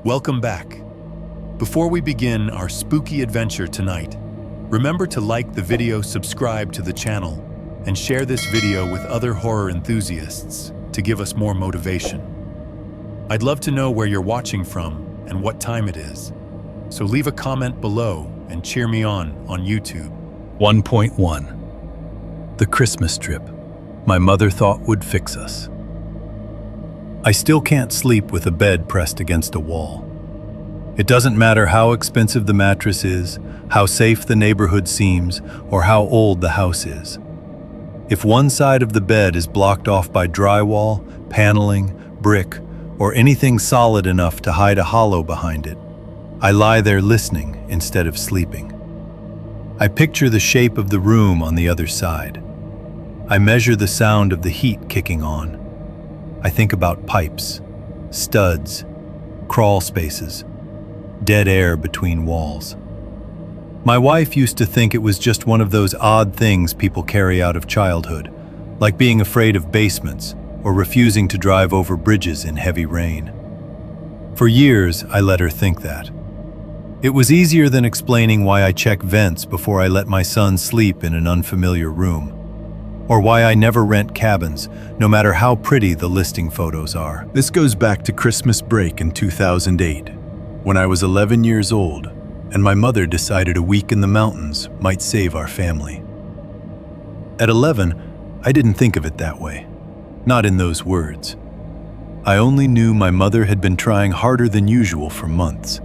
Welcome back. Before we begin our spooky adventure tonight, remember to like the video, subscribe to the channel, and share this video with other horror enthusiasts to give us more motivation. I'd love to know where you're watching from and what time it is, so leave a comment below and cheer me on YouTube. 1.1 The Christmas Trip my mother thought would fix us. I still can't sleep with a bed pressed against a wall. It doesn't matter how expensive the mattress is, how safe the neighborhood seems, or how old the house is. If one side of the bed is blocked off by drywall, paneling, brick, or anything solid enough to hide a hollow behind it, I lie there listening instead of sleeping. I picture the shape of the room on the other side. I measure the sound of the heat kicking on. I think about pipes, studs, crawl spaces, dead air between walls. My wife used to think it was just one of those odd things people carry out of childhood, like being afraid of basements or refusing to drive over bridges in heavy rain. For years, I let her think that. It was easier than explaining why I check vents before I let my son sleep in an unfamiliar room, or why I never rent cabins, no matter how pretty the listing photos are. This goes back to Christmas break in 2008, when I was 11 years old, and my mother decided a week in the mountains might save our family. At 11, I didn't think of it that way, not in those words. I only knew my mother had been trying harder than usual for months.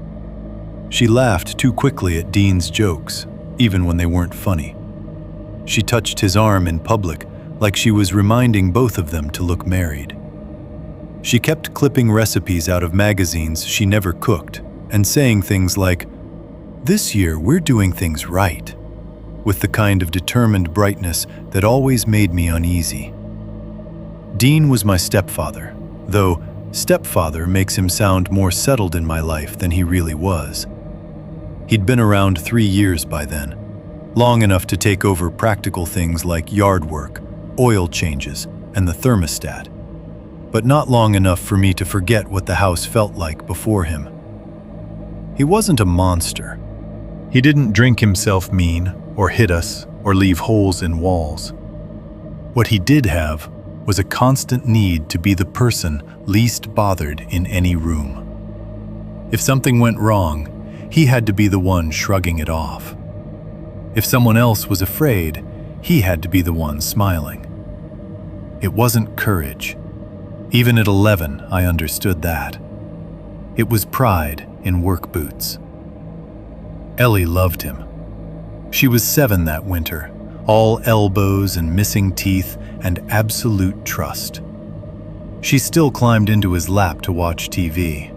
She laughed too quickly at Dean's jokes, even when they weren't funny. She touched his arm in public, like she was reminding both of them to look married. She kept clipping recipes out of magazines she never cooked, and saying things like, "This year we're doing things right," with the kind of determined brightness that always made me uneasy. Dean was my stepfather, though stepfather makes him sound more settled in my life than he really was. He'd been around 3 years by then, long enough to take over practical things like yard work, oil changes, and the thermostat, but not long enough for me to forget what the house felt like before him. He wasn't a monster. He didn't drink himself mean, or hit us, or leave holes in walls. What he did have was a constant need to be the person least bothered in any room. If something went wrong, he had to be the one shrugging it off. If someone else was afraid, he had to be the one smiling. It wasn't courage. Even at 11, I understood that. It was pride in work boots. Ellie loved him. She was 7 that winter, all elbows and missing teeth and absolute trust. She still climbed into his lap to watch TV.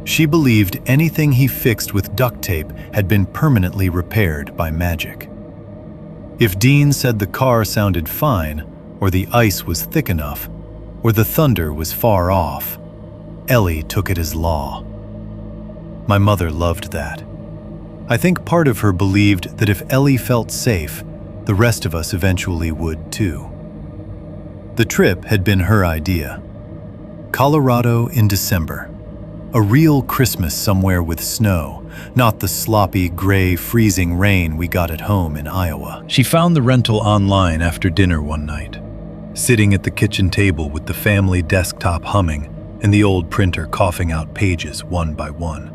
She believed anything he fixed with duct tape had been permanently repaired by magic. If Dean said the car sounded fine, or the ice was thick enough, or the thunder was far off, Ellie took it as law. My mother loved that. I think part of her believed that if Ellie felt safe, the rest of us eventually would too. The trip had been her idea. Colorado in December. A real Christmas somewhere with snow, not the sloppy, gray, freezing rain we got at home in Iowa. She found the rental online after dinner one night, sitting at the kitchen table with the family desktop humming and the old printer coughing out pages one by one.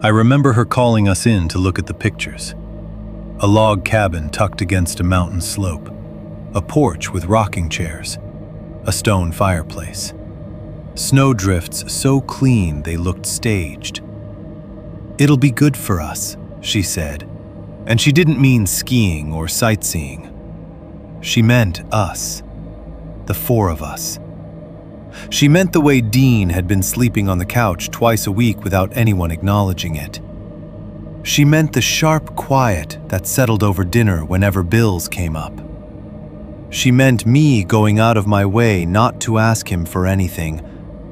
I remember her calling us in to look at the pictures. A log cabin tucked against a mountain slope, a porch with rocking chairs, a stone fireplace. Snowdrifts so clean they looked staged. "It'll be good for us," she said, and she didn't mean skiing or sightseeing. She meant us, the 4 of us. She meant the way Dean had been sleeping on the couch twice a week without anyone acknowledging it. She meant the sharp quiet that settled over dinner whenever bills came up. She meant me going out of my way not to ask him for anything,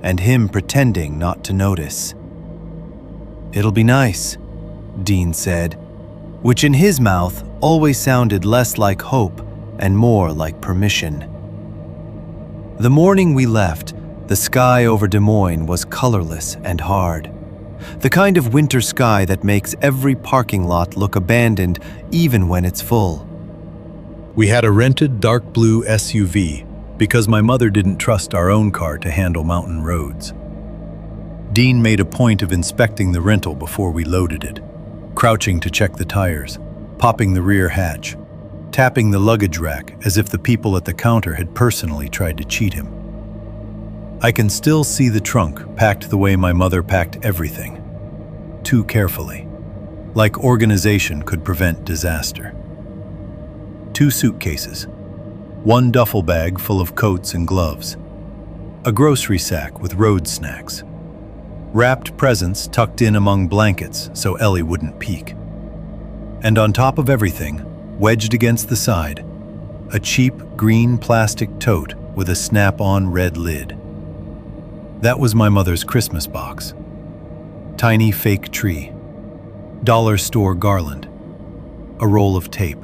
and him pretending not to notice. "It'll be nice," Dean said, which in his mouth always sounded less like hope and more like permission. The morning we left, The sky over Des Moines was colorless and hard. The kind of winter sky that makes every parking lot look abandoned even when it's full. We had a rented dark blue SUV because my mother didn't trust our own car to handle mountain roads. Dean made a point of inspecting the rental before we loaded it, crouching to check the tires, popping the rear hatch, tapping the luggage rack as if the people at the counter had personally tried to cheat him. I can still see the trunk packed the way my mother packed everything, too carefully, like organization could prevent disaster. 2 suitcases, 1 duffel bag full of coats and gloves, a grocery sack with road snacks, wrapped presents tucked in among blankets so Ellie wouldn't peek. And on top of everything, wedged against the side, a cheap green plastic tote with a snap-on red lid. That was my mother's Christmas box. Tiny fake tree, dollar store garland, a roll of tape,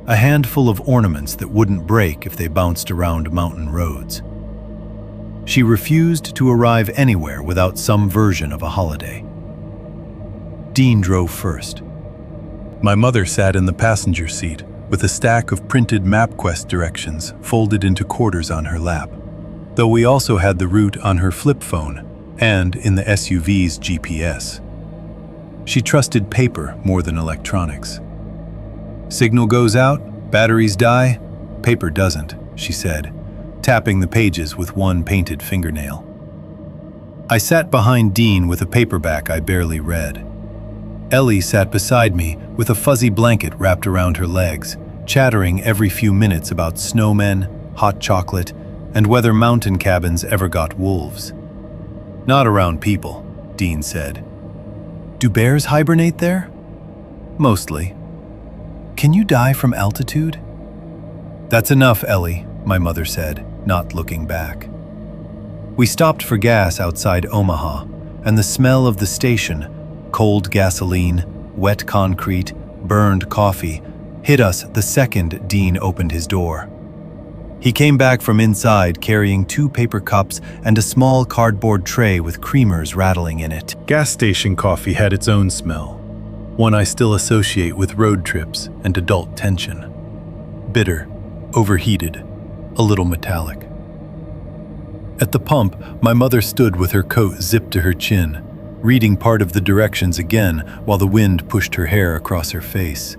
a handful of ornaments that wouldn't break if they bounced around mountain roads. She refused to arrive anywhere without some version of a holiday. Dean drove first. My mother sat in the passenger seat with a stack of printed MapQuest directions folded into quarters on her lap, though we also had the route on her flip phone and in the SUV's GPS. She trusted paper more than electronics. Signal goes out, batteries die, paper doesn't, she said, tapping the pages with one painted fingernail. I sat behind Dean with a paperback I barely read. Ellie sat beside me with a fuzzy blanket wrapped around her legs, chattering every few minutes about snowmen, hot chocolate, and whether mountain cabins ever got wolves. Not around people, Dean said. Do bears hibernate there? Mostly. Can you die from altitude? That's enough, Ellie, my mother said, not looking back. We stopped for gas outside Omaha, and the smell of the station, cold gasoline, wet concrete, burned coffee, hit us the second Dean opened his door. He came back from inside carrying 2 paper cups and a small cardboard tray with creamers rattling in it. Gas station coffee had its own smell, one I still associate with road trips and adult tension. Bitter, overheated, a little metallic. At the pump, my mother stood with her coat zipped to her chin, reading part of the directions again while the wind pushed her hair across her face.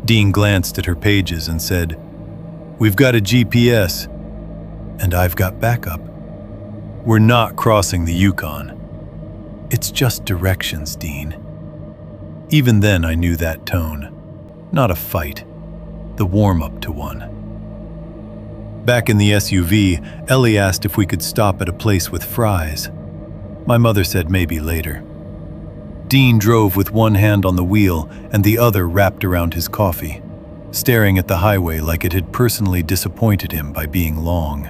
Dean glanced at her pages and said, "We've got a GPS, and I've got backup. We're not crossing the Yukon. It's just directions, Dean." Even then I knew that tone. Not a fight, the warm-up to one. Back in the SUV, Ellie asked if we could stop at a place with fries. My mother said maybe later. Dean drove with one hand on the wheel and the other wrapped around his coffee, staring at the highway like it had personally disappointed him by being long.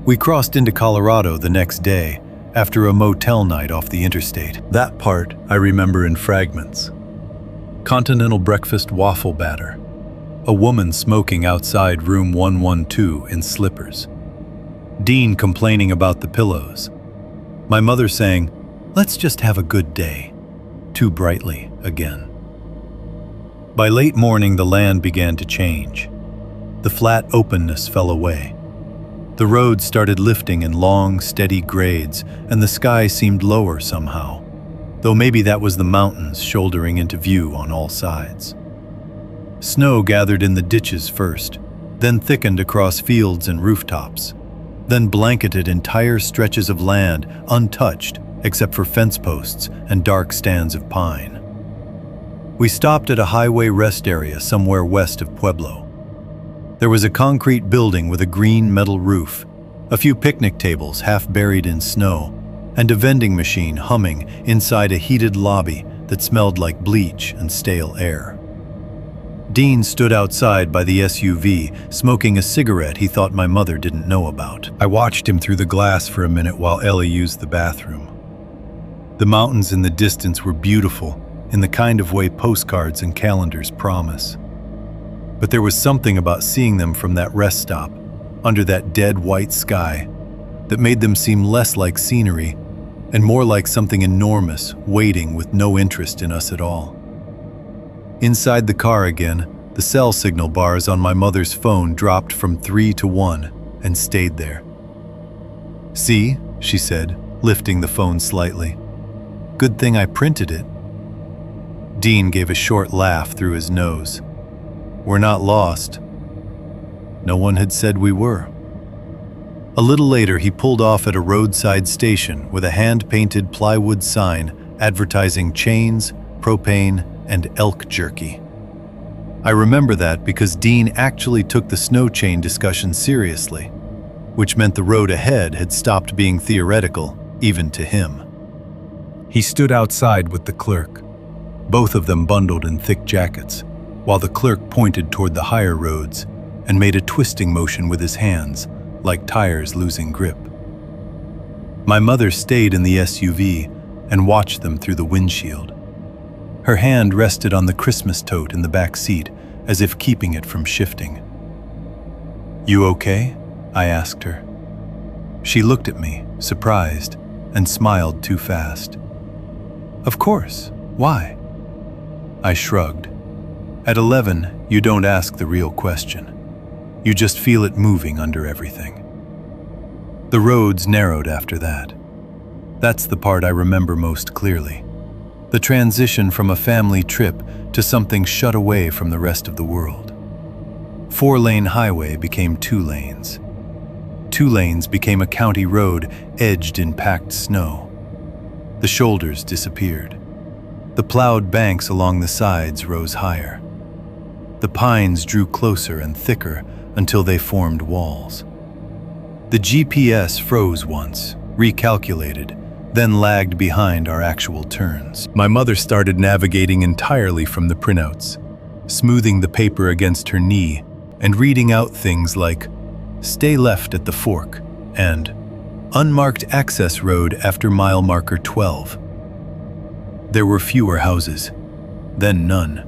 We crossed into Colorado the next day, after a motel night off the interstate. That part I remember in fragments. Continental breakfast waffle batter. A woman smoking outside room 112 in slippers. Dean complaining about the pillows. My mother saying, "Let's just have a good day," too brightly again. By late morning, the land began to change. The flat openness fell away. The road started lifting in long, steady grades, and the sky seemed lower somehow, though maybe that was the mountains shouldering into view on all sides. Snow gathered in the ditches first, then thickened across fields and rooftops, then blanketed entire stretches of land untouched except for fence posts and dark stands of pine. We stopped at a highway rest area somewhere west of Pueblo. There was a concrete building with a green metal roof, a few picnic tables half buried in snow, and a vending machine humming inside a heated lobby that smelled like bleach and stale air. Dean stood outside by the SUV, smoking a cigarette he thought my mother didn't know about. I watched him through the glass for a minute while Ellie used the bathroom. The mountains in the distance were beautiful, in the kind of way postcards and calendars promise. But there was something about seeing them from that rest stop, under that dead white sky that made them seem less like scenery and more like something enormous waiting with no interest in us at all. Inside the car again, the cell signal bars on my mother's phone dropped from 3 to 1 and stayed there. "See," she said, lifting the phone slightly. "Good thing I printed it." Dean gave a short laugh through his nose. "We're not lost." No one had said we were. A little later, he pulled off at a roadside station with a hand-painted plywood sign advertising chains, propane, and elk jerky. I remember that because Dean actually took the snow chain discussion seriously, which meant the road ahead had stopped being theoretical, even to him. He stood outside with the clerk, both of them bundled in thick jackets, while the clerk pointed toward the higher roads and made a twisting motion with his hands, like tires losing grip. My mother stayed in the SUV and watched them through the windshield. Her hand rested on the Christmas tote in the back seat, as if keeping it from shifting. "You okay?" I asked her. She looked at me, surprised, and smiled too fast. "Of course. Why?" I shrugged. At 11, you don't ask the real question. You just feel it moving under everything. The roads narrowed after that. That's the part I remember most clearly. The transition from a family trip to something shut away from the rest of the world. 4-lane highway became 2 lanes. 2 lanes became a county road edged in packed snow. The shoulders disappeared. The plowed banks along the sides rose higher. The pines drew closer and thicker until they formed walls. The GPS froze once, recalculated, then lagged behind our actual turns. My mother started navigating entirely from the printouts, smoothing the paper against her knee and reading out things like, "Stay left at the fork," and "Unmarked access road after mile marker 12. There were fewer houses, then none.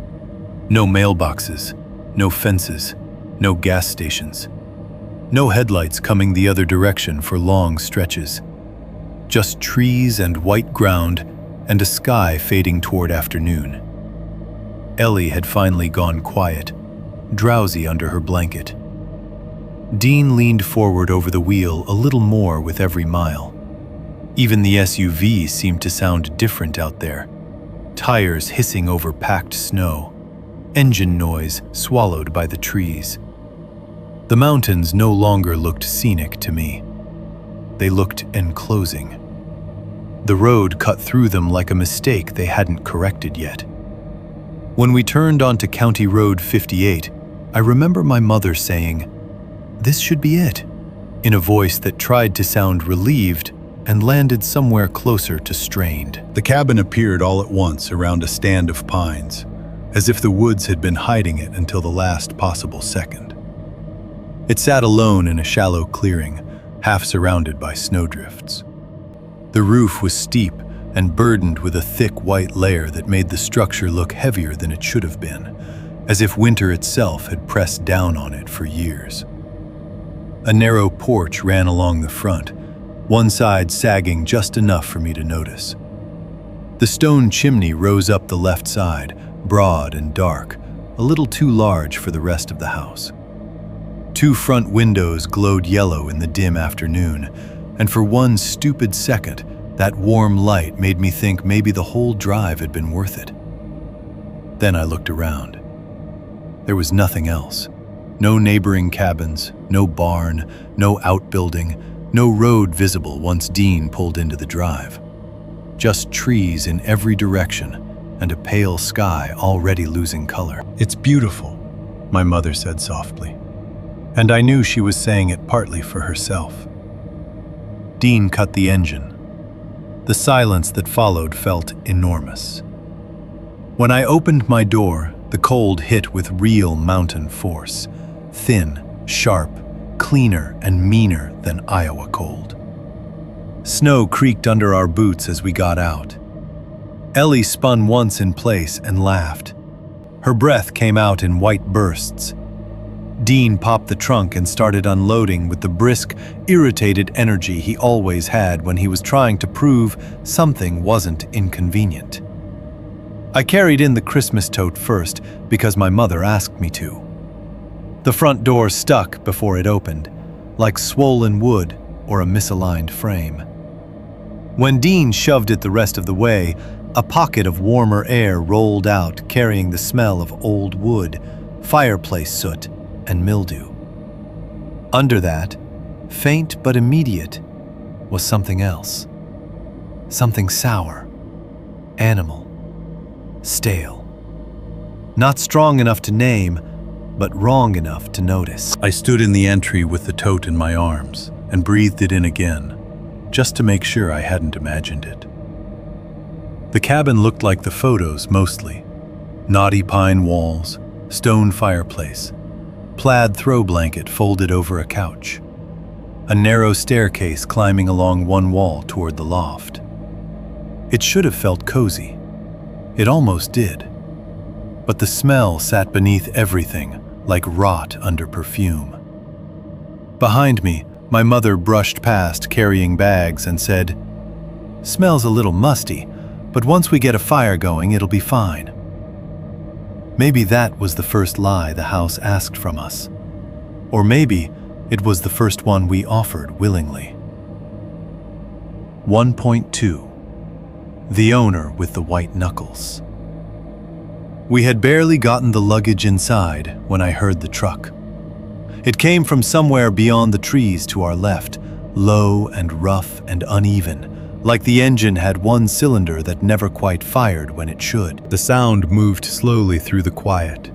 No mailboxes, no fences, no gas stations. No headlights coming the other direction for long stretches. Just trees and white ground and a sky fading toward afternoon. Ellie had finally gone quiet, drowsy under her blanket. Dean leaned forward over the wheel a little more with every mile. Even the SUV seemed to sound different out there. Tires hissing over packed snow. Engine noise swallowed by the trees. The mountains no longer looked scenic to me. They looked enclosing. The road cut through them like a mistake they hadn't corrected yet. When we turned onto County Road 58, I remember my mother saying, "This should be it," in a voice that tried to sound relieved and landed somewhere closer to strained. The cabin appeared all at once around a stand of pines, as if the woods had been hiding it until the last possible second. It sat alone in a shallow clearing, half surrounded by snowdrifts. The roof was steep and burdened with a thick white layer that made the structure look heavier than it should have been, as if winter itself had pressed down on it for years. A narrow porch ran along the front, one side sagging just enough for me to notice. The stone chimney rose up the left side, broad and dark, a little too large for the rest of the house. 2 front windows glowed yellow in the dim afternoon, and for one stupid second, that warm light made me think maybe the whole drive had been worth it. Then I looked around. There was nothing else. No neighboring cabins, no barn, no outbuilding, no road visible once Dean pulled into the drive. Just trees in every direction and a pale sky already losing color. "It's beautiful," my mother said softly, and I knew she was saying it partly for herself. Dean cut the engine. The silence that followed felt enormous. When I opened my door, the cold hit with real mountain force, thin, sharp, cleaner and meaner than Iowa cold. Snow creaked under our boots as we got out. Ellie spun once in place and laughed. Her breath came out in white bursts. Dean popped the trunk and started unloading with the brisk, irritated energy he always had when he was trying to prove something wasn't inconvenient. I carried in the Christmas tote first because my mother asked me to. The front door stuck before it opened, like swollen wood or a misaligned frame. When Dean shoved it the rest of the way, a pocket of warmer air rolled out, carrying the smell of old wood, fireplace soot, and mildew. Under that, faint but immediate, was something else. Something sour, animal, stale. Not strong enough to name, but wrong enough to notice. I stood in the entry with the tote in my arms and breathed it in again, just to make sure I hadn't imagined it. The cabin looked like the photos mostly. Knotty pine walls, stone fireplace, plaid throw blanket folded over a couch, a narrow staircase climbing along one wall toward the loft. It should have felt cozy. It almost did. But the smell sat beneath everything, like rot under perfume. Behind me, my mother brushed past carrying bags and said, "Smells a little musty, but once we get a fire going, it'll be fine." Maybe that was the first lie the house asked from us. Or maybe it was the first one we offered willingly. 1.2. The owner with the white knuckles. We had barely gotten the luggage inside when I heard the truck. It came from somewhere beyond the trees to our left, low and rough and uneven, like the engine had one cylinder that never quite fired when it should. The sound moved slowly through the quiet,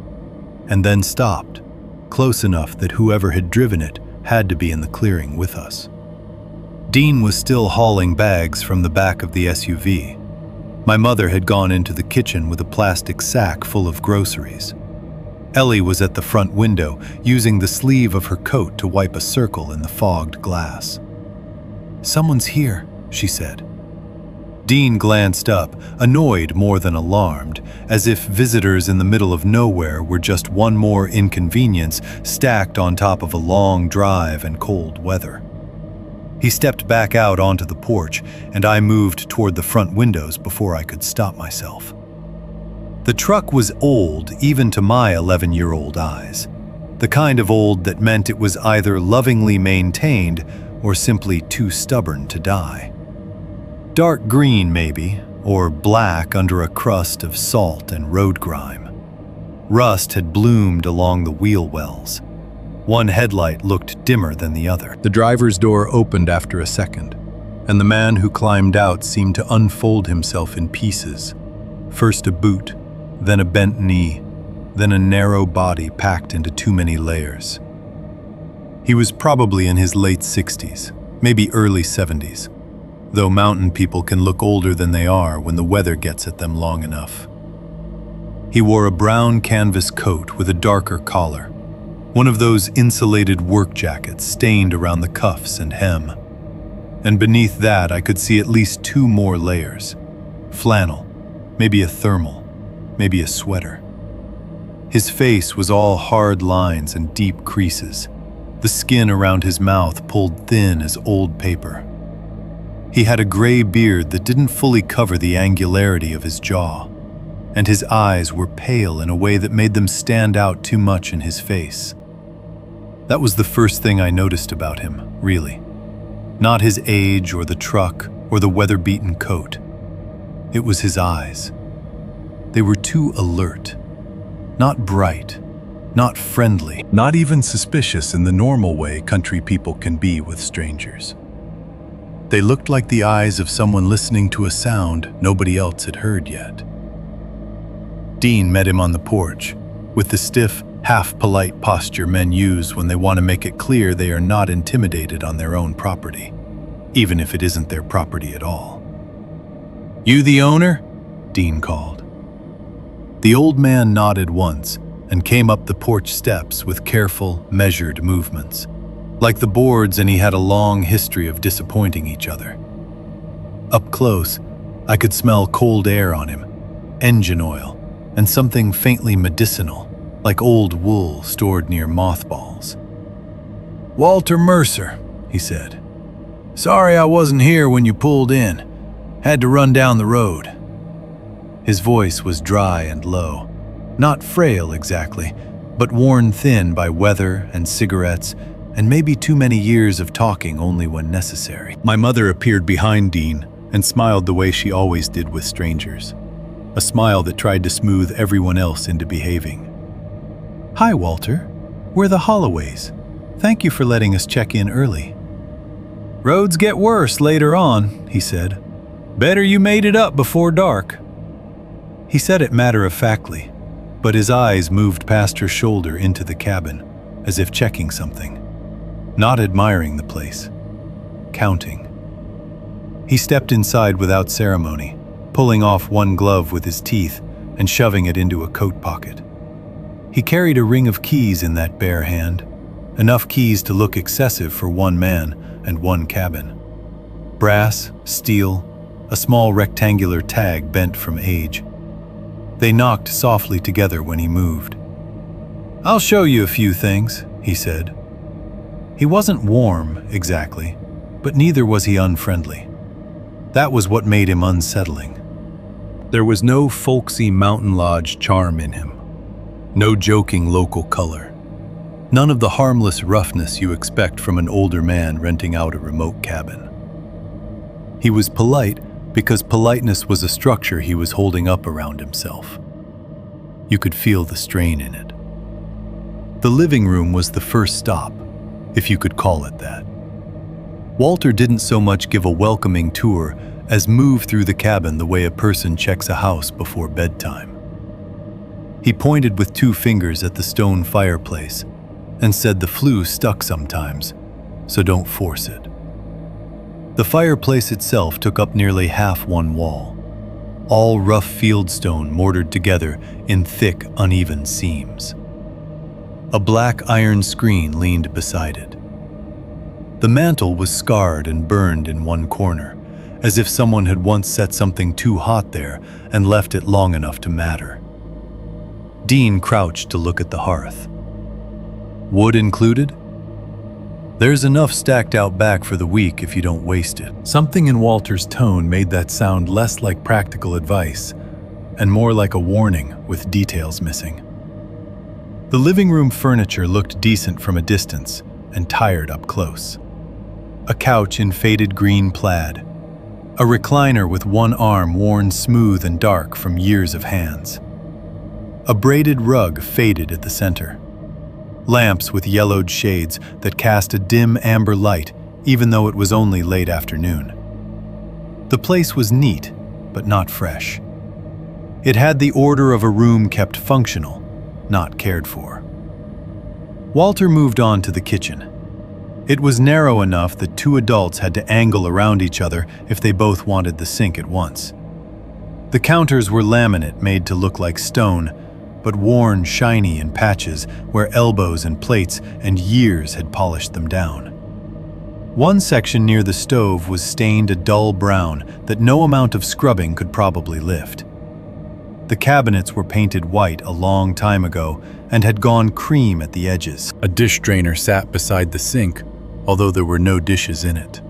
and then stopped, close enough that whoever had driven it had to be in the clearing with us. Dean was still hauling bags from the back of the SUV. My mother had gone into the kitchen with a plastic sack full of groceries. Ellie was at the front window, using the sleeve of her coat to wipe a circle in the fogged glass. "Someone's here," she said. Dean glanced up, annoyed more than alarmed, as if visitors in the middle of nowhere were just one more inconvenience stacked on top of a long drive and cold weather. He stepped back out onto the porch, and I moved toward the front windows before I could stop myself. The truck was old, even to my 11-year-old eyes. The kind of old that meant it was either lovingly maintained or simply too stubborn to die. Dark green, maybe, or black under a crust of salt and road grime. Rust had bloomed along the wheel wells. One headlight looked dimmer than the other. The driver's door opened after a second, and the man who climbed out seemed to unfold himself in pieces. First a boot, then a bent knee, then a narrow body packed into too many layers. He was probably in his late 60s, maybe early 70s, though mountain people can look older than they are when the weather gets at them long enough. He wore a brown canvas coat with a darker collar, one of those insulated work jackets stained around the cuffs and hem. And beneath that I could see at least two more layers. Flannel, maybe a thermal, maybe a sweater. His face was all hard lines and deep creases, the skin around his mouth pulled thin as old paper. He had a gray beard that didn't fully cover the angularity of his jaw, and his eyes were pale in a way that made them stand out too much in his face. That was the first thing I noticed about him, really. Not his age or the truck or the weather-beaten coat. It was his eyes. They were too alert, not bright, not friendly, not even suspicious in the normal way country people can be with strangers. They looked like the eyes of someone listening to a sound nobody else had heard yet. Dean met him on the porch, with the stiff, half-polite posture men use when they want to make it clear they are not intimidated on their own property, even if it isn't their property at all. "You the owner?" Dean called. The old man nodded once and came up the porch steps with careful, measured movements. Like the boards, and he had a long history of disappointing each other. Up close, I could smell cold air on him, engine oil, and something faintly medicinal, like old wool stored near mothballs. "Walter Mercer," he said. "Sorry I wasn't here when you pulled in. Had to run down the road." His voice was dry and low, not frail exactly, but worn thin by weather and cigarettes and maybe too many years of talking only when necessary. My mother appeared behind Dean and smiled the way she always did with strangers, a smile that tried to smooth everyone else into behaving. "Hi, Walter. We're the Holloways. Thank you for letting us check in early." "Roads get worse later on," he said. "Better you made it up before dark." He said it matter-of-factly, but his eyes moved past her shoulder into the cabin, as if checking something, not admiring the place, counting. He stepped inside without ceremony, pulling off one glove with his teeth and shoving it into a coat pocket. He carried a ring of keys in that bare hand, enough keys to look excessive for one man and one cabin. Brass, steel, a small rectangular tag bent from age. They knocked softly together when he moved. "I'll show you a few things," he said. He wasn't warm, exactly, but neither was he unfriendly. That was what made him unsettling. There was no folksy mountain lodge charm in him. No joking local color. None of the harmless roughness you expect from an older man renting out a remote cabin. He was polite because politeness was a structure he was holding up around himself. You could feel the strain in it. The living room was the first stop, if you could call it that. Walter didn't so much give a welcoming tour as move through the cabin the way a person checks a house before bedtime. He pointed with 2 fingers at the stone fireplace and said the flue stuck sometimes, so don't force it. The fireplace itself took up nearly half one wall, all rough fieldstone mortared together in thick, uneven seams. A black iron screen leaned beside it. The mantel was scarred and burned in one corner, as if someone had once set something too hot there and left it long enough to matter. Dean crouched to look at the hearth. "Wood included?" "There's enough stacked out back for the week if you don't waste it." Something in Walter's tone made that sound less like practical advice and more like a warning with details missing. The living room furniture looked decent from a distance and tired up close. A couch in faded green plaid. A recliner with one arm worn smooth and dark from years of hands. A braided rug faded at the center. Lamps with yellowed shades that cast a dim amber light even though it was only late afternoon. The place was neat, but not fresh. It had the order of a room kept functional, not cared for. Walter moved on to the kitchen. It was narrow enough that 2 adults had to angle around each other if they both wanted the sink at once. The counters were laminate made to look like stone, but worn shiny in patches where elbows and plates and years had polished them down. One section near the stove was stained a dull brown that no amount of scrubbing could probably lift. The cabinets were painted white a long time ago and had gone cream at the edges. A dish drainer sat beside the sink, although there were no dishes in it.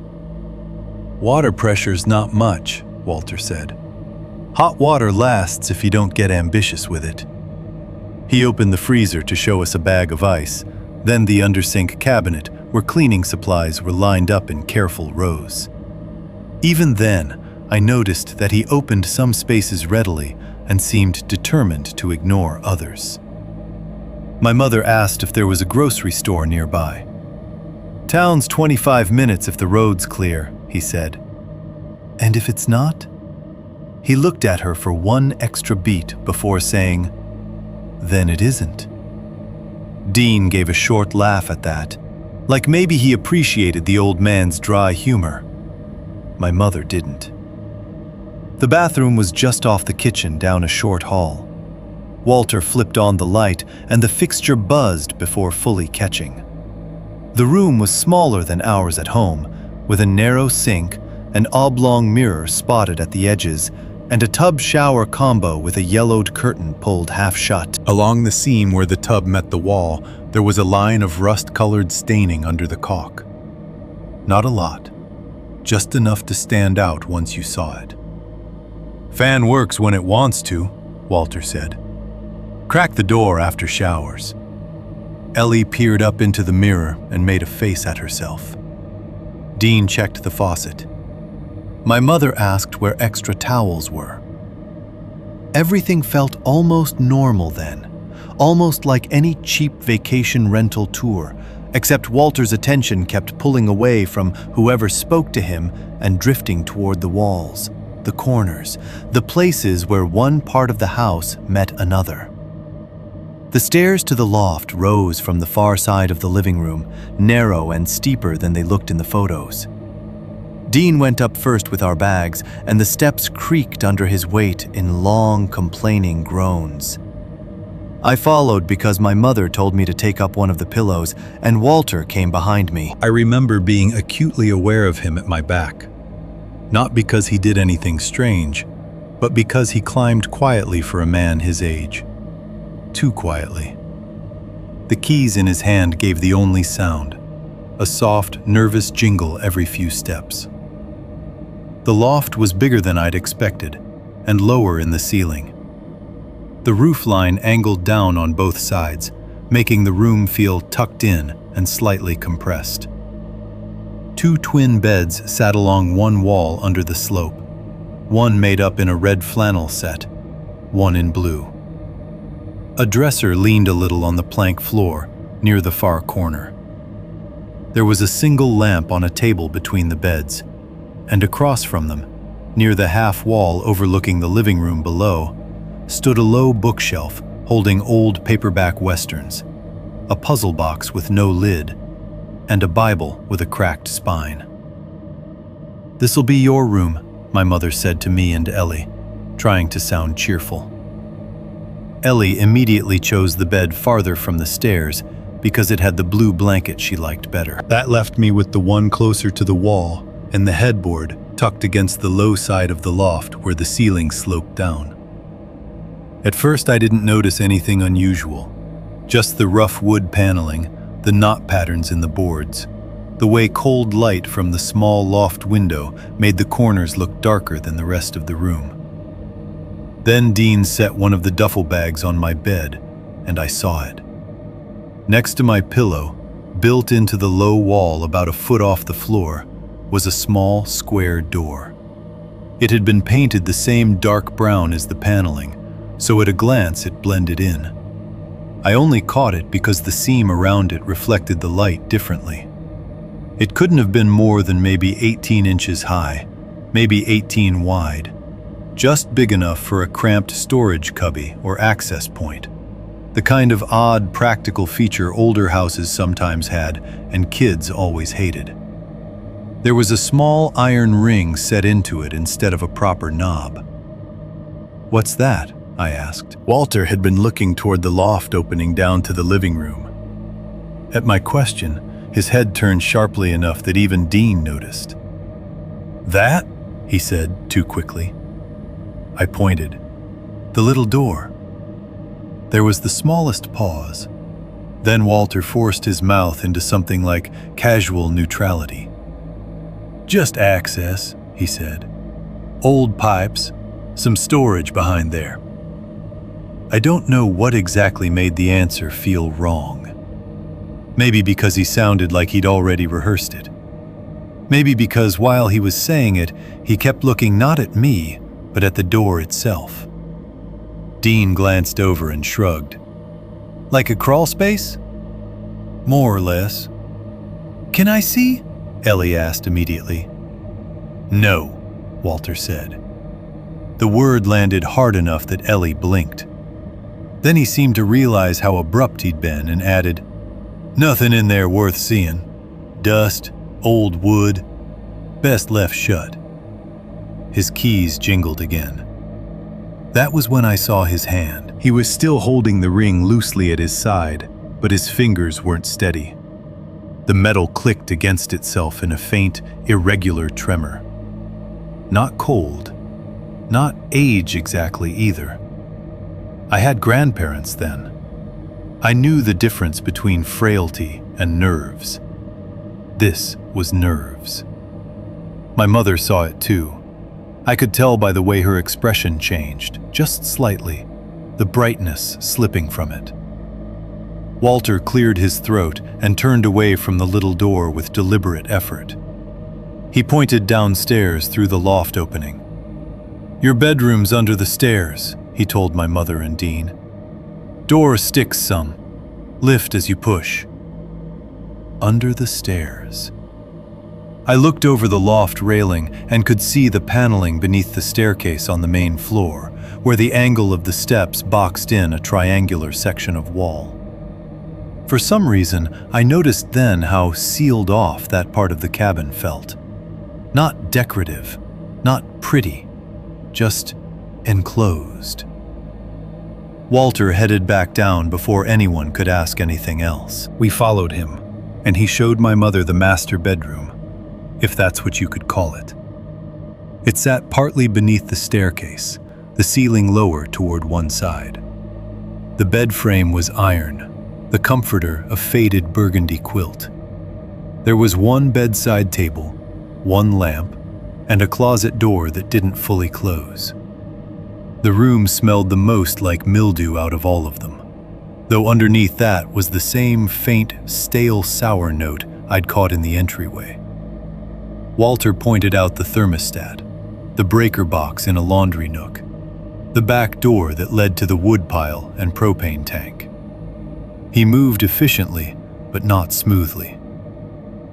"Water pressure's not much," Walter said. "Hot water lasts if you don't get ambitious with it." He opened the freezer to show us a bag of ice, then the undersink cabinet where cleaning supplies were lined up in careful rows. Even then, I noticed that he opened some spaces readily and seemed determined to ignore others. My mother asked if there was a grocery store nearby. "Town's 25 minutes if the road's clear," he said. "And if it's not?" He looked at her for one extra beat before saying, "Then it isn't." Dean gave a short laugh at that, like maybe he appreciated the old man's dry humor. My mother didn't. The bathroom was just off the kitchen down a short hall. Walter flipped on the light and the fixture buzzed before fully catching. The room was smaller than ours at home, with a narrow sink, an oblong mirror spotted at the edges, and a tub shower combo with a yellowed curtain pulled half shut. Along the seam where the tub met the wall, there was a line of rust-colored staining under the caulk. Not a lot, just enough to stand out once you saw it. "Fan works when it wants to," Walter said. "Crack the door after showers." Ellie peered up into the mirror and made a face at herself. Dean checked the faucet. My mother asked where extra towels were. Everything felt almost normal then, almost like any cheap vacation rental tour, except Walter's attention kept pulling away from whoever spoke to him and drifting toward the walls, the corners, the places where one part of the house met another. The stairs to the loft rose from the far side of the living room, narrow and steeper than they looked in the photos. Dean went up first with our bags, and the steps creaked under his weight in long, complaining groans. I followed because my mother told me to take up one of the pillows, and Walter came behind me. I remember being acutely aware of him at my back. Not because he did anything strange, but because he climbed quietly for a man his age. Too quietly. The keys in his hand gave the only sound, a soft, nervous jingle every few steps. The loft was bigger than I'd expected, and lower in the ceiling. The roofline angled down on both sides, making the room feel tucked in and slightly compressed. Two twin beds sat along one wall under the slope, one made up in a red flannel set, one in blue. A dresser leaned a little on the plank floor near the far corner. There was a single lamp on a table between the beds, and across from them, near the half wall overlooking the living room below, stood a low bookshelf holding old paperback westerns, a puzzle box with no lid, and a Bible with a cracked spine. "This'll be your room," my mother said to me and Ellie, trying to sound cheerful. Ellie immediately chose the bed farther from the stairs because it had the blue blanket she liked better. That left me with the one closer to the wall and the headboard tucked against the low side of the loft where the ceiling sloped down. At first I didn't notice anything unusual, just the rough wood paneling, the knot patterns in the boards, the way cold light from the small loft window made the corners look darker than the rest of the room. Then Dean set one of the duffel bags on my bed, and I saw it. Next to my pillow, built into the low wall about a foot off the floor, was a small square door. It had been painted the same dark brown as the paneling, so at a glance it blended in. I only caught it because the seam around it reflected the light differently. It couldn't have been more than maybe 18 inches high, maybe 18 wide, just big enough for a cramped storage cubby or access point, the kind of odd practical feature older houses sometimes had and kids always hated. There was a small iron ring set into it instead of a proper knob. "What's that?" I asked. Walter had been looking toward the loft opening down to the living room. At my question, his head turned sharply enough that even Dean noticed. "That?" he said too quickly. I pointed. "The little door." There was the smallest pause. Then Walter forced his mouth into something like casual neutrality. "Just access," he said. "Old pipes, some storage behind there." I don't know what exactly made the answer feel wrong. Maybe because he sounded like he'd already rehearsed it. Maybe because while he was saying it, he kept looking not at me, but at the door itself. Dean glanced over and shrugged. "Like a crawl space?" "More or less." "Can I see?" Ellie asked immediately. "No," Walter said. The word landed hard enough that Ellie blinked. Then he seemed to realize how abrupt he'd been and added, "Nothing in there worth seeing. Dust, old wood, best left shut." His keys jingled again. That was when I saw his hand. He was still holding the ring loosely at his side, but his fingers weren't steady. The metal clicked against itself in a faint, irregular tremor. Not cold, Not age exactly either. I had grandparents then. I knew the difference between frailty and nerves. This was nerves. My mother saw it too. I could tell by the way her expression changed, just slightly, the brightness slipping from it. Walter cleared his throat and turned away from the little door with deliberate effort. He pointed downstairs through the loft opening. "Your bedroom's under the stairs," he told my mother and Dean. "Door sticks some. Lift as you push." Under the stairs. I looked over the loft railing and could see the paneling beneath the staircase on the main floor, where the angle of the steps boxed in a triangular section of wall. For some reason, I noticed then how sealed off that part of the cabin felt. Not decorative, not pretty, just enclosed. Walter headed back down before anyone could ask anything else. We followed him, and he showed my mother the master bedroom, if that's what you could call it. It sat partly beneath the staircase, the ceiling lower toward one side. The bed frame was iron, the comforter a faded burgundy quilt. There was one bedside table, one lamp, and a closet door that didn't fully close. The room smelled the most like mildew out of all of them, though underneath that was the same faint, stale sour note I'd caught in the entryway. Walter pointed out the thermostat, the breaker box in a laundry nook, the back door that led to the woodpile and propane tank. He moved efficiently, but not smoothly.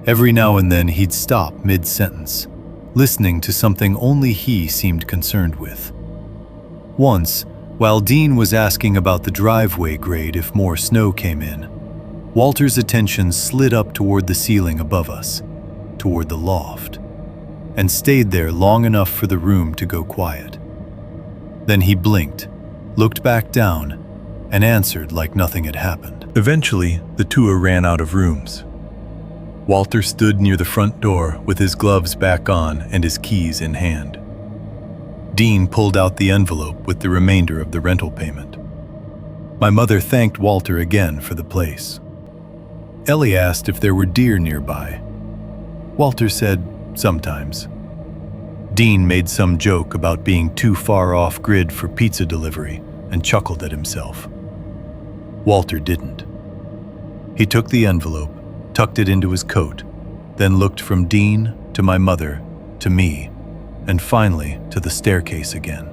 Every now and then he'd stop mid-sentence, listening to something only he seemed concerned with. Once, while Dean was asking about the driveway grade if more snow came in, Walter's attention slid up toward the ceiling above us, toward the loft, and stayed there long enough for the room to go quiet. Then he blinked, looked back down, and answered like nothing had happened. Eventually, the tour ran out of rooms. Walter stood near the front door with his gloves back on and his keys in hand. Dean pulled out the envelope with the remainder of the rental payment. My mother thanked Walter again for the place. Ellie asked if there were deer nearby. Walter said, sometimes. Dean made some joke about being too far off grid for pizza delivery and chuckled at himself. Walter didn't. He took the envelope, tucked it into his coat, then looked from Dean to my mother to me, and finally to the staircase again.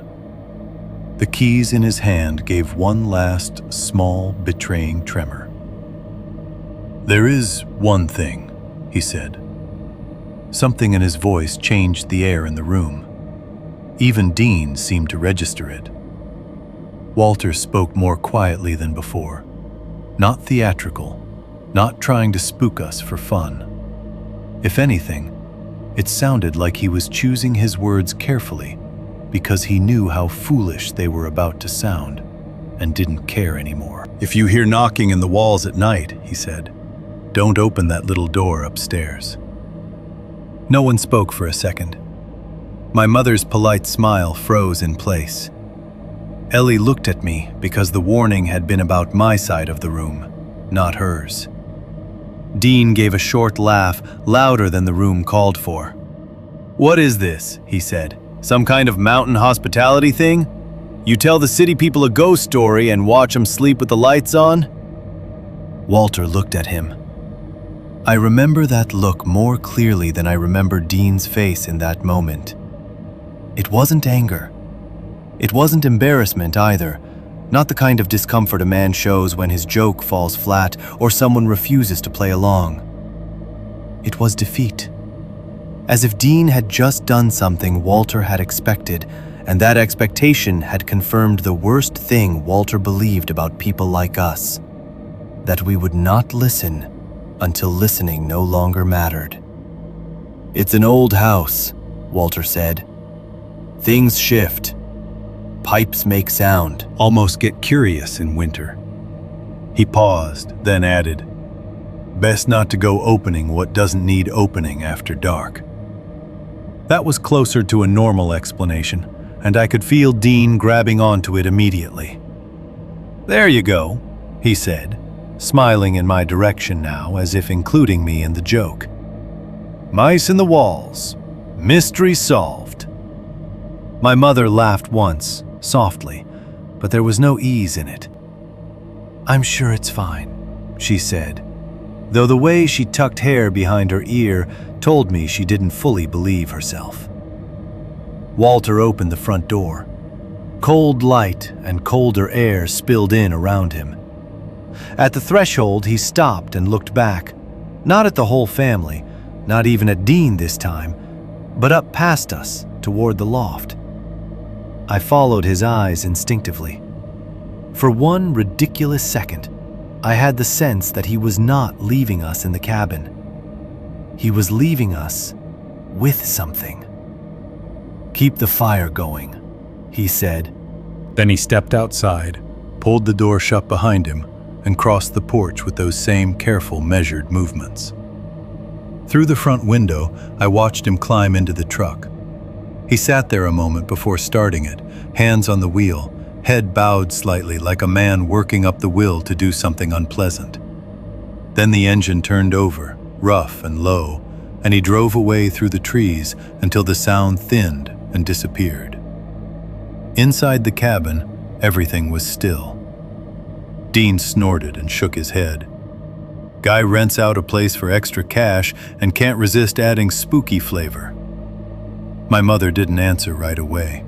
The keys in his hand gave one last, small, betraying tremor. "There is one thing," he said. Something in his voice changed the air in the room. Even Dean seemed to register it. Walter spoke more quietly than before, not theatrical, not trying to spook us for fun. If anything, it sounded like he was choosing his words carefully because he knew how foolish they were about to sound and didn't care anymore. "If you hear knocking in the walls at night," he said, "don't open that little door upstairs." No one spoke for a second. My mother's polite smile froze in place. Ellie looked at me because the warning had been about my side of the room, not hers. Dean gave a short laugh, louder than the room called for. "What is this?" he said. "Some kind of mountain hospitality thing? You tell the city people a ghost story and watch them sleep with the lights on?" Walter looked at him. I remember that look more clearly than I remember Dean's face in that moment. It wasn't anger. It wasn't embarrassment either, not the kind of discomfort a man shows when his joke falls flat or someone refuses to play along. It was defeat. As if Dean had just done something Walter had expected, and that expectation had confirmed the worst thing Walter believed about people like us, that we would not listen until listening no longer mattered. "It's an old house," Walter said. "Things shift. Pipes make sound. Almost get curious in winter." He paused, then added, "Best not to go opening what doesn't need opening after dark." That was closer to a normal explanation, and I could feel Dean grabbing onto it immediately. "There you go," he said, smiling in my direction now as if including me in the joke. "Mice in the walls. Mystery solved." My mother laughed once, softly, but there was no ease in it. "I'm sure it's fine," she said, though the way she tucked hair behind her ear told me she didn't fully believe herself. Walter opened the front door. Cold light and colder air spilled in around him. At the threshold, he stopped and looked back, not at the whole family, not even at Dean this time, but up past us toward the loft. I followed his eyes instinctively. For one ridiculous second, I had the sense that he was not leaving us in the cabin. He was leaving us with something. "Keep the fire going," he said. Then he stepped outside, pulled the door shut behind him, and crossed the porch with those same careful, measured movements. Through the front window, I watched him climb into the truck. He sat there a moment before starting it, hands on the wheel, head bowed slightly like a man working up the will to do something unpleasant. Then the engine turned over, rough and low, and he drove away through the trees until the sound thinned and disappeared. Inside the cabin, everything was still. Dean snorted and shook his head. Guy rents out a place for extra cash and can't resist adding spooky flavor. My mother didn't answer right away.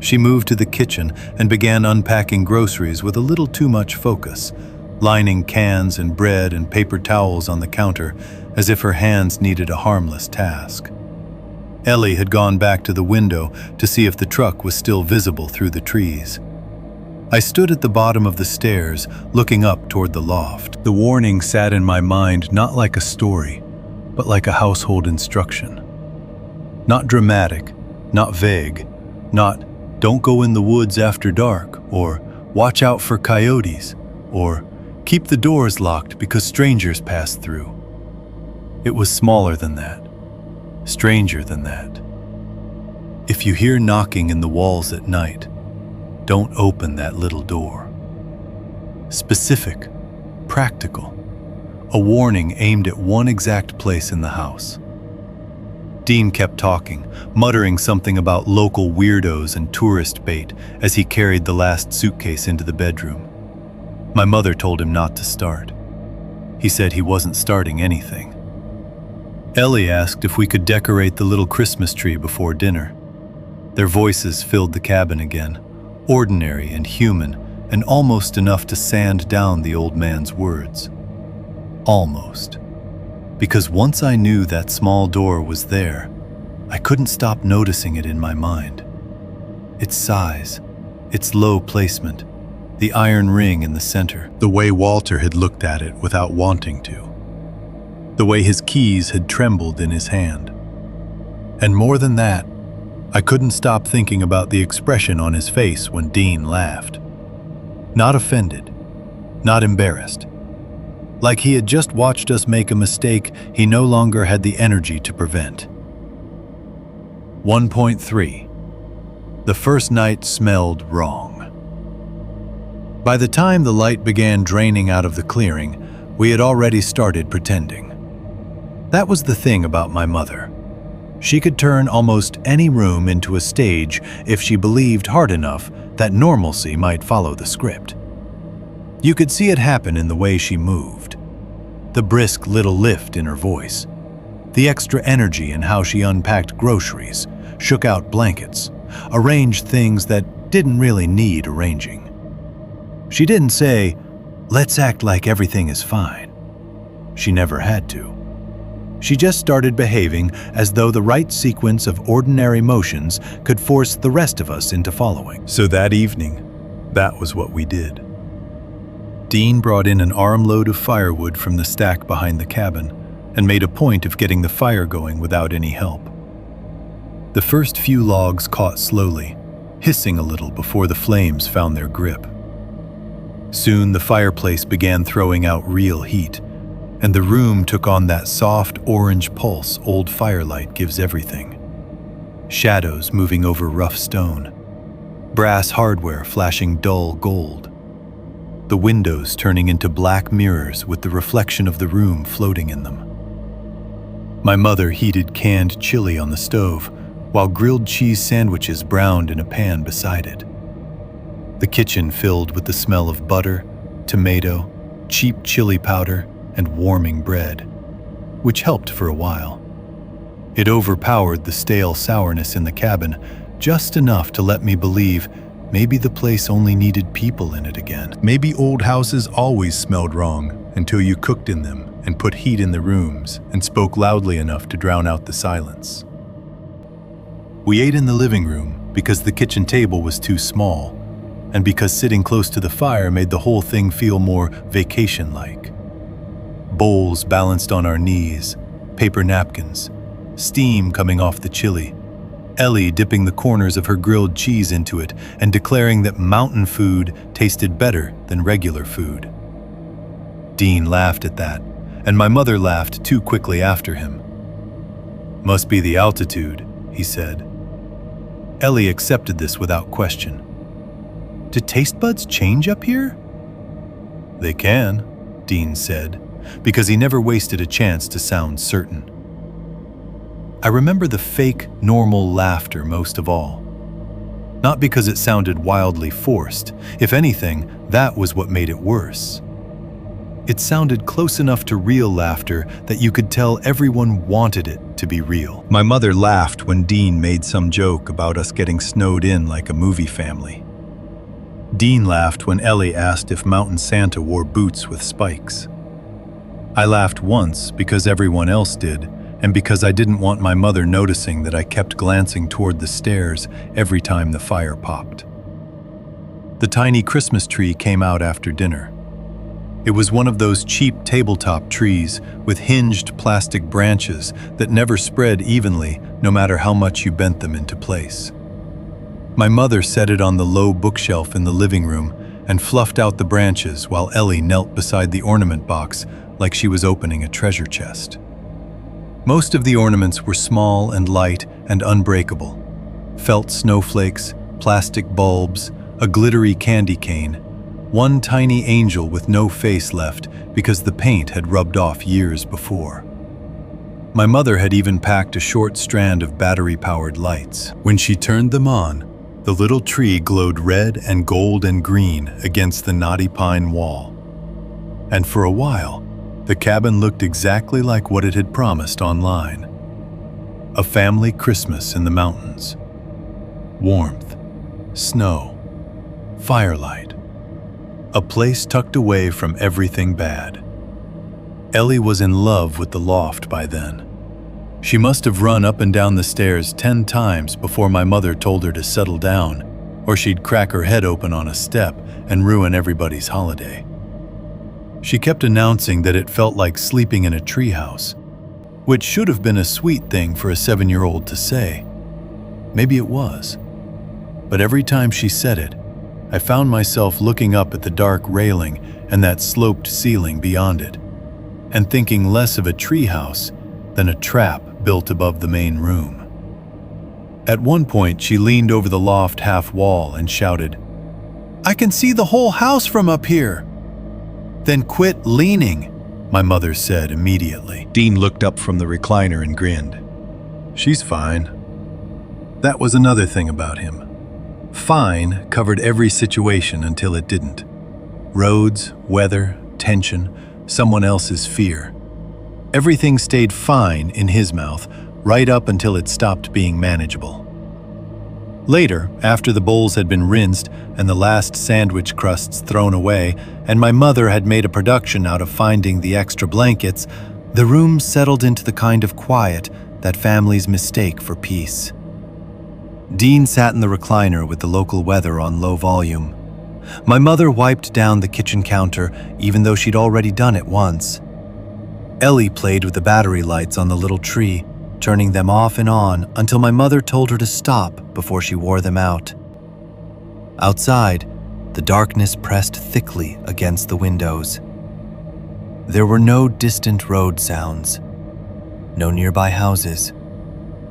She moved to the kitchen and began unpacking groceries with a little too much focus, lining cans and bread and paper towels on the counter as if her hands needed a harmless task. Ellie had gone back to the window to see if the truck was still visible through the trees. I stood at the bottom of the stairs, looking up toward the loft. The warning sat in my mind not like a story, but like a household instruction. Not dramatic, not vague, not "don't go in the woods after dark," or "watch out for coyotes," or "keep the doors locked because strangers pass through." It was smaller than that, stranger than that. If you hear knocking in the walls at night, don't open that little door. Specific, practical, a warning aimed at one exact place in the house. Dean kept talking, muttering something about local weirdos and tourist bait as he carried the last suitcase into the bedroom. My mother told him not to start. He said he wasn't starting anything. Ellie asked if we could decorate the little Christmas tree before dinner. Their voices filled the cabin again, ordinary and human, and almost enough to sand down the old man's words. Almost. Because once I knew that small door was there, I couldn't stop noticing it in my mind. Its size, its low placement, the iron ring in the center, the way Walter had looked at it without wanting to, the way his keys had trembled in his hand. And more than that, I couldn't stop thinking about the expression on his face when Dean laughed. Not offended, not embarrassed. Like he had just watched us make a mistake he no longer had the energy to prevent. 1.3. The first night smelled wrong. By the time the light began draining out of the clearing, we had already started pretending. That was the thing about my mother. She could turn almost any room into a stage if she believed hard enough that normalcy might follow the script. You could see it happen in the way she moved. The brisk little lift in her voice. The extra energy in how she unpacked groceries, shook out blankets, arranged things that didn't really need arranging. She didn't say, "Let's act like everything is fine." She never had to. She just started behaving as though the right sequence of ordinary motions could force the rest of us into following. So that evening, that was what we did. Dean brought in an armload of firewood from the stack behind the cabin and made a point of getting the fire going without any help. The first few logs caught slowly, hissing a little before the flames found their grip. Soon the fireplace began throwing out real heat, and the room took on that soft orange pulse old firelight gives everything. shadows moving over rough stone, brass hardware flashing dull gold, the windows turning into black mirrors with the reflection of the room floating in them. My mother heated canned chili on the stove, while grilled cheese sandwiches browned in a pan beside it. The kitchen filled with the smell of butter, tomato, cheap chili powder, and warming bread, which helped for a while. It overpowered the stale sourness in the cabin, just enough to let me believe maybe the place only needed people in it again. Maybe old houses always smelled wrong until you cooked in them and put heat in the rooms and spoke loudly enough to drown out the silence. We ate in the living room because the kitchen table was too small, and because sitting close to the fire made the whole thing feel more vacation-like. Bowls balanced on our knees, paper napkins, steam coming off the chili, Ellie dipping the corners of her grilled cheese into it and declaring that mountain food tasted better than regular food. Dean laughed at that, and my mother laughed too quickly after him. "Must be the altitude," he said. Ellie accepted this without question. "Do taste buds change up here?" "They can," Dean said, because he never wasted a chance to sound certain. I remember the fake, normal laughter most of all. Not because it sounded wildly forced. If anything, that was what made it worse. It sounded close enough to real laughter that you could tell everyone wanted it to be real. My mother laughed when Dean made some joke about us getting snowed in like a movie family. Dean laughed when Ellie asked if Mountain Santa wore boots with spikes. I laughed once because everyone else did, and because I didn't want my mother noticing that I kept glancing toward the stairs every time the fire popped. The tiny Christmas tree came out after dinner. It was one of those cheap tabletop trees with hinged plastic branches that never spread evenly no matter how much you bent them into place. My mother set it on the low bookshelf in the living room and fluffed out the branches while Ellie knelt beside the ornament box like she was opening a treasure chest. Most of the ornaments were small and light and unbreakable. Felt snowflakes, plastic bulbs, a glittery candy cane, one tiny angel with no face left because the paint had rubbed off years before. My mother had even packed a short strand of battery-powered lights. When she turned them on, the little tree glowed red and gold and green against the knotty pine wall. And for a while, the cabin looked exactly like what it had promised online. A family Christmas in the mountains. Warmth, snow, firelight. A place tucked away from everything bad. Ellie was in love with the loft by then. She must have run up and down the stairs 10 times before my mother told her to settle down, or she'd crack her head open on a step and ruin everybody's holiday. She kept announcing that it felt like sleeping in a treehouse, which should have been a sweet thing for a 7-year-old to say. Maybe it was. But every time she said it, I found myself looking up at the dark railing and that sloped ceiling beyond it, and thinking less of a treehouse than a trap built above the main room. At one point, she leaned over the loft half wall and shouted, "I can see the whole house from up here!" "Then quit leaning," my mother said immediately. Dean looked up from the recliner and grinned. "She's fine." That was another thing about him. Fine covered every situation until it didn't. Roads, weather, tension, someone else's fear. Everything stayed fine in his mouth right up until it stopped being manageable. Later, after the bowls had been rinsed and the last sandwich crusts thrown away, and my mother had made a production out of finding the extra blankets, the room settled into the kind of quiet that families mistake for peace. Dean sat in the recliner with the local weather on low volume. My mother wiped down the kitchen counter, even though she'd already done it once. Ellie played with the battery lights on the little tree, turning them off and on until my mother told her to stop before she wore them out. Outside, the darkness pressed thickly against the windows. There were no distant road sounds, no nearby houses,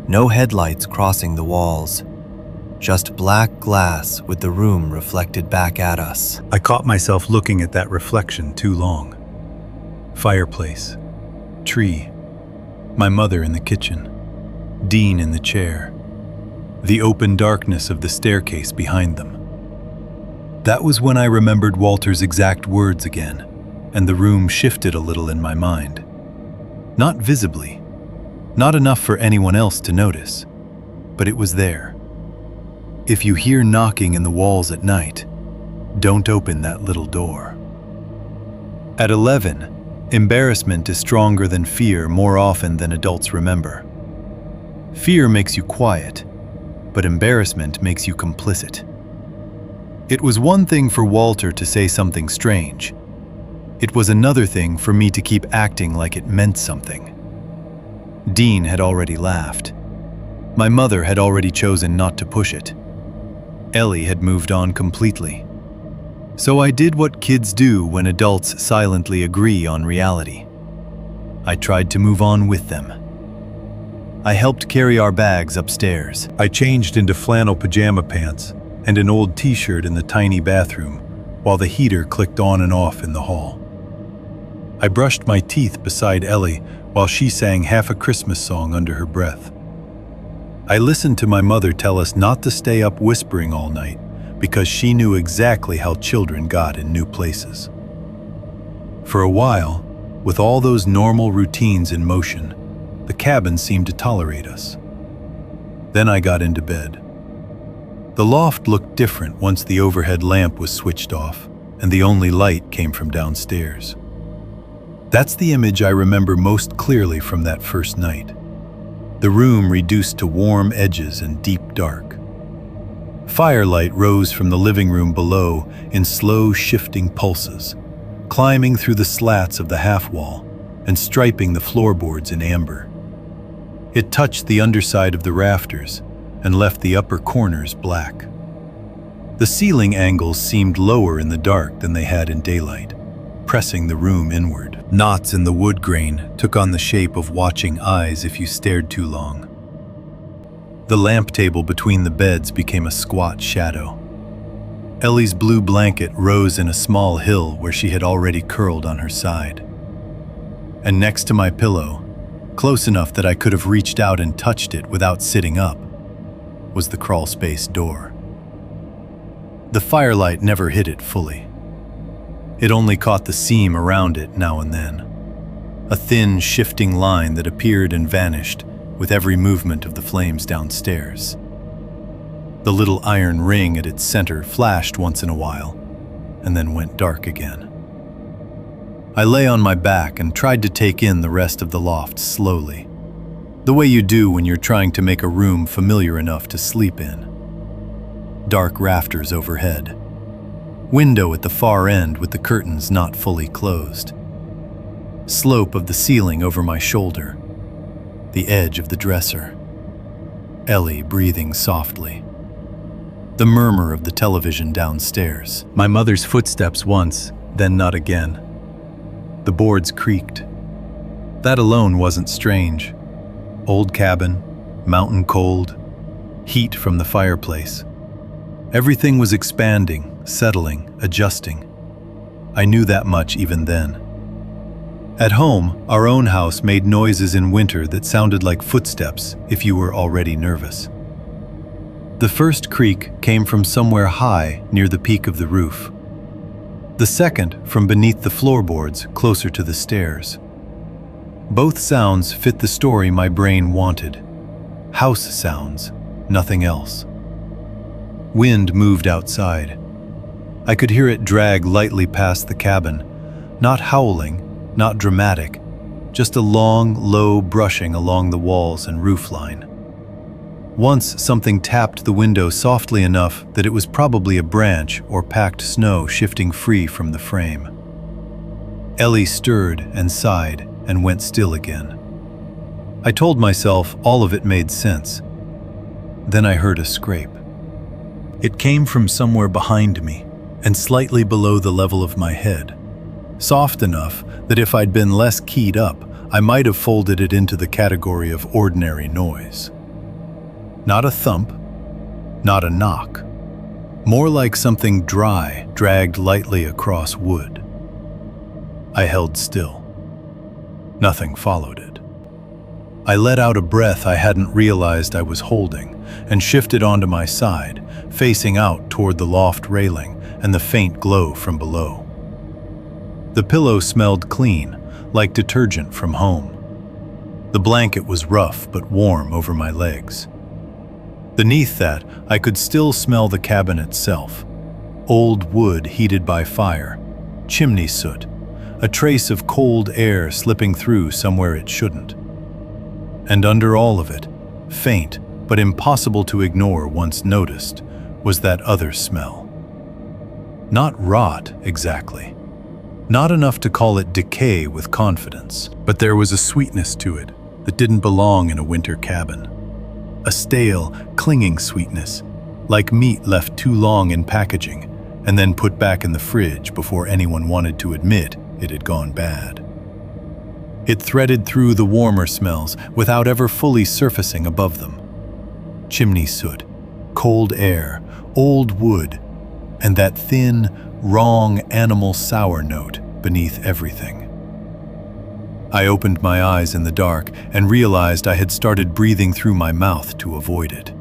No headlights crossing the walls, just black glass with the room reflected back at us. I caught myself looking at that reflection too long. Fireplace, tree, my mother in the kitchen, Dean in the chair, the open darkness of the staircase behind them. That was when I remembered Walter's exact words again, and the room shifted a little in my mind. Not visibly, not enough for anyone else to notice, but it was there. If you hear knocking in the walls at night, don't open that little door. At 11, embarrassment is stronger than fear more often than adults remember. Fear makes you quiet, but embarrassment makes you complicit. It was one thing for Walter to say something strange. It was another thing for me to keep acting like it meant something. Dean had already laughed. My mother had already chosen not to push it. Ellie had moved on completely. So I did what kids do when adults silently agree on reality. I tried to move on with them. I helped carry our bags upstairs. I changed into flannel pajama pants and an old t-shirt in the tiny bathroom while the heater clicked on and off in the hall. I brushed my teeth beside Ellie while she sang half a Christmas song under her breath. I listened to my mother tell us not to stay up whispering all night because she knew exactly how children got in new places. For a while, with all those normal routines in motion, the cabin seemed to tolerate us. Then I got into bed. The loft looked different once the overhead lamp was switched off and the only light came from downstairs. That's the image I remember most clearly from that first night. The room reduced to warm edges and deep dark. Firelight rose from the living room below in slow shifting pulses, climbing through the slats of the half wall and striping the floorboards in amber. It touched the underside of the rafters and left the upper corners black. The ceiling angles seemed lower in the dark than they had in daylight, pressing the room inward. Knots in the wood grain took on the shape of watching eyes if you stared too long. The lamp table between the beds became a squat shadow. Ellie's blue blanket rose in a small hill where she had already curled on her side. And next to my pillow, close enough that I could have reached out and touched it without sitting up, was the crawlspace door. The firelight never hit it fully. It only caught the seam around it now and then, a thin, shifting line that appeared and vanished with every movement of the flames downstairs. The little iron ring at its center flashed once in a while, and then went dark again. I lay on my back and tried to take in the rest of the loft slowly, the way you do when you're trying to make a room familiar enough to sleep in. Dark rafters overhead. Window at the far end with the curtains not fully closed. Slope of the ceiling over my shoulder. The edge of the dresser. Ellie breathing softly. The murmur of the television downstairs. My mother's footsteps once, then not again. The boards creaked. That alone wasn't strange. Old cabin, mountain cold, heat from the fireplace. Everything was expanding, settling, adjusting. I knew that much even then. At home, our own house made noises in winter that sounded like footsteps if you were already nervous. The first creak came from somewhere high near the peak of the roof. The second from beneath the floorboards closer to the stairs. Both sounds fit the story my brain wanted. House sounds, nothing else. Wind moved outside. I could hear it drag lightly past the cabin, not howling, not dramatic, just a long, low brushing along the walls and roof line. Once something tapped the window softly enough that it was probably a branch or packed snow shifting free from the frame. Ellie stirred and sighed and went still again. I told myself all of it made sense. Then I heard a scrape. It came from somewhere behind me and slightly below the level of my head, soft enough that if I'd been less keyed up, I might have folded it into the category of ordinary noise. Not a thump, not a knock. More like something dry dragged lightly across wood. I held still. Nothing followed it. I let out a breath I hadn't realized I was holding and shifted onto my side, facing out toward the loft railing and the faint glow from below. The pillow smelled clean, like detergent from home. The blanket was rough but warm over my legs. Beneath that, I could still smell the cabin itself. Old wood heated by fire, chimney soot, a trace of cold air slipping through somewhere it shouldn't. And under all of it, faint but impossible to ignore once noticed, was that other smell. Not rot, exactly. Not enough to call it decay with confidence, but there was a sweetness to it that didn't belong in a winter cabin. A stale, clinging sweetness, like meat left too long in packaging and then put back in the fridge before anyone wanted to admit it had gone bad. It threaded through the warmer smells without ever fully surfacing above them. Chimney soot, cold air, old wood, and that thin, wrong animal sour note beneath everything. I opened my eyes in the dark and realized I had started breathing through my mouth to avoid it.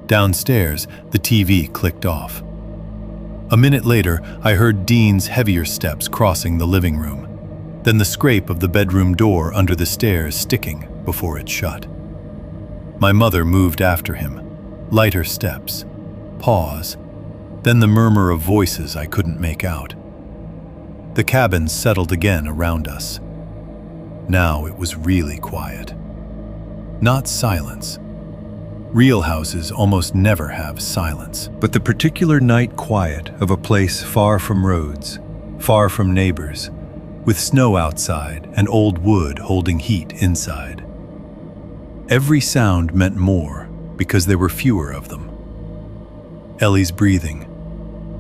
Downstairs, the TV clicked off. A minute later, I heard Dean's heavier steps crossing the living room, then the scrape of the bedroom door under the stairs sticking before it shut. My mother moved after him, lighter steps, pause, then the murmur of voices I couldn't make out. The cabin settled again around us. Now it was really quiet. Not silence. Real houses almost never have silence, but the particular night quiet of a place far from roads, far from neighbors, with snow outside and old wood holding heat inside. Every sound meant more because there were fewer of them. Ellie's breathing,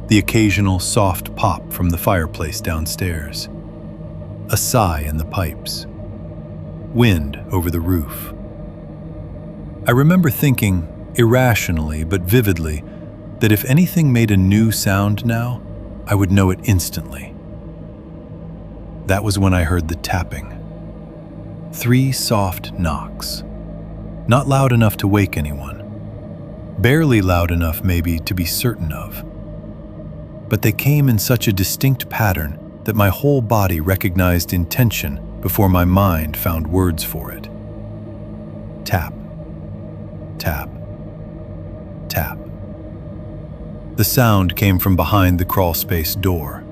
the occasional soft pop from the fireplace downstairs, a sigh in the pipes, wind over the roof. I remember thinking, irrationally but vividly, that if anything made a new sound now, I would know it instantly. That was when I heard the tapping. 3 soft knocks. Not loud enough to wake anyone. Barely loud enough, maybe, to be certain of. But they came in such a distinct pattern that my whole body recognized intention before my mind found words for it. Tap. Tap. Tap. The sound came from behind the crawlspace door.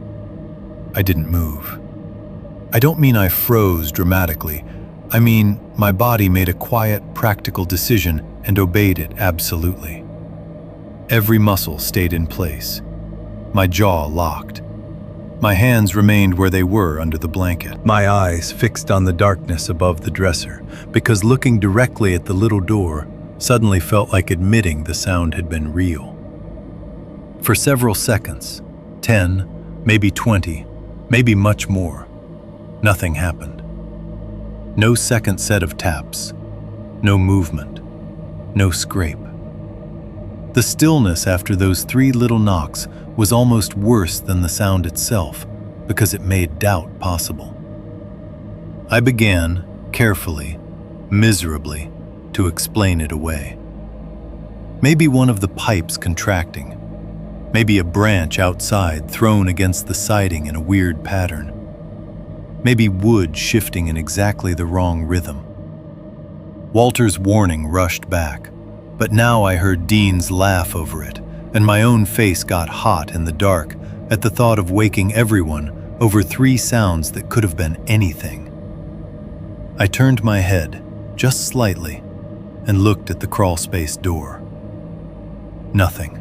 I didn't move. I don't mean I froze dramatically. I mean, my body made a quiet, practical decision and obeyed it absolutely. Every muscle stayed in place. My jaw locked. My hands remained where they were under the blanket. My eyes fixed on the darkness above the dresser, because looking directly at the little door suddenly felt like admitting the sound had been real. For several seconds, 10, maybe 20, maybe much more, nothing happened. No second set of taps, no movement, no scrape. The stillness after those 3 little knocks was almost worse than the sound itself because it made doubt possible. I began, carefully, miserably, to explain it away. Maybe one of the pipes contracting, maybe a branch outside thrown against the siding in a weird pattern, maybe wood shifting in exactly the wrong rhythm. Walter's warning rushed back, but now I heard Dean's laugh over it, and my own face got hot in the dark at the thought of waking everyone over 3 sounds that could have been anything. I turned my head, just slightly, and looked at the crawlspace door. Nothing.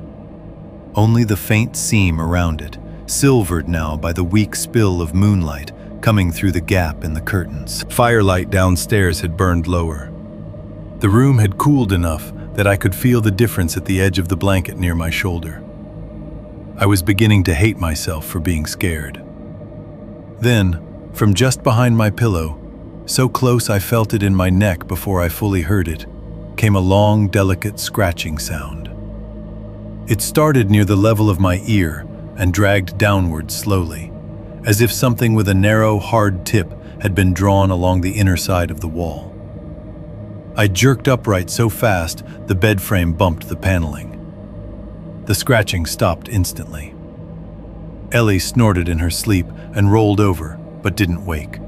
Only the faint seam around it, silvered now by the weak spill of moonlight coming through the gap in the curtains. Firelight downstairs had burned lower. The room had cooled enough that I could feel the difference at the edge of the blanket near my shoulder. I was beginning to hate myself for being scared. Then, from just behind my pillow, so close I felt it in my neck before I fully heard it, came a long, delicate scratching sound. It started near the level of my ear and dragged downward slowly, as if something with a narrow, hard tip had been drawn along the inner side of the wall. I jerked upright so fast the bed frame bumped the paneling. The scratching stopped instantly. Ellie snorted in her sleep and rolled over, but didn't wake.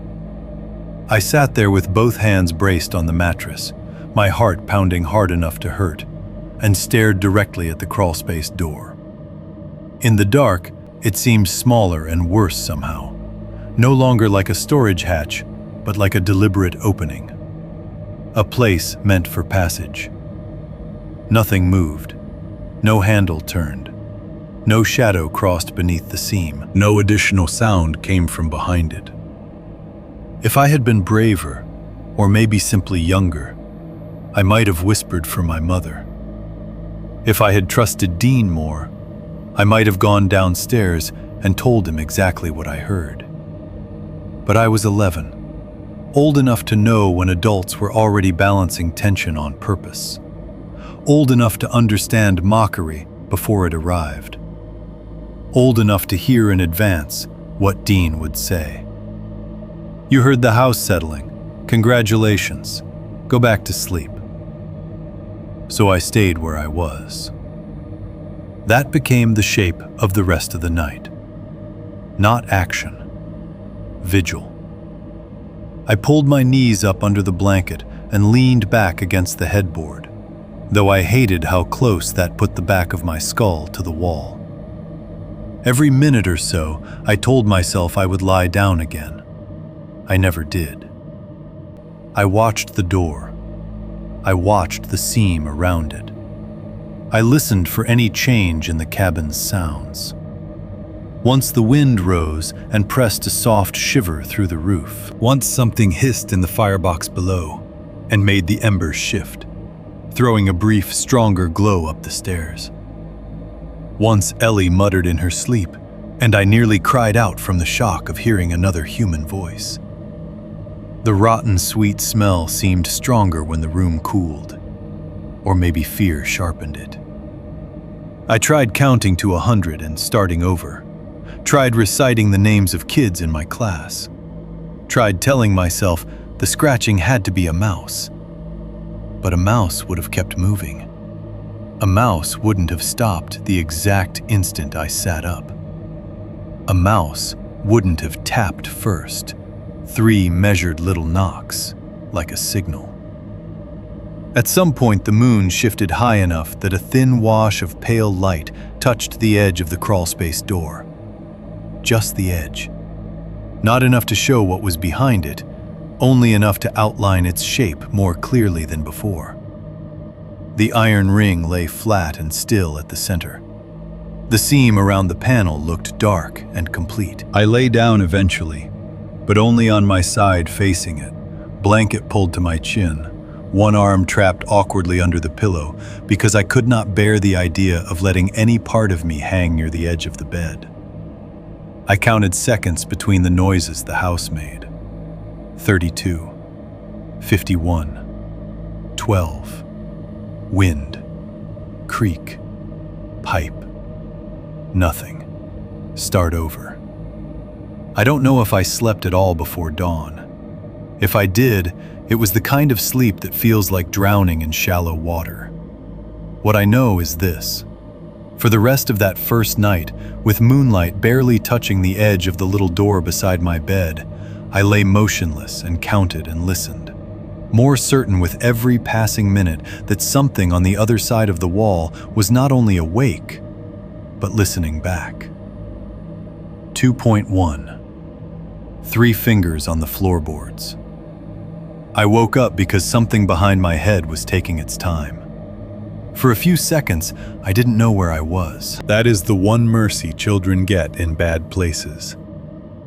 I sat there with both hands braced on the mattress, my heart pounding hard enough to hurt, and stared directly at the crawlspace door. In the dark, it seemed smaller and worse somehow, no longer like a storage hatch, but like a deliberate opening. A place meant for passage. Nothing moved. No handle turned. No shadow crossed beneath the seam. No additional sound came from behind it. If I had been braver, or maybe simply younger, I might have whispered for my mother. If I had trusted Dean more, I might have gone downstairs and told him exactly what I heard. But I was 11, old enough to know when adults were already balancing tension on purpose, old enough to understand mockery before it arrived, old enough to hear in advance what Dean would say. "You heard the house settling. Congratulations. Go back to sleep." So I stayed where I was. That became the shape of the rest of the night. Not action. Vigil. I pulled my knees up under the blanket and leaned back against the headboard, though I hated how close that put the back of my skull to the wall. Every minute or so, I told myself I would lie down again. I never did. I watched the door. I watched the seam around it. I listened for any change in the cabin's sounds. Once the wind rose and pressed a soft shiver through the roof. Once something hissed in the firebox below and made the embers shift, throwing a brief, stronger glow up the stairs. Once Ellie muttered in her sleep, and I nearly cried out from the shock of hearing another human voice. The rotten, sweet smell seemed stronger when the room cooled, or maybe fear sharpened it. I tried counting to 100 and starting over, tried reciting the names of kids in my class, tried telling myself the scratching had to be a mouse. But a mouse would have kept moving. A mouse wouldn't have stopped the exact instant I sat up. A mouse wouldn't have tapped first, 3 measured little knocks, like a signal. At some point, the moon shifted high enough that a thin wash of pale light touched the edge of the crawlspace door. Just the edge. Not enough to show what was behind it, only enough to outline its shape more clearly than before. The iron ring lay flat and still at the center. The seam around the panel looked dark and complete. I lay down eventually, but only on my side facing it, blanket pulled to my chin, one arm trapped awkwardly under the pillow because I could not bear the idea of letting any part of me hang near the edge of the bed. I counted seconds between the noises the house made. 32, 51, 12, wind, creak, pipe, nothing. Start over. I don't know if I slept at all before dawn. If I did, it was the kind of sleep that feels like drowning in shallow water. What I know is this. For the rest of that first night, with moonlight barely touching the edge of the little door beside my bed, I lay motionless and counted and listened, more certain with every passing minute that something on the other side of the wall was not only awake, but listening back. 2.1. 3 fingers on the floorboards. I woke up because something behind my head was taking its time. For a few seconds, I didn't know where I was. That is the one mercy children get in bad places.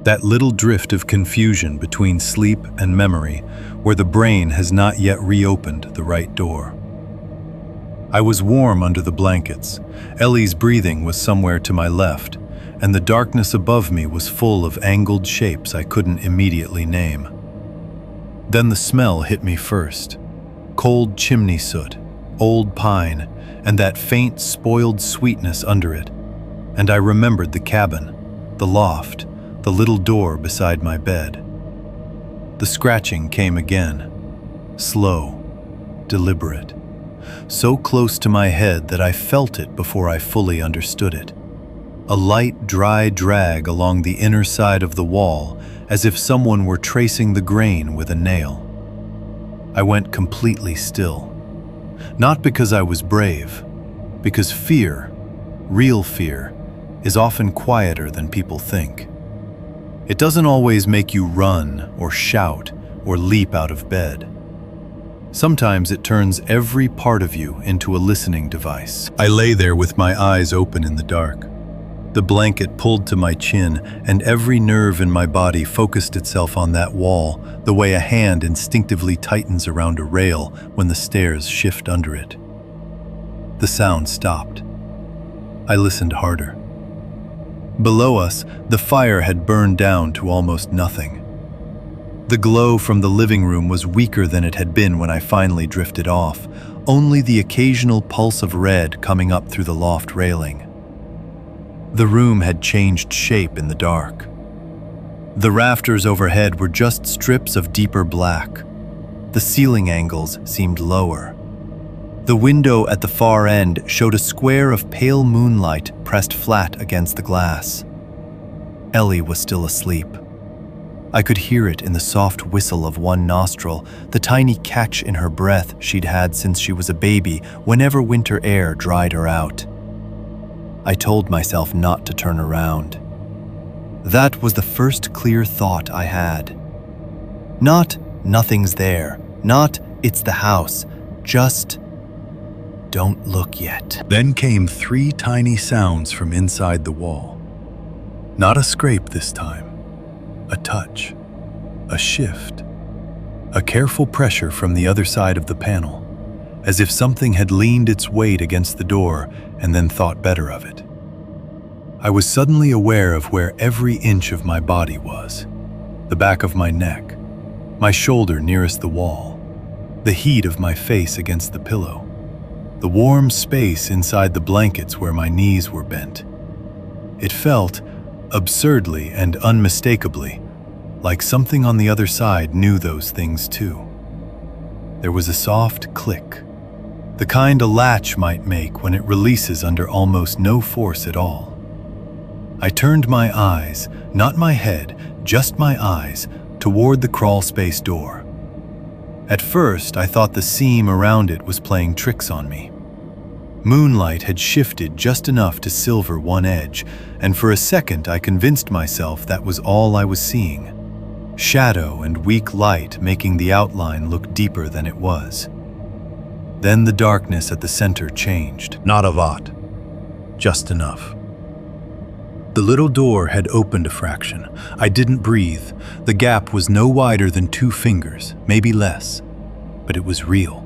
That little drift of confusion between sleep and memory where the brain has not yet reopened the right door. I was warm under the blankets. Ellie's breathing was somewhere to my left, and the darkness above me was full of angled shapes I couldn't immediately name. Then the smell hit me first. Cold chimney soot, old pine, and that faint, spoiled sweetness under it. And I remembered the cabin, the loft, the little door beside my bed. The scratching came again, slow, deliberate, so close to my head that I felt it before I fully understood it. A light, dry drag along the inner side of the wall, as if someone were tracing the grain with a nail. I went completely still. Not because I was brave, because fear, real fear, is often quieter than people think. It doesn't always make you run or shout or leap out of bed. Sometimes it turns every part of you into a listening device. I lay there with my eyes open in the dark. The blanket pulled to my chin, and every nerve in my body focused itself on that wall, the way a hand instinctively tightens around a rail when the stairs shift under it. The sound stopped. I listened harder. Below us, the fire had burned down to almost nothing. The glow from the living room was weaker than it had been when I finally drifted off, only the occasional pulse of red coming up through the loft railing. The room had changed shape in the dark. The rafters overhead were just strips of deeper black. The ceiling angles seemed lower. The window at the far end showed a square of pale moonlight pressed flat against the glass. Ellie was still asleep. I could hear it in the soft whistle of one nostril, the tiny catch in her breath she'd had since she was a baby whenever winter air dried her out. I told myself not to turn around. That was the first clear thought I had. Not, nothing's there. Not, it's the house. Just, don't look yet. Then came 3 tiny sounds from inside the wall. Not a scrape this time. A touch. A shift. A careful pressure from the other side of the panel, as if something had leaned its weight against the door and then thought better of it. I was suddenly aware of where every inch of my body was. The back of my neck, my shoulder nearest the wall, the heat of my face against the pillow, the warm space inside the blankets where my knees were bent. It felt, absurdly and unmistakably, like something on the other side knew those things too. There was a soft click, the kind a latch might make when it releases under almost no force at all. I turned my eyes, not my head, just my eyes, toward the crawlspace door. At first, I thought the seam around it was playing tricks on me. Moonlight had shifted just enough to silver one edge, and for a second I convinced myself that was all I was seeing. Shadow and weak light making the outline look deeper than it was. Then the darkness at the center changed. Not a lot, just enough. The little door had opened a fraction. I didn't breathe. The gap was no wider than 2 fingers, maybe less. But it was real.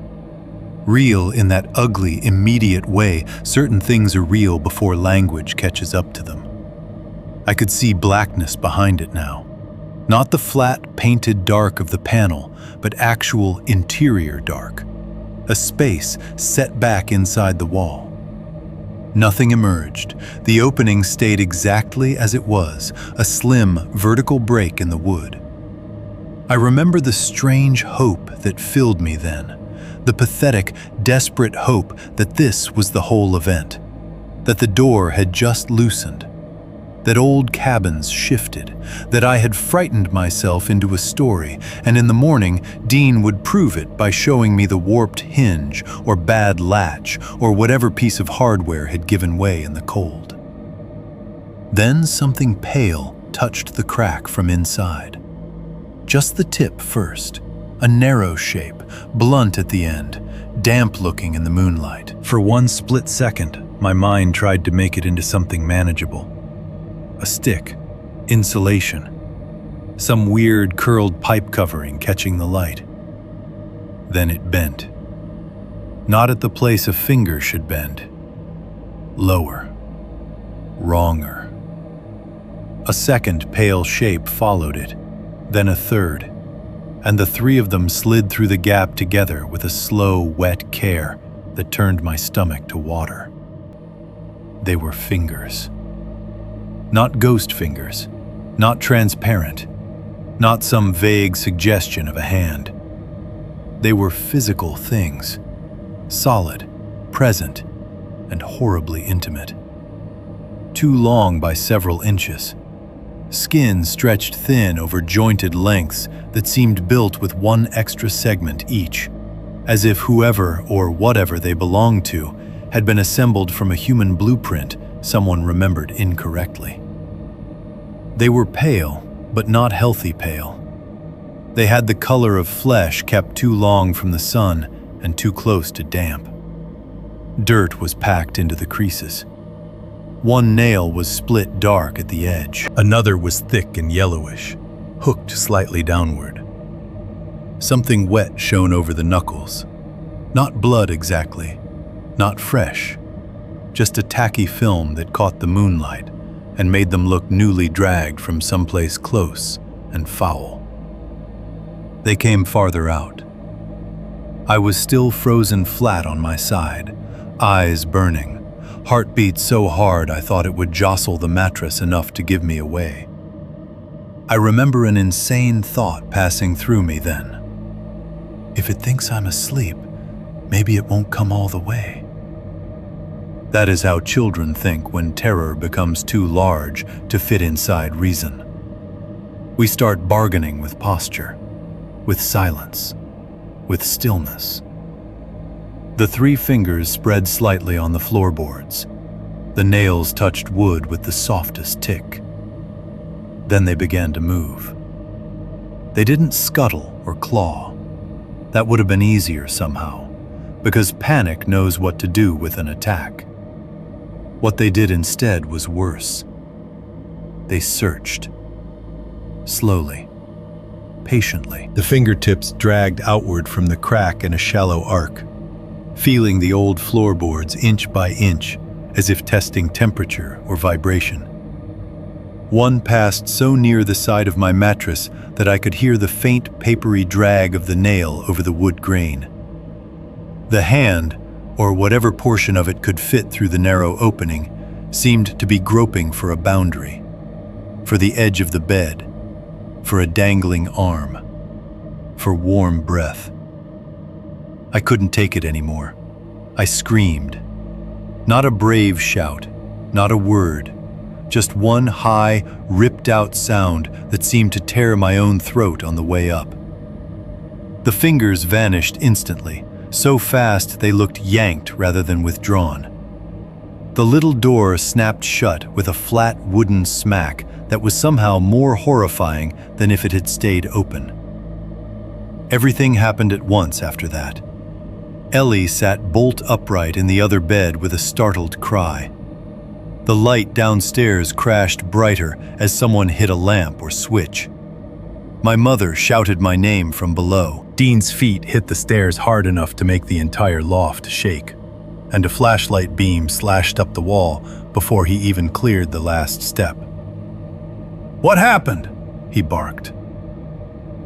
Real in that ugly, immediate way certain things are real before language catches up to them. I could see blackness behind it now. Not the flat, painted dark of the panel, but actual interior dark. A space set back inside the wall. Nothing emerged. The opening stayed exactly as it was, a slim, vertical break in the wood. I remember the strange hope that filled me then, the pathetic, desperate hope that this was the whole event, that the door had just loosened, that old cabins shifted, that I had frightened myself into a story, and in the morning Dean would prove it by showing me the warped hinge or bad latch or whatever piece of hardware had given way in the cold. Then something pale touched the crack from inside. Just the tip first, a narrow shape, blunt at the end, damp-looking in the moonlight. For one split second, my mind tried to make it into something manageable. A stick, insulation, some weird curled pipe covering catching the light. Then it bent. Not at the place a finger should bend. Lower. Wronger. A second pale shape followed it, then a third. and the three of them slid through the gap together with a slow, wet care that turned my stomach to water. They were fingers. Not ghost fingers, not transparent, not some vague suggestion of a hand. They were physical things, solid, present, and horribly intimate. Too long by several inches. Skin stretched thin over jointed lengths that seemed built with one extra segment each, as if whoever or whatever they belonged to had been assembled from a human blueprint someone remembered incorrectly. They were pale, but not healthy pale. They had the color of flesh kept too long from the sun and too close to damp. Dirt was packed into the creases. One nail was split dark at the edge. Another was thick and yellowish, hooked slightly downward. Something wet shone over the knuckles. Not blood exactly, not fresh, just a tacky film that caught the moonlight and made them look newly dragged from someplace close and foul. They came farther out. I was still frozen flat on my side, eyes burning, heartbeat so hard I thought it would jostle the mattress enough to give me away. I remember an insane thought passing through me then. If it thinks I'm asleep, maybe it won't come all the way. That is how children think when terror becomes too large to fit inside reason. We start bargaining with posture, with silence, with stillness. The three fingers spread slightly on the floorboards. The nails touched wood with the softest tick. Then they began to move. They didn't scuttle or claw. That would have been easier somehow, because panic knows what to do with an attack. What they did instead was worse. They searched. Slowly, patiently. The fingertips dragged outward from the crack in a shallow arc, feeling the old floorboards inch by inch, as if testing temperature or vibration. One passed so near the side of my mattress that I could hear the faint, papery drag of the nail over the wood grain. The hand, or whatever portion of it could fit through the narrow opening, seemed to be groping for a boundary, for the edge of the bed, for a dangling arm, for warm breath. I couldn't take it anymore. I screamed. Not a brave shout, not a word, just one high, ripped-out sound that seemed to tear my own throat on the way up. The fingers vanished instantly, so fast they looked yanked rather than withdrawn. The little door snapped shut with a flat wooden smack that was somehow more horrifying than if it had stayed open. Everything happened at once after that. Ellie sat bolt upright in the other bed with a startled cry. The light downstairs crashed brighter as someone hit a lamp or switch. My mother shouted my name from below. Dean's feet hit the stairs hard enough to make the entire loft shake, and a flashlight beam slashed up the wall before he even cleared the last step. "What happened?" he barked.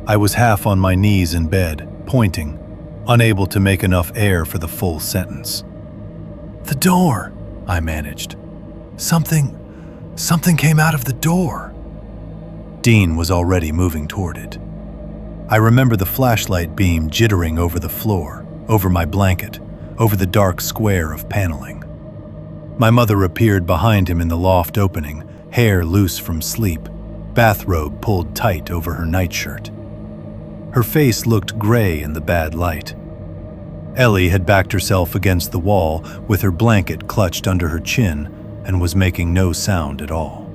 I was half on my knees in bed, pointing, unable to make enough air for the full sentence. "The door," I managed. Something came out of the door." Dean was already moving toward it. I remember the flashlight beam jittering over the floor, over my blanket, over the dark square of paneling. My mother appeared behind him in the loft opening, hair loose from sleep, bathrobe pulled tight over her nightshirt. Her face looked gray in the bad light. Ellie had backed herself against the wall with her blanket clutched under her chin and was making no sound at all.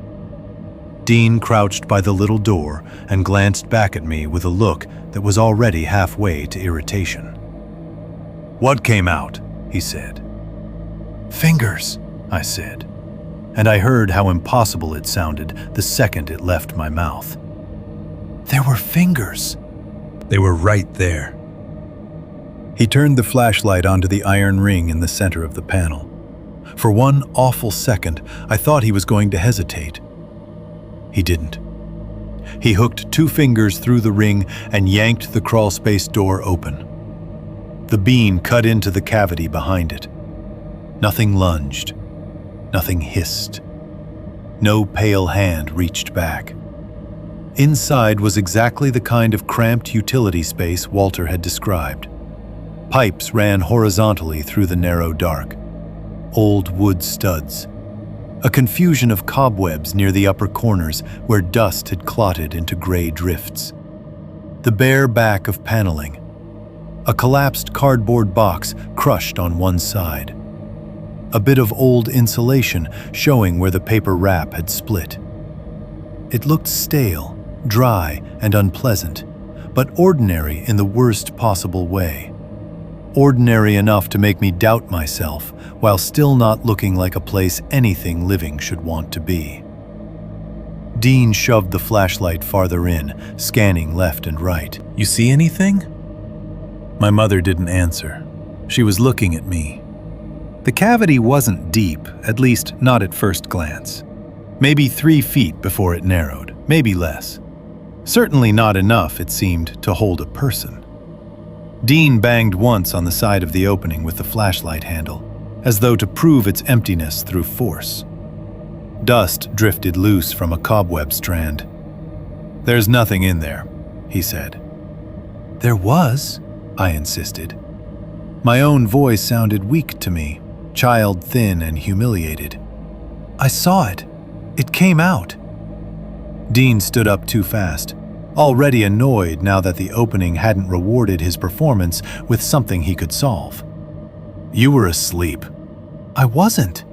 Dean crouched by the little door and glanced back at me with a look that was already halfway to irritation. "What came out?" he said. "Fingers," I said, and I heard how impossible it sounded the second it left my mouth. "There were fingers." "They were right there." He turned the flashlight onto the iron ring in the center of the panel. For one awful second, I thought he was going to hesitate. He didn't. He hooked 2 fingers through the ring and yanked the crawlspace door open. The bean cut into the cavity behind it. Nothing lunged. Nothing hissed. No pale hand reached back. Inside was exactly the kind of cramped utility space Walter had described. Pipes ran horizontally through the narrow dark. Old wood studs. A confusion of cobwebs near the upper corners where dust had clotted into gray drifts. The bare back of paneling. A collapsed cardboard box crushed on one side. A bit of old insulation showing where the paper wrap had split. It looked stale, dry, and unpleasant, but ordinary in the worst possible way. Ordinary enough to make me doubt myself, while still not looking like a place anything living should want to be. Dean shoved the flashlight farther in, scanning left and right. "You see anything?" My mother didn't answer. She was looking at me. The cavity wasn't deep, at least not at first glance. Maybe 3 feet before it narrowed, maybe less. Certainly not enough, it seemed, to hold a person. Dean banged once on the side of the opening with the flashlight handle, as though to prove its emptiness through force. Dust drifted loose from a cobweb strand. "There's nothing in there," he said. "There was," I insisted. My own voice sounded weak to me, child thin and humiliated. "I saw it. It came out." Dean stood up too fast, already annoyed now that the opening hadn't rewarded his performance with something he could solve. "You were asleep." "I wasn't."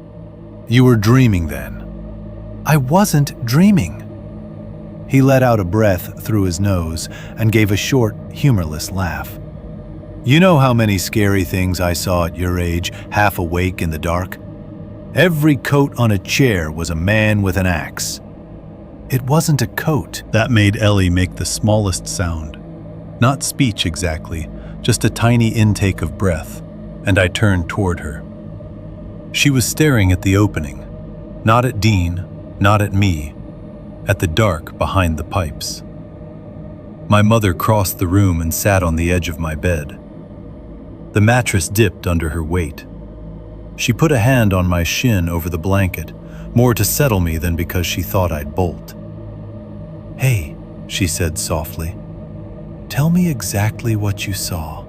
"You were dreaming then." "I wasn't dreaming." He let out a breath through his nose and gave a short, humorless laugh. "You know how many scary things I saw at your age, half awake in the dark? Every coat on a chair was a man with an axe." "It wasn't a coat." That made Ellie make the smallest sound. Not speech exactly, just a tiny intake of breath, and I turned toward her. She was staring at the opening, not at Dean, not at me, at the dark behind the pipes. My mother crossed the room and sat on the edge of my bed. The mattress dipped under her weight. She put a hand on my shin over the blanket, more to settle me than because she thought I'd bolt. "Hey," she said softly, "tell me exactly what you saw."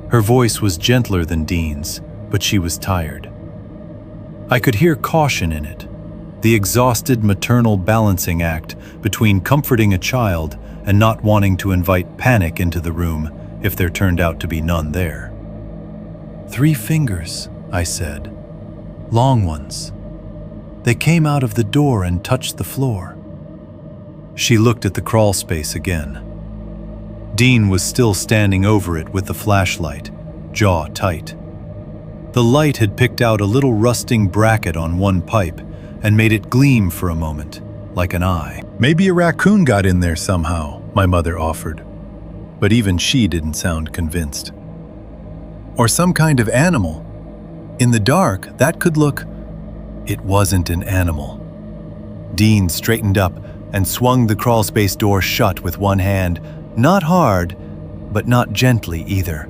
Her voice was gentler than Dean's, but she was tired. I could hear caution in it, the exhausted maternal balancing act between comforting a child and not wanting to invite panic into the room if there turned out to be none there. "3 fingers," I said. "Long ones. They came out of the door and touched the floor." She looked at the crawl space again. Dean was still standing over it with the flashlight, jaw tight. The light had picked out a little rusting bracket on one pipe and made it gleam for a moment, like an eye. "Maybe a raccoon got in there somehow," my mother offered. But even she didn't sound convinced. "Or some kind of animal. In the dark, that could look..." It wasn't an animal. Dean straightened up and swung the crawlspace door shut with one hand, not hard, but not gently either.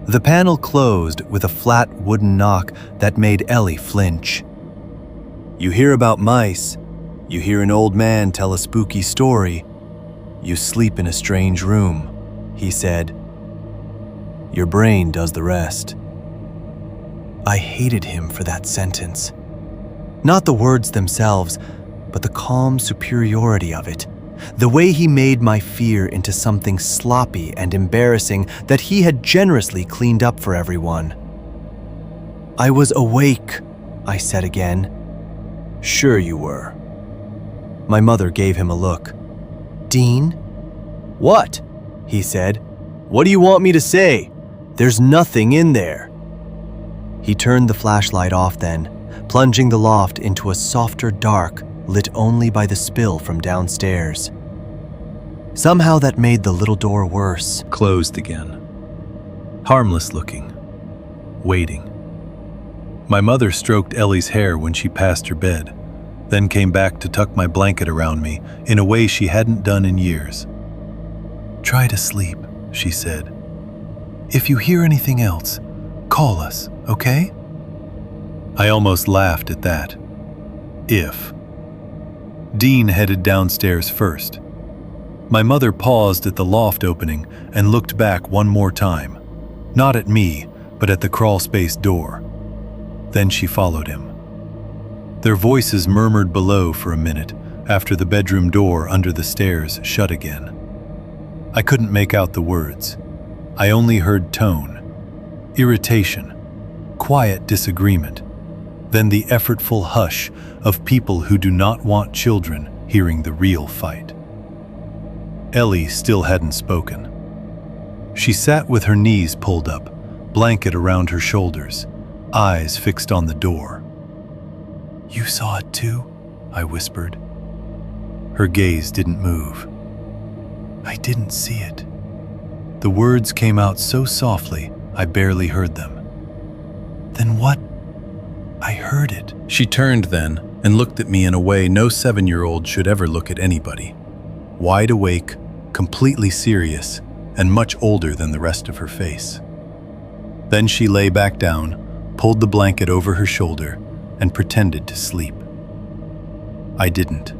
The panel closed with a flat wooden knock that made Ellie flinch. "You hear about mice, you hear an old man tell a spooky story, you sleep in a strange room," he said. "Your brain does the rest." I hated him for that sentence. Not the words themselves, but the calm superiority of it. The way he made my fear into something sloppy and embarrassing that he had generously cleaned up for everyone. "I was awake," I said again. "Sure you were." My mother gave him a look. "Dean?" "What?" he said. "What do you want me to say? There's nothing in there." He turned the flashlight off then, plunging the loft into a softer dark lit only by the spill from downstairs. Somehow that made the little door worse. Closed again. Harmless looking. Waiting. My mother stroked Ellie's hair when she passed her bed, then came back to tuck my blanket around me in a way she hadn't done in years. "Try to sleep," she said. "If you hear anything else, call us, okay?" I almost laughed at that. If. Dean headed downstairs first. My mother paused at the loft opening and looked back one more time, not at me, but at the crawlspace door. Then she followed him. Their voices murmured below for a minute after the bedroom door under the stairs shut again. I couldn't make out the words. I only heard tone, irritation, quiet disagreement, then the effortful hush of people who do not want children hearing the real fight. Ellie still hadn't spoken. She sat with her knees pulled up, blanket around her shoulders, eyes fixed on the door. "You saw it too?" I whispered. Her gaze didn't move. "I didn't see it." The words came out so softly, I barely heard them. "Then what?" "I heard it." She turned then and looked at me in a way no 7-year-old should ever look at anybody. Wide awake, completely serious, and much older than the rest of her face. Then she lay back down, pulled the blanket over her shoulder, and pretended to sleep. I didn't.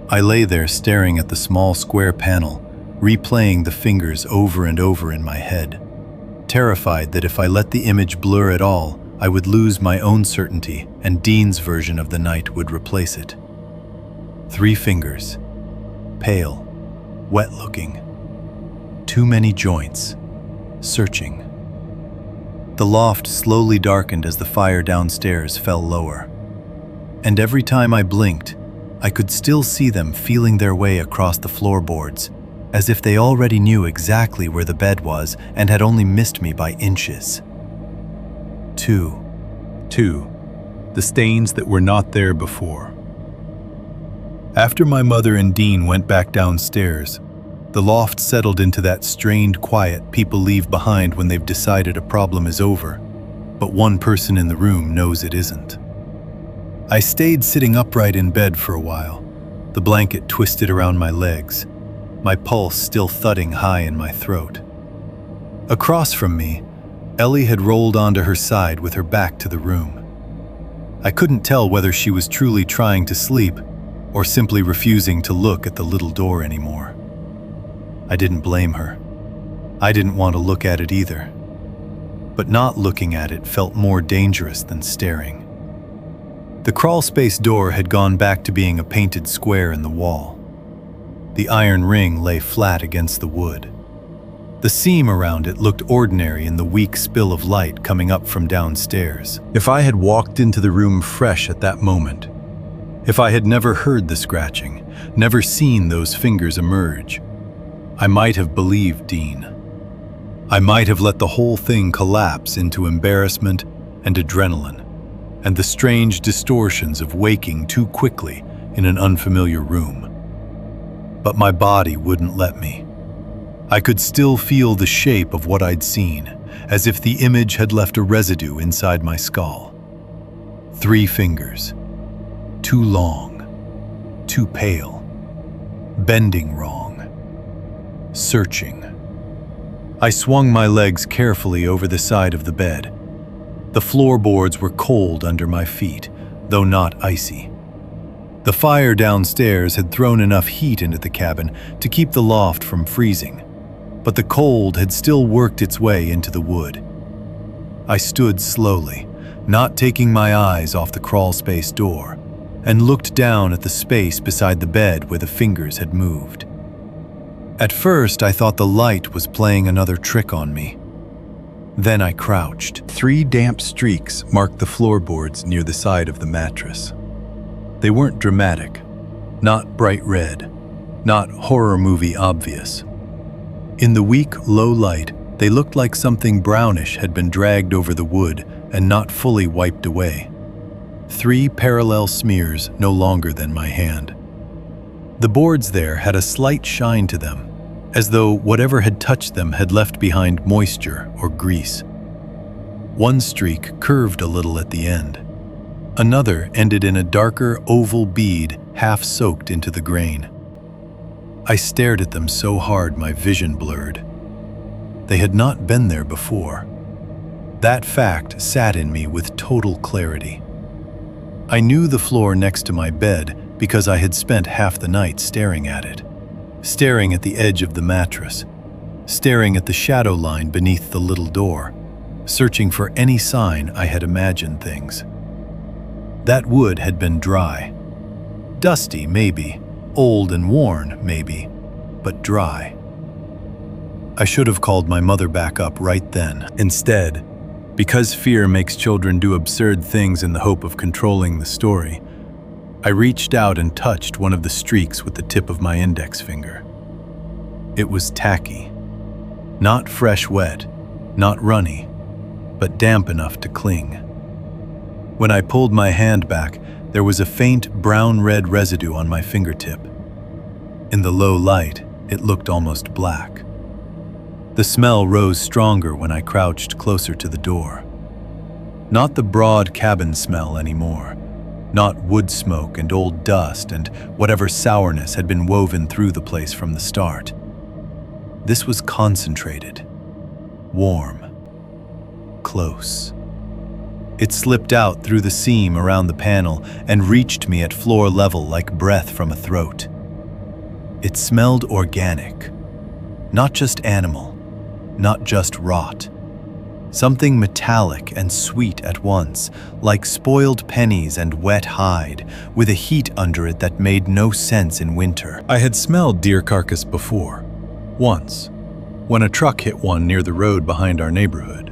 I lay there staring at the small square panel, replaying the fingers over and over in my head, terrified that if I let the image blur at all, I would lose my own certainty and Dean's version of the night would replace it. 3 fingers, pale, wet-looking, too many joints, searching. The loft slowly darkened as the fire downstairs fell lower. And every time I blinked, I could still see them feeling their way across the floorboards, as if they already knew exactly where the bed was and had only missed me by inches. 2. The stains that were not there before. After my mother and Dean went back downstairs, the loft settled into that strained quiet people leave behind when they've decided a problem is over, but one person in the room knows it isn't. I stayed sitting upright in bed for a while, the blanket twisted around my legs, my pulse still thudding high in my throat. Across from me, Ellie had rolled onto her side with her back to the room. I couldn't tell whether she was truly trying to sleep or simply refusing to look at the little door anymore. I didn't blame her. I didn't want to look at it either. But not looking at it felt more dangerous than staring. The crawlspace door had gone back to being a painted square in the wall. The iron ring lay flat against the wood. The seam around it looked ordinary in the weak spill of light coming up from downstairs. If I had walked into the room fresh at that moment, if I had never heard the scratching, never seen those fingers emerge, I might have believed Dean. I might have let the whole thing collapse into embarrassment and adrenaline, and the strange distortions of waking too quickly in an unfamiliar room. But my body wouldn't let me. I could still feel the shape of what I'd seen, as if the image had left a residue inside my skull. 3 fingers. Too long. Too pale. Bending wrong. Searching. I swung my legs carefully over the side of the bed. The floorboards were cold under my feet, though not icy. The fire downstairs had thrown enough heat into the cabin to keep the loft from freezing, but the cold had still worked its way into the wood. I stood slowly, not taking my eyes off the crawlspace door, and looked down at the space beside the bed where the fingers had moved. At first, I thought the light was playing another trick on me. Then I crouched. 3 damp streaks marked the floorboards near the side of the mattress. They weren't dramatic, not bright red, not horror movie obvious. In the weak, low light, they looked like something brownish had been dragged over the wood and not fully wiped away. 3 parallel smears no longer than my hand. The boards there had a slight shine to them, as though whatever had touched them had left behind moisture or grease. One streak curved a little at the end. Another ended in a darker oval bead half soaked into the grain. I stared at them so hard my vision blurred. They had not been there before. That fact sat in me with total clarity. I knew the floor next to my bed because I had spent half the night staring at it, staring at the edge of the mattress, staring at the shadow line beneath the little door, searching for any sign I had imagined things. That wood had been dry. Dusty, maybe. Old and worn, maybe. But dry. I should have called my mother back up right then. Instead, because fear makes children do absurd things in the hope of controlling the story, I reached out and touched one of the streaks with the tip of my index finger. It was tacky. Not fresh wet, not runny, but damp enough to cling. When I pulled my hand back, there was a faint brown-red residue on my fingertip. In the low light, it looked almost black. The smell rose stronger when I crouched closer to the door. Not the broad cabin smell anymore. Not wood smoke and old dust and whatever sourness had been woven through the place from the start. This was concentrated, warm, close. It slipped out through the seam around the panel and reached me at floor level like breath from a throat. It smelled organic, not just animal, not just rot. Something metallic and sweet at once, like spoiled pennies and wet hide, with a heat under it that made no sense in winter. I had smelled deer carcass before, once, when a truck hit one near the road behind our neighborhood,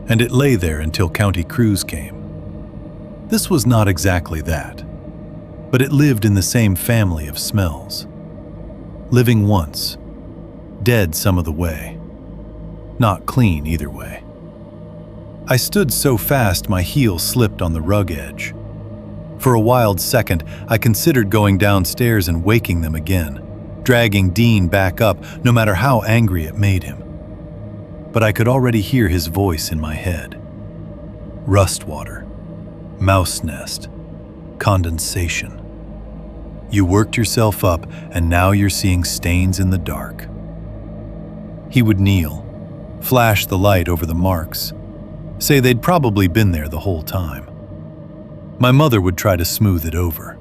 and it lay there until county crews came. This was not exactly that, but it lived in the same family of smells. Living once, dead some of the way. Not clean either way. I stood so fast my heel slipped on the rug edge. For a wild second, I considered going downstairs and waking them again, dragging Dean back up no matter how angry it made him. But I could already hear his voice in my head. Rust water, mouse nest, condensation. You worked yourself up and now you're seeing stains in the dark. He would kneel, flash the light over the marks, say they'd probably been there the whole time. My mother would try to smooth it over.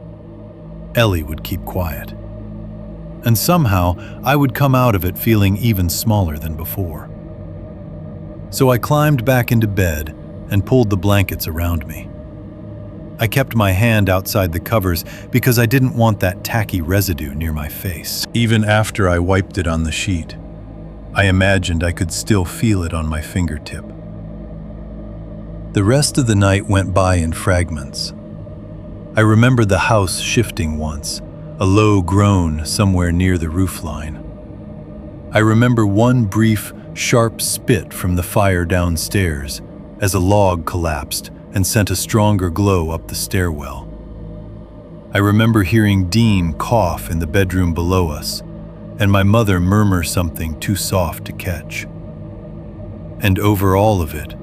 Ellie would keep quiet. And somehow I would come out of it feeling even smaller than before. So I climbed back into bed and pulled the blankets around me. I kept my hand outside the covers because I didn't want that tacky residue near my face. Even after I wiped it on the sheet, I imagined I could still feel it on my fingertip. The rest of the night went by in fragments. I remember the house shifting once, a low groan somewhere near the roofline. I remember one brief, sharp spit from the fire downstairs as a log collapsed and sent a stronger glow up the stairwell. I remember hearing Dean cough in the bedroom below us, and my mother murmur something too soft to catch. And over all of it,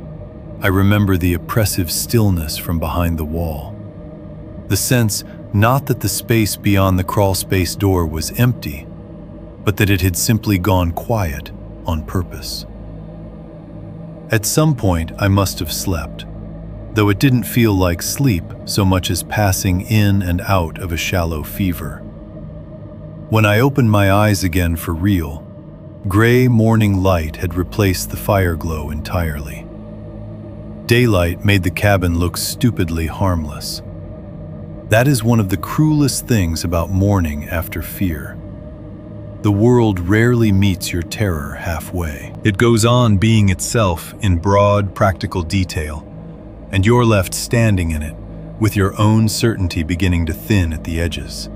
I remember the oppressive stillness from behind the wall. The sense not that the space beyond the crawlspace door was empty, but that it had simply gone quiet on purpose. At some point, I must have slept, though it didn't feel like sleep so much as passing in and out of a shallow fever. When I opened my eyes again for real, gray morning light had replaced the fire glow entirely. Daylight made the cabin look stupidly harmless. That is one of the cruelest things about mourning after fear. The world rarely meets your terror halfway. It goes on being itself in broad, practical detail, and you're left standing in it, with your own certainty beginning to thin at the edges.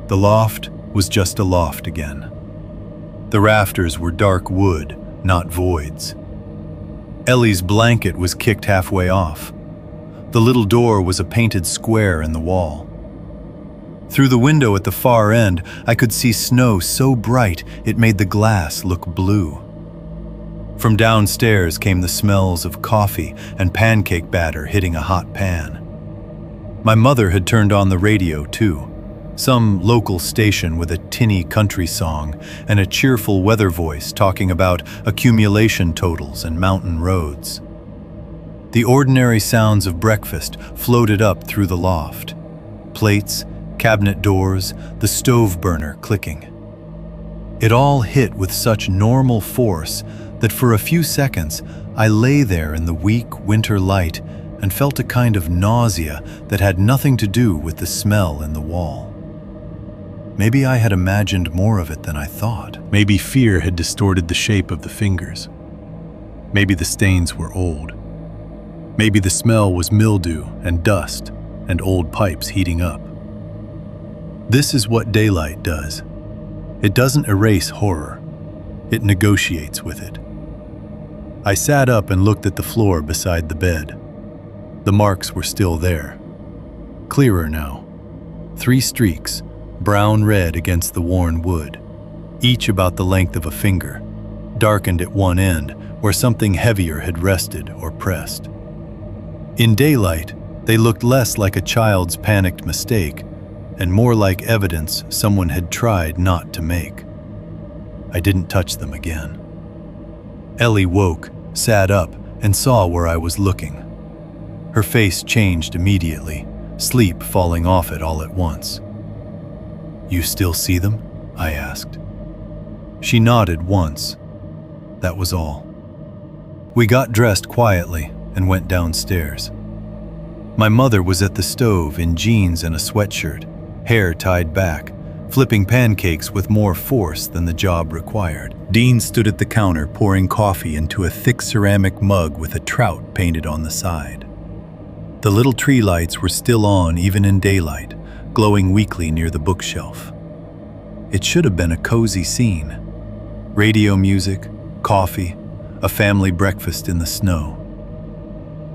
The loft was just a loft again. The rafters were dark wood, not voids. Ellie's blanket was kicked halfway off. The little door was a painted square in the wall. Through the window at the far end, I could see snow so bright it made the glass look blue. From downstairs came the smells of coffee and pancake batter hitting a hot pan. My mother had turned on the radio too, some local station with a tinny country song and a cheerful weather voice talking about accumulation totals and mountain roads. The ordinary sounds of breakfast floated up through the loft. Plates, cabinet doors, the stove burner clicking. It all hit with such normal force that for a few seconds I lay there in the weak winter light and felt a kind of nausea that had nothing to do with the smell in the wall. Maybe I had imagined more of it than I thought. Maybe fear had distorted the shape of the fingers. Maybe the stains were old. Maybe the smell was mildew and dust and old pipes heating up. This is what daylight does. It doesn't erase horror. It negotiates with it. I sat up and looked at the floor beside the bed. The marks were still there. Clearer now. 3 streaks, brown-red against the worn wood, each about the length of a finger, darkened at one end where something heavier had rested or pressed. In daylight, they looked less like a child's panicked mistake and more like evidence someone had tried not to make. I didn't touch them again. Ellie woke, sat up, and saw where I was looking. Her face changed immediately, sleep falling off it all at once. "You still see them?" I asked. She nodded once. That was all. We got dressed quietly and went downstairs. My mother was at the stove in jeans and a sweatshirt, hair tied back, flipping pancakes with more force than the job required. Dean stood at the counter pouring coffee into a thick ceramic mug with a trout painted on the side. The little tree lights were still on even in daylight, glowing weakly near the bookshelf. It should have been a cozy scene. Radio music, coffee, a family breakfast in the snow.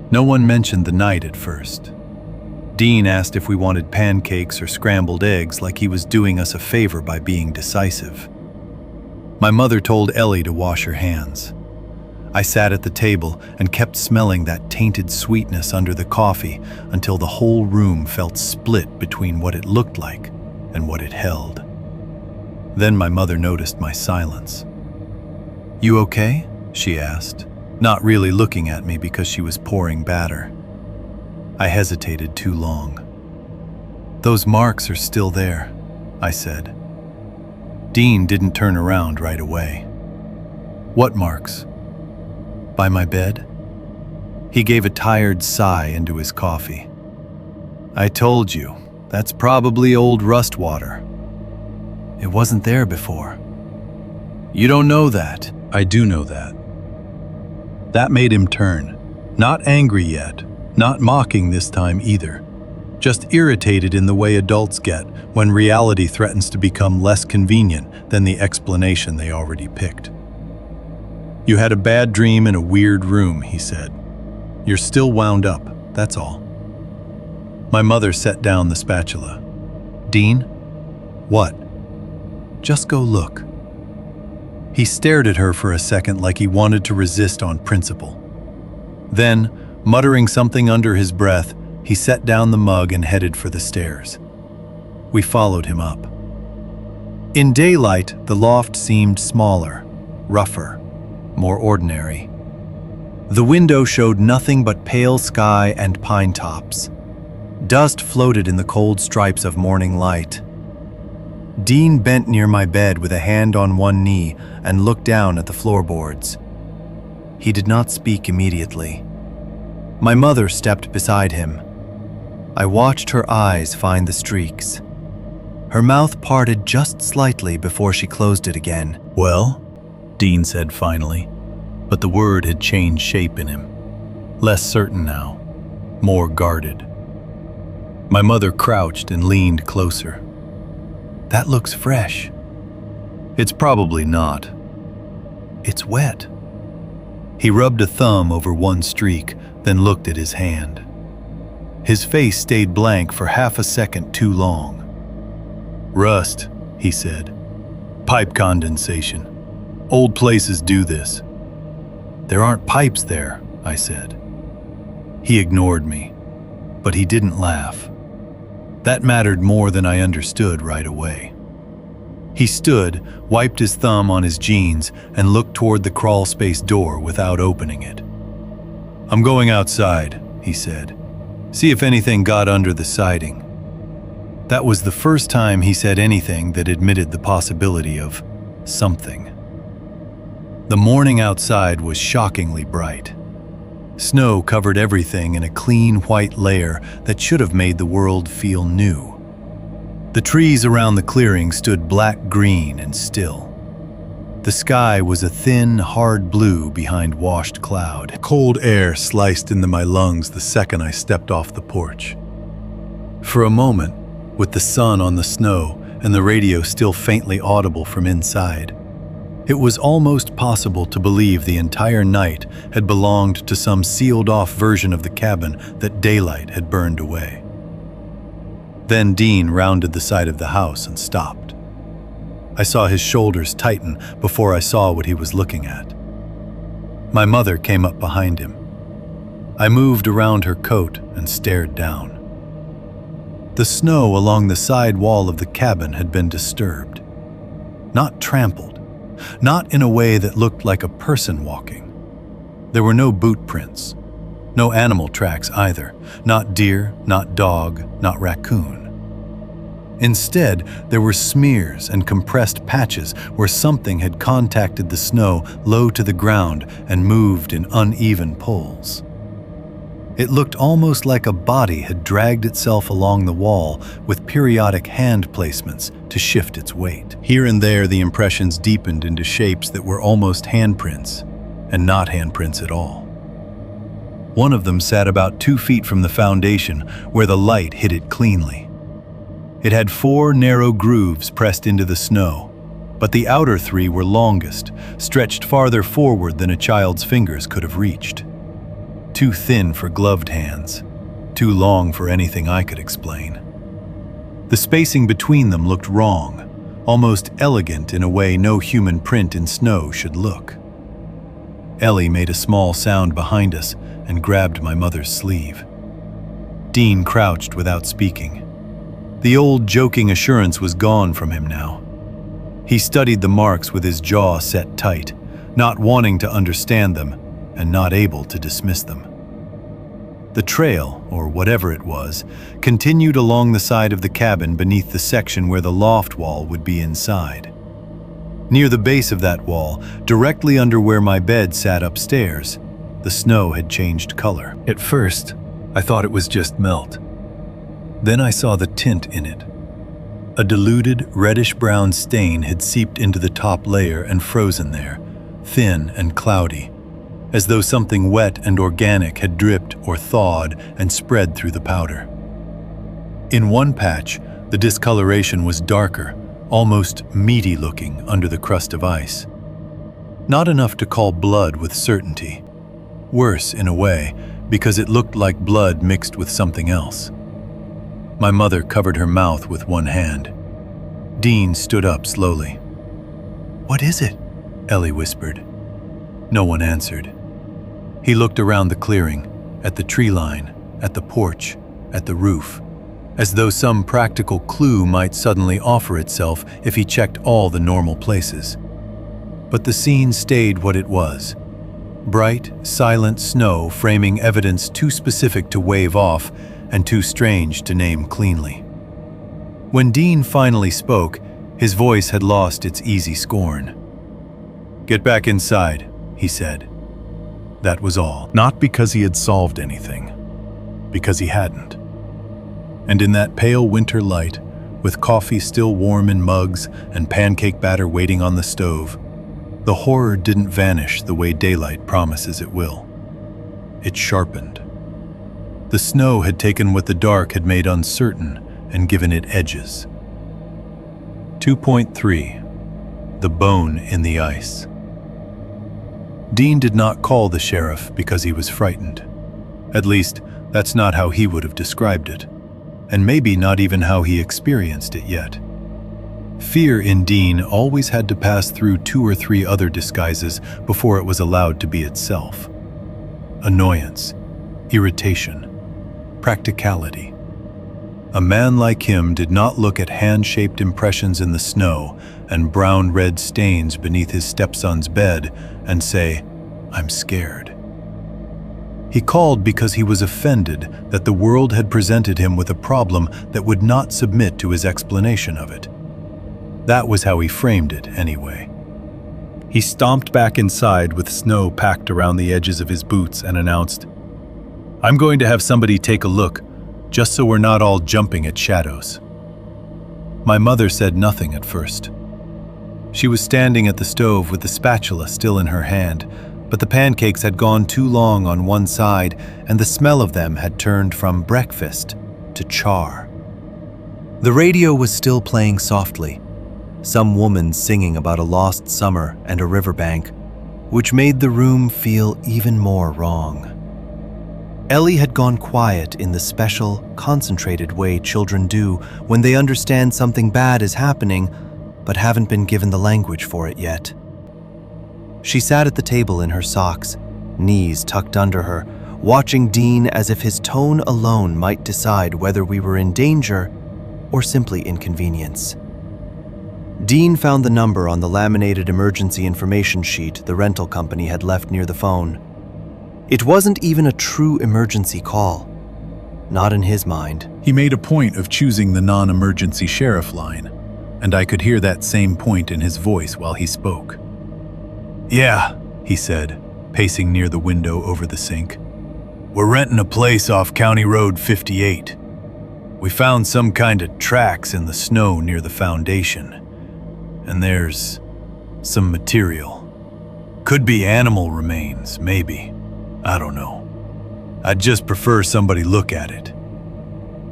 No one mentioned the night at first. Dean asked if we wanted pancakes or scrambled eggs like he was doing us a favor by being decisive. My mother told Ellie to wash her hands. I sat at the table and kept smelling that tainted sweetness under the coffee until the whole room felt split between what it looked like and what it held. Then my mother noticed my silence. "You okay?" she asked, not really looking at me because she was pouring batter. I hesitated too long. "Those marks are still there," I said. Dean didn't turn around right away. "What marks?" "By my bed?" He gave a tired sigh into his coffee. "I told you, that's probably old rust water. It wasn't there before." "You don't know that." I do know that. That made him turn. Not angry yet, not mocking this time either. Just irritated in the way adults get when reality threatens to become less convenient than the explanation they already picked. "You had a bad dream in a weird room," he said. "You're still wound up, that's all." My mother set down the spatula. "Dean?" "What?" "Just go look." He stared at her for a second like he wanted to resist on principle. Then, muttering something under his breath, he set down the mug and headed for the stairs. We followed him up. In daylight, the loft seemed smaller, rougher, more ordinary. The window showed nothing but pale sky and pine tops. Dust floated in the cold stripes of morning light. Dean bent near my bed with a hand on one knee and looked down at the floorboards. He did not speak immediately. My mother stepped beside him. I watched her eyes find the streaks. Her mouth parted just slightly before she closed it again. "Well?" Dean said finally, but the word had changed shape in him. Less certain now, more guarded. My mother crouched and leaned closer. "That looks fresh." "It's probably not." "It's wet." He rubbed a thumb over one streak, then looked at his hand. His face stayed blank for half a second too long. "Rust," he said. "Pipe condensation. Old places do this." "There aren't pipes there," I said. He ignored me, but he didn't laugh. That mattered more than I understood right away. He stood, wiped his thumb on his jeans, and looked toward the crawlspace door without opening it. "I'm going outside," he said. "See if anything got under the siding." That was the first time he said anything that admitted the possibility of something. The morning outside was shockingly bright. Snow covered everything in a clean white layer that should have made the world feel new. The trees around the clearing stood black-green and still. The sky was a thin, hard blue behind washed cloud. Cold air sliced into my lungs the second I stepped off the porch. For a moment, with the sun on the snow and the radio still faintly audible from inside, it was almost possible to believe the entire night had belonged to some sealed-off version of the cabin that daylight had burned away. Then Dean rounded the side of the house and stopped. I saw his shoulders tighten before I saw what he was looking at. My mother came up behind him. I moved around her coat and stared down. The snow along the side wall of the cabin had been disturbed. Not trampled, not in a way that looked like a person walking. There were no boot prints, no animal tracks either, not deer, not dog, not raccoon. Instead, there were smears and compressed patches where something had contacted the snow low to the ground and moved in uneven pulls. It looked almost like a body had dragged itself along the wall with periodic hand placements to shift its weight. Here and there, the impressions deepened into shapes that were almost handprints, and not handprints at all. One of them sat about 2 feet from the foundation, where the light hit it cleanly. It had 4 narrow grooves pressed into the snow, but the outer 3 were longest, stretched farther forward than a child's fingers could have reached. Too thin for gloved hands, too long for anything I could explain. The spacing between them looked wrong, almost elegant in a way no human print in snow should look. Ellie made a small sound behind us and grabbed my mother's sleeve. Dean crouched without speaking. The old joking assurance was gone from him now. He studied the marks with his jaw set tight, not wanting to understand them and not able to dismiss them. The trail, or whatever it was, continued along the side of the cabin beneath the section where the loft wall would be inside. Near the base of that wall, directly under where my bed sat upstairs, the snow had changed color. At first, I thought it was just melt. Then I saw the tint in it. A diluted reddish-brown stain had seeped into the top layer and frozen there, thin and cloudy, as though something wet and organic had dripped or thawed and spread through the powder. In one patch, the discoloration was darker, almost meaty-looking under the crust of ice. Not enough to call blood with certainty. Worse, in a way, because it looked like blood mixed with something else. My mother covered her mouth with one hand. Dean stood up slowly. "What is it?" Ellie whispered. No one answered. He looked around the clearing, at the tree line, at the porch, at the roof, as though some practical clue might suddenly offer itself if he checked all the normal places. But the scene stayed what it was. Bright, silent snow framing evidence too specific to wave off and too strange to name cleanly. When Dean finally spoke, his voice had lost its easy scorn. "Get back inside," he said. That was all. Not because he had solved anything, because he hadn't. And in that pale winter light, with coffee still warm in mugs and pancake batter waiting on the stove, the horror didn't vanish the way daylight promises it will. It sharpened. The snow had taken what the dark had made uncertain and given it edges. 2.3. The bone in the ice. Dean did not call the sheriff because he was frightened. At least, that's not how he would have described it, and maybe not even how he experienced it yet. Fear in Dean always had to pass through 2 or 3 other disguises before it was allowed to be itself. Annoyance, irritation, practicality. A man like him did not look at hand-shaped impressions in the snow and brown-red stains beneath his stepson's bed and say, "I'm scared." He called because he was offended that the world had presented him with a problem that would not submit to his explanation of it. That was how he framed it, anyway. He stomped back inside with snow packed around the edges of his boots and announced, "I'm going to have somebody take a look, just so we're not all jumping at shadows." My mother said nothing at first. She was standing at the stove with the spatula still in her hand, but the pancakes had gone too long on one side and the smell of them had turned from breakfast to char. The radio was still playing softly, some woman singing about a lost summer and a riverbank, which made the room feel even more wrong. Ellie had gone quiet in the special, concentrated way children do when they understand something bad is happening but haven't been given the language for it yet. She sat at the table in her socks, knees tucked under her, watching Dean as if his tone alone might decide whether we were in danger or simply inconvenience. Dean found the number on the laminated emergency information sheet the rental company had left near the phone. It wasn't even a true emergency call. Not in his mind. He made a point of choosing the non-emergency sheriff line, and I could hear that same point in his voice while he spoke. "Yeah," he said, pacing near the window over the sink. "We're renting a place off County Road 58. We found some kind of tracks in the snow near the foundation. And there's some material. Could be animal remains, maybe. I don't know. I'd just prefer somebody look at it."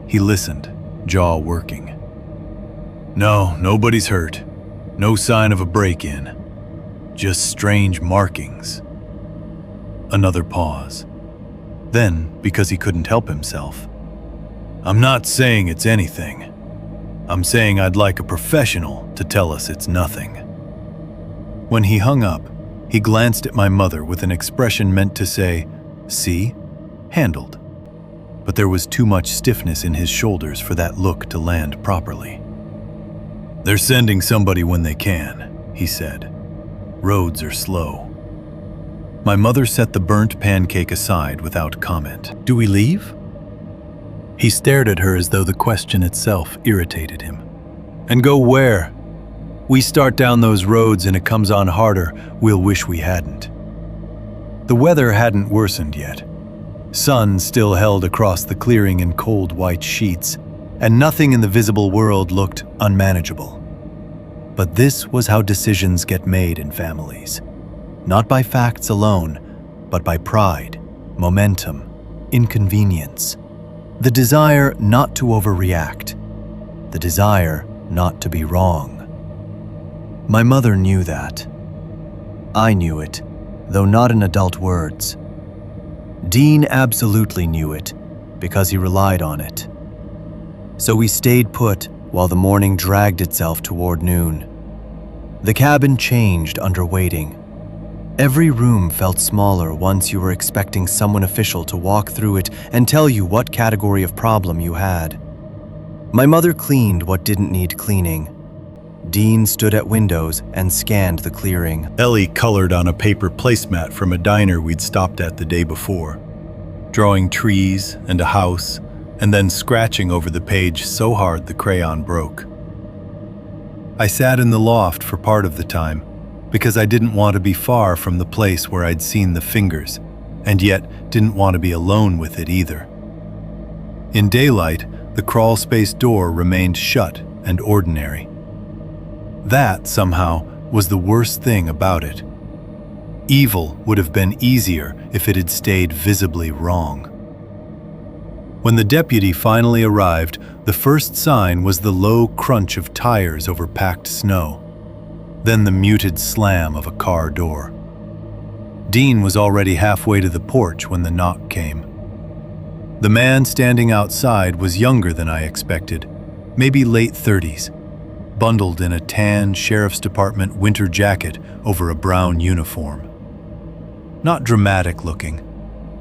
He listened, jaw working. "No, nobody's hurt. No sign of a break-in. Just strange markings." Another pause. Then, because he couldn't help himself, "I'm not saying it's anything. I'm saying I'd like a professional to tell us it's nothing." When he hung up, he glanced at my mother with an expression meant to say, "See? Handled." But there was too much stiffness in his shoulders for that look to land properly. "They're sending somebody when they can," he said. "Roads are slow." My mother set the burnt pancake aside without comment. "Do we leave?" He stared at her as though the question itself irritated him. "And go where? We start down those roads and it comes on harder, we'll wish we hadn't." The weather hadn't worsened yet. Sun still held across the clearing in cold white sheets, and nothing in the visible world looked unmanageable. But this was how decisions get made in families. Not by facts alone, but by pride, momentum, inconvenience. The desire not to overreact. The desire not to be wrong. My mother knew that. I knew it, though not in adult words. Dean absolutely knew it, because he relied on it. So we stayed put while the morning dragged itself toward noon. The cabin changed under waiting. Every room felt smaller once you were expecting someone official to walk through it and tell you what category of problem you had. My mother cleaned what didn't need cleaning. Dean stood at windows and scanned the clearing. Ellie colored on a paper placemat from a diner we'd stopped at the day before, drawing trees and a house, and then scratching over the page so hard the crayon broke. I sat in the loft for part of the time, because I didn't want to be far from the place where I'd seen the fingers, and yet didn't want to be alone with it either. In daylight, the crawlspace door remained shut and ordinary. That, somehow, was the worst thing about it. Evil would have been easier if it had stayed visibly wrong. When the deputy finally arrived, the first sign was the low crunch of tires over packed snow, then the muted slam of a car door. Dean was already halfway to the porch when the knock came. The man standing outside was younger than I expected, maybe late 30s, bundled in a tan sheriff's department winter jacket over a brown uniform. Not dramatic looking,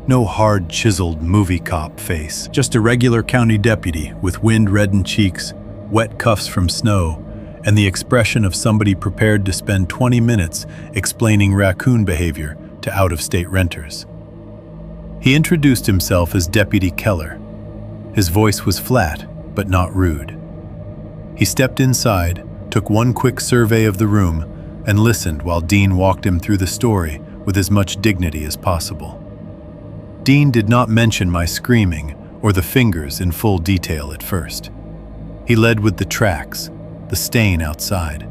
No hard, chiseled movie cop face. Just a regular county deputy with wind-reddened cheeks, wet cuffs from snow, and the expression of somebody prepared to spend 20 minutes explaining raccoon behavior to out-of-state renters. He introduced himself as Deputy Keller. His voice was flat, but not rude. He stepped inside, took one quick survey of the room, and listened while Dean walked him through the story with as much dignity as possible. Dean did not mention my screaming or the fingers in full detail at first. He led with the tracks, the stain outside,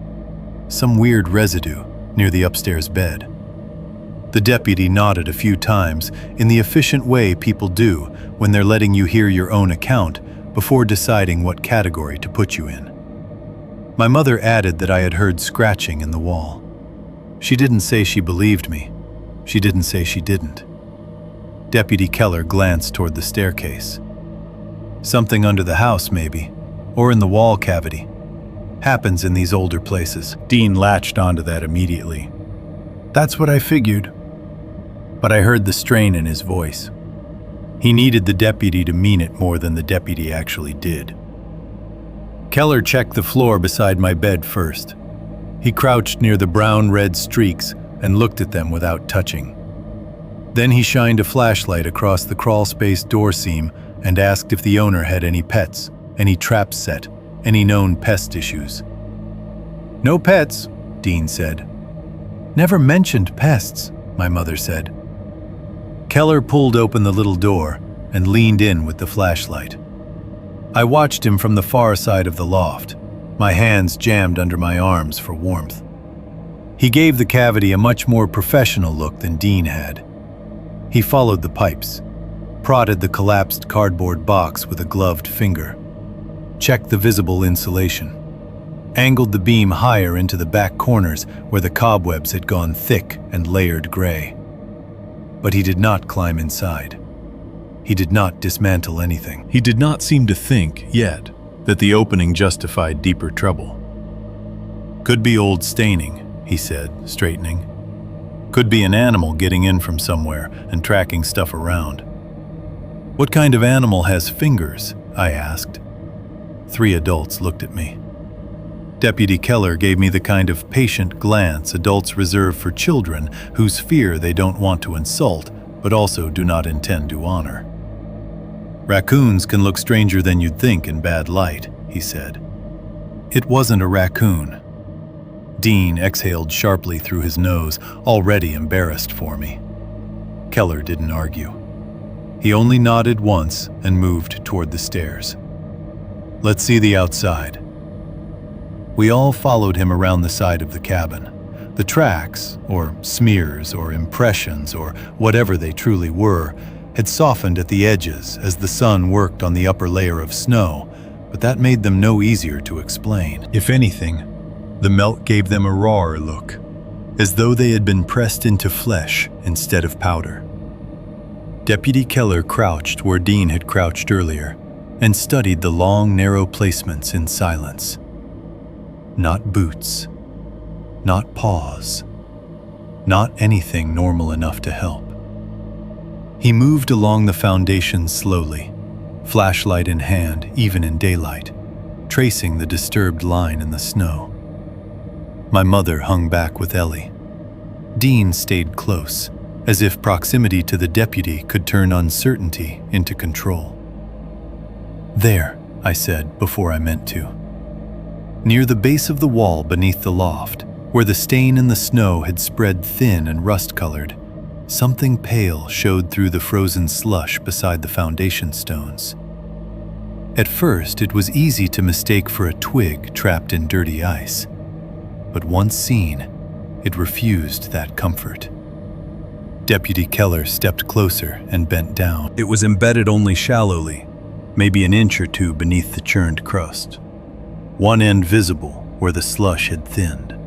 some weird residue near the upstairs bed. The deputy nodded a few times in the efficient way people do when they're letting you hear your own account before deciding what category to put you in. My mother added that I had heard scratching in the wall. She didn't say she believed me. She didn't say she didn't. Deputy Keller glanced toward the staircase. Something under the house, maybe, or in the wall cavity. Happens in these older places. Dean latched onto that immediately. That's what I figured. But I heard the strain in his voice. He needed the deputy to mean it more than the deputy actually did. Keller checked the floor beside my bed first. He crouched near the brown-red streaks and looked at them without touching. Then he shined a flashlight across the crawlspace door seam and asked if the owner had any pets, any traps set, any known pest issues. No pets, Dean said. Never mentioned pests, my mother said. Keller pulled open the little door and leaned in with the flashlight. I watched him from the far side of the loft, my hands jammed under my arms for warmth. He gave the cavity a much more professional look than Dean had. He followed the pipes, prodded the collapsed cardboard box with a gloved finger, checked the visible insulation, angled the beam higher into the back corners where the cobwebs had gone thick and layered gray. But he did not climb inside. He did not dismantle anything. He did not seem to think, yet, that the opening justified deeper trouble. Could be old staining, he said, straightening. Could be an animal getting in from somewhere and tracking stuff around. What kind of animal has fingers? I asked. 3 adults looked at me. Deputy Keller gave me the kind of patient glance adults reserve for children whose fear they don't want to insult, but also do not intend to honor. Raccoons can look stranger than you'd think in bad light, he said. It wasn't a raccoon. Dean exhaled sharply through his nose, already embarrassed for me. Keller didn't argue. He only nodded once and moved toward the stairs. Let's see the outside. We all followed him around the side of the cabin. The tracks, or smears, or impressions, or whatever they truly were, had softened at the edges as the sun worked on the upper layer of snow, but that made them no easier to explain. If anything, the melt gave them a rawer look, as though they had been pressed into flesh instead of powder. Deputy Keller crouched where Dean had crouched earlier and studied the long, narrow placements in silence. Not boots. Not paws. Not anything normal enough to help. He moved along the foundation slowly, flashlight in hand even in daylight, tracing the disturbed line in the snow. My mother hung back with Ellie. Dean stayed close, as if proximity to the deputy could turn uncertainty into control. There, I said before I meant to. Near the base of the wall beneath the loft, where the stain in the snow had spread thin and rust-colored, something pale showed through the frozen slush beside the foundation stones. At first, it was easy to mistake for a twig trapped in dirty ice. But once seen, it refused that comfort. Deputy Keller stepped closer and bent down. It was embedded only shallowly, maybe an inch or two beneath the churned crust. One end visible where the slush had thinned.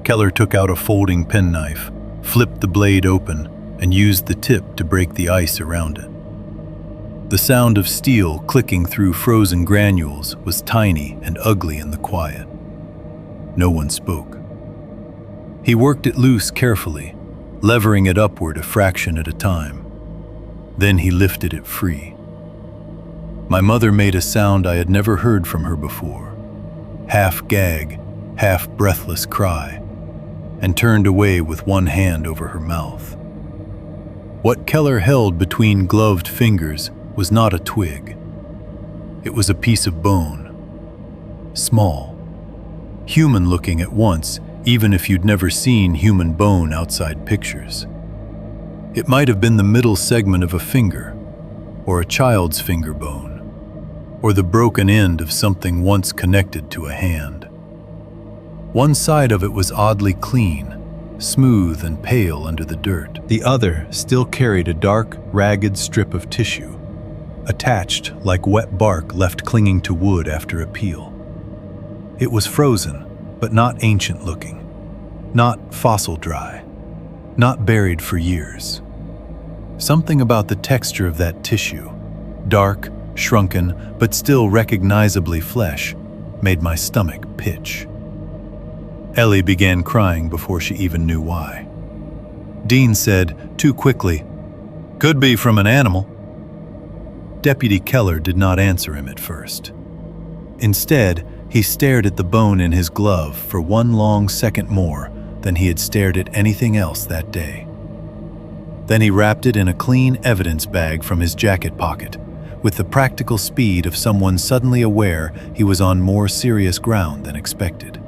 Keller took out a folding penknife, flipped the blade open, and used the tip to break the ice around it. The sound of steel clicking through frozen granules was tiny and ugly in the quiet. No one spoke. He worked it loose carefully, levering it upward a fraction at a time, Then he lifted it free. My mother made a sound I had never heard from her before, half gag, half breathless cry, and turned away with one hand over her mouth. What Keller held between gloved fingers was not a twig. It was a piece of bone. Small, human-looking at once, even if you'd never seen human bone outside pictures. It might have been the middle segment of a finger, or a child's finger bone, or the broken end of something once connected to a hand. One side of it was oddly clean, smooth and pale under the dirt. The other still carried a dark, ragged strip of tissue, attached like wet bark left clinging to wood after a peel. It was frozen, but not ancient-looking, not fossil-dry, not buried for years. Something about the texture of that tissue, dark, shrunken, but still recognizably flesh, made my stomach pitch. Ellie began crying before she even knew why. Dean said, too quickly, "Could be from an animal." Deputy Keller did not answer him at first. Instead, he stared at the bone in his glove for one long second more than he had stared at anything else that day. Then he wrapped it in a clean evidence bag from his jacket pocket, with the practical speed of someone suddenly aware he was on more serious ground than expected.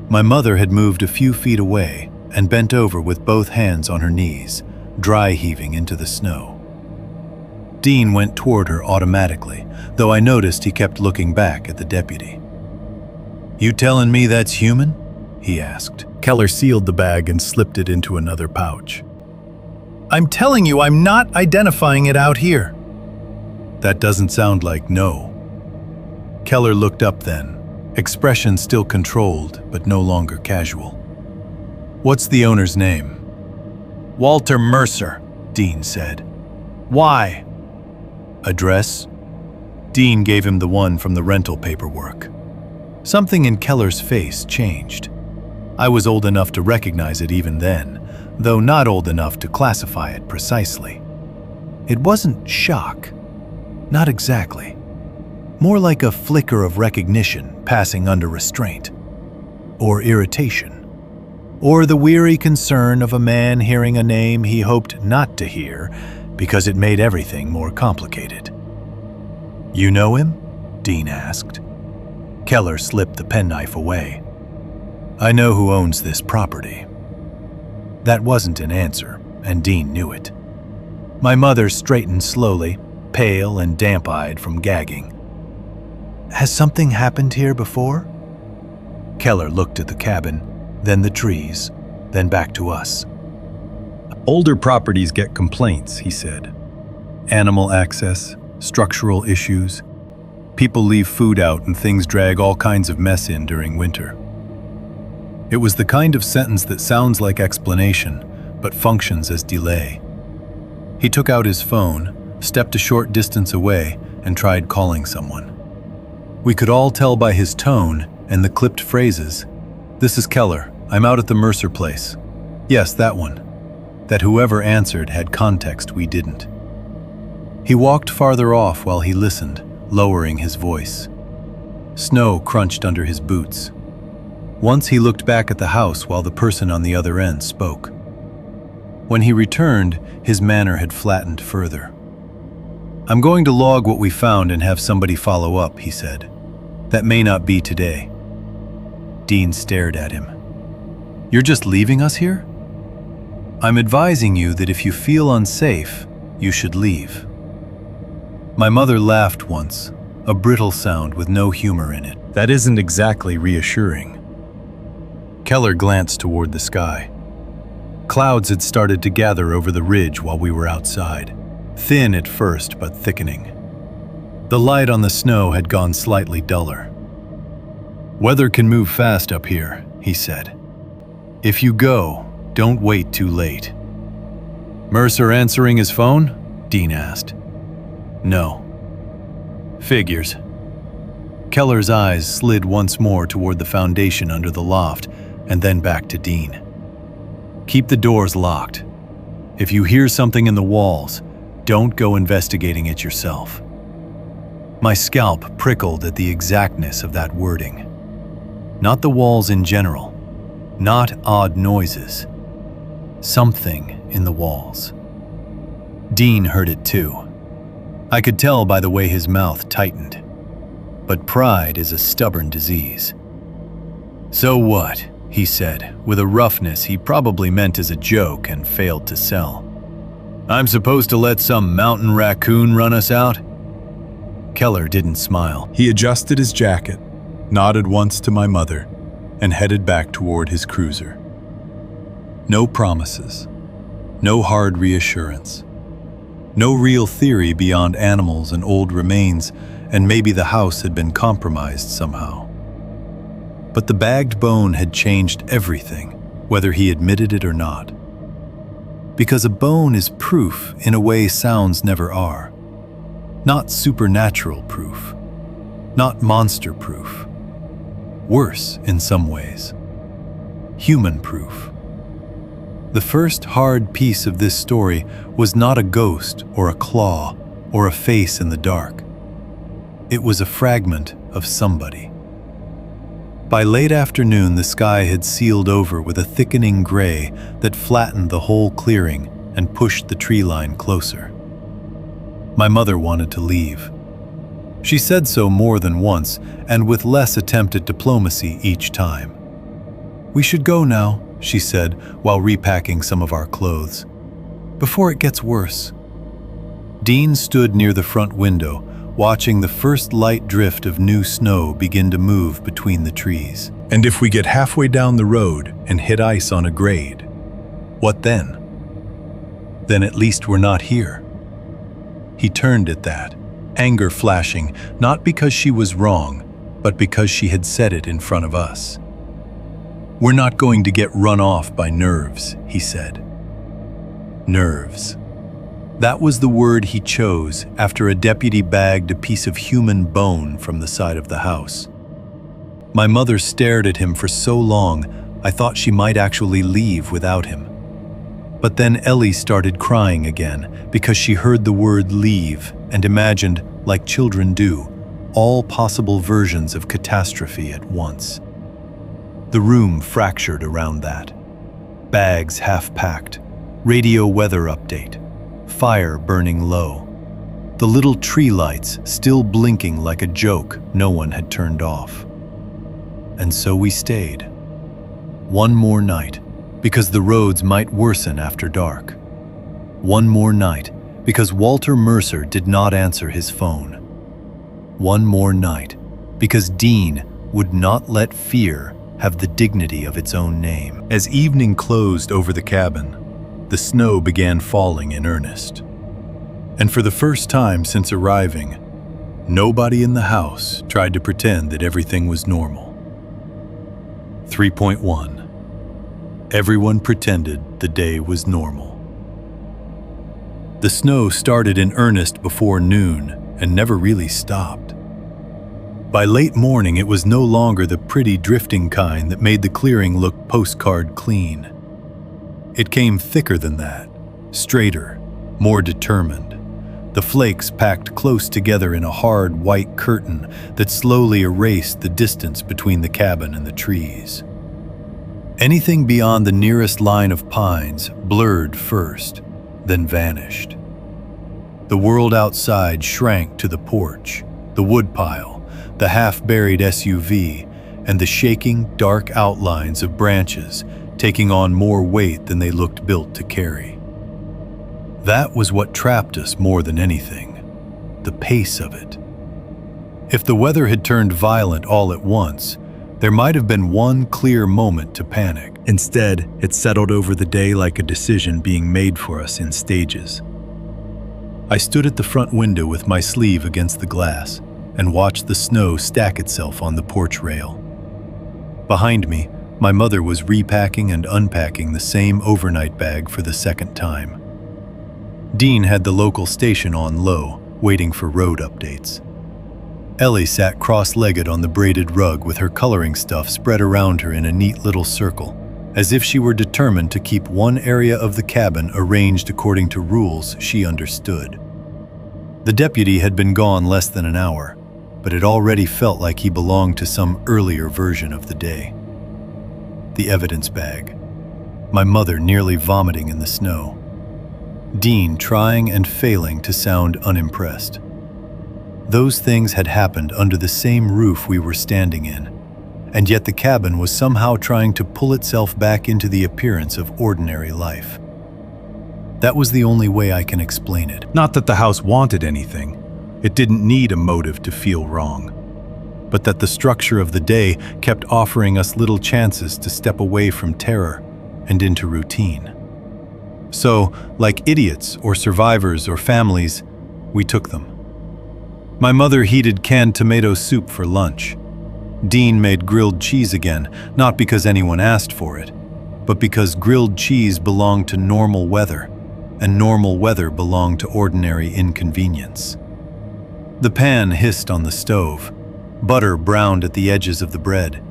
My mother had moved a few feet away and bent over with both hands on her knees, dry heaving into the snow. Dean went toward her automatically, though I noticed he kept looking back at the deputy. "You telling me that's human?" he asked. Keller sealed the bag and slipped it into another pouch. "I'm telling you, I'm not identifying it out here." "That doesn't sound like no." Keller looked up then, expression still controlled but no longer casual. "What's the owner's name?" "Walter Mercer," Dean said. "Why?" "Address?" Dean gave him the one from the rental paperwork. Something in Keller's face changed. I was old enough to recognize it even then, though not old enough to classify it precisely. It wasn't shock. Not exactly. More like a flicker of recognition passing under restraint. Or irritation. Or the weary concern of a man hearing a name he hoped not to hear because it made everything more complicated. "You know him?" Dean asked. Keller slipped the penknife away. "I know who owns this property." That wasn't an answer, and Dean knew it. My mother straightened slowly, pale and damp-eyed from gagging. "Has something happened here before?" Keller looked at the cabin, then the trees, then back to us. "Older properties get complaints," he said. "Animal access, structural issues. People leave food out and things drag all kinds of mess in during winter." It was the kind of sentence that sounds like explanation, but functions as delay. He took out his phone, stepped a short distance away, and tried calling someone. We could all tell by his tone and the clipped phrases, "This is Keller. I'm out at the Mercer place." "Yes, that one." That whoever answered had context we didn't. He walked farther off while he listened, lowering his voice. Snow crunched under his boots. Once he looked back at the house while the person on the other end spoke. When he returned, his manner had flattened further. "I'm going to log what we found and have somebody follow up," he said. "That may not be today." Dean stared at him. "You're just leaving us here?" "I'm advising you that if you feel unsafe, you should leave." My mother laughed once, a brittle sound with no humor in it. That isn't exactly reassuring. Keller glanced toward the sky. Clouds had started to gather over the ridge while we were outside, thin at first but thickening. The light on the snow had gone slightly duller. "Weather can move fast up here," he said. "If you go, don't wait too late." "Mercer answering his phone?" Dean asked. "No." "Figures." Keller's eyes slid once more toward the foundation under the loft, and then back to Dean. "Keep the doors locked. If you hear something in the walls, don't go investigating it yourself." My scalp prickled at the exactness of that wording. Not the walls in general, not odd noises. Something in the walls. Dean heard it too. I could tell by the way his mouth tightened. But pride is a stubborn disease. "So what?" he said, with a roughness he probably meant as a joke and failed to sell. "I'm supposed to let some mountain raccoon run us out?" Keller didn't smile. He adjusted his jacket, nodded once to my mother, and headed back toward his cruiser. No promises, no hard reassurance, no real theory beyond animals and old remains, and maybe the house had been compromised somehow. But the bagged bone had changed everything, whether he admitted it or not. Because a bone is proof in a way sounds never are. Not supernatural proof, not monster proof. Worse in some ways. Human proof. The first hard piece of this story was not a ghost or a claw or a face in the dark. It was a fragment of somebody. By late afternoon, the sky had sealed over with a thickening gray that flattened the whole clearing and pushed the tree line closer. My mother wanted to leave. She said so more than once, and with less attempt at diplomacy each time. "We should go now," she said while repacking some of our clothes, "before it gets worse." Dean stood near the front window, watching the first light drift of new snow begin to move between the trees. "And if we get halfway down the road and hit ice on a grade, what then?" "Then at least we're not here." He turned at that, anger flashing, not because she was wrong, but because she had said it in front of us. "We're not going to get run off by nerves," he said. Nerves. That was the word he chose after a deputy bagged a piece of human bone from the side of the house. My mother stared at him for so long, I thought she might actually leave without him. But then Ellie started crying again because she heard the word leave and imagined, like children do, all possible versions of catastrophe at once. The room fractured around that. Bags half-packed, radio weather update, fire burning low, the little tree lights still blinking like a joke no one had turned off. And so we stayed. One more night, because the roads might worsen after dark. One more night, because Walter Mercer did not answer his phone. One more night, because Dean would not let fear have the dignity of its own name. As evening closed over the cabin, the snow began falling in earnest. And for the first time since arriving, nobody in the house tried to pretend that everything was normal. 3.1. Everyone pretended the day was normal. The snow started in earnest before noon and never really stopped. By late morning, it was no longer the pretty drifting kind that made the clearing look postcard clean. It came thicker than that, straighter, more determined. The flakes packed close together in a hard white curtain that slowly erased the distance between the cabin and the trees. Anything beyond the nearest line of pines blurred first, then vanished. The world outside shrank to the porch, the woodpile, the half-buried SUV, and the shaking, dark outlines of branches taking on more weight than they looked built to carry. That was what trapped us more than anything, the pace of it. If the weather had turned violent all at once, there might have been one clear moment to panic. Instead, it settled over the day like a decision being made for us in stages. I stood at the front window with my sleeve against the glass and watched the snow stack itself on the porch rail. Behind me, my mother was repacking and unpacking the same overnight bag for the second time. Dean had the local station on low, waiting for road updates. Ellie sat cross-legged on the braided rug with her coloring stuff spread around her in a neat little circle, as if she were determined to keep one area of the cabin arranged according to rules she understood. The deputy had been gone less than an hour, but it already felt like he belonged to some earlier version of the day. The evidence bag. My mother nearly vomiting in the snow. Dean trying and failing to sound unimpressed. Those things had happened under the same roof we were standing in, and yet the cabin was somehow trying to pull itself back into the appearance of ordinary life. That was the only way I can explain it. Not that the house wanted anything. It didn't need a motive to feel wrong. But that the structure of the day kept offering us little chances to step away from terror and into routine. So, like idiots or survivors or families, we took them. My mother heated canned tomato soup for lunch. Dean made grilled cheese again, not because anyone asked for it, but because grilled cheese belonged to normal weather, and normal weather belonged to ordinary inconvenience. The pan hissed on the stove. Butter browned at the edges of the bread.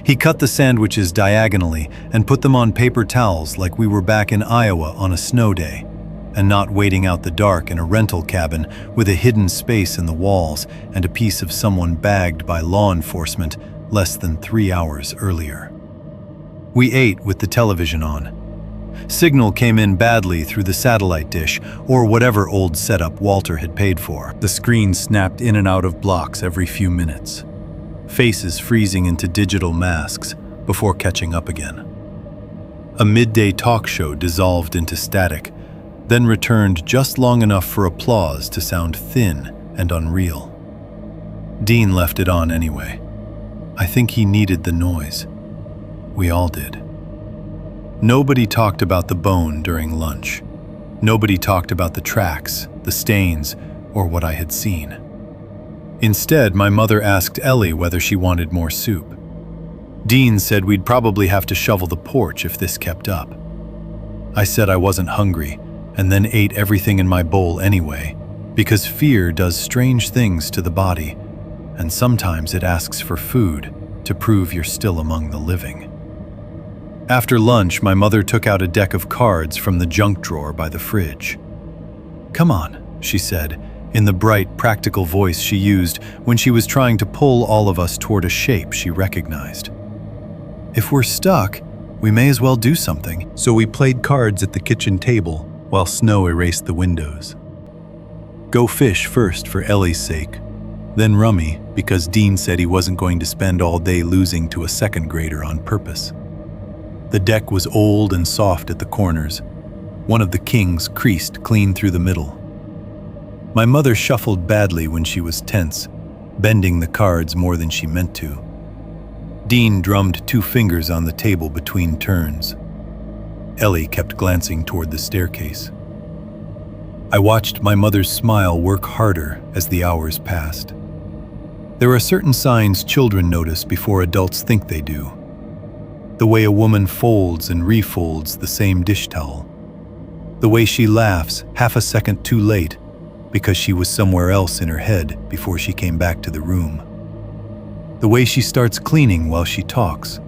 He cut the sandwiches diagonally and put them on paper towels like we were back in Iowa on a snow day, and not waiting out the dark in a rental cabin with a hidden space in the walls and a piece of someone bagged by law enforcement less than 3 hours earlier. We ate with the television on. Signal came in badly through the satellite dish or whatever old setup Walter had paid for. The screen snapped in and out of blocks every few minutes, faces freezing into digital masks before catching up again. A midday talk show dissolved into static, then returned just long enough for applause to sound thin and unreal. Dean left it on anyway. I think he needed the noise. We all did. Nobody talked about the bone during lunch. Nobody talked about the tracks, the stains, or what I had seen. Instead, my mother asked Ellie whether she wanted more soup. Dean said we'd probably have to shovel the porch if this kept up. I said I wasn't hungry, and then ate everything in my bowl anyway, because fear does strange things to the body, and sometimes it asks for food to prove you're still among the living. After lunch, my mother took out a deck of cards from the junk drawer by the fridge. "Come on," she said, in the bright, practical voice she used when she was trying to pull all of us toward a shape she recognized. "If we're stuck, we may as well do something." So we played cards at the kitchen table while snow erased the windows. Go fish first for Ellie's sake, then rummy because Dean said he wasn't going to spend all day losing to a second grader on purpose. The deck was old and soft at the corners. One of the kings creased clean through the middle. My mother shuffled badly when she was tense, bending the cards more than she meant to. Dean drummed 2 fingers on the table between turns. Ellie kept glancing toward the staircase. I watched my mother's smile work harder as the hours passed. There are certain signs children notice before adults think they do. The way a woman folds and refolds the same dish towel. The way she laughs half a second too late because she was somewhere else in her head before she came back to the room. The way she starts cleaning while she talks,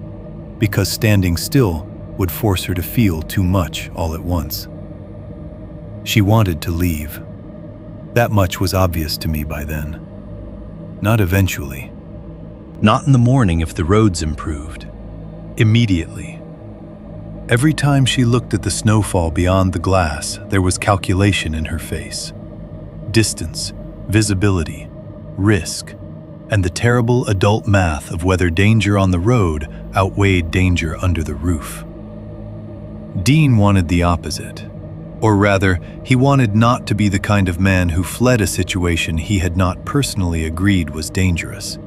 because standing still would force her to feel too much all at once. She wanted to leave. That much was obvious to me by then. Not eventually. Not in the morning if the roads improved. Immediately. Every time she looked at the snowfall beyond the glass, there was calculation in her face. Distance, visibility, risk, and the terrible adult math of whether danger on the road outweighed danger under the roof. Dean wanted the opposite. Or rather, he wanted not to be the kind of man who fled a situation he had not personally agreed was dangerous.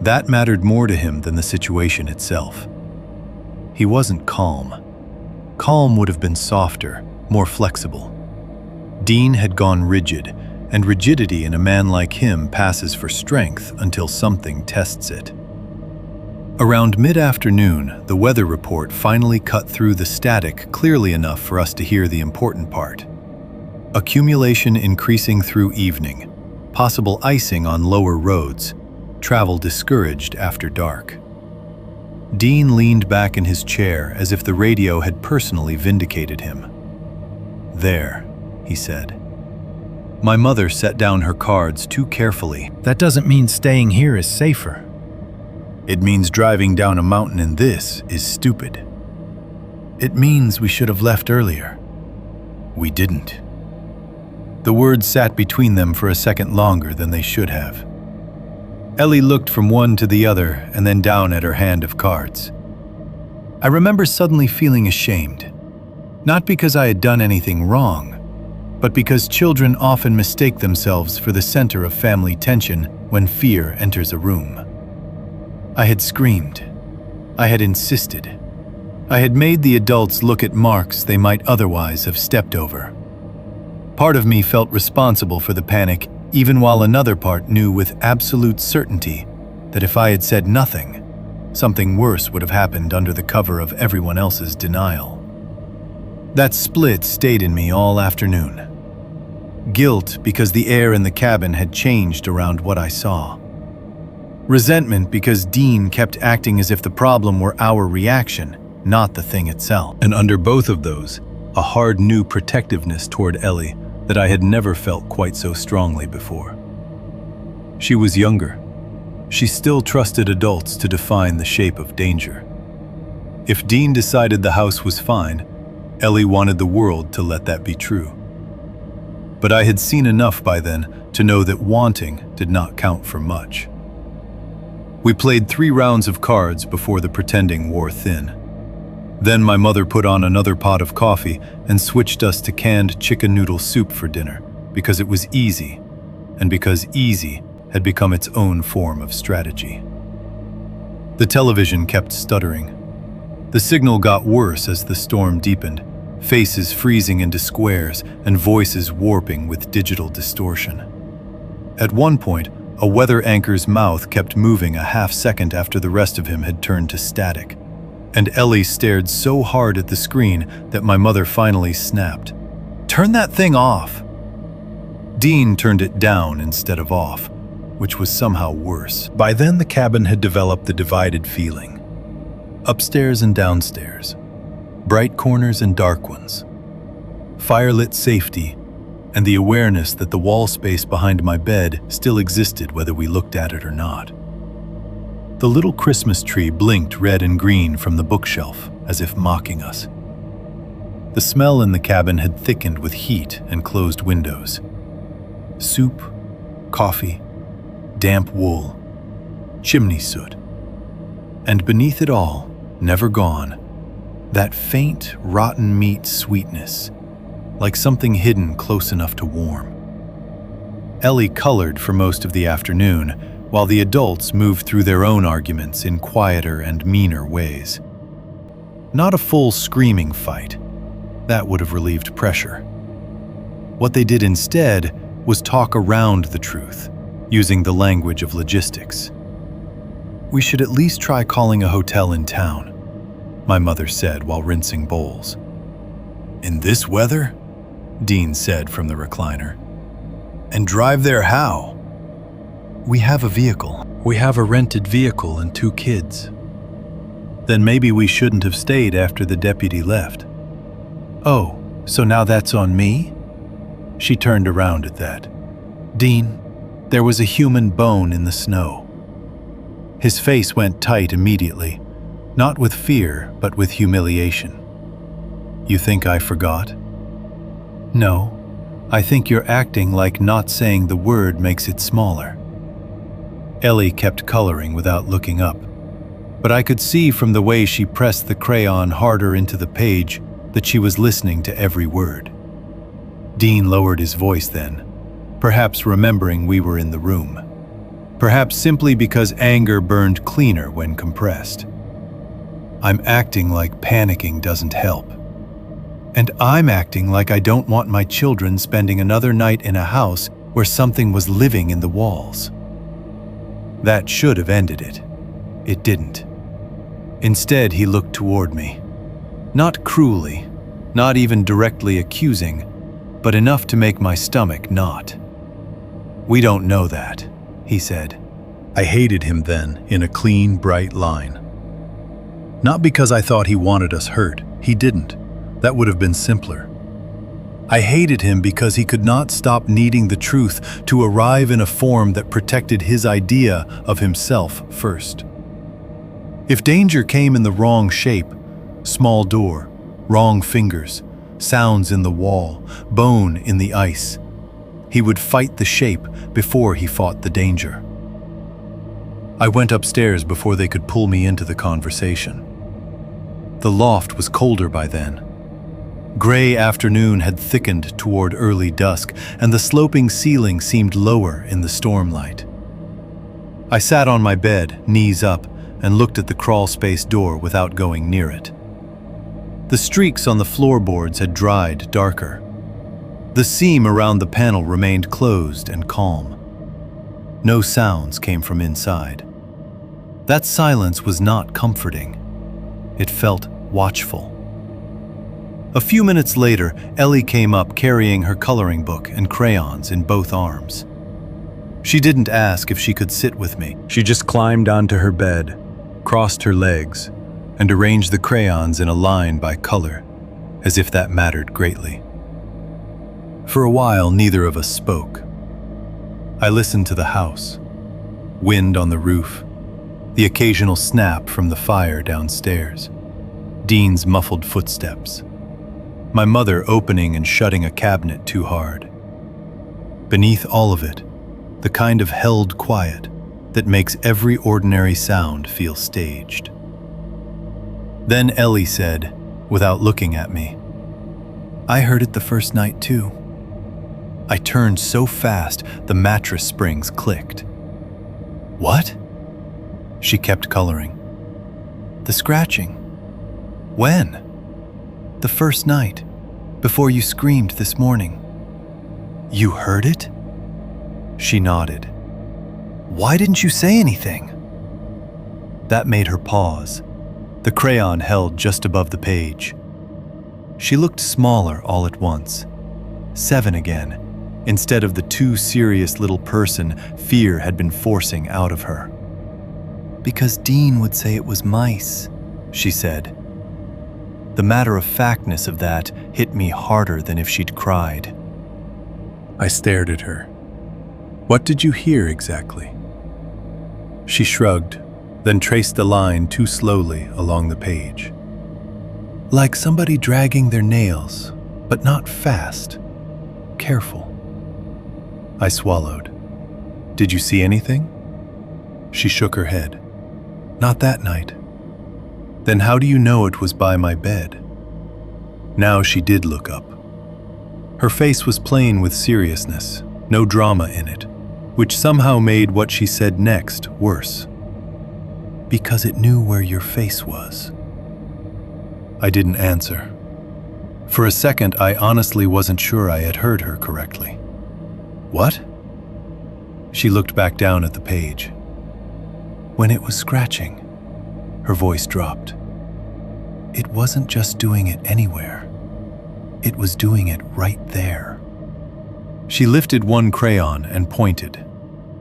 That mattered more to him than the situation itself. He wasn't calm. Calm would have been softer, more flexible. Dean had gone rigid, and rigidity in a man like him passes for strength until something tests it. Around mid-afternoon, the weather report finally cut through the static clearly enough for us to hear the important part. Accumulation increasing through evening, possible icing on lower roads, travel discouraged after dark. Dean leaned back in his chair as if the radio had personally vindicated him. "There," he said. My mother set down her cards too carefully. That doesn't mean staying here is safer. "It means driving down a mountain in this is stupid. It means we should have left earlier. We didn't." The words sat between them for a second longer than they should have. Ellie looked from one to the other and then down at her hand of cards. I remember suddenly feeling ashamed, not because I had done anything wrong, but because children often mistake themselves for the center of family tension when fear enters a room. I had screamed. I had insisted. I had made the adults look at marks they might otherwise have stepped over. Part of me felt responsible for the panic, even while another part knew with absolute certainty that if I had said nothing, something worse would have happened under the cover of everyone else's denial. That split stayed in me all afternoon. Guilt because the air in the cabin had changed around what I saw. Resentment because Dean kept acting as if the problem were our reaction, not the thing itself. And under both of those, a hard new protectiveness toward Ellie that I had never felt quite so strongly before. She was younger. She still trusted adults to define the shape of danger. If Dean decided the house was fine, Ellie wanted the world to let that be true. But I had seen enough by then to know that wanting did not count for much. We played 3 rounds of cards before the pretending wore thin. Then my mother put on another pot of coffee and switched us to canned chicken noodle soup for dinner because it was easy, and because easy had become its own form of strategy. The television kept stuttering. The signal got worse as the storm deepened, faces freezing into squares and voices warping with digital distortion. At one point, a weather anchor's mouth kept moving a half second after the rest of him had turned to static. And Ellie stared so hard at the screen that my mother finally snapped, "Turn that thing off!" Dean turned it down instead of off, which was somehow worse. By then the cabin had developed the divided feeling. Upstairs and downstairs, bright corners and dark ones, firelit safety, and the awareness that the wall space behind my bed still existed whether we looked at it or not. The little Christmas tree blinked red and green from the bookshelf, as if mocking us. The smell in the cabin had thickened with heat and closed windows. Soup, coffee, damp wool, chimney soot. And beneath it all, never gone, that faint, rotten meat sweetness, like something hidden close enough to warm. Ellie colored for most of the afternoon, while the adults moved through their own arguments in quieter and meaner ways. Not a full screaming fight. That would have relieved pressure. What they did instead was talk around the truth, using the language of logistics. "We should at least try calling a hotel in town," my mother said while rinsing bowls. "In this weather?" Dean said from the recliner. "And drive there how?" "We have a vehicle." "We have a rented vehicle and 2 kids." "Then maybe we shouldn't have stayed after the deputy left." "Oh, so now that's on me?" She turned around at that. "Dean, there was a human bone in the snow." His face went tight immediately, not with fear, but with humiliation. "You think I forgot?" "No, I think you're acting like not saying the word makes it smaller." Ellie kept coloring without looking up, but I could see from the way she pressed the crayon harder into the page that she was listening to every word. Dean lowered his voice then, perhaps remembering we were in the room, perhaps simply because anger burned cleaner when compressed. "I'm acting like panicking doesn't help. And I'm acting like I don't want my children spending another night in a house where something was living in the walls." That should have ended it. It didn't. Instead, he looked toward me. Not cruelly, not even directly accusing, but enough to make my stomach knot. "We don't know that," he said. I hated him then in a clean, bright line. Not because I thought he wanted us hurt. He didn't. That would have been simpler. I hated him because he could not stop needing the truth to arrive in a form that protected his idea of himself first. If danger came in the wrong shape, small door, wrong fingers, sounds in the wall, bone in the ice, he would fight the shape before he fought the danger. I went upstairs before they could pull me into the conversation. The loft was colder by then. Gray afternoon had thickened toward early dusk, and the sloping ceiling seemed lower in the stormlight. I sat on my bed, knees up, and looked at the crawlspace door without going near it. The streaks on the floorboards had dried darker. The seam around the panel remained closed and calm. No sounds came from inside. That silence was not comforting. It felt watchful. A few minutes later, Ellie came up carrying her coloring book and crayons in both arms. She didn't ask if she could sit with me. She just climbed onto her bed, crossed her legs, and arranged the crayons in a line by color, as if that mattered greatly. For a while, neither of us spoke. I listened to the house, wind on the roof, the occasional snap from the fire downstairs, Dean's muffled footsteps, my mother opening and shutting a cabinet too hard. Beneath all of it, the kind of held quiet that makes every ordinary sound feel staged. Then Ellie said, without looking at me, "I heard it the first night too." I turned so fast the mattress springs clicked. "What?" She kept coloring. "The scratching." "When?" "The first night, before you screamed this morning." "You heard it?" She nodded. "Why didn't you say anything?" That made her pause, the crayon held just above the page. She looked smaller all at once, 7 again, instead of the too serious little person fear had been forcing out of her. "Because Dean would say it was mice," she said. The matter-of-factness of that hit me harder than if she'd cried. I stared at her. "What did you hear exactly?" She shrugged, then traced a line too slowly along the page. "Like somebody dragging their nails, but not fast. Careful." I swallowed. "Did you see anything?" She shook her head. "Not that night." "Then how do you know it was by my bed?" Now she did look up. Her face was plain with seriousness, no drama in it, which somehow made what she said next worse. "Because it knew where your face was." I didn't answer. For a second, I honestly wasn't sure I had heard her correctly. "What?" She looked back down at the page. "When it was scratching," her voice dropped, "it wasn't just doing it anywhere. It was doing it right there." She lifted one crayon and pointed,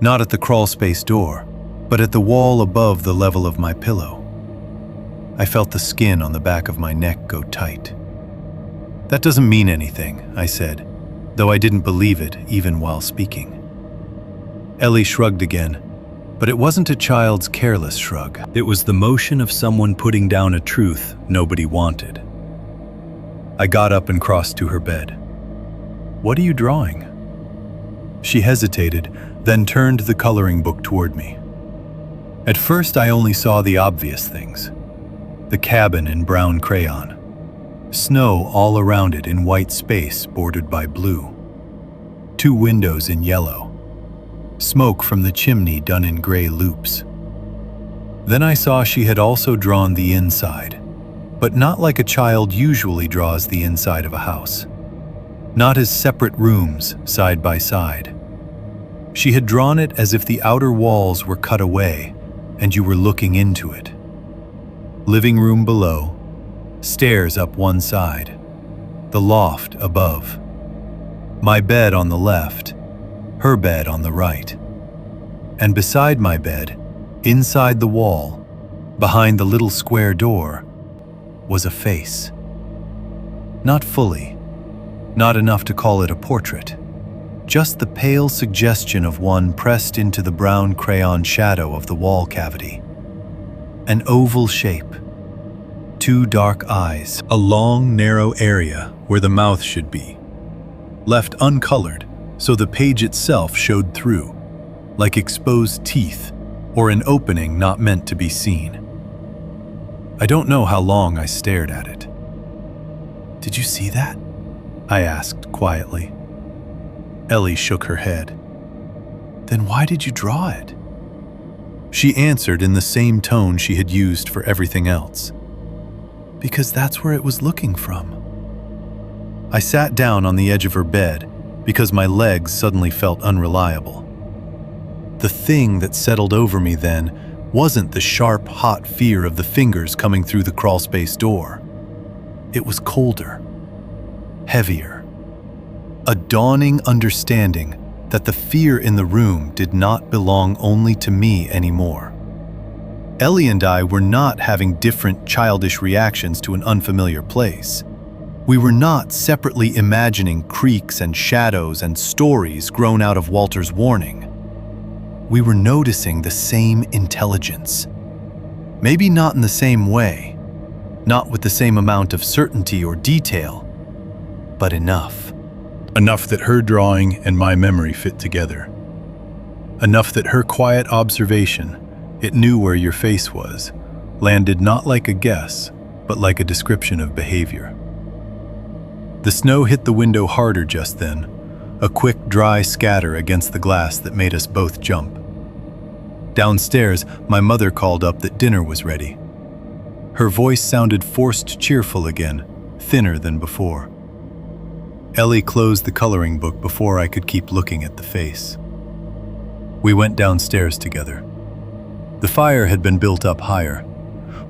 not at the crawlspace door, but at the wall above the level of my pillow. I felt the skin on the back of my neck go tight. "That doesn't mean anything," I said, though I didn't believe it even while speaking. Ellie shrugged again, but it wasn't a child's careless shrug. It was the motion of someone putting down a truth nobody wanted. I got up and crossed to her bed. "What are you drawing?" She hesitated, then turned the coloring book toward me. At first, I only saw the obvious things. The cabin in brown crayon. Snow all around it in white space bordered by blue. 2 windows in yellow. Smoke from the chimney done in gray loops. Then I saw she had also drawn the inside, but not like a child usually draws the inside of a house. Not as separate rooms side by side. She had drawn it as if the outer walls were cut away and you were looking into it. Living room below, stairs up one side, the loft above. My bed on the left, her bed on the right. And beside my bed, inside the wall, Behind the little square door was a face. Not fully, not enough to call it a portrait, just the pale suggestion of one pressed into the brown crayon shadow of the wall cavity. An oval shape, two dark eyes, a long, narrow area where the mouth should be, left uncolored so the page itself showed through, like exposed teeth or an opening not meant to be seen. I don't know how long I stared at it. "Did you see that?" I asked quietly. Ellie shook her head. "Then why did you draw it?" She answered in the same tone she had used for everything else. "Because that's where it was looking from." I sat down on the edge of her bed because my legs suddenly felt unreliable. The thing that settled over me then wasn't the sharp, hot fear of the fingers coming through the crawlspace door. It was colder, heavier. A dawning understanding that the fear in the room did not belong only to me anymore. Ellie and I were not having different childish reactions to an unfamiliar place. We were not separately imagining creaks and shadows and stories grown out of Walter's warning. We were noticing the same intelligence. Maybe not in the same way, not with the same amount of certainty or detail, but enough. Enough that her drawing and my memory fit together. Enough that her quiet observation, it knew where your face was, landed not like a guess, but like a description of behavior. The snow hit the window harder just then, a quick, dry scatter against the glass that made us both jump. Downstairs, my mother called up that dinner was ready. Her voice sounded forced cheerful again, thinner than before. Ellie closed the coloring book before I could keep looking at the face. We went downstairs together. The fire had been built up higher.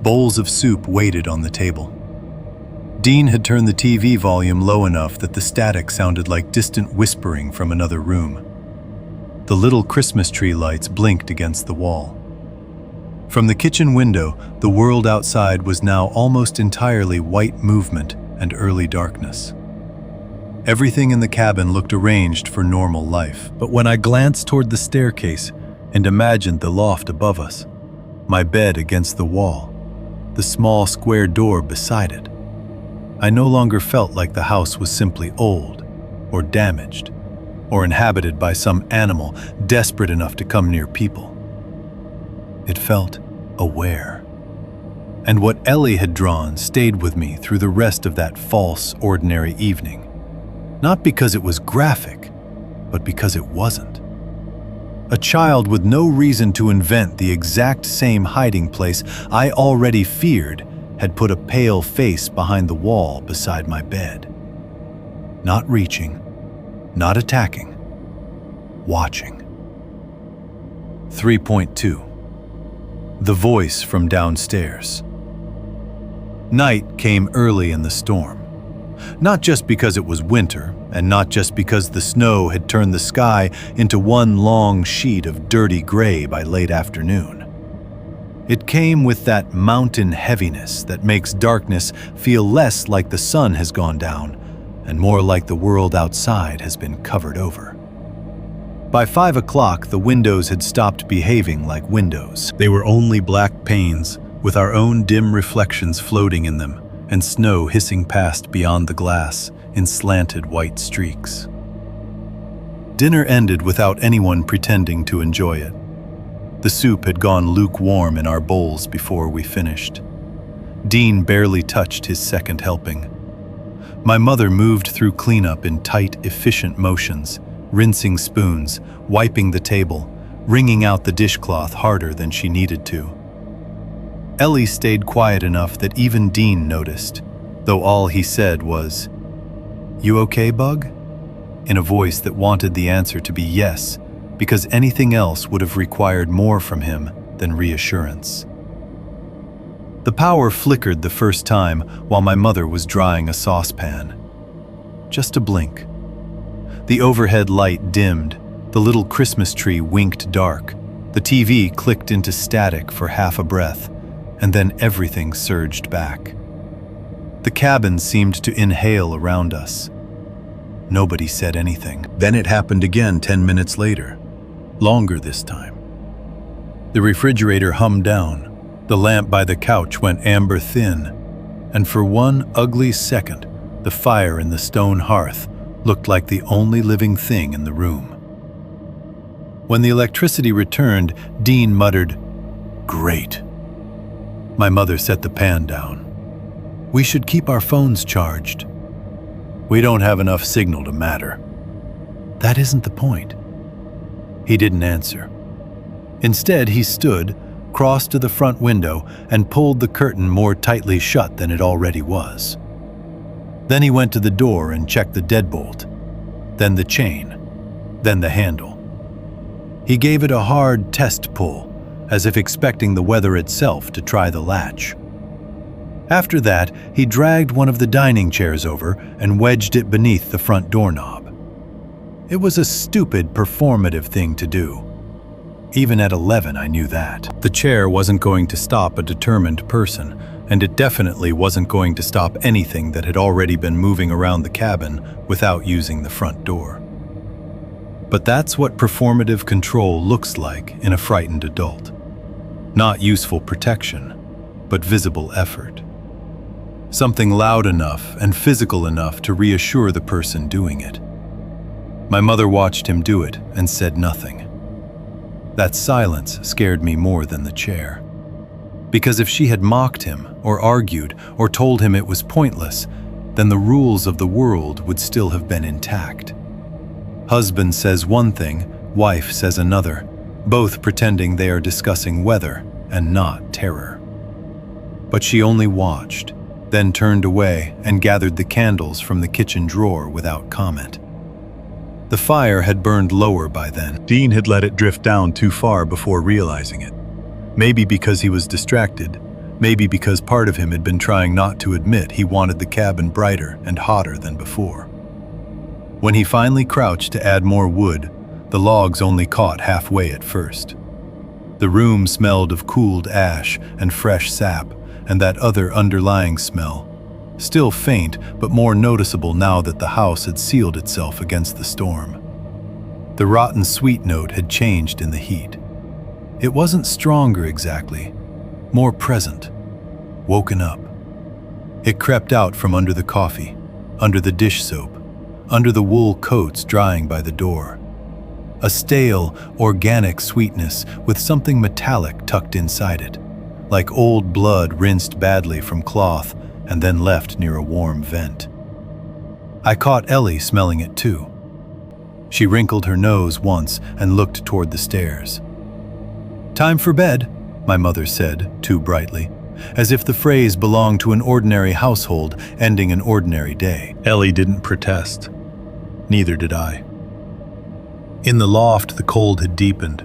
Bowls of soup waited on the table. Dean had turned the TV volume low enough that the static sounded like distant whispering from another room. The little Christmas tree lights blinked against the wall. From the kitchen window, the world outside was now almost entirely white movement and early darkness. Everything in the cabin looked arranged for normal life. But when I glanced toward the staircase and imagined the loft above us, my bed against the wall, the small square door beside it, I no longer felt like the house was simply old or damaged or inhabited by some animal desperate enough to come near people. It felt aware. And what Ellie had drawn stayed with me through the rest of that false, ordinary evening. Not because it was graphic, but because it wasn't. A child with no reason to invent the exact same hiding place I already feared had put a pale face behind the wall beside my bed. Not reaching, not attacking, watching. 3.2. The voice from downstairs. Night came early in the storm. Not just because it was winter, and not just because the snow had turned the sky into one long sheet of dirty gray by late afternoon. It came with that mountain heaviness that makes darkness feel less like the sun has gone down and more like the world outside has been covered over. By 5 o'clock, the windows had stopped behaving like windows. They were only black panes with our own dim reflections floating in them and snow hissing past beyond the glass in slanted white streaks. Dinner ended without anyone pretending to enjoy it. The soup had gone lukewarm in our bowls before we finished. Dean barely touched his second helping. My mother moved through cleanup in tight, efficient motions, rinsing spoons, wiping the table, wringing out the dishcloth harder than she needed to. Ellie stayed quiet enough that even Dean noticed, though all he said was, "You okay, Bug?" in a voice that wanted the answer to be yes, because anything else would have required more from him than reassurance. The power flickered the first time while my mother was drying a saucepan. Just a blink. The overhead light dimmed, the little Christmas tree winked dark, the TV clicked into static for half a breath, and then everything surged back. The cabin seemed to inhale around us. Nobody said anything. Then it happened again 10 minutes later, longer this time. The refrigerator hummed down, the lamp by the couch went amber thin, and for one ugly second, the fire in the stone hearth looked like the only living thing in the room. When the electricity returned, Dean muttered, "Great." My mother set the pan down. "We should keep our phones charged." "We don't have enough signal to matter." "That isn't the point." He didn't answer. Instead, he stood, crossed to the front window, and pulled the curtain more tightly shut than it already was. Then he went to the door and checked the deadbolt, then the chain, then the handle. He gave it a hard test pull, as if expecting the weather itself to try the latch. After that, he dragged one of the dining chairs over and wedged it beneath the front doorknob. It was a stupid, performative thing to do. Even at 11, I knew that. The chair wasn't going to stop a determined person, and it definitely wasn't going to stop anything that had already been moving around the cabin without using the front door. But that's what performative control looks like in a frightened adult. Not useful protection, but visible effort. Something loud enough and physical enough to reassure the person doing it. My mother watched him do it and said nothing. That silence scared me more than the chair. Because if she had mocked him, or argued, or told him it was pointless, then the rules of the world would still have been intact. Husband says one thing, wife says another, both pretending they are discussing weather and not terror. But she only watched, then turned away and gathered the candles from the kitchen drawer without comment. The fire had burned lower by then. Dean had let it drift down too far before realizing it. Maybe because he was distracted, maybe because part of him had been trying not to admit he wanted the cabin brighter and hotter than before. When he finally crouched to add more wood, the logs only caught halfway at first. The room smelled of cooled ash and fresh sap, and that other underlying smell, still faint but more noticeable now that the house had sealed itself against the storm. The rotten sweet note had changed in the heat. It wasn't stronger exactly, more present, woken up. It crept out from under the coffee, under the dish soap, under the wool coats drying by the door. A stale, organic sweetness with something metallic tucked inside it, like old blood rinsed badly from cloth and then left near a warm vent. I caught Ellie smelling it too. She wrinkled her nose once and looked toward the stairs. "Time for bed," my mother said, too brightly, as if the phrase belonged to an ordinary household ending an ordinary day. Ellie didn't protest. Neither did I. In the loft, the cold had deepened.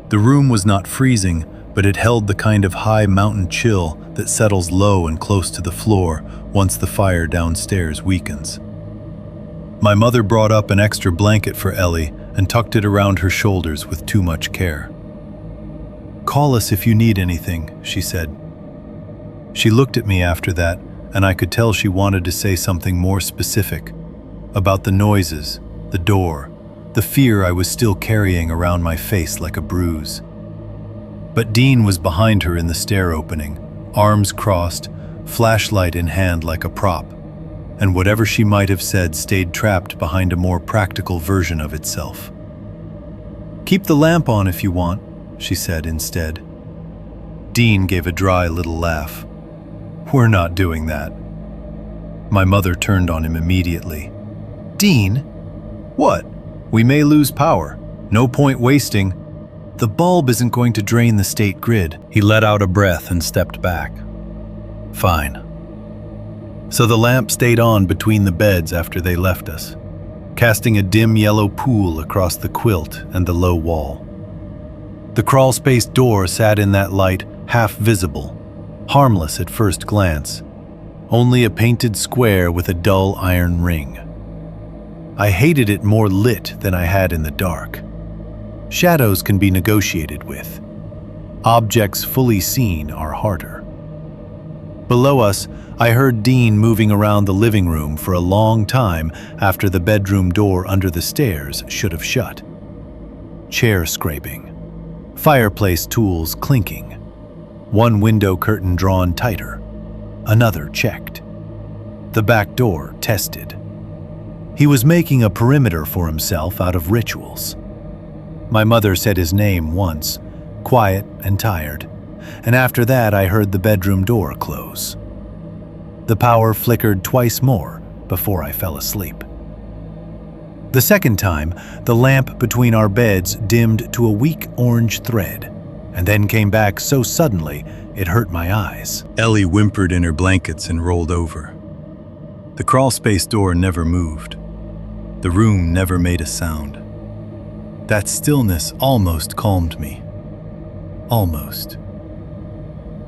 The room was not freezing, but it held the kind of high mountain chill that settles low and close to the floor once the fire downstairs weakens. My mother brought up an extra blanket for Ellie and tucked it around her shoulders with too much care. "Call us if you need anything," she said. She looked at me after that, and I could tell she wanted to say something more specific about the noises, the door, the fear I was still carrying around my face like a bruise. But Dean was behind her in the stair opening, arms crossed, flashlight in hand like a prop, and whatever she might have said stayed trapped behind a more practical version of itself. "Keep the lamp on if you want," she said instead. Dean gave a dry little laugh. "We're not doing that." My mother turned on him immediately. "Dean? What? We may lose power. No point wasting. The bulb isn't going to drain the state grid." He let out a breath and stepped back. "Fine." So the lamp stayed on between the beds after they left us, casting a dim yellow pool across the quilt and the low wall. The crawlspace door sat in that light, half visible, harmless at first glance, only a painted square with a dull iron ring. I hated it more lit than I had in the dark. Shadows can be negotiated with. Objects fully seen are harder. Below us, I heard Dean moving around the living room for a long time after the bedroom door under the stairs should have shut. Chair scraping, fireplace tools clinking, one window curtain drawn tighter, another checked. The back door tested. He was making a perimeter for himself out of rituals. My mother said his name once, quiet and tired, and after that I heard the bedroom door close. The power flickered twice more before I fell asleep. The second time, the lamp between our beds dimmed to a weak orange thread, and then came back so suddenly it hurt my eyes. Ellie whimpered in her blankets and rolled over. The crawlspace door never moved. The room never made a sound. That stillness almost calmed me. Almost.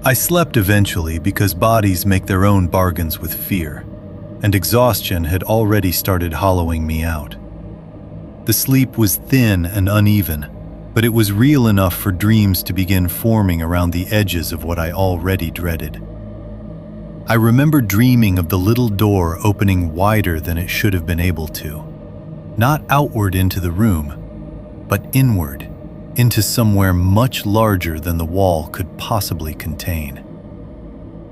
I slept eventually because bodies make their own bargains with fear, and exhaustion had already started hollowing me out. The sleep was thin and uneven, but it was real enough for dreams to begin forming around the edges of what I already dreaded. I remember dreaming of the little door opening wider than it should have been able to, not outward into the room, but inward, into somewhere much larger than the wall could possibly contain.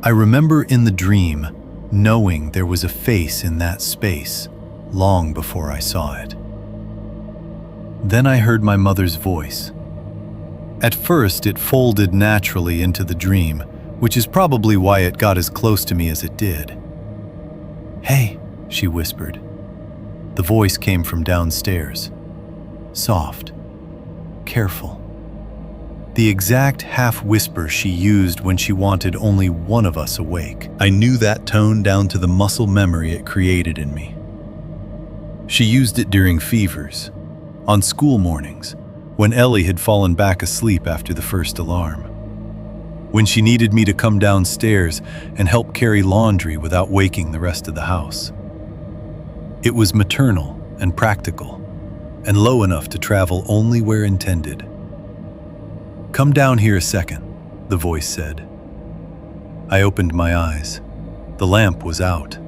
I remember in the dream knowing there was a face in that space long before I saw it. Then I heard my mother's voice. At first, it folded naturally into the dream, which is probably why it got as close to me as it did. "Hey," she whispered. The voice came from downstairs. Soft. Careful. The exact half-whisper she used when she wanted only one of us awake. I knew that tone down to the muscle memory it created in me. She used it during fevers, on school mornings, when Ellie had fallen back asleep after the first alarm, when she needed me to come downstairs and help carry laundry without waking the rest of the house. It was maternal and practical, and low enough to travel only where intended. "Come down here a second," the voice said. I opened my eyes. The lamp was out.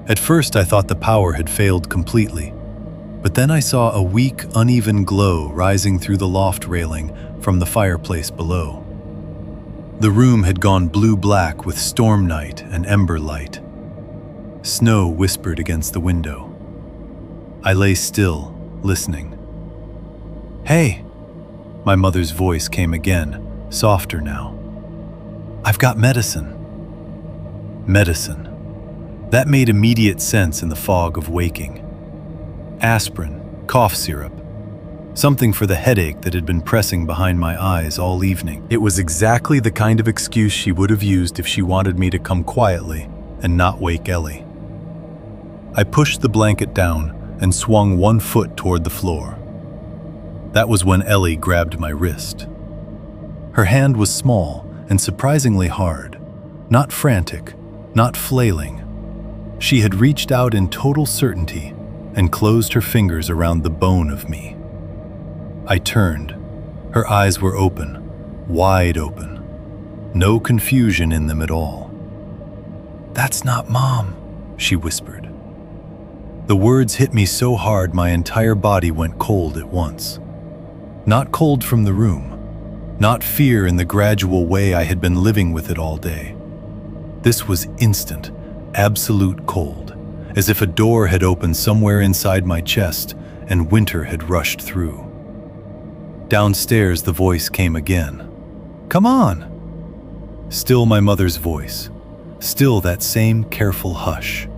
At first I thought the power had failed completely, but then I saw a weak, uneven glow rising through the loft railing from the fireplace below. The room had gone blue-black with storm night and ember light. Snow whispered against the window. I lay still, listening. "Hey!" My mother's voice came again, softer now. "I've got medicine." Medicine. That made immediate sense in the fog of waking. Aspirin, cough syrup, something for the headache that had been pressing behind my eyes all evening. It was exactly the kind of excuse she would have used if she wanted me to come quietly and not wake Ellie. I pushed the blanket down and swung one foot toward the floor. That was when Ellie grabbed my wrist. Her hand was small and surprisingly hard, not frantic, not flailing. She had reached out in total certainty and closed her fingers around the bone of me. I turned. Her eyes were open, wide open. No confusion in them at all. "That's not Mom," she whispered. The words hit me so hard my entire body went cold at once. Not cold from the room, not fear in the gradual way I had been living with it all day. This was instant, absolute cold, as if a door had opened somewhere inside my chest and winter had rushed through. Downstairs the voice came again. "Come on!" Still my mother's voice, still that same careful hush.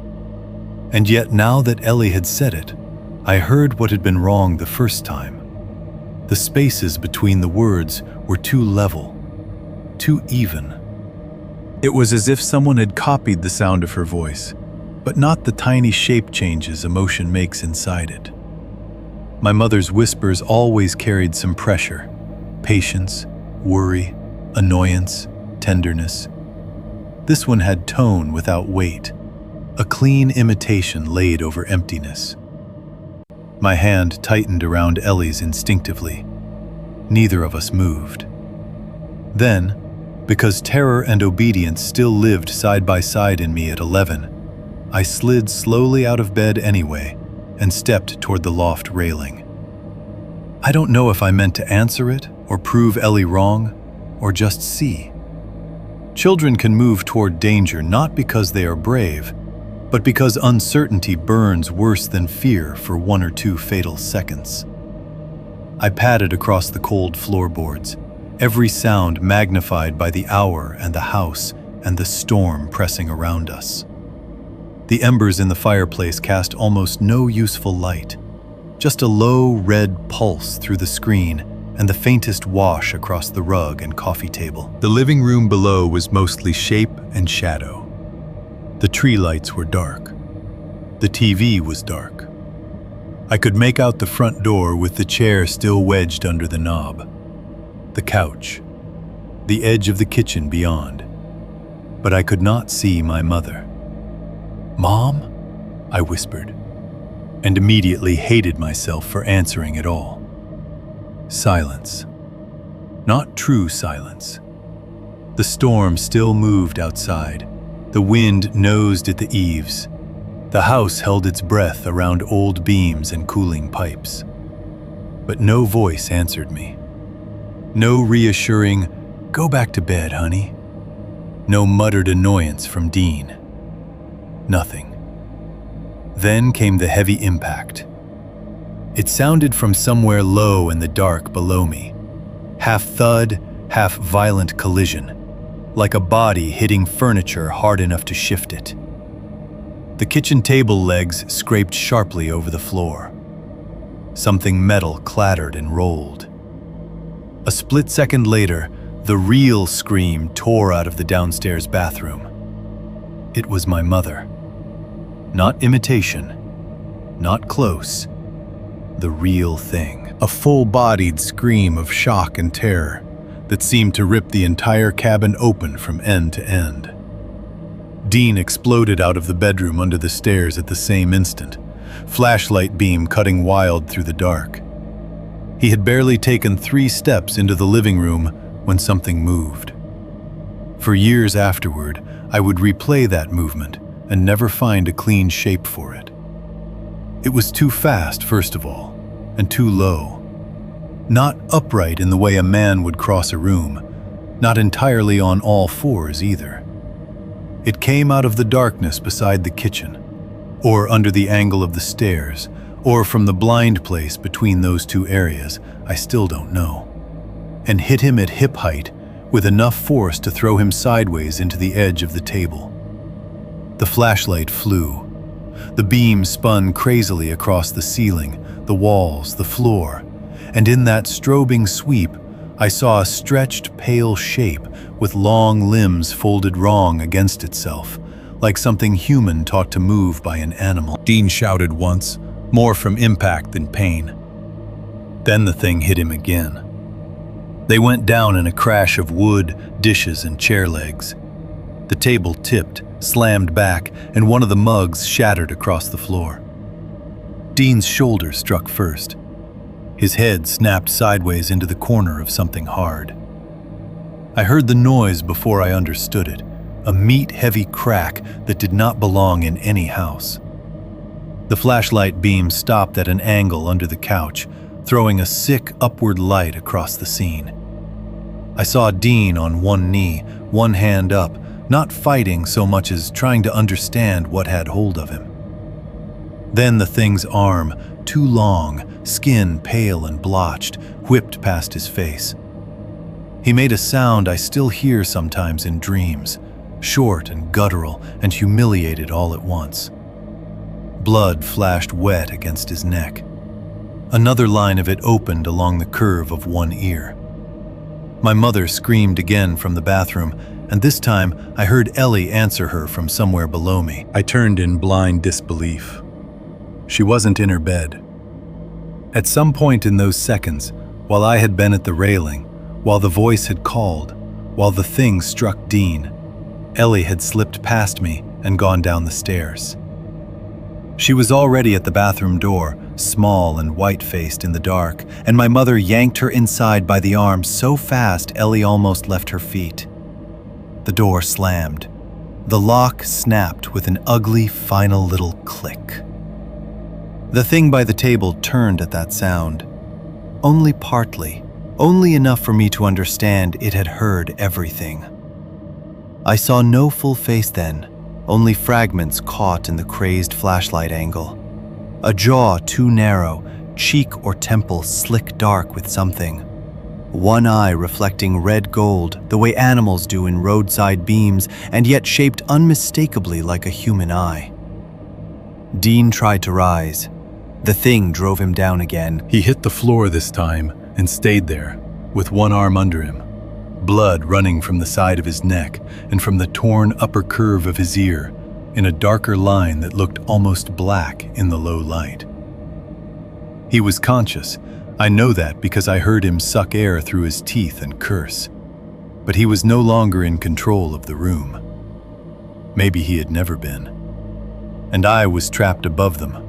And yet now that Ellie had said it, I heard what had been wrong the first time. The spaces between the words were too level, too even. It was as if someone had copied the sound of her voice, but not the tiny shape changes emotion makes inside it. My mother's whispers always carried some pressure, patience, worry, annoyance, tenderness. This one had tone without weight, a clean imitation laid over emptiness. My hand tightened around Ellie's instinctively. Neither of us moved. Then, because terror and obedience still lived side by side in me at 11, I slid slowly out of bed anyway and stepped toward the loft railing. I don't know if I meant to answer it or prove Ellie wrong or just see. Children can move toward danger not because they are brave, but because uncertainty burns worse than fear for 1 or 2 fatal seconds. I padded across the cold floorboards, every sound magnified by the hour and the house and the storm pressing around us. The embers in the fireplace cast almost no useful light, just a low red pulse through the screen and the faintest wash across the rug and coffee table. The living room below was mostly shape and shadow. The tree lights were dark. The TV was dark. I could make out the front door with the chair still wedged under the knob, the couch, the edge of the kitchen beyond. But I could not see my mother. "Mom?" I whispered, and immediately hated myself for answering at all. Silence. Not true silence. The storm still moved outside. The wind nosed at the eaves. The house held its breath around old beams and cooling pipes. But no voice answered me. No reassuring, "Go back to bed, honey." No muttered annoyance from Dean. Nothing. Then came the heavy impact. It sounded from somewhere low in the dark below me. Half thud, half violent collision, like a body hitting furniture hard enough to shift it. The kitchen table legs scraped sharply over the floor. Something metal clattered and rolled. A split second later, the real scream tore out of the downstairs bathroom. It was my mother. Not imitation, not close, the real thing. A full-bodied scream of shock and terror that seemed to rip the entire cabin open from end to end. Dean exploded out of the bedroom under the stairs at the same instant, flashlight beam cutting wild through the dark. He had barely taken 3 steps into the living room when something moved. For years afterward, I would replay that movement and never find a clean shape for it. It was too fast, first of all, and too low. Not upright in the way a man would cross a room, not entirely on all fours either. It came out of the darkness beside the kitchen, or under the angle of the stairs, or from the blind place between those 2 areas, I still don't know, and hit him at hip height with enough force to throw him sideways into the edge of the table. The flashlight flew. The beam spun crazily across the ceiling, the walls, the floor, and in that strobing sweep, I saw a stretched, pale shape with long limbs folded wrong against itself, like something human taught to move by an animal. Dean shouted once, more from impact than pain. Then the thing hit him again. They went down in a crash of wood, dishes, and chair legs. The table tipped, slammed back, and one of the mugs shattered across the floor. Dean's shoulder struck first. His head snapped sideways into the corner of something hard. I heard the noise before I understood it, a meat-heavy crack that did not belong in any house. The flashlight beam stopped at an angle under the couch, throwing a sick upward light across the scene. I saw Dean on one knee, one hand up, not fighting so much as trying to understand what had hold of him. Then the thing's arm, too long, skin pale and blotched, whipped past his face. He made a sound I still hear sometimes in dreams, short and guttural and humiliated all at once. Blood flashed wet against his neck. Another line of it opened along the curve of one ear. My mother screamed again from the bathroom, and this time I heard Ellie answer her from somewhere below me. I turned in blind disbelief. She wasn't in her bed. At some point in those seconds, while I had been at the railing, while the voice had called, while the thing struck Dean, Ellie had slipped past me and gone down the stairs. She was already at the bathroom door, small and white-faced in the dark, and my mother yanked her inside by the arm so fast Ellie almost left her feet. The door slammed. The lock snapped with an ugly final little click. The thing by the table turned at that sound. Only partly, only enough for me to understand it had heard everything. I saw no full face then, only fragments caught in the crazed flashlight angle. A jaw too narrow, cheek or temple slick dark with something. One eye reflecting red gold the way animals do in roadside beams, and yet shaped unmistakably like a human eye. Dean tried to rise. The thing drove him down again. He hit the floor this time and stayed there, with one arm under him, blood running from the side of his neck and from the torn upper curve of his ear, in a darker line that looked almost black in the low light. He was conscious. I know that because I heard him suck air through his teeth and curse. But he was no longer in control of the room. Maybe he had never been. And I was trapped above them.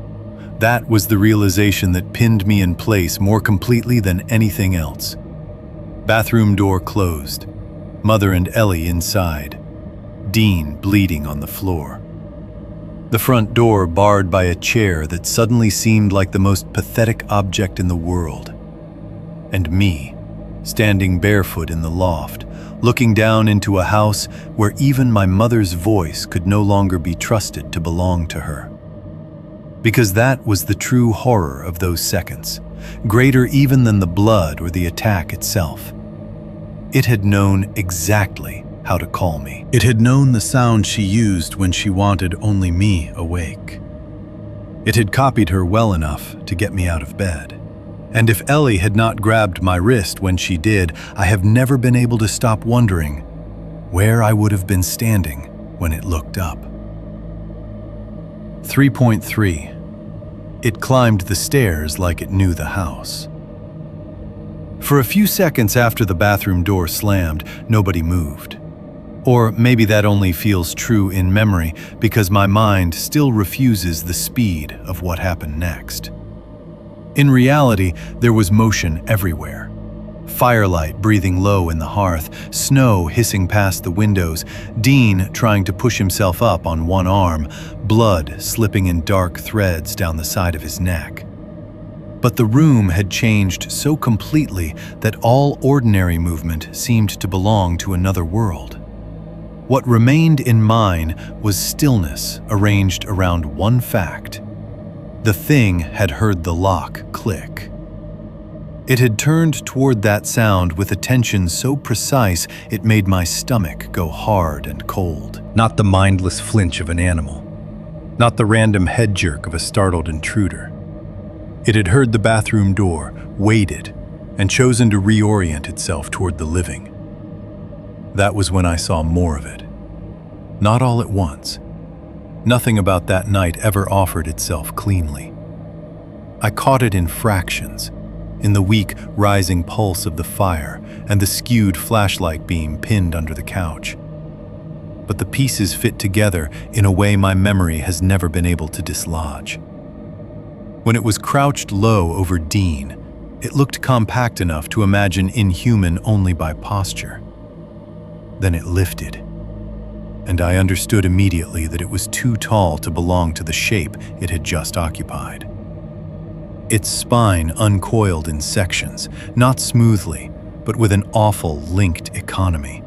That was the realization that pinned me in place more completely than anything else. Bathroom door closed. Mother and Ellie inside. Dean bleeding on the floor. The front door barred by a chair that suddenly seemed like the most pathetic object in the world. And me, standing barefoot in the loft, looking down into a house where even my mother's voice could no longer be trusted to belong to her. Because that was the true horror of those seconds, greater even than the blood or the attack itself. It had known exactly how to call me. It had known the sound she used when she wanted only me awake. It had copied her well enough to get me out of bed. And if Ellie had not grabbed my wrist when she did, I have never been able to stop wondering where I would have been standing when it looked up. 3.3. It climbed the stairs like it knew the house. For a few seconds after the bathroom door slammed, nobody moved. Or maybe that only feels true in memory because my mind still refuses the speed of what happened next. In reality, there was motion everywhere. Firelight breathing low in the hearth, snow hissing past the windows, Dean trying to push himself up on one arm, blood slipping in dark threads down the side of his neck. But the room had changed so completely that all ordinary movement seemed to belong to another world. What remained in mine was stillness arranged around one fact. The thing had heard the lock click. It had turned toward that sound with attention so precise it made my stomach go hard and cold. Not the mindless flinch of an animal. Not the random head jerk of a startled intruder. It had heard the bathroom door, waited, and chosen to reorient itself toward the living. That was when I saw more of it. Not all at once. Nothing about that night ever offered itself cleanly. I caught it in fractions, in the weak, rising pulse of the fire and the skewed flashlight beam pinned under the couch. But the pieces fit together in a way my memory has never been able to dislodge. When it was crouched low over Dean, it looked compact enough to imagine inhuman only by posture. Then it lifted, and I understood immediately that it was too tall to belong to the shape it had just occupied. Its spine uncoiled in sections, not smoothly, but with an awful linked economy,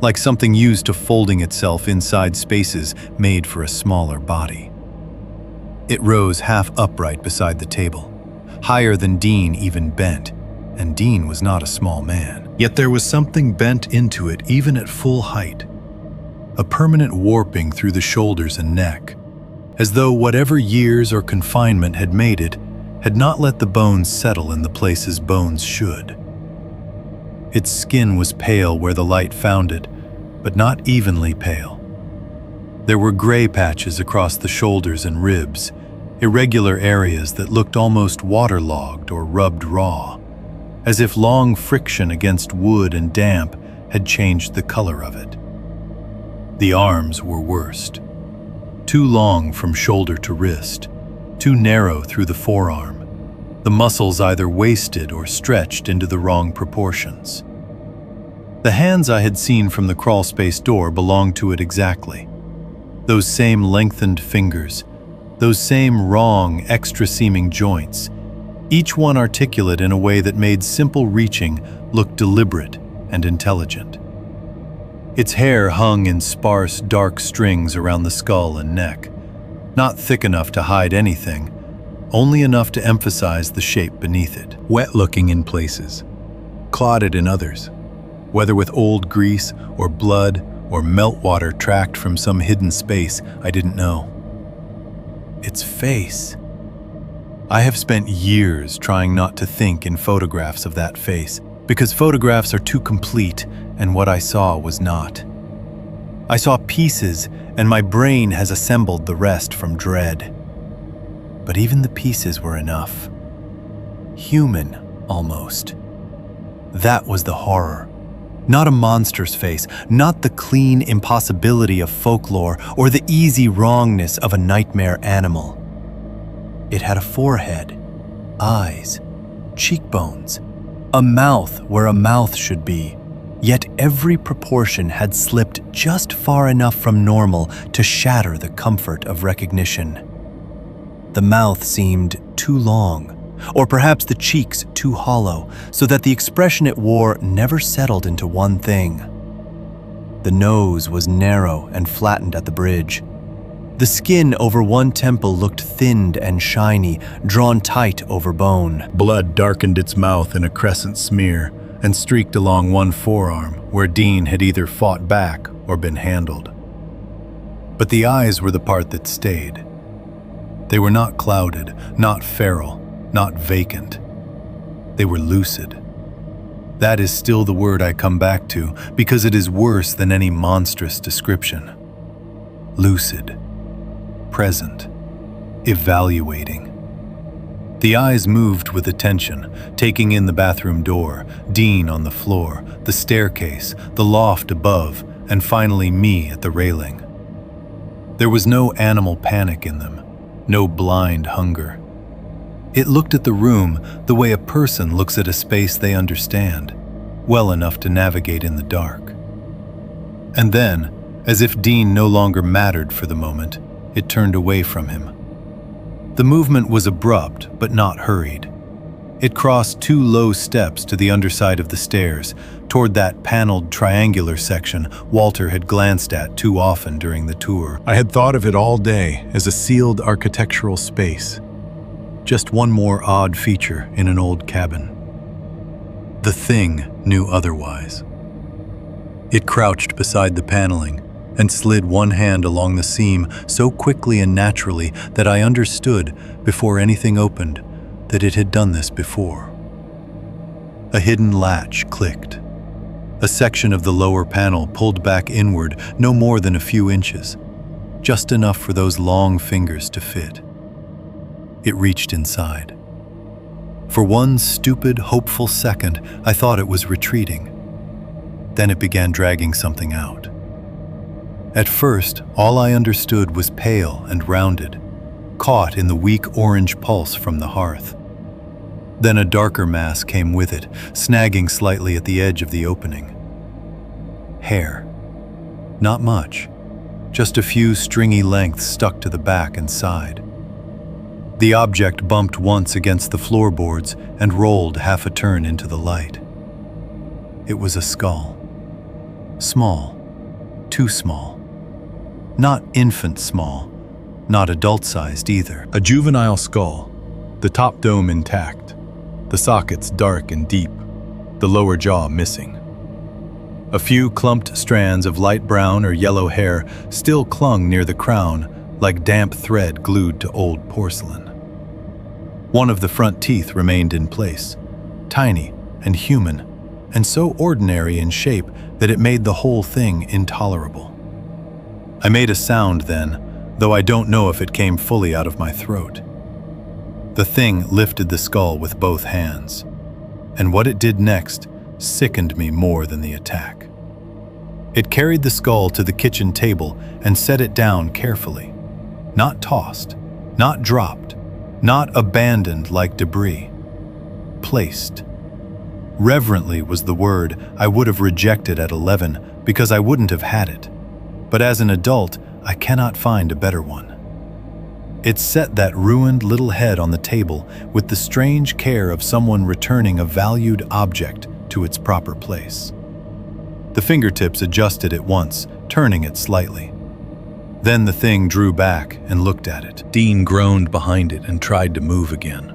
like something used to folding itself inside spaces made for a smaller body. It rose half upright beside the table, higher than Dean even bent, and Dean was not a small man. Yet there was something bent into it even at full height, a permanent warping through the shoulders and neck, as though whatever years or confinement had made it had not let the bones settle in the places bones should. Its skin was pale where the light found it, but not evenly pale. There were gray patches across the shoulders and ribs, irregular areas that looked almost waterlogged or rubbed raw, as if long friction against wood and damp had changed the color of it. The arms were worst. Too long from shoulder to wrist, too narrow through the forearm, the muscles either wasted or stretched into the wrong proportions. The hands I had seen from the crawlspace door belonged to it exactly. Those same lengthened fingers, those same wrong, extra-seeming joints, each one articulate in a way that made simple reaching look deliberate and intelligent. Its hair hung in sparse, dark strings around the skull and neck, not thick enough to hide anything, only enough to emphasize the shape beneath it. Wet-looking in places, clotted in others, whether with old grease or blood or meltwater tracked from some hidden space I didn't know. Its face. I have spent years trying not to think in photographs of that face, because photographs are too complete and what I saw was not. I saw pieces and my brain has assembled the rest from dread. But even the pieces were enough. Human, almost. That was the horror. Not a monster's face, not the clean impossibility of folklore or the easy wrongness of a nightmare animal. It had a forehead, eyes, cheekbones, a mouth where a mouth should be, yet every proportion had slipped just far enough from normal to shatter the comfort of recognition. The mouth seemed too long, or perhaps the cheeks too hollow, so that the expression it wore never settled into one thing. The nose was narrow and flattened at the bridge. The skin over one temple looked thinned and shiny, drawn tight over bone. Blood darkened its mouth in a crescent smear and streaked along one forearm where Dean had either fought back or been handled. But the eyes were the part that stayed. They were not clouded, not feral, not vacant. They were lucid. That is still the word I come back to because it is worse than any monstrous description. Lucid. Present. Evaluating. The eyes moved with attention, taking in the bathroom door, Dean on the floor, the staircase, the loft above, and finally me at the railing. There was no animal panic in them, no blind hunger. It looked at the room the way a person looks at a space they understand, well enough to navigate in the dark. And then, as if Dean no longer mattered for the moment, it turned away from him. The movement was abrupt but not hurried. It crossed 2 low steps to the underside of the stairs, toward that paneled triangular section Walter had glanced at too often during the tour. I had thought of it all day as a sealed architectural space. Just one more odd feature in an old cabin. The thing knew otherwise. It crouched beside the paneling and slid one hand along the seam so quickly and naturally that I understood, before anything opened, that it had done this before. A hidden latch clicked. A section of the lower panel pulled back inward no more than a few inches, just enough for those long fingers to fit. It reached inside. For one stupid, hopeful second, I thought it was retreating. Then it began dragging something out. At first, all I understood was pale and rounded, caught in the weak orange pulse from the hearth. Then a darker mass came with it, snagging slightly at the edge of the opening. Hair. Not much, just a few stringy lengths stuck to the back and side. The object bumped once against the floorboards and rolled half a turn into the light. It was a skull. Small. Too small. Not infant small, not adult-sized either. A juvenile skull, the top dome intact, the sockets dark and deep, the lower jaw missing. A few clumped strands of light brown or yellow hair still clung near the crown like damp thread glued to old porcelain. One of the front teeth remained in place, tiny and human, and so ordinary in shape that it made the whole thing intolerable. I made a sound then, though I don't know if it came fully out of my throat. The thing lifted the skull with both hands, and what it did next sickened me more than the attack. It carried the skull to the kitchen table and set it down carefully. Not tossed, not dropped, Not abandoned like debris. Placed. Reverently was the word I would have rejected at 11 because I wouldn't have had it. But as an adult, I cannot find a better one. It set that ruined little head on the table with the strange care of someone returning a valued object to its proper place. The fingertips adjusted it once, turning it slightly. Then the thing drew back and looked at it. Dean groaned behind it and tried to move again.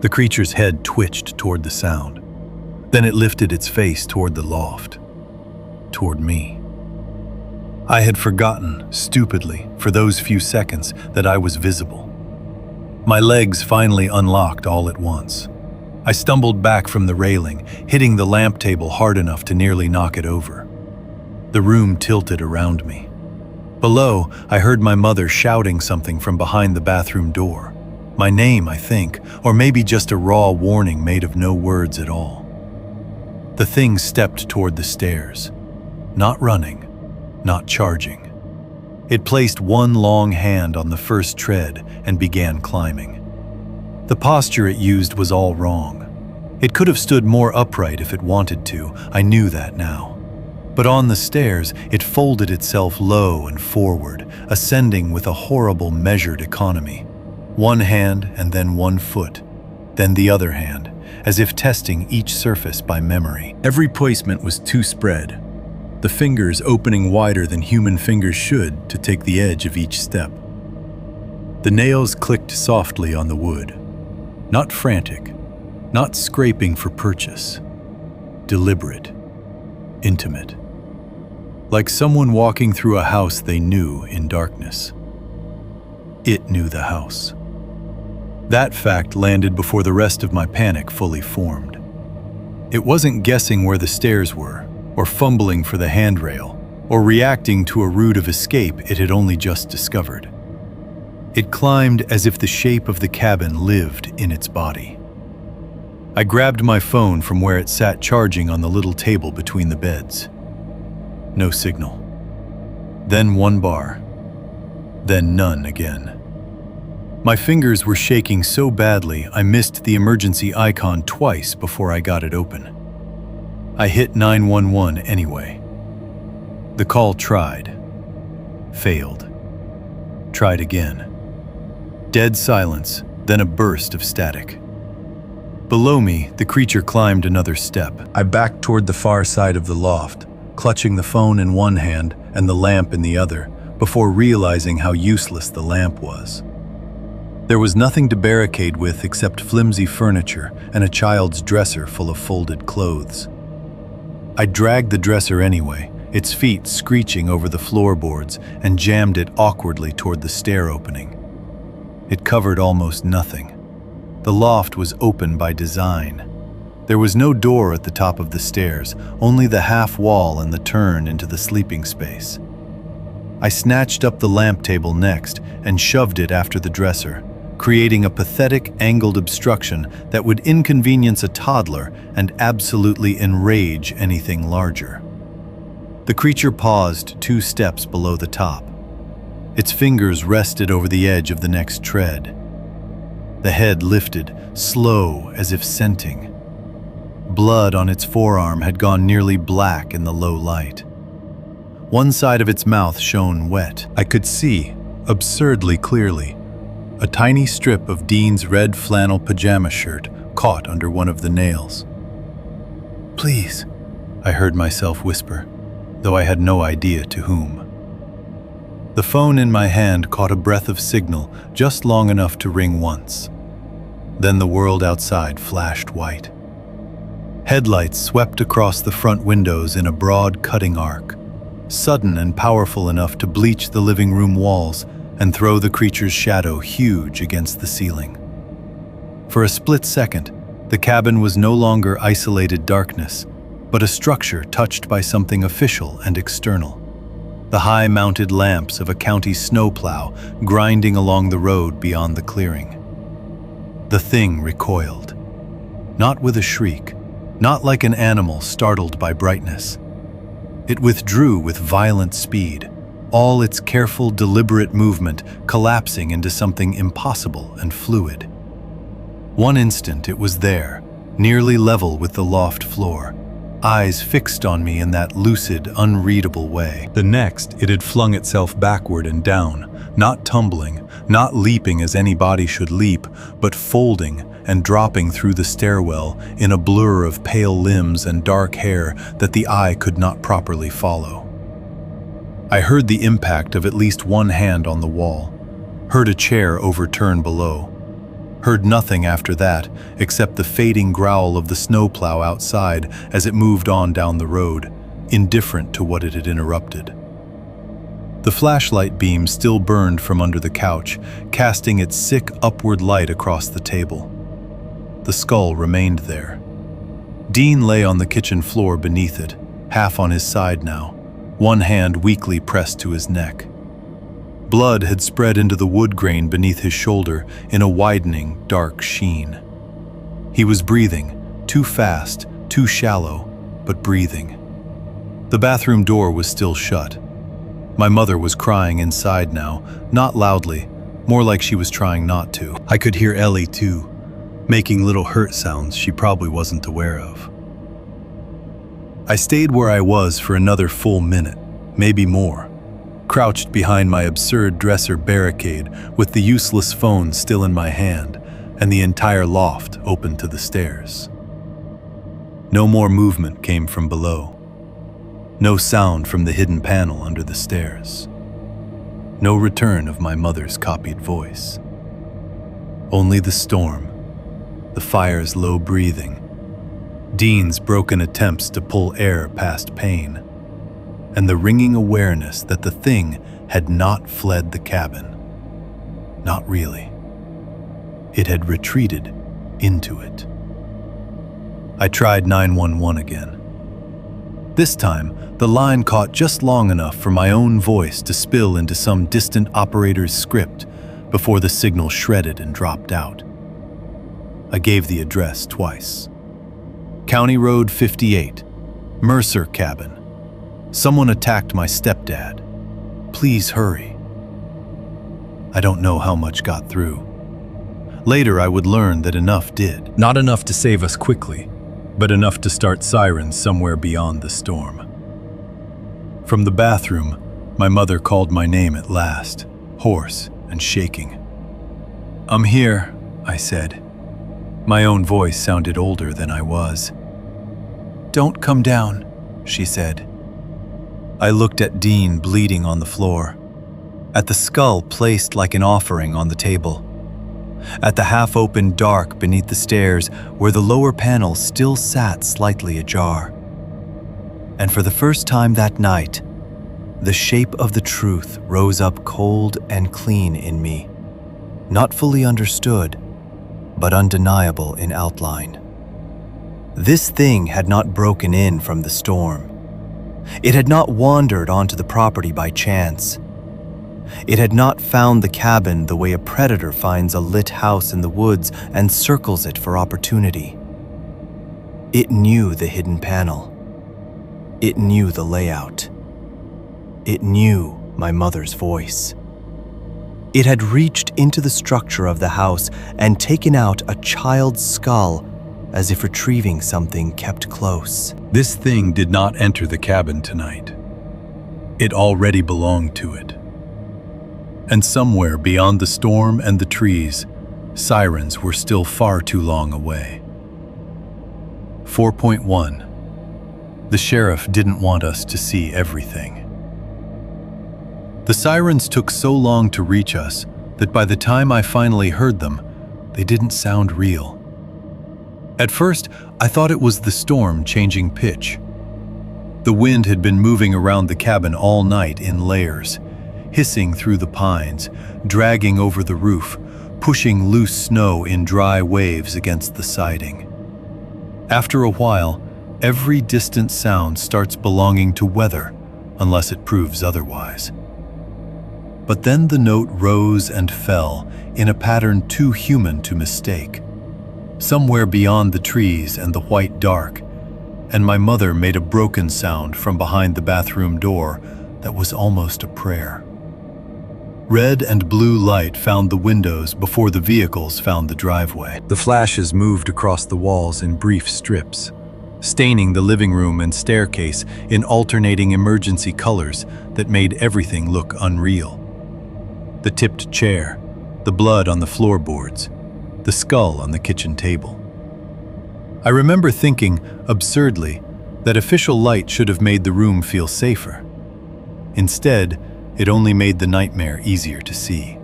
The creature's head twitched toward the sound. Then it lifted its face toward the loft. Toward me. I had forgotten, stupidly, for those few seconds that I was visible. My legs finally unlocked all at once. I stumbled back from the railing, hitting the lamp table hard enough to nearly knock it over. The room tilted around me. Below, I heard my mother shouting something from behind the bathroom door. My name, I think, or maybe just a raw warning made of no words at all. The thing stepped toward the stairs, not running, not charging. It placed one long hand on the first tread and began climbing. The posture it used was all wrong. It could have stood more upright if it wanted to, I knew that now. But on the stairs, it folded itself low and forward, ascending with a horrible measured economy. One hand and then one foot, then the other hand, as if testing each surface by memory. Every placement was too spread, the fingers opening wider than human fingers should to take the edge of each step. The nails clicked softly on the wood, not frantic, not scraping for purchase, deliberate, intimate, like someone walking through a house they knew in darkness. It knew the house. That fact landed before the rest of my panic fully formed. It wasn't guessing where the stairs were, or fumbling for the handrail, or reacting to a route of escape it had only just discovered. It climbed as if the shape of the cabin lived in its body. I grabbed my phone from where it sat charging on the little table between the beds. No signal. Then one bar. Then none again. My fingers were shaking so badly I missed the emergency icon twice before I got it open. I hit 911 anyway. The call tried. Failed. Tried again. Dead silence, then a burst of static. Below me, the creature climbed another step. I backed toward the far side of the loft, clutching the phone in one hand and the lamp in the other, before realizing how useless the lamp was. There was nothing to barricade with except flimsy furniture and a child's dresser full of folded clothes. I dragged the dresser anyway, its feet screeching over the floorboards, and jammed it awkwardly toward the stair opening. It covered almost nothing. The loft was open by design. There was no door at the top of the stairs, only the half wall and the turn into the sleeping space. I snatched up the lamp table next and shoved it after the dresser, creating a pathetic angled obstruction that would inconvenience a toddler and absolutely enrage anything larger. The creature paused 2 steps below the top. Its fingers rested over the edge of the next tread. The head lifted, slow as if scenting. Blood on its forearm had gone nearly black in the low light. One side of its mouth shone wet. I could see, absurdly clearly, a tiny strip of Dean's red flannel pajama shirt caught under one of the nails. "Please," I heard myself whisper, though I had no idea to whom. The phone in my hand caught a breath of signal just long enough to ring once. Then the world outside flashed white. Headlights swept across the front windows in a broad cutting arc, sudden and powerful enough to bleach the living room walls and throw the creature's shadow huge against the ceiling. For a split second, the cabin was no longer isolated darkness, but a structure touched by something official and external. The high-mounted lamps of a county snowplow grinding along the road beyond the clearing. The thing recoiled. Not with a shriek, not like an animal startled by brightness. It withdrew with violent speed, all its careful, deliberate movement collapsing into something impossible and fluid. One instant it was there, nearly level with the loft floor, eyes fixed on me in that lucid, unreadable way. The next, it had flung itself backward and down, not tumbling, not leaping as any body should leap, but folding and dropping through the stairwell in a blur of pale limbs and dark hair that the eye could not properly follow. I heard the impact of at least one hand on the wall, heard a chair overturn below, heard nothing after that except the fading growl of the snowplow outside as it moved on down the road, indifferent to what it had interrupted. The flashlight beam still burned from under the couch, casting its sick upward light across the table. The skull remained there. Dean lay on the kitchen floor beneath it, half on his side now, one hand weakly pressed to his neck. Blood had spread into the wood grain beneath his shoulder in a widening, dark sheen. He was breathing, too fast, too shallow, but breathing. The bathroom door was still shut. My mother was crying inside now, not loudly, more like she was trying not to. I could hear Ellie too, making little hurt sounds she probably wasn't aware of. I stayed where I was for another full minute, maybe more, crouched behind my absurd dresser barricade with the useless phone still in my hand and the entire loft open to the stairs. No more movement came from below. No sound from the hidden panel under the stairs. No return of my mother's copied voice. Only the storm, the fire's low breathing, Dean's broken attempts to pull air past pain, and the ringing awareness that the thing had not fled the cabin. Not really. It had retreated into it. I tried 911 again. This time, the line caught just long enough for my own voice to spill into some distant operator's script before the signal shredded and dropped out. I gave the address twice. County Road 58, Mercer Cabin. Someone attacked my stepdad. Please hurry. I don't know how much got through. Later I would learn that enough did. Not enough to save us quickly, but enough to start sirens somewhere beyond the storm. From the bathroom, my mother called my name at last, hoarse and shaking. "I'm here," I said. My own voice sounded older than I was. "Don't come down," she said. I looked at Dean bleeding on the floor, at the skull placed like an offering on the table, at the half-open dark beneath the stairs where the lower panel still sat slightly ajar. And for the first time that night, the shape of the truth rose up cold and clean in me, not fully understood, but undeniable in outline. This thing had not broken in from the storm. It had not wandered onto the property by chance. It had not found the cabin the way a predator finds a lit house in the woods and circles it for opportunity. It knew the hidden panel. It knew the layout. It knew my mother's voice. It had reached into the structure of the house and taken out a child's skull as if retrieving something kept close. This thing did not enter the cabin tonight. It already belonged to it. And somewhere beyond the storm and the trees, sirens were still far too long away. 4.1. The sheriff didn't want us to see everything. The sirens took so long to reach us that by the time I finally heard them, they didn't sound real. At first, I thought it was the storm changing pitch. The wind had been moving around the cabin all night in layers, hissing through the pines, dragging over the roof, pushing loose snow in dry waves against the siding. After a while, every distant sound starts belonging to weather, unless it proves otherwise. But then the note rose and fell in a pattern too human to mistake, somewhere beyond the trees and the white dark, and my mother made a broken sound from behind the bathroom door that was almost a prayer. Red and blue light found the windows before the vehicles found the driveway. The flashes moved across the walls in brief strips, staining the living room and staircase in alternating emergency colors that made everything look unreal. The tipped chair, the blood on the floorboards, the skull on the kitchen table. I remember thinking, absurdly, that official light should have made the room feel safer. Instead, it only made the nightmare easier to see.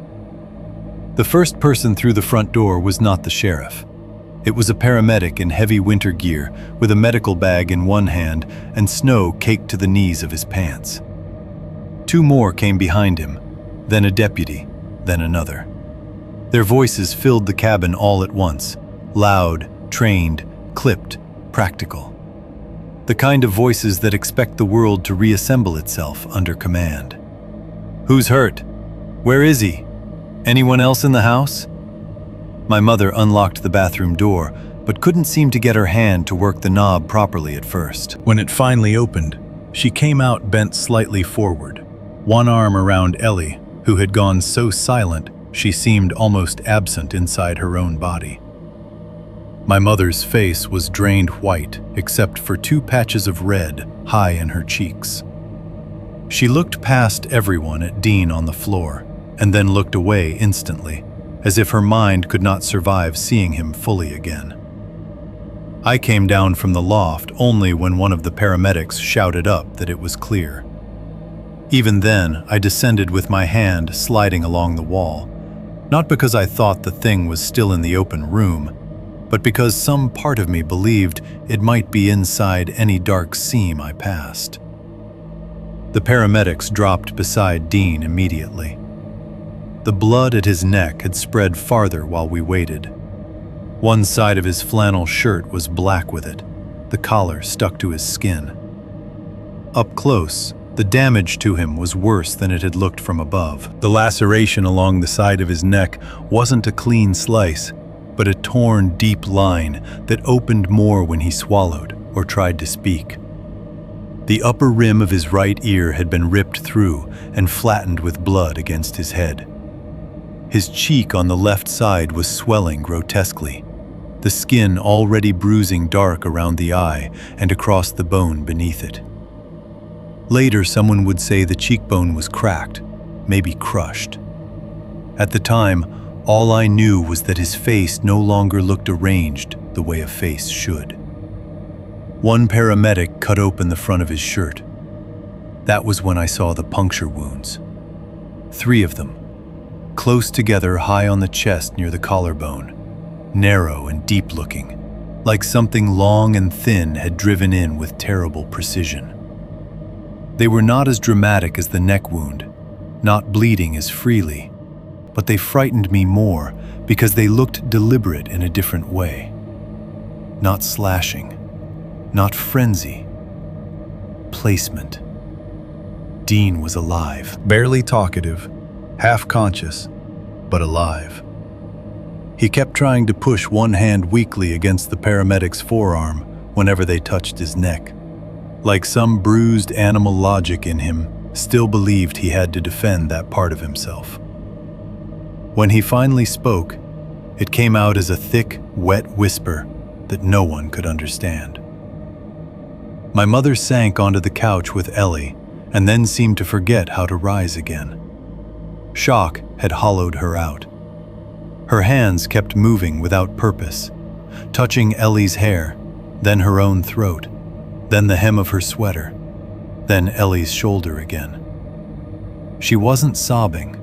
The first person through the front door was not the sheriff. It was a paramedic in heavy winter gear with a medical bag in one hand and snow caked to the knees of his pants. Two more came behind him, then a deputy, then another. Their voices filled the cabin all at once, loud, trained, clipped, practical. The kind of voices that expect the world to reassemble itself under command. "Who's hurt? Where is he? Anyone else in the house?" My mother unlocked the bathroom door, but couldn't seem to get her hand to work the knob properly at first. When it finally opened, she came out bent slightly forward, one arm around Ellie, who had gone so silent she seemed almost absent inside her own body. My mother's face was drained white except for two patches of red high in her cheeks. She looked past everyone at Dean on the floor and then looked away instantly, as if her mind could not survive seeing him fully again. I came down from the loft only when one of the paramedics shouted up that it was clear. Even then, I descended with my hand sliding along the wall, not because I thought the thing was still in the open room, but because some part of me believed it might be inside any dark seam I passed. The paramedics dropped beside Dean immediately. The blood at his neck had spread farther while we waited. One side of his flannel shirt was black with it, the collar stuck to his skin. Up close, the damage to him was worse than it had looked from above. The laceration along the side of his neck wasn't a clean slice, but a torn, deep line that opened more when he swallowed or tried to speak. The upper rim of his right ear had been ripped through and flattened with blood against his head. His cheek on the left side was swelling grotesquely, the skin already bruising dark around the eye and across the bone beneath it. Later, someone would say the cheekbone was cracked, maybe crushed. At the time, all I knew was that his face no longer looked arranged the way a face should. One paramedic cut open the front of his shirt. That was when I saw the puncture wounds. 3 of them, close together high on the chest near the collarbone, narrow and deep-looking, like something long and thin had driven in with terrible precision. They were not as dramatic as the neck wound, not bleeding as freely, but they frightened me more because they looked deliberate in a different way. Not slashing, not frenzy, placement. Dean was alive. Barely talkative, half conscious, but alive. He kept trying to push one hand weakly against the paramedic's forearm whenever they touched his neck. Like some bruised animal logic in him still believed he had to defend that part of himself. When he finally spoke, it came out as a thick, wet whisper that no one could understand. My mother sank onto the couch with Ellie and then seemed to forget how to rise again. Shock had hollowed her out. Her hands kept moving without purpose, touching Ellie's hair, then her own throat, then the hem of her sweater, then Ellie's shoulder again. She wasn't sobbing.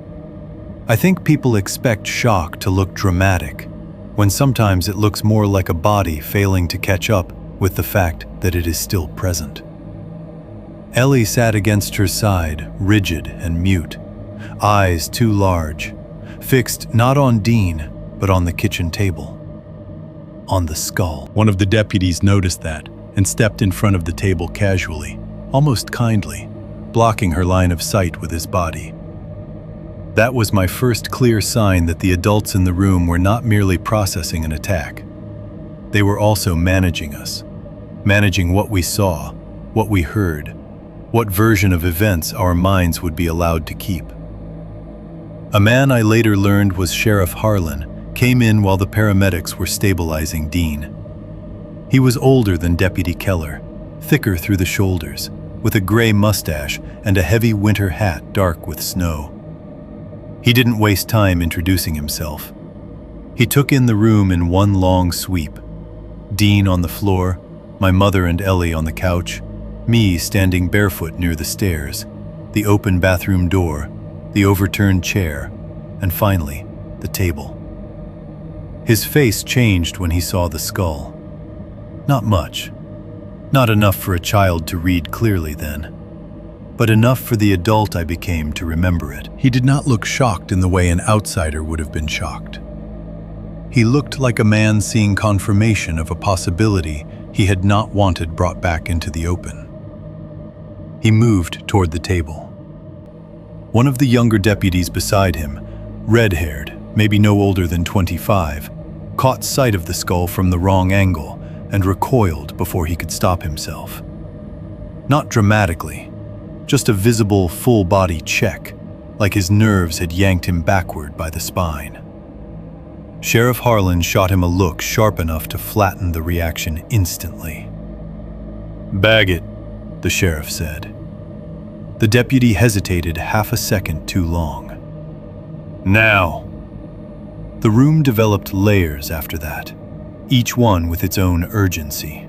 I think people expect shock to look dramatic, when sometimes it looks more like a body failing to catch up with the fact that it is still present. Ellie sat against her side, rigid and mute, eyes too large, fixed not on Dean, but on the kitchen table. On the skull. One of the deputies noticed that and stepped in front of the table casually, almost kindly, blocking her line of sight with his body. That was my first clear sign that the adults in the room were not merely processing an attack. They were also managing us, managing what we saw, what we heard, what version of events our minds would be allowed to keep. A man I later learned was Sheriff Harlan came in while the paramedics were stabilizing Dean. He was older than Deputy Keller, thicker through the shoulders, with a gray mustache and a heavy winter hat dark with snow. He didn't waste time introducing himself. He took in the room in one long sweep. Dean on the floor, my mother and Ellie on the couch, me standing barefoot near the stairs, the open bathroom door, the overturned chair, and finally, the table. His face changed when he saw the skull. Not much. Not enough for a child to read clearly then, but enough for the adult I became to remember it. He did not look shocked in the way an outsider would have been shocked. He looked like a man seeing confirmation of a possibility he had not wanted brought back into the open. He moved toward the table. One of the younger deputies beside him, red-haired, maybe no older than 25, caught sight of the skull from the wrong angle and recoiled before he could stop himself. Not dramatically, just a visible full-body check, like his nerves had yanked him backward by the spine. Sheriff Harlan shot him a look sharp enough to flatten the reaction instantly. "Bag it," the sheriff said. The deputy hesitated half a second too long. "Now." The room developed layers after that, each one with its own urgency.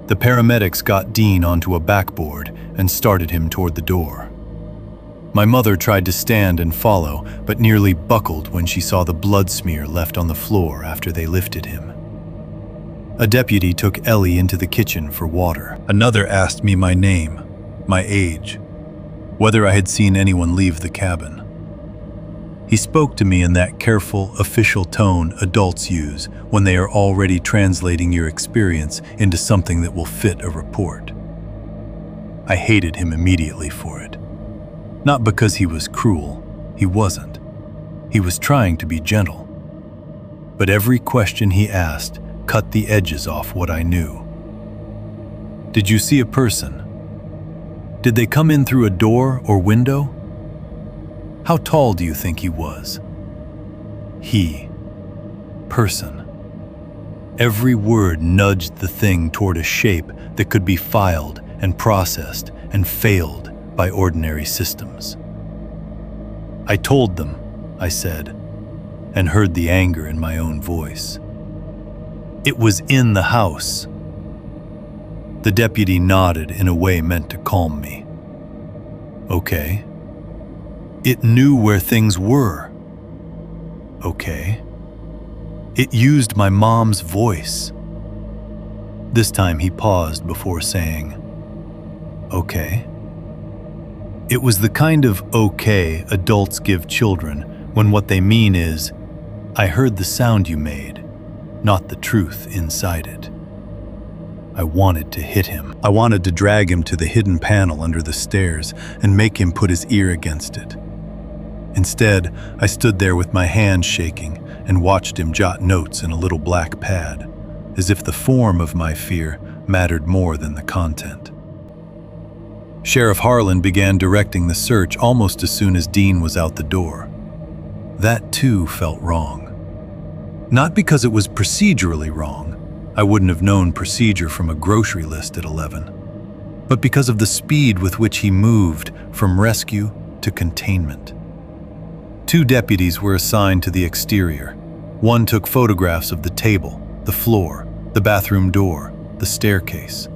The paramedics got Dean onto a backboard and started him toward the door. My mother tried to stand and follow, but nearly buckled when she saw the blood smear left on the floor after they lifted him. A deputy took Ellie into the kitchen for water. Another asked me my name, my age, whether I had seen anyone leave the cabin. He spoke to me in that careful, official tone adults use when they are already translating your experience into something that will fit a report. I hated him immediately for it. Not because he was cruel, he wasn't. He was trying to be gentle. But every question he asked cut the edges off what I knew. Did you see a person? Did they come in through a door or window? How tall do you think he was? He. Person. Every word nudged the thing toward a shape that could be filed and processed and failed by ordinary systems. I told them, I said, and heard the anger in my own voice. It was in the house. The deputy nodded in a way meant to calm me. Okay. It knew where things were. Okay. It used my mom's voice. This time he paused before saying, okay. It was the kind of okay adults give children when what they mean is, I heard the sound you made, not the truth inside it. I wanted to hit him. I wanted to drag him to the hidden panel under the stairs and make him put his ear against it. Instead, I stood there with my hands shaking and watched him jot notes in a little black pad, as if the form of my fear mattered more than the content. Sheriff Harlan began directing the search almost as soon as Dean was out the door. That too felt wrong. Not because it was procedurally wrong. I wouldn't have known procedure from a grocery list at 11. But because of the speed with which he moved from rescue to containment. 2 deputies were assigned to the exterior. One took photographs of the table, the floor, the bathroom door, the staircase.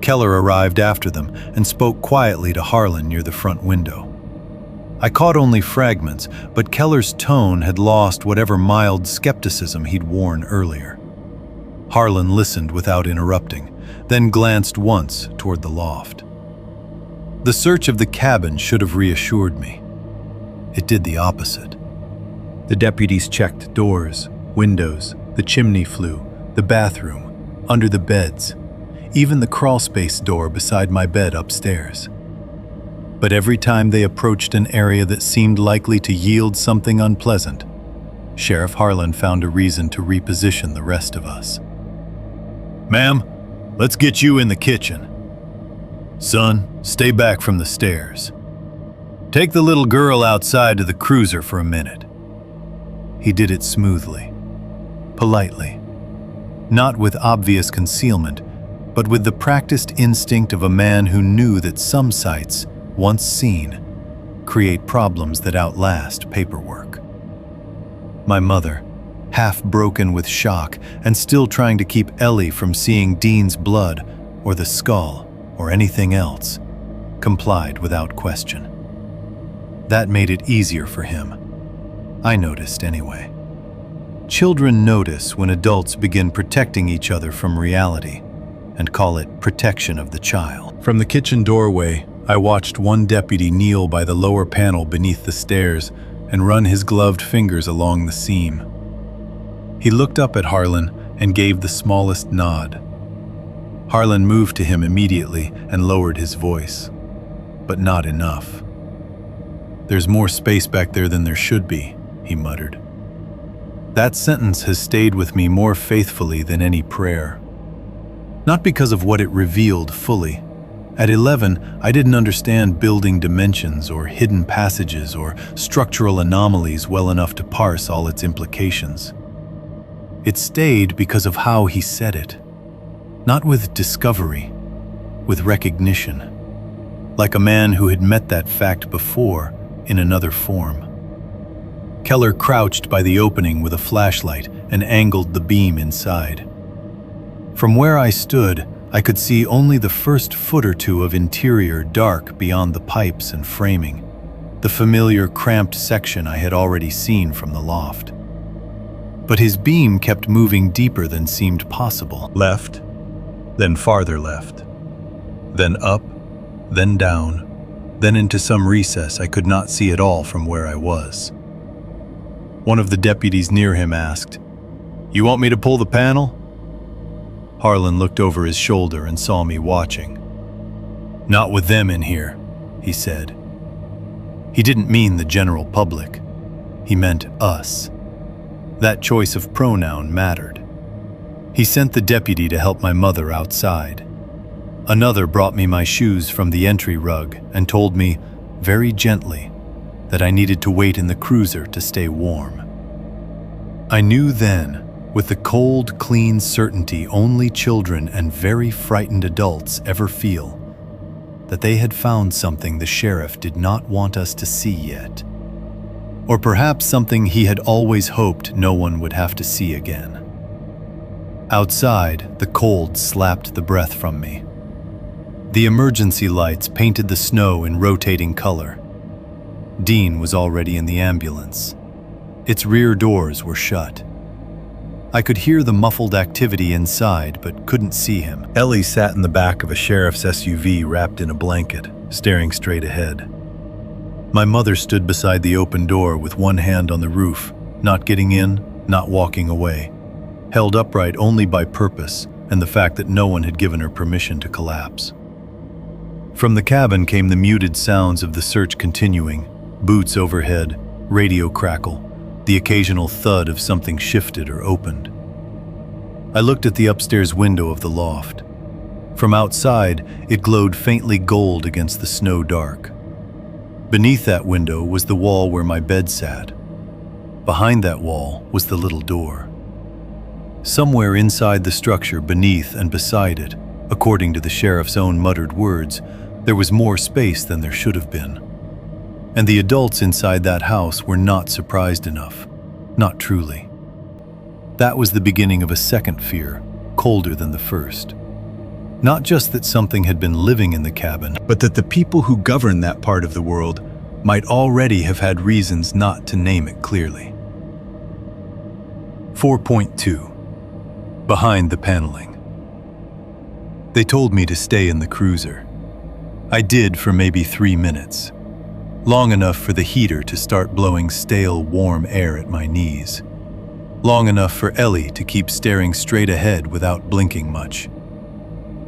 Keller arrived after them and spoke quietly to Harlan near the front window. I caught only fragments, but Keller's tone had lost whatever mild skepticism he'd worn earlier. Harlan listened without interrupting, then glanced once toward the loft. The search of the cabin should have reassured me. It did the opposite. The deputies checked doors, windows, the chimney flue, the bathroom, under the beds, even the crawlspace door beside my bed upstairs. But every time they approached an area that seemed likely to yield something unpleasant, Sheriff Harlan found a reason to reposition the rest of us. "Ma'am, let's get you in the kitchen." "Son, stay back from the stairs. Take the little girl outside to the cruiser for a minute." He did it smoothly, politely, not with obvious concealment, but with the practiced instinct of a man who knew that some sights, once seen, create problems that outlast paperwork. My mother, half broken with shock and still trying to keep Ellie from seeing Dean's blood or the skull or anything else, complied without question. That made it easier for him. I noticed anyway. Children notice when adults begin protecting each other from reality and call it protection of the child. From the kitchen doorway, I watched one deputy kneel by the lower panel beneath the stairs and run his gloved fingers along the seam. He looked up at Harlan and gave the smallest nod. Harlan moved to him immediately and lowered his voice, but not enough. "There's more space back there than there should be," he muttered. That sentence has stayed with me more faithfully than any prayer. Not because of what it revealed fully. At 11, I didn't understand building dimensions or hidden passages or structural anomalies well enough to parse all its implications. It stayed because of how he said it. Not with discovery, with recognition. Like a man who had met that fact before in another form. Keller crouched by the opening with a flashlight and angled the beam inside. From where I stood, I could see only the first foot or two of interior dark beyond the pipes and framing, the familiar cramped section I had already seen from the loft. But his beam kept moving deeper than seemed possible. Left, then farther left, then up, then down, then into some recess I could not see at all from where I was. One of the deputies near him asked, "You want me to pull the panel?" Harlan looked over his shoulder and saw me watching. "Not with them in here," he said. He didn't mean the general public. He meant us. That choice of pronoun mattered. He sent the deputy to help my mother outside. Another brought me my shoes from the entry rug and told me, very gently, that I needed to wait in the cruiser to stay warm. I knew then, with the cold, clean certainty only children and very frightened adults ever feel, that they had found something the sheriff did not want us to see yet. Or perhaps something he had always hoped no one would have to see again. Outside, the cold slapped the breath from me. The emergency lights painted the snow in rotating color. Dean was already in the ambulance. Its rear doors were shut. I could hear the muffled activity inside, but couldn't see him. Ellie sat in the back of a sheriff's SUV wrapped in a blanket, staring straight ahead. My mother stood beside the open door with one hand on the roof, not getting in, not walking away, held upright only by purpose and the fact that no one had given her permission to collapse. From the cabin came the muted sounds of the search continuing, boots overhead, radio crackle, the occasional thud of something shifted or opened. I looked at the upstairs window of the loft. From outside, it glowed faintly gold against the snow dark. Beneath that window was the wall where my bed sat. Behind that wall was the little door. Somewhere inside the structure beneath and beside it, according to the sheriff's own muttered words, there was more space than there should have been. And the adults inside that house were not surprised enough, not truly. That was the beginning of a second fear, colder than the first. Not just that something had been living in the cabin, but that the people who govern that part of the world might already have had reasons not to name it clearly. 4.2. Behind the paneling. They told me to stay in the cruiser. I did for maybe 3 minutes. Long enough for the heater to start blowing stale, warm air at my knees. Long enough for Ellie to keep staring straight ahead without blinking much.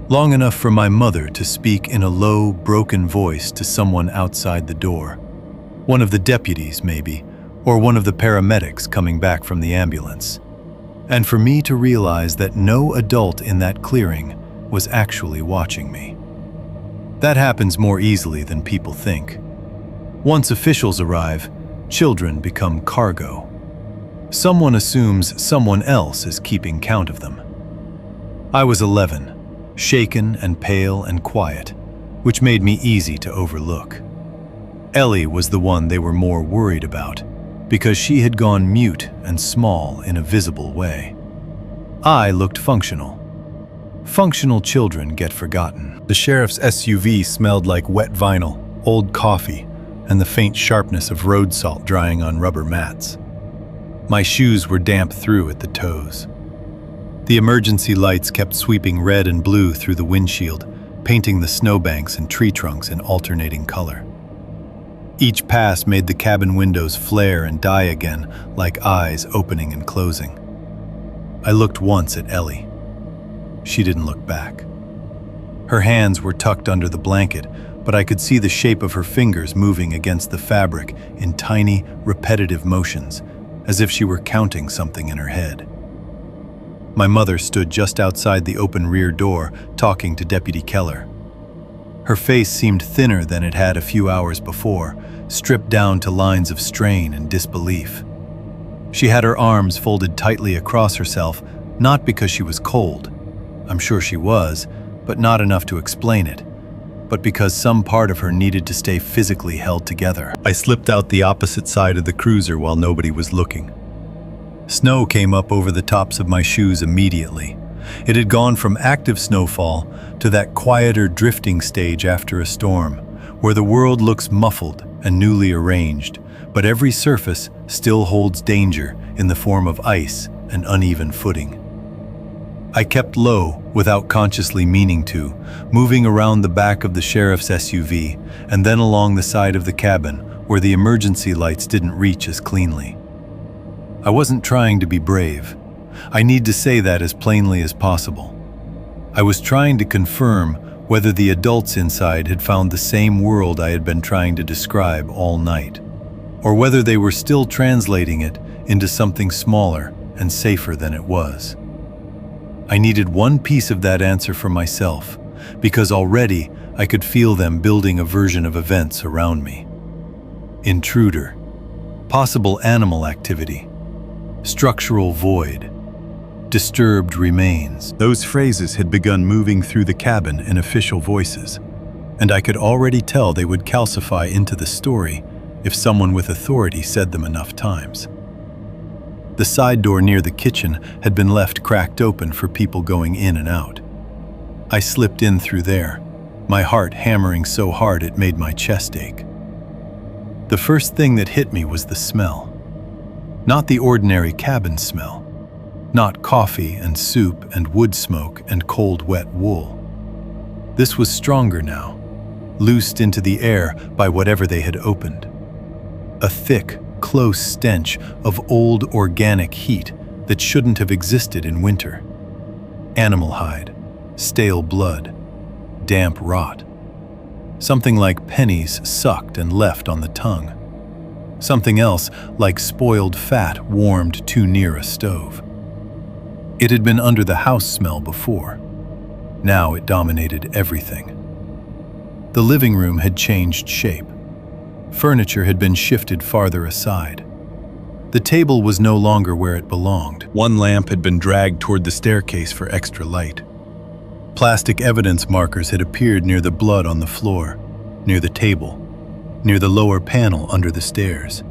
Long enough for my mother to speak in a low, broken voice to someone outside the door. One of the deputies, maybe, or one of the paramedics coming back from the ambulance. And for me to realize that no adult in that clearing was actually watching me. That happens more easily than people think. Once officials arrive, children become cargo. Someone assumes someone else is keeping count of them. I was 11, shaken and pale and quiet, which made me easy to overlook. Ellie was the one they were more worried about, because she had gone mute and small in a visible way. I looked functional. Functional children get forgotten. The sheriff's SUV smelled like wet vinyl, old coffee, and the faint sharpness of road salt drying on rubber mats. My shoes were damp through at the toes. The emergency lights kept sweeping red and blue through the windshield, painting the snowbanks and tree trunks in alternating color. Each pass made the cabin windows flare and die again, like eyes opening and closing. I looked once at Ellie. She didn't look back. Her hands were tucked under the blanket, but I could see the shape of her fingers moving against the fabric in tiny, repetitive motions, as if she were counting something in her head. My mother stood just outside the open rear door, talking to Deputy Keller. Her face seemed thinner than it had a few hours before, stripped down to lines of strain and disbelief. She had her arms folded tightly across herself, not because she was cold. I'm sure she was, but not enough to explain it, but because some part of her needed to stay physically held together. I slipped out the opposite side of the cruiser while nobody was looking. Snow came up over the tops of my shoes immediately. It had gone from active snowfall to that quieter drifting stage after a storm, where the world looks muffled and newly arranged, but every surface still holds danger in the form of ice and uneven footing. I kept low without consciously meaning to, moving around the back of the sheriff's SUV and then along the side of the cabin where the emergency lights didn't reach as cleanly. I wasn't trying to be brave. I need to say that as plainly as possible. I was trying to confirm whether the adults inside had found the same world I had been trying to describe all night, or whether they were still translating it into something smaller and safer than it was. I needed one piece of that answer for myself, because already I could feel them building a version of events around me. Intruder, possible animal activity, structural void, disturbed remains. Those phrases had begun moving through the cabin in official voices, and I could already tell they would calcify into the story if someone with authority said them enough times. The side door near the kitchen had been left cracked open for people going in and out. I slipped in through there, my heart hammering so hard it made my chest ache. The first thing that hit me was the smell. Not the ordinary cabin smell. Not coffee and soup and wood smoke and cold wet wool. This was stronger now, loosed into the air by whatever they had opened. A thick, close stench of old organic heat that shouldn't have existed in winter. Animal hide, stale blood, damp rot. Something like pennies sucked and left on the tongue. Something else like spoiled fat warmed too near a stove. It had been under the house smell before. Now it dominated everything. The living room had changed shape. Furniture had been shifted farther aside. The table was no longer where it belonged. One lamp had been dragged toward the staircase for extra light. Plastic evidence markers had appeared near the blood on the floor, near the table, near the lower panel under the stairs.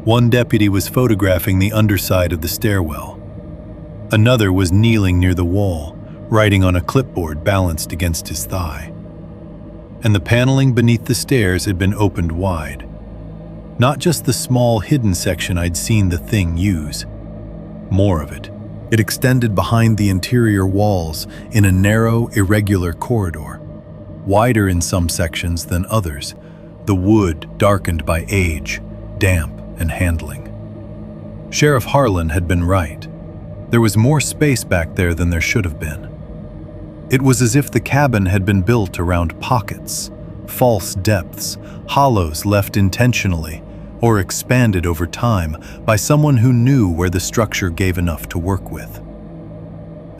One deputy was photographing the underside of the stairwell. Another was kneeling near the wall, writing on a clipboard balanced against his thigh. And the paneling beneath the stairs had been opened wide. Not just the small hidden section I'd seen the thing use. More of it. It extended behind the interior walls in a narrow, irregular corridor, wider in some sections than others, the wood darkened by age, damp, and handling. Sheriff Harlan had been right. There was more space back there than there should have been. It was as if the cabin had been built around pockets, false depths, hollows left intentionally or expanded over time by someone who knew where the structure gave enough to work with.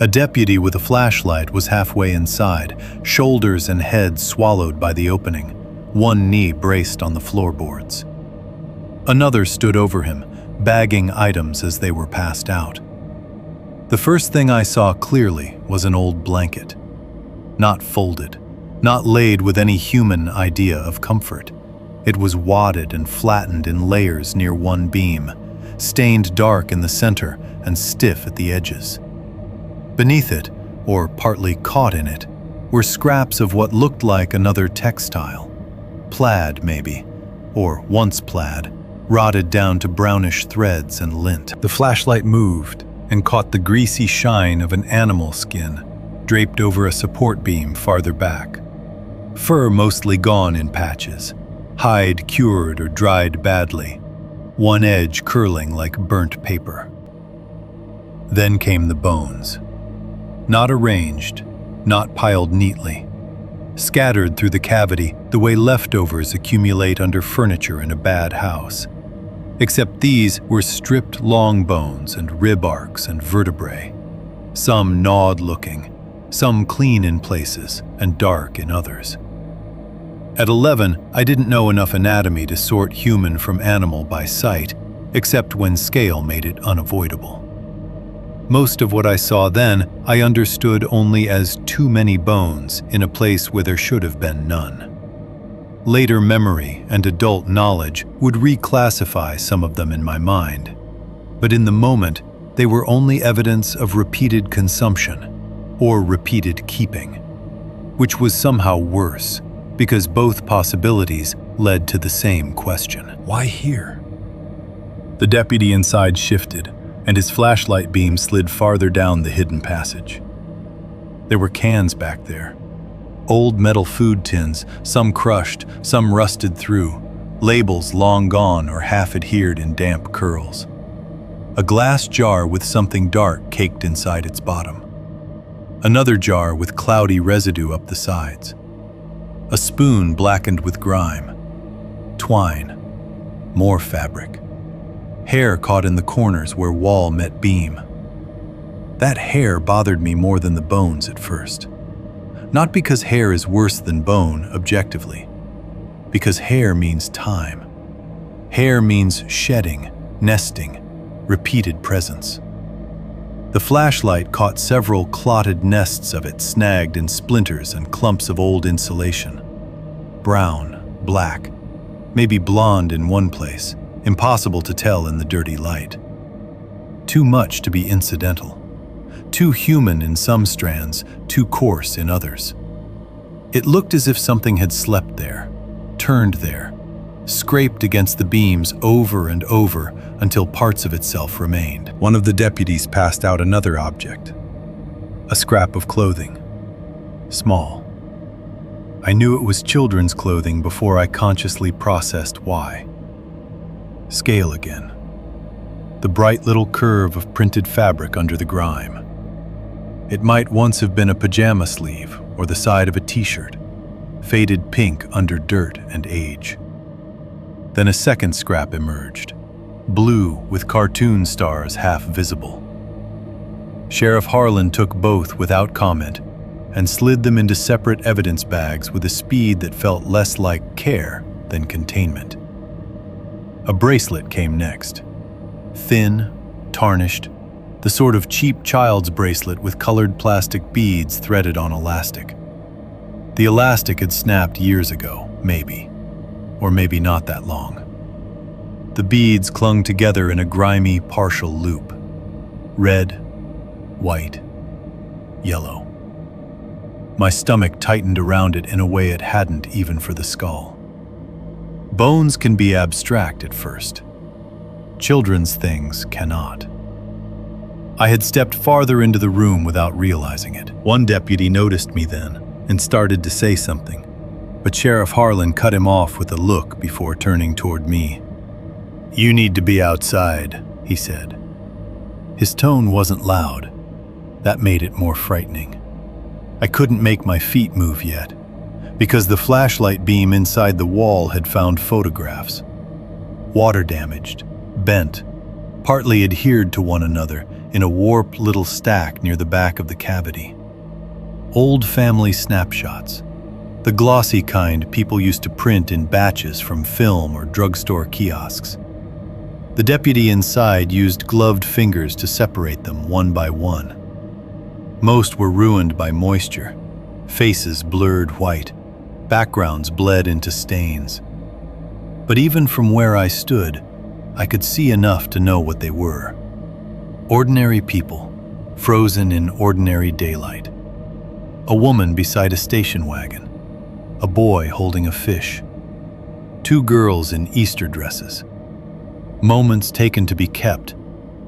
A deputy with a flashlight was halfway inside, shoulders and head swallowed by the opening, one knee braced on the floorboards. Another stood over him, bagging items as they were passed out. The first thing I saw clearly was an old blanket. Not folded, not laid with any human idea of comfort. It was wadded and flattened in layers near one beam, stained dark in the center and stiff at the edges. Beneath it, or partly caught in it, were scraps of what looked like another textile. Plaid, maybe, or once plaid, rotted down to brownish threads and lint. The flashlight moved and caught the greasy shine of an animal skin draped over a support beam farther back. Fur mostly gone in patches, hide cured or dried badly, one edge curling like burnt paper. Then came the bones. Not arranged, not piled neatly, scattered through the cavity the way leftovers accumulate under furniture in a bad house. Except these were stripped long bones and rib arcs and vertebrae, some gnawed-looking, some clean in places and dark in others. At 11, I didn't know enough anatomy to sort human from animal by sight, except when scale made it unavoidable. Most of what I saw then, I understood only as too many bones in a place where there should have been none. Later memory and adult knowledge would reclassify some of them in my mind, but in the moment, they were only evidence of repeated consumption or repeated keeping, which was somehow worse because both possibilities led to the same question. Why here? The deputy inside shifted, and his flashlight beam slid farther down the hidden passage. There were cans back there. Old metal food tins, some crushed, some rusted through, labels long gone or half adhered in damp curls. A glass jar with something dark caked inside its bottom. Another jar with cloudy residue up the sides. A spoon blackened with grime. Twine. More fabric. Hair caught in the corners where wall met beam. That hair bothered me more than the bones at first. Not because hair is worse than bone, objectively. Because hair means time. Hair means shedding, nesting, repeated presence. The flashlight caught several clotted nests of it snagged in splinters and clumps of old insulation. Brown, black, maybe blonde in one place, impossible to tell in the dirty light. Too much to be incidental. Too human in some strands, too coarse in others. It looked as if something had slept there, turned there, scraped against the beams over and over until parts of itself remained. One of the deputies passed out another object. A scrap of clothing. Small. I knew it was children's clothing before I consciously processed why. Scale again. The bright little curve of printed fabric under the grime. It might once have been a pajama sleeve or the side of a t-shirt, faded pink under dirt and age. Then a second scrap emerged, blue with cartoon stars half visible. Sheriff Harlan took both without comment and slid them into separate evidence bags with a speed that felt less like care than containment. A bracelet came next. Thin, tarnished, the sort of cheap child's bracelet with colored plastic beads threaded on elastic. The elastic had snapped years ago, maybe, or maybe not that long. The beads clung together in a grimy, partial loop. Red, white, yellow. My stomach tightened around it in a way it hadn't even for the skull. Bones can be abstract at first. Children's things cannot. I had stepped farther into the room without realizing it. One deputy noticed me then and started to say something, but Sheriff Harlan cut him off with a look before turning toward me. "You need to be outside," he said. His tone wasn't loud. That made it more frightening. I couldn't make my feet move yet, because the flashlight beam inside the wall had found photographs. Water damaged, bent, partly adhered to one another in a warped little stack near the back of the cavity. Old family snapshots, the glossy kind people used to print in batches from film or drugstore kiosks. The deputy inside used gloved fingers to separate them one by one. Most were ruined by moisture, faces blurred white, backgrounds bled into stains. But even from where I stood, I could see enough to know what they were. Ordinary people, frozen in ordinary daylight. A woman beside a station wagon. A boy holding a fish. Two girls in Easter dresses. Moments taken to be kept,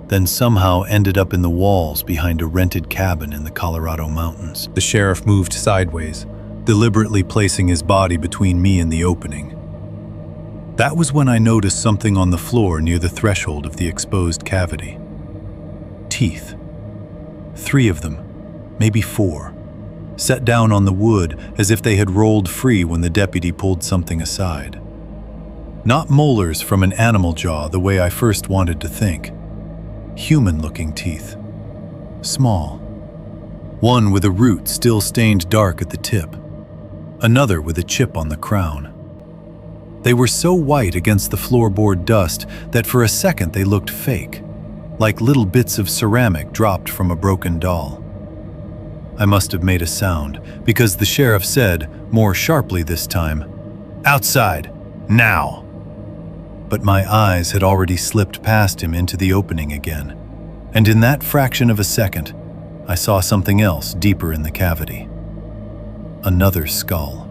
then somehow ended up in the walls behind a rented cabin in the Colorado mountains. The sheriff moved sideways, deliberately placing his body between me and the opening. That was when I noticed something on the floor near the threshold of the exposed cavity. Teeth. 3 of them, maybe 4, set down on the wood as if they had rolled free when the deputy pulled something aside. Not molars from an animal jaw the way I first wanted to think. Human-looking teeth. Small. One with a root still stained dark at the tip. Another with a chip on the crown. They were so white against the floorboard dust that for a second they looked fake, like little bits of ceramic dropped from a broken doll. I must have made a sound, because the sheriff said, more sharply this time, "Outside, now!" But my eyes had already slipped past him into the opening again, and in that fraction of a second, I saw something else deeper in the cavity. Another skull.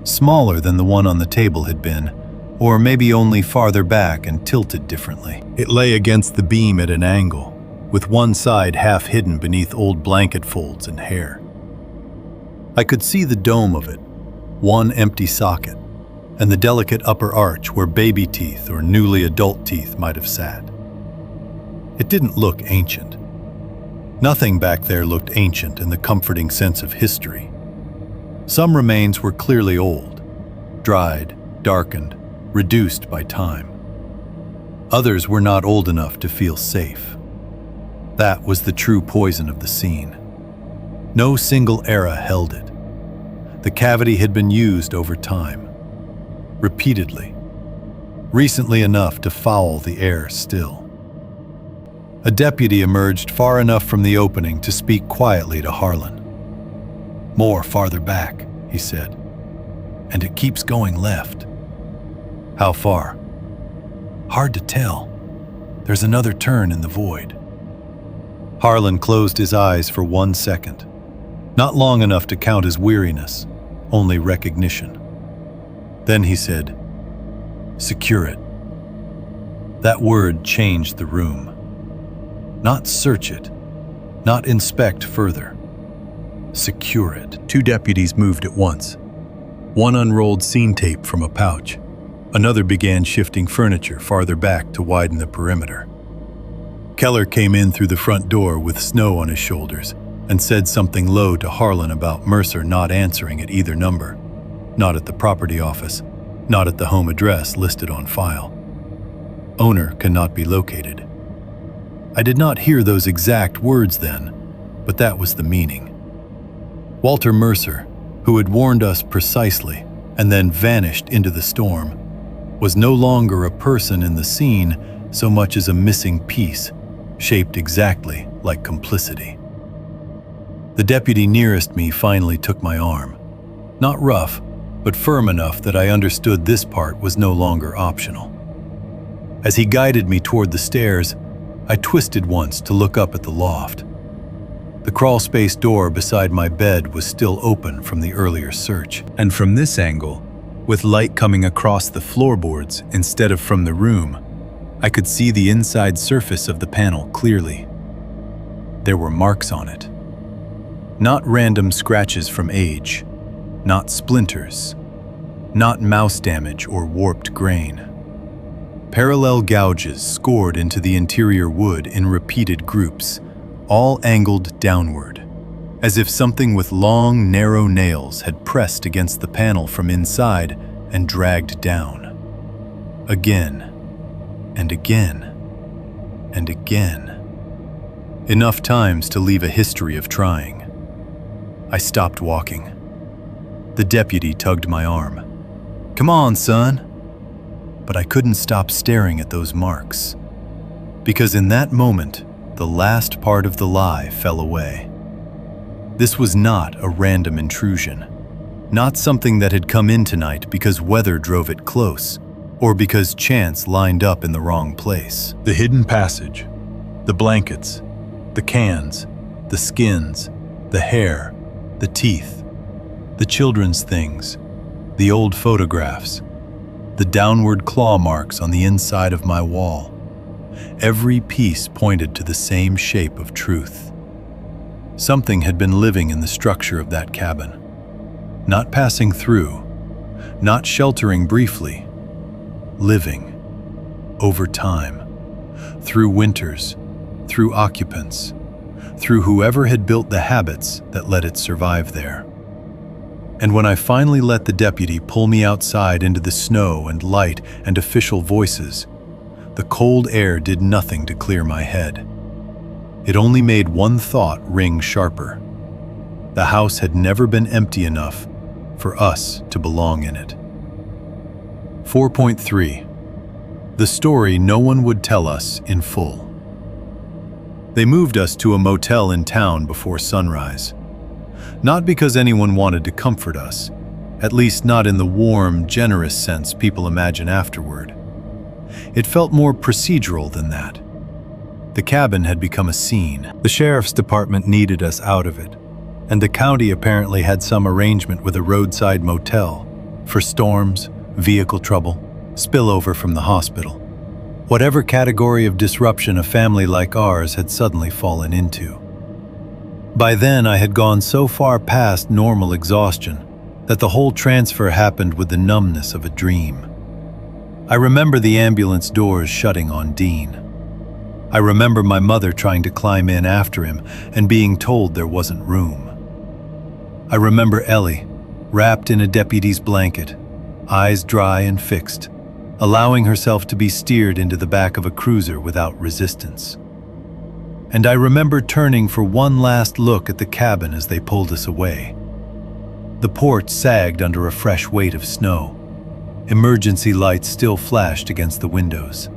Smaller than the one on the table had been, or maybe only farther back and tilted differently. It lay against the beam at an angle, with one side half hidden beneath old blanket folds and hair. I could see the dome of it, one empty socket, and the delicate upper arch where baby teeth or newly adult teeth might have sat. It didn't look ancient. Nothing back there looked ancient in the comforting sense of history. Some remains were clearly old, dried, darkened, reduced by time. Others were not old enough to feel safe. That was the true poison of the scene. No single era held it. The cavity had been used over time, repeatedly, recently enough to foul the air still. A deputy emerged far enough from the opening to speak quietly to Harlan. "More farther back," he said, "and it keeps going left." "How far?" "Hard to tell. There's another turn in the void." Harlan closed his eyes for 1 second. Not long enough to count as weariness, only recognition. Then he said, "Secure it." That word changed the room. Not search it, not inspect further. Secure it. 2 deputies moved at once. One unrolled scene tape from a pouch. Another began shifting furniture farther back to widen the perimeter. Keller came in through the front door with snow on his shoulders and said something low to Harlan about Mercer not answering at either number, not at the property office, not at the home address listed on file. Owner cannot be located. I did not hear those exact words then, but that was the meaning. Walter Mercer, who had warned us precisely and then vanished into the storm, was no longer a person in the scene so much as a missing piece, shaped exactly like complicity. The deputy nearest me finally took my arm. Not rough, but firm enough that I understood this part was no longer optional. As he guided me toward the stairs, I twisted once to look up at the loft. The crawlspace door beside my bed was still open from the earlier search. And from this angle, with light coming across the floorboards instead of from the room, I could see the inside surface of the panel clearly. There were marks on it. Not random scratches from age, not splinters, not mouse damage or warped grain. Parallel gouges scored into the interior wood in repeated groups, all angled downward, as if something with long, narrow nails had pressed against the panel from inside and dragged down. Again, and again, and again. enough times to leave a history of trying. I stopped walking. The deputy tugged my arm. "Come on, son." But I couldn't stop staring at those marks. Because in that moment, the last part of the lie fell away. This was not a random intrusion. Not something that had come in tonight because weather drove it close, or because chance lined up in the wrong place. The hidden passage, the blankets, the cans, the skins, the hair, the teeth, the children's things, the old photographs, the downward claw marks on the inside of my wall. Every piece pointed to the same shape of truth. Something had been living in the structure of that cabin, not passing through, not sheltering briefly, living over time, through winters, through occupants, through whoever had built the habits that let it survive there. And when I finally let the deputy pull me outside into the snow and light and official voices, the cold air did nothing to clear my head. It only made one thought ring sharper. The house had never been empty enough for us to belong in it. 4.3. The story no one would tell us in full. They moved us to a motel in town before sunrise. Not because anyone wanted to comfort us, at least not in the warm, generous sense people imagine afterward. It felt more procedural than that. The cabin had become a scene. The sheriff's department needed us out of it, and the county apparently had some arrangement with a roadside motel for storms, vehicle trouble, spillover from the hospital. Whatever category of disruption a family like ours had suddenly fallen into. By then, I had gone so far past normal exhaustion that the whole transfer happened with the numbness of a dream. I remember the ambulance doors shutting on Dean. I remember my mother trying to climb in after him and being told there wasn't room. I remember Ellie, wrapped in a deputy's blanket, eyes dry and fixed, allowing herself to be steered into the back of a cruiser without resistance. And I remember turning for one last look at the cabin as they pulled us away. The porch sagged under a fresh weight of snow. Emergency lights still flashed against the windows.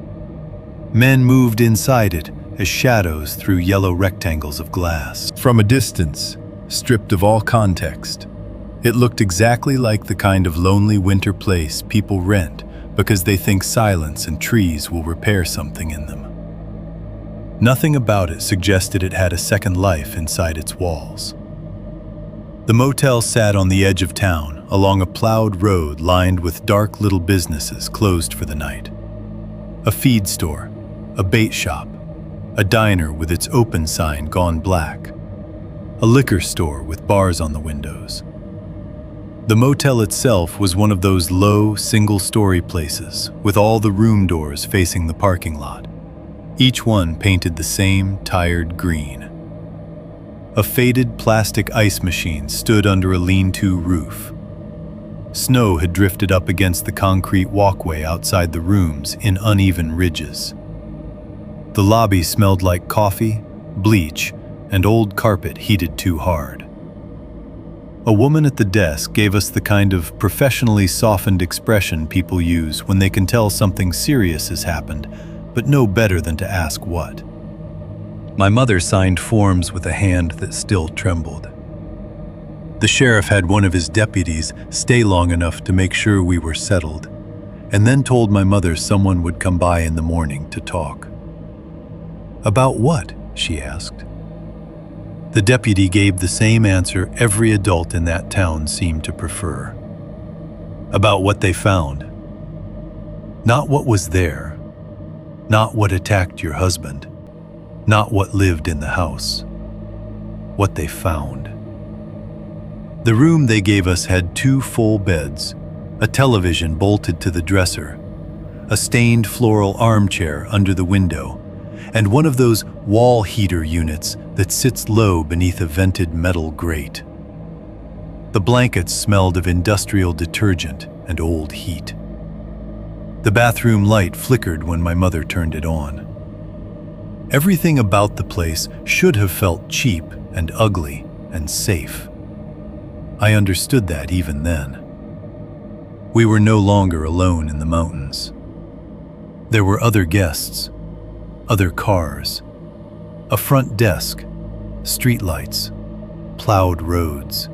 Men moved inside it as shadows through yellow rectangles of glass. From a distance, stripped of all context, it looked exactly like the kind of lonely winter place people rent because they think silence and trees will repair something in them. Nothing about it suggested it had a second life inside its walls. The motel sat on the edge of town, along a plowed road lined with dark little businesses closed for the night. A feed store, a bait shop, a diner with its open sign gone black, a liquor store with bars on the windows. The motel itself was one of those low, single-story places with all the room doors facing the parking lot, each one painted the same tired green. A faded plastic ice machine stood under a lean-to roof. Snow had drifted up against the concrete walkway outside the rooms in uneven ridges. The lobby smelled like coffee, bleach, and old carpet heated too hard. A woman at the desk gave us the kind of professionally softened expression people use when they can tell something serious has happened, but know better than to ask what. My mother signed forms with a hand that still trembled. The sheriff had one of his deputies stay long enough to make sure we were settled, and then told my mother someone would come by in the morning to talk. "About what?" she asked. The deputy gave the same answer every adult in that town seemed to prefer. About what they found. Not what was there. Not what attacked your husband. Not what lived in the house. What they found. The room they gave us had 2 full beds, a television bolted to the dresser, a stained floral armchair under the window, and one of those wall heater units that sits low beneath a vented metal grate. The blankets smelled of industrial detergent and old heat. The bathroom light flickered when my mother turned it on. Everything about the place should have felt cheap and ugly and safe. I understood that even then. We were no longer alone in the mountains. There were other guests, other cars, a front desk, streetlights, plowed roads.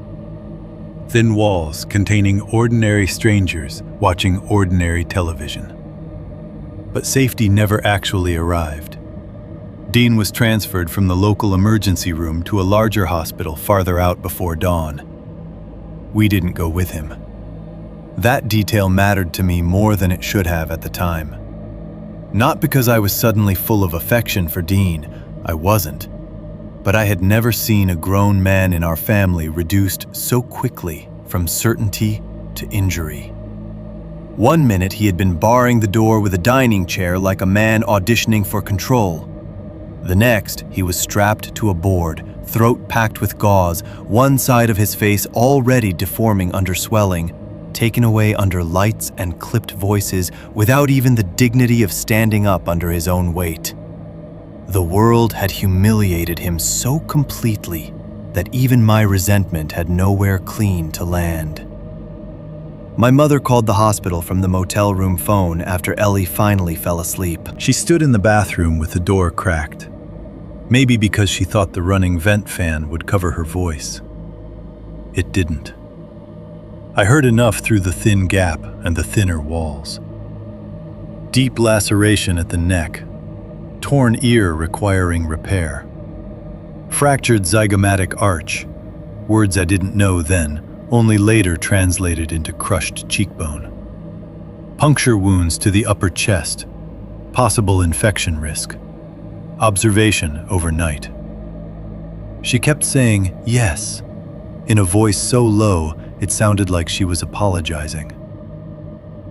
Thin walls containing ordinary strangers watching ordinary television. But safety never actually arrived. Dean was transferred from the local emergency room to a larger hospital farther out before dawn. We didn't go with him. That detail mattered to me more than it should have at the time. Not because I was suddenly full of affection for Dean, I wasn't. But I had never seen a grown man in our family reduced so quickly from certainty to injury. One minute he had been barring the door with a dining chair like a man auditioning for control. The next, he was strapped to a board, throat packed with gauze, one side of his face already deforming under swelling, taken away under lights and clipped voices without even the dignity of standing up under his own weight. The world had humiliated him so completely that even my resentment had nowhere clean to land. My mother called the hospital from the motel room phone after Ellie finally fell asleep. She stood in the bathroom with the door cracked. Maybe because she thought the running vent fan would cover her voice. It didn't. I heard enough through the thin gap and the thinner walls. Deep laceration at the neck, torn ear requiring repair, fractured zygomatic arch, words I didn't know then, only later translated into crushed cheekbone. Puncture wounds to the upper chest, possible infection risk. Observation overnight. She kept saying yes, in a voice so low it sounded like she was apologizing.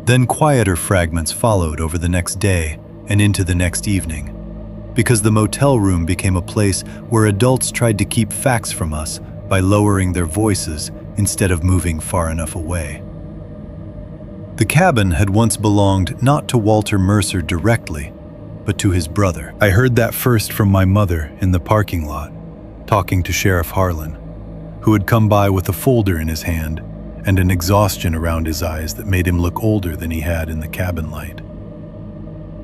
Then quieter fragments followed over the next day and into the next evening, because the motel room became a place where adults tried to keep facts from us by lowering their voices instead of moving far enough away. The cabin had once belonged not to Walter Mercer directly, but to his brother. I heard that first from my mother in the parking lot, talking to Sheriff Harlan, who had come by with a folder in his hand and an exhaustion around his eyes that made him look older than he had in the cabin light.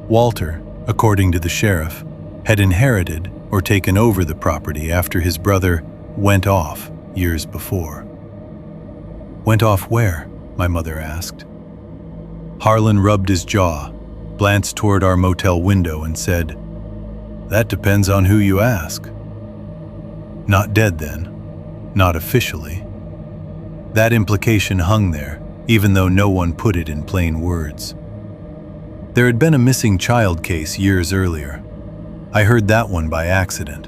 Walter, according to the sheriff, had inherited or taken over the property after his brother went off years before. Went off where? My mother asked. Harlan rubbed his jaw, glanced toward our motel window and said, "That depends on who you ask." Not dead then, not officially. That implication hung there, even though no one put it in plain words. There had been a missing child case years earlier. I heard that one by accident.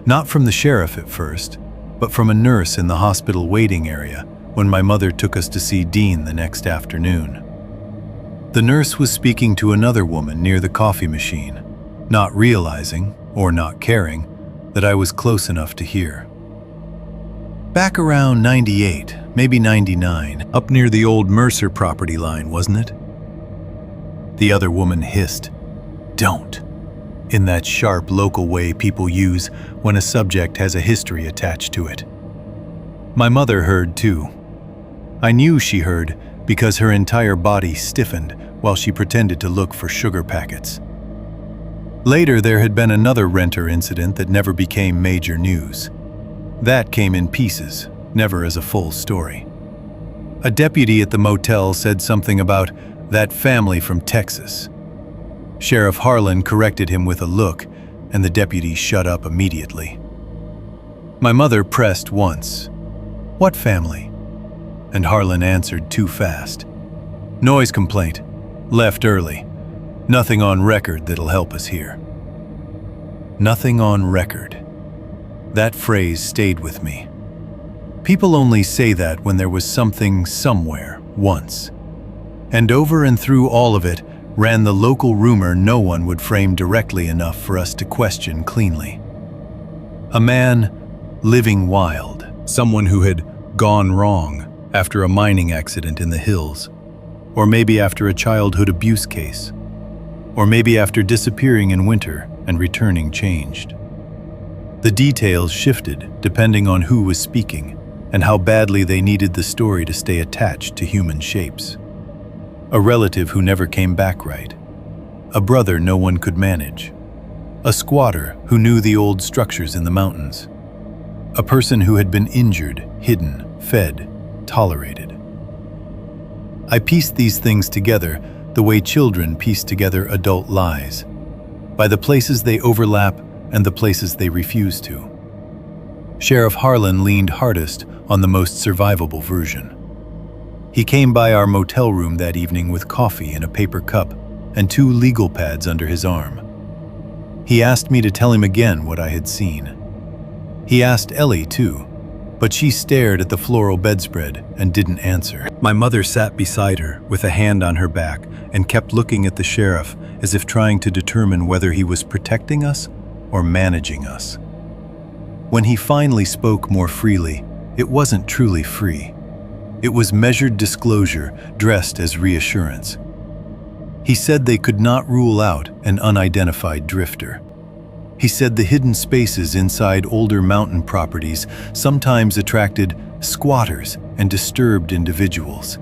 Not from the sheriff at first, but from a nurse in the hospital waiting area when my mother took us to see Dean the next afternoon. The nurse was speaking to another woman near the coffee machine, not realizing, or not caring, that I was close enough to hear. Back around 98, maybe 99, up near the old Mercer property line, wasn't it? The other woman hissed, "Don't," in that sharp local way people use when a subject has a history attached to it. My mother heard too. I knew she heard because her entire body stiffened while she pretended to look for sugar packets. Later, there had been another renter incident that never became major news. That came in pieces, never as a full story. A deputy at the motel said something about that family from Texas. Sheriff Harlan corrected him with a look, and the deputy shut up immediately. My mother pressed once, "What family?" And Harlan answered too fast. "Noise complaint. Left early. Nothing on record that'll help us here." Nothing on record. That phrase stayed with me. People only say that when there was something somewhere, once. And over and through all of it ran the local rumor no one would frame directly enough for us to question cleanly. A man living wild. Someone who had gone wrong after a mining accident in the hills. Or maybe after a childhood abuse case. Or maybe after disappearing in winter and returning changed. The details shifted depending on who was speaking and how badly they needed the story to stay attached to human shapes. A relative who never came back right. A brother no one could manage. A squatter who knew the old structures in the mountains. A person who had been injured, hidden, fed, tolerated. I pieced these things together the way children piece together adult lies, by the places they overlap and the places they refuse to. Sheriff Harlan leaned hardest on the most survivable version. He came by our motel room that evening with coffee in a paper cup and 2 legal pads under his arm. He asked me to tell him again what I had seen. He asked Ellie too, but she stared at the floral bedspread and didn't answer. My mother sat beside her with a hand on her back and kept looking at the sheriff as if trying to determine whether he was protecting us or managing us. When he finally spoke more freely, it wasn't truly free. It was measured disclosure dressed as reassurance. He said they could not rule out an unidentified drifter. He said the hidden spaces inside older mountain properties sometimes attracted squatters and disturbed individuals.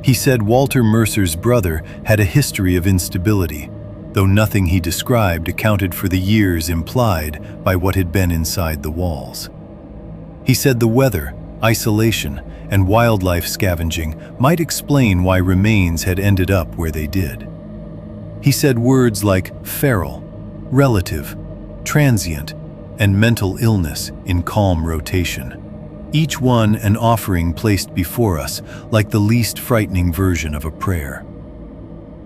He said Walter Mercer's brother had a history of instability, though nothing he described accounted for the years implied by what had been inside the walls. He said the weather, isolation, and wildlife scavenging might explain why remains had ended up where they did. He said words like feral, relative, transient, and mental illness in calm rotation, each one an offering placed before us like the least frightening version of a prayer.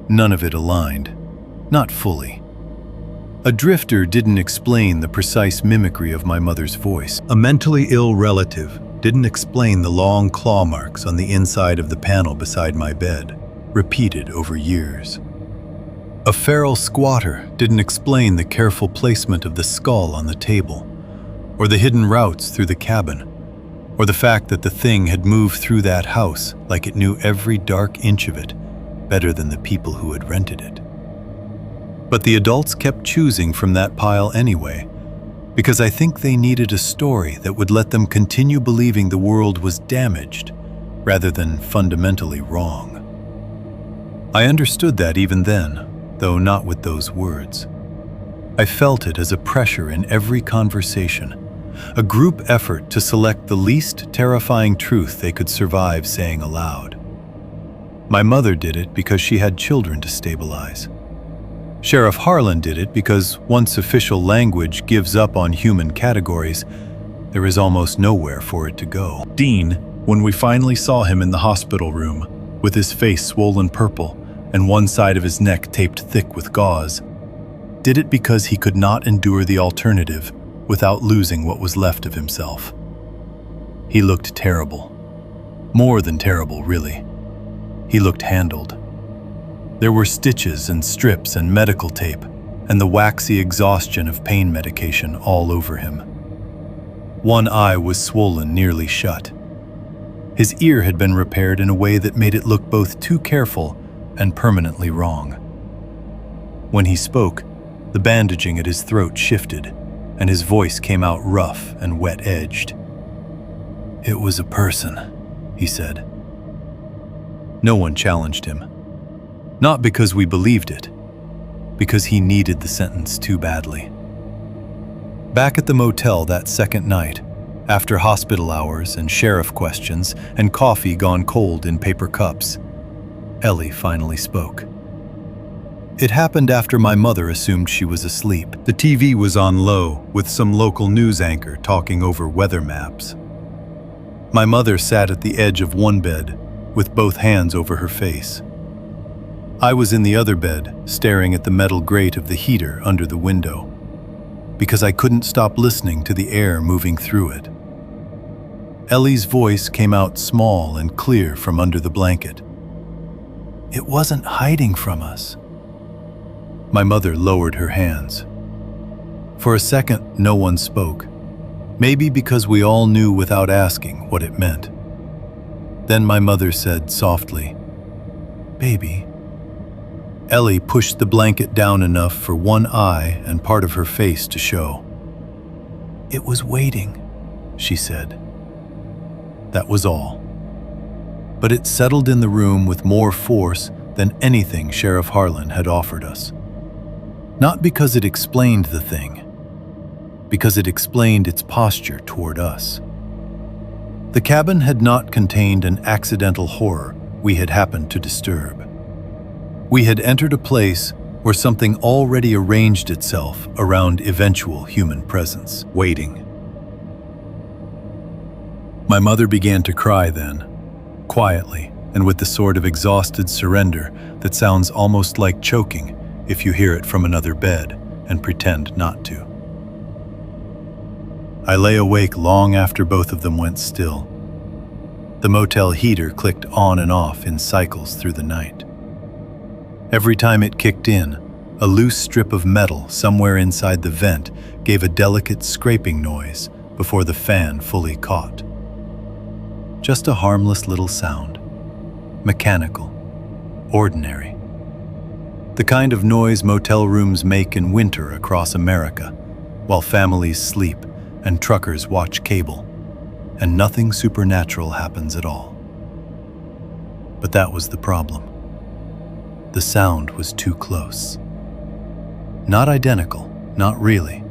None of it aligned, not fully. A drifter didn't explain the precise mimicry of my mother's voice. A mentally ill relative didn't explain the long claw marks on the inside of the panel beside my bed, repeated over years. A feral squatter didn't explain the careful placement of the skull on the table, or the hidden routes through the cabin, or the fact that the thing had moved through that house like it knew every dark inch of it better than the people who had rented it. But the adults kept choosing from that pile anyway, because I think they needed a story that would let them continue believing the world was damaged rather than fundamentally wrong. I understood that even then, though not with those words. I felt it as a pressure in every conversation, a group effort to select the least terrifying truth they could survive saying aloud. My mother did it because she had children to stabilize. Sheriff Harlan did it because once official language gives up on human categories, there is almost nowhere for it to go. Dean, when we finally saw him in the hospital room, with his face swollen purple and one side of his neck taped thick with gauze, did it because he could not endure the alternative without losing what was left of himself. He looked terrible. More than terrible, really. He looked handled. There were stitches and strips and medical tape, and the waxy exhaustion of pain medication all over him. One eye was swollen nearly shut. His ear had been repaired in a way that made it look both too careful and permanently wrong. When he spoke, the bandaging at his throat shifted, and his voice came out rough and wet-edged. "It was a person," he said. No one challenged him. Not because we believed it, because he needed the sentence too badly. Back at the motel that second night, after hospital hours and sheriff questions and coffee gone cold in paper cups, Ellie finally spoke. It happened after my mother assumed she was asleep. The TV was on low, with some local news anchor talking over weather maps. My mother sat at the edge of one bed, with both hands over her face. I was in the other bed, staring at the metal grate of the heater under the window, because I couldn't stop listening to the air moving through it. Ellie's voice came out small and clear from under the blanket. It wasn't hiding from us. My mother lowered her hands. For a second, no one spoke, maybe because we all knew without asking what it meant. Then my mother said softly, "Baby." Ellie pushed the blanket down enough for one eye and part of her face to show. "It was waiting," she said. That was all. But it settled in the room with more force than anything Sheriff Harlan had offered us. Not because it explained the thing, because it explained its posture toward us. The cabin had not contained an accidental horror we had happened to disturb. We had entered a place where something already arranged itself around eventual human presence, waiting. My mother began to cry then, quietly and with the sort of exhausted surrender that sounds almost like choking if you hear it from another bed and pretend not to. I lay awake long after both of them went still. The motel heater clicked on and off in cycles through the night. Every time it kicked in, a loose strip of metal somewhere inside the vent gave a delicate scraping noise before the fan fully caught. Just a harmless little sound. Mechanical. Ordinary. The kind of noise motel rooms make in winter across America, while families sleep and truckers watch cable, and nothing supernatural happens at all. But that was the problem. The sound was too close. Not identical, not really,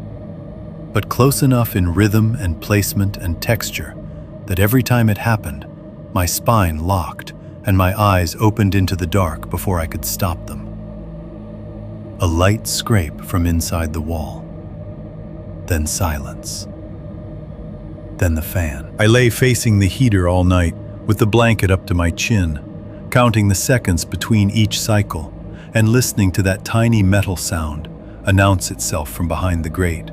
but close enough in rhythm and placement and texture that every time it happened, my spine locked and my eyes opened into the dark before I could stop them. A light scrape from inside the wall. Then silence. Then the fan. I lay facing the heater all night with the blanket up to my chin, counting the seconds between each cycle and listening to that tiny metal sound announce itself from behind the grate.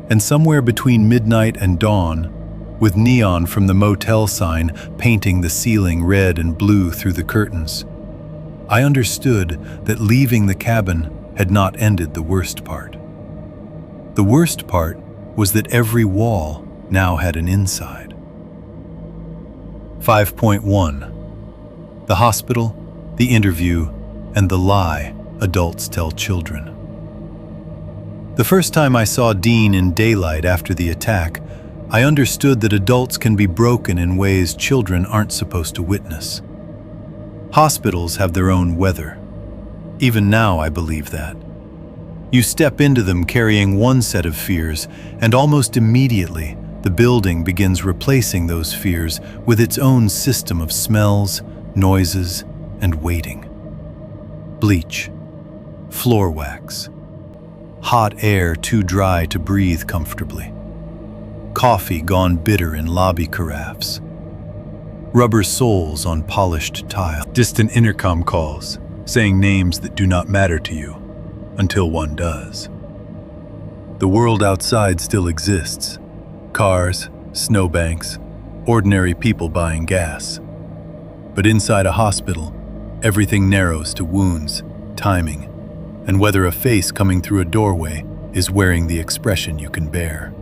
And somewhere between midnight and dawn, with neon from the motel sign painting the ceiling red and blue through the curtains, I understood that leaving the cabin had not ended the worst part. The worst part was that every wall now had an inside. 5.1. The hospital, the interview, and the lie adults tell children. The first time I saw Dean in daylight after the attack, I understood that adults can be broken in ways children aren't supposed to witness. Hospitals have their own weather. Even now, I believe that. You step into them carrying one set of fears, and almost immediately, the building begins replacing those fears with its own system of smells, noises, and waiting. Bleach, floor wax, hot air too dry to breathe comfortably, coffee gone bitter in lobby carafes, rubber soles on polished tile, distant intercom calls saying names that do not matter to you until one does. The world outside still exists. Cars, snowbanks, ordinary people buying gas. But inside a hospital, everything narrows to wounds, timing, and whether a face coming through a doorway is wearing the expression you can bear.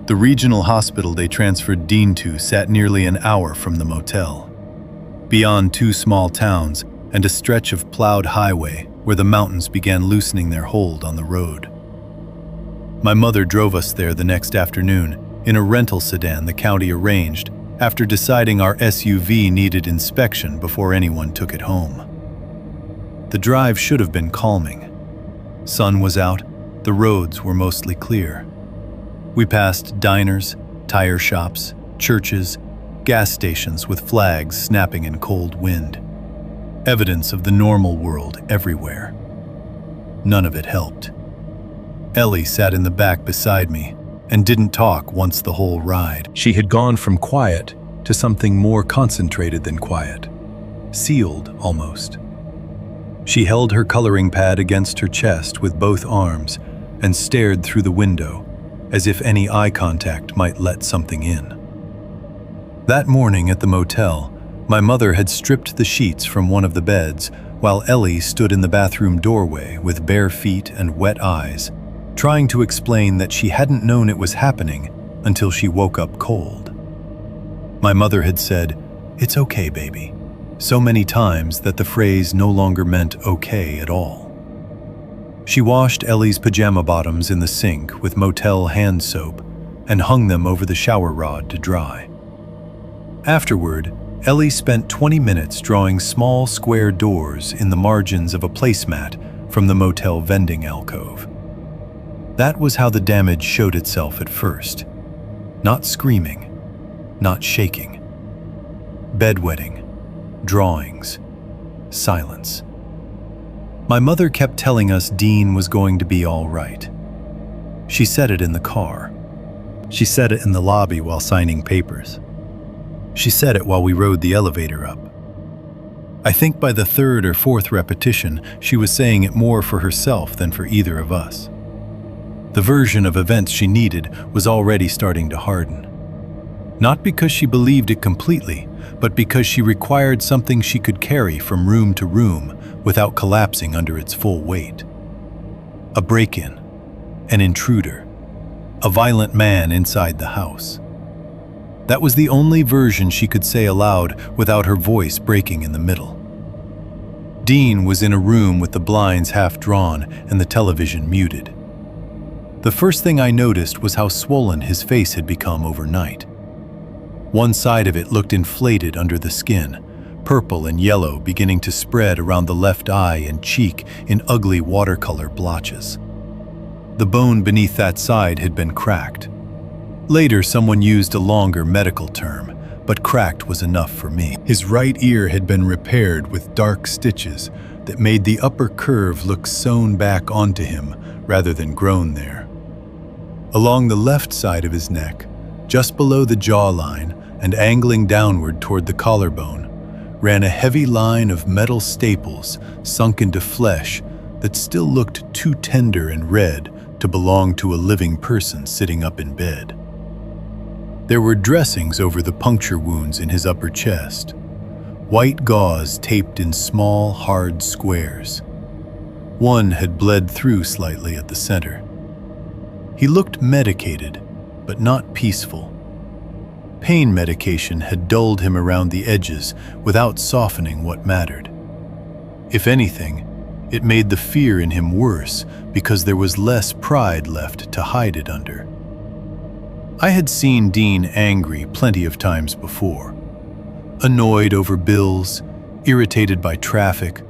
The regional hospital they transferred Dean to sat nearly an hour from the motel, beyond 2 small towns and a stretch of plowed highway where the mountains began loosening their hold on the road. My mother drove us there the next afternoon in a rental sedan the county arranged after deciding our SUV needed inspection before anyone took it home. The drive should have been calming. Sun was out, the roads were mostly clear. We passed diners, tire shops, churches, gas stations with flags snapping in cold wind. Evidence of the normal world everywhere. None of it helped. Ellie sat in the back beside me and didn't talk once the whole ride. She had gone from quiet to something more concentrated than quiet. Sealed, almost. She held her coloring pad against her chest with both arms and stared through the window, as if any eye contact might let something in. That morning at the motel, my mother had stripped the sheets from one of the beds while Ellie stood in the bathroom doorway with bare feet and wet eyes, trying to explain that she hadn't known it was happening until she woke up cold. My mother had said, "It's okay, baby. so many times that the phrase no longer meant okay at all. She washed Ellie's pajama bottoms in the sink with motel hand soap and hung them over the shower rod to dry. Afterward, Ellie spent 20 minutes drawing small square doors in the margins of a placemat from the motel vending alcove. That was how the damage showed itself at first. Not screaming, not shaking. Bedwetting, drawings, silence. My mother kept telling us Dean was going to be all right. She said it in the car. She said it in the lobby while signing papers. She said it while we rode the elevator up. I think by the third or fourth repetition, she was saying it more for herself than for either of us. The version of events she needed was already starting to harden. Not because she believed it completely, but because she required something she could carry from room to room without collapsing under its full weight. A break-in, an intruder, a violent man inside the house. That was the only version she could say aloud without her voice breaking in the middle. Dean was in a room with the blinds half drawn and the television muted. The first thing I noticed was how swollen his face had become overnight. One side of it looked inflated under the skin, purple and yellow beginning to spread around the left eye and cheek in ugly watercolor blotches. The bone beneath that side had been cracked. Later, someone used a longer medical term, but cracked was enough for me. His right ear had been repaired with dark stitches that made the upper curve look sewn back onto him rather than grown there. Along the left side of his neck, just below the jawline and angling downward toward the collarbone, ran a heavy line of metal staples sunk into flesh that still looked too tender and red to belong to a living person sitting up in bed. There were dressings over the puncture wounds in his upper chest, white gauze taped in small, hard squares. One had bled through slightly at the center. He looked medicated, but not peaceful. Pain medication had dulled him around the edges without softening what mattered. If anything, it made the fear in him worse because there was less pride left to hide it under. I had seen Dean angry plenty of times before. Annoyed over bills, irritated by traffic,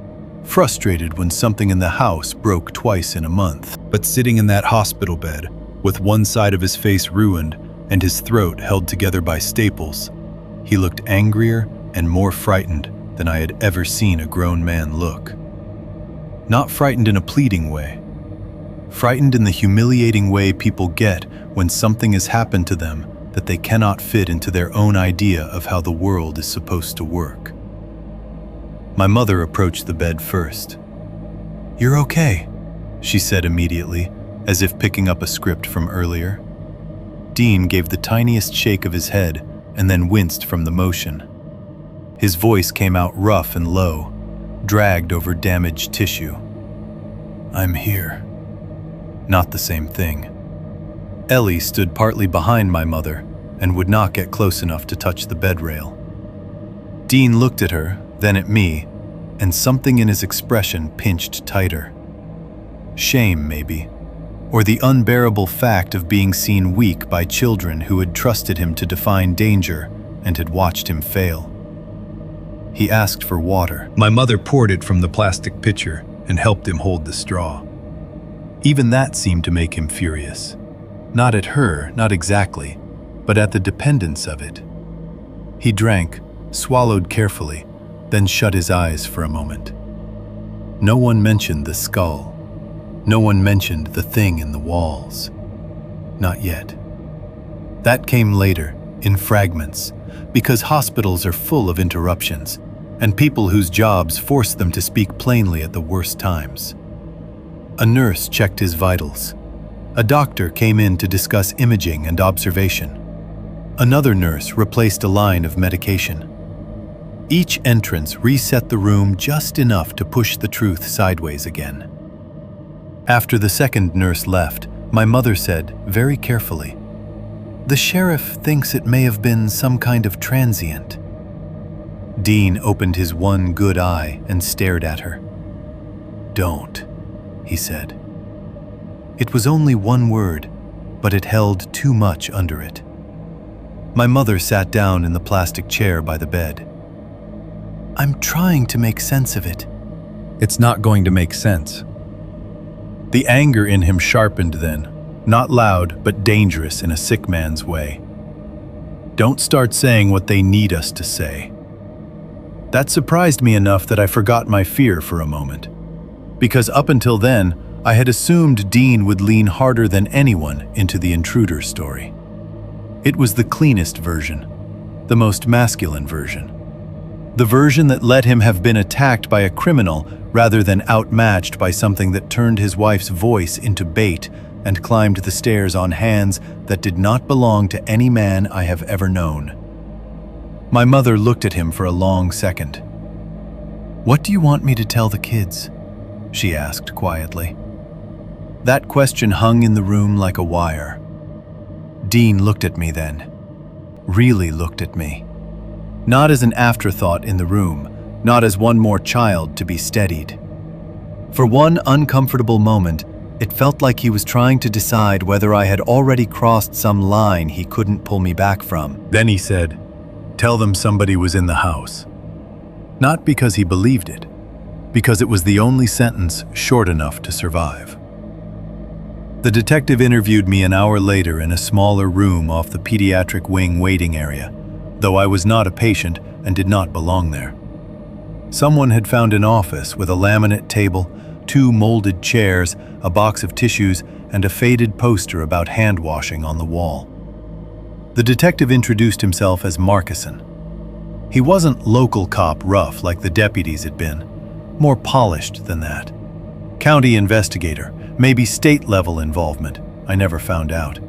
frustrated when something in the house broke twice in a month. But sitting in that hospital bed, with one side of his face ruined and his throat held together by staples, he looked angrier and more frightened than I had ever seen a grown man look. Not frightened in a pleading way. Frightened in the humiliating way people get when something has happened to them that they cannot fit into their own idea of how the world is supposed to work. My mother approached the bed first. "You're okay," she said immediately, as if picking up a script from earlier. Dean gave the tiniest shake of his head and then winced from the motion. His voice came out rough and low, dragged over damaged tissue. "I'm here." Not the same thing. Ellie stood partly behind my mother and would not get close enough to touch the bed rail. Dean looked at her, then at me, and something in his expression pinched tighter. Shame, maybe, or the unbearable fact of being seen weak by children who had trusted him to define danger and had watched him fail. He asked for water. My mother poured it from the plastic pitcher and helped him hold the straw. Even that seemed to make him furious. Not at her, not exactly, but at the dependence of it. He drank, swallowed carefully, then shut his eyes for a moment. No one mentioned the skull. No one mentioned the thing in the walls. Not yet. That came later, in fragments, because hospitals are full of interruptions, and people whose jobs force them to speak plainly at the worst times. A nurse checked his vitals. A doctor came in to discuss imaging and observation. Another nurse replaced a line of medication. Each entrance reset the room just enough to push the truth sideways again. After the second nurse left, my mother said, very carefully, "The sheriff thinks it may have been some kind of transient." Dean opened his one good eye and stared at her. "Don't," he said. It was only one word, but it held too much under it. My mother sat down in the plastic chair by the bed. "I'm trying to make sense of it." It's not going to make sense. The anger in him sharpened then, not loud, but dangerous in a sick man's way. Don't start saying what they need us to say. That surprised me enough that I forgot my fear for a moment. Because up until then, I had assumed Dean would lean harder than anyone into the intruder story. It was the cleanest version, the most masculine version. The version that let him have been attacked by a criminal rather than outmatched by something that turned his wife's voice into bait and climbed the stairs on hands that did not belong to any man I have ever known. My mother looked at him for a long second. "What do you want me to tell the kids?" she asked quietly. That question hung in the room like a wire. Dean looked at me then. Really looked at me. Not as an afterthought in the room, not as one more child to be steadied. For one uncomfortable moment, it felt like he was trying to decide whether I had already crossed some line he couldn't pull me back from. Then he said, "Tell them somebody was in the house." Not because he believed it, because it was the only sentence short enough to survive. The detective interviewed me an hour later in a smaller room off the pediatric wing waiting area, though I was not a patient and did not belong there. Someone had found an office with a laminate table, 2 molded chairs, a box of tissues, and a faded poster about hand washing on the wall. The detective introduced himself as Markison. He wasn't local cop rough like the deputies had been, more polished than that. County investigator, maybe state-level involvement, I never found out.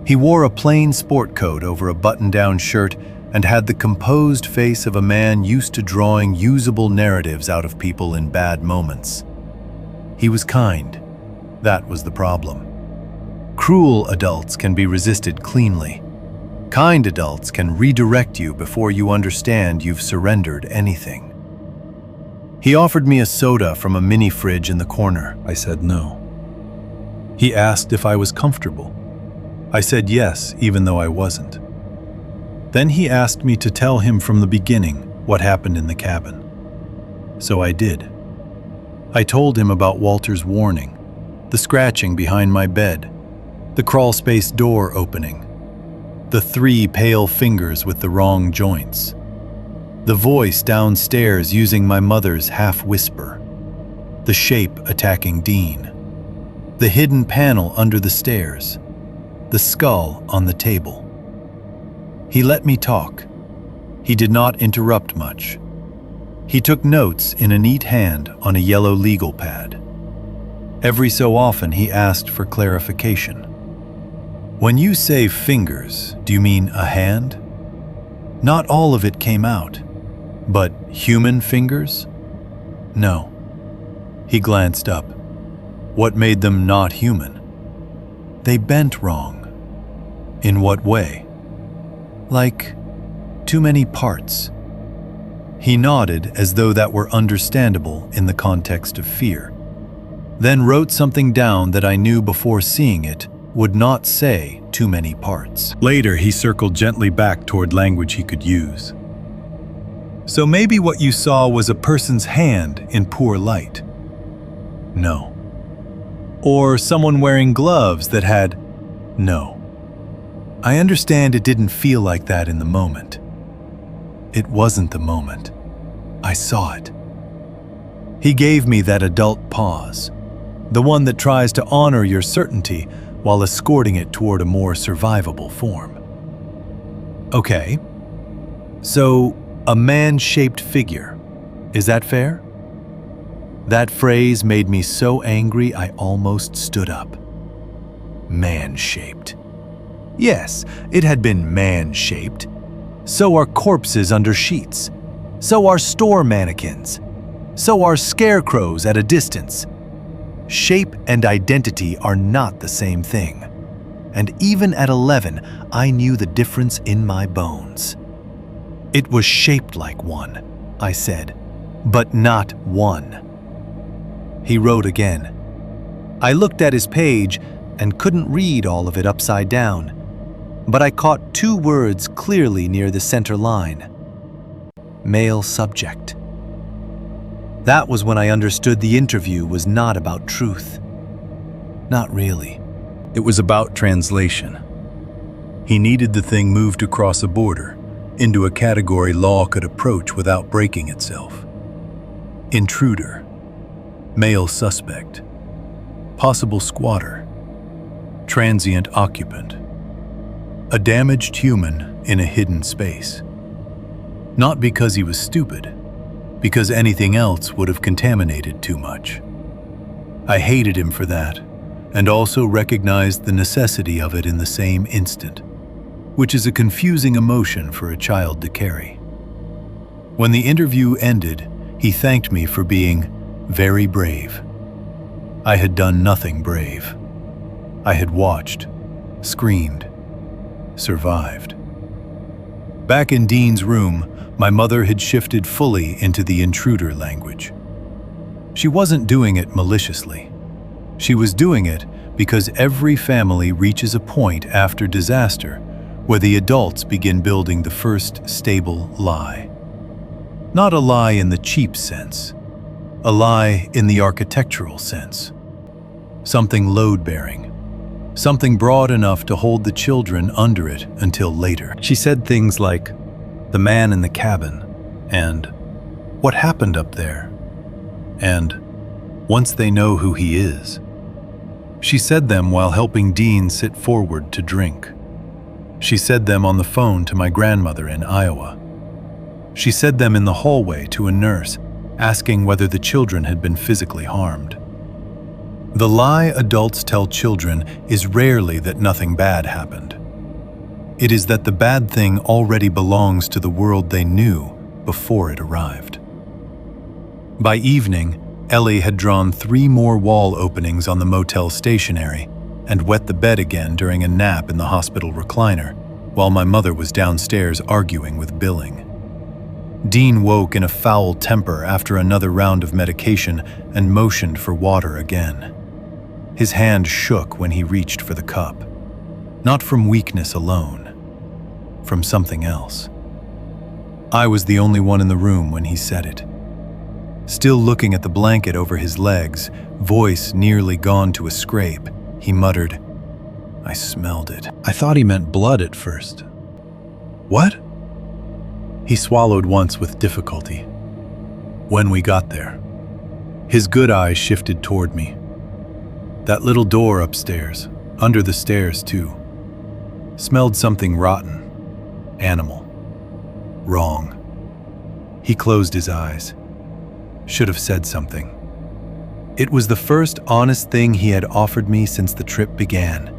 He wore a plain sport coat over a button-down shirt and had the composed face of a man used to drawing usable narratives out of people in bad moments. He was kind. That was the problem. Cruel adults can be resisted cleanly. Kind adults can redirect you before you understand you've surrendered anything. He offered me a soda from a mini fridge in the corner. I said no. He asked if I was comfortable. I said yes, even though I wasn't. Then he asked me to tell him from the beginning what happened in the cabin. So I did. I told him about Walter's warning, the scratching behind my bed, the crawlspace door opening, the 3 pale fingers with the wrong joints, the voice downstairs using my mother's half-whisper, the shape attacking Dean, the hidden panel under the stairs, the skull on the table. He let me talk. He did not interrupt much. He took notes in a neat hand on a yellow legal pad. Every so often he asked for clarification. "When you say fingers, do you mean a hand?" Not all of it came out. But human fingers? No. He glanced up. What made them not human? They bent wrong. In what way? Like too many parts. He nodded as though that were understandable in the context of fear, then wrote something down that I knew before seeing it would not say too many parts. Later, he circled gently back toward language he could use. "So maybe what you saw was a person's hand in poor light." No. "Or someone wearing gloves that had..." No. I understand it didn't feel like that in the moment. It wasn't the moment. I saw it. He gave me that adult pause, the one that tries to honor your certainty while escorting it toward a more survivable form. Okay. So, a man-shaped figure. Is that fair? That phrase made me so angry I almost stood up. Man-shaped. Yes, it had been man-shaped. So are corpses under sheets. So are store mannequins. So are scarecrows at a distance. Shape and identity are not the same thing. And even at 11, I knew the difference in my bones. "It was shaped like one," I said, "but not one." He wrote again. I looked at his page and couldn't read all of it upside down, but I caught 2 words clearly near the center line. Male subject. That was when I understood the interview was not about truth. Not really. It was about translation. He needed the thing moved across a border, into a category law could approach without breaking itself. Intruder. Male suspect. Possible squatter. Transient occupant. A damaged human in a hidden space. Not because he was stupid, because anything else would have contaminated too much. I hated him for that, and also recognized the necessity of it in the same instant, which is a confusing emotion for a child to carry. When the interview ended, he thanked me for being very brave. I had done nothing brave. I had watched, screamed, survived. Back in Dean's room, my mother had shifted fully into the intruder language. She wasn't doing it maliciously. She was doing it because every family reaches a point after disaster where the adults begin building the first stable lie. Not a lie in the cheap sense, a lie in the architectural sense. Something load-bearing, something broad enough to hold the children under it until later. She said things like, "The man in the cabin," and "What happened up there?" and "Once they know who he is." She said them while helping Dean sit forward to drink. She said them on the phone to my grandmother in Iowa. She said them in the hallway to a nurse, asking whether the children had been physically harmed. The lie adults tell children is rarely that nothing bad happened. It is that the bad thing already belongs to the world they knew before it arrived. By evening, Ellie had drawn 3 more wall openings on the motel stationery and wet the bed again during a nap in the hospital recliner, while my mother was downstairs arguing with billing. Dean woke in a foul temper after another round of medication and motioned for water again. His hand shook when he reached for the cup. Not from weakness alone, from something else. I was the only one in the room when he said it. Still looking at the blanket over his legs, voice nearly gone to a scrape, he muttered, "I smelled it." I thought he meant blood at first. "What?" He swallowed once with difficulty. "When we got there." His good eye shifted toward me. "That little door upstairs, under the stairs too. Smelled something rotten. Animal. Wrong." He closed his eyes. Should have said something. It was the first honest thing he had offered me since the trip began.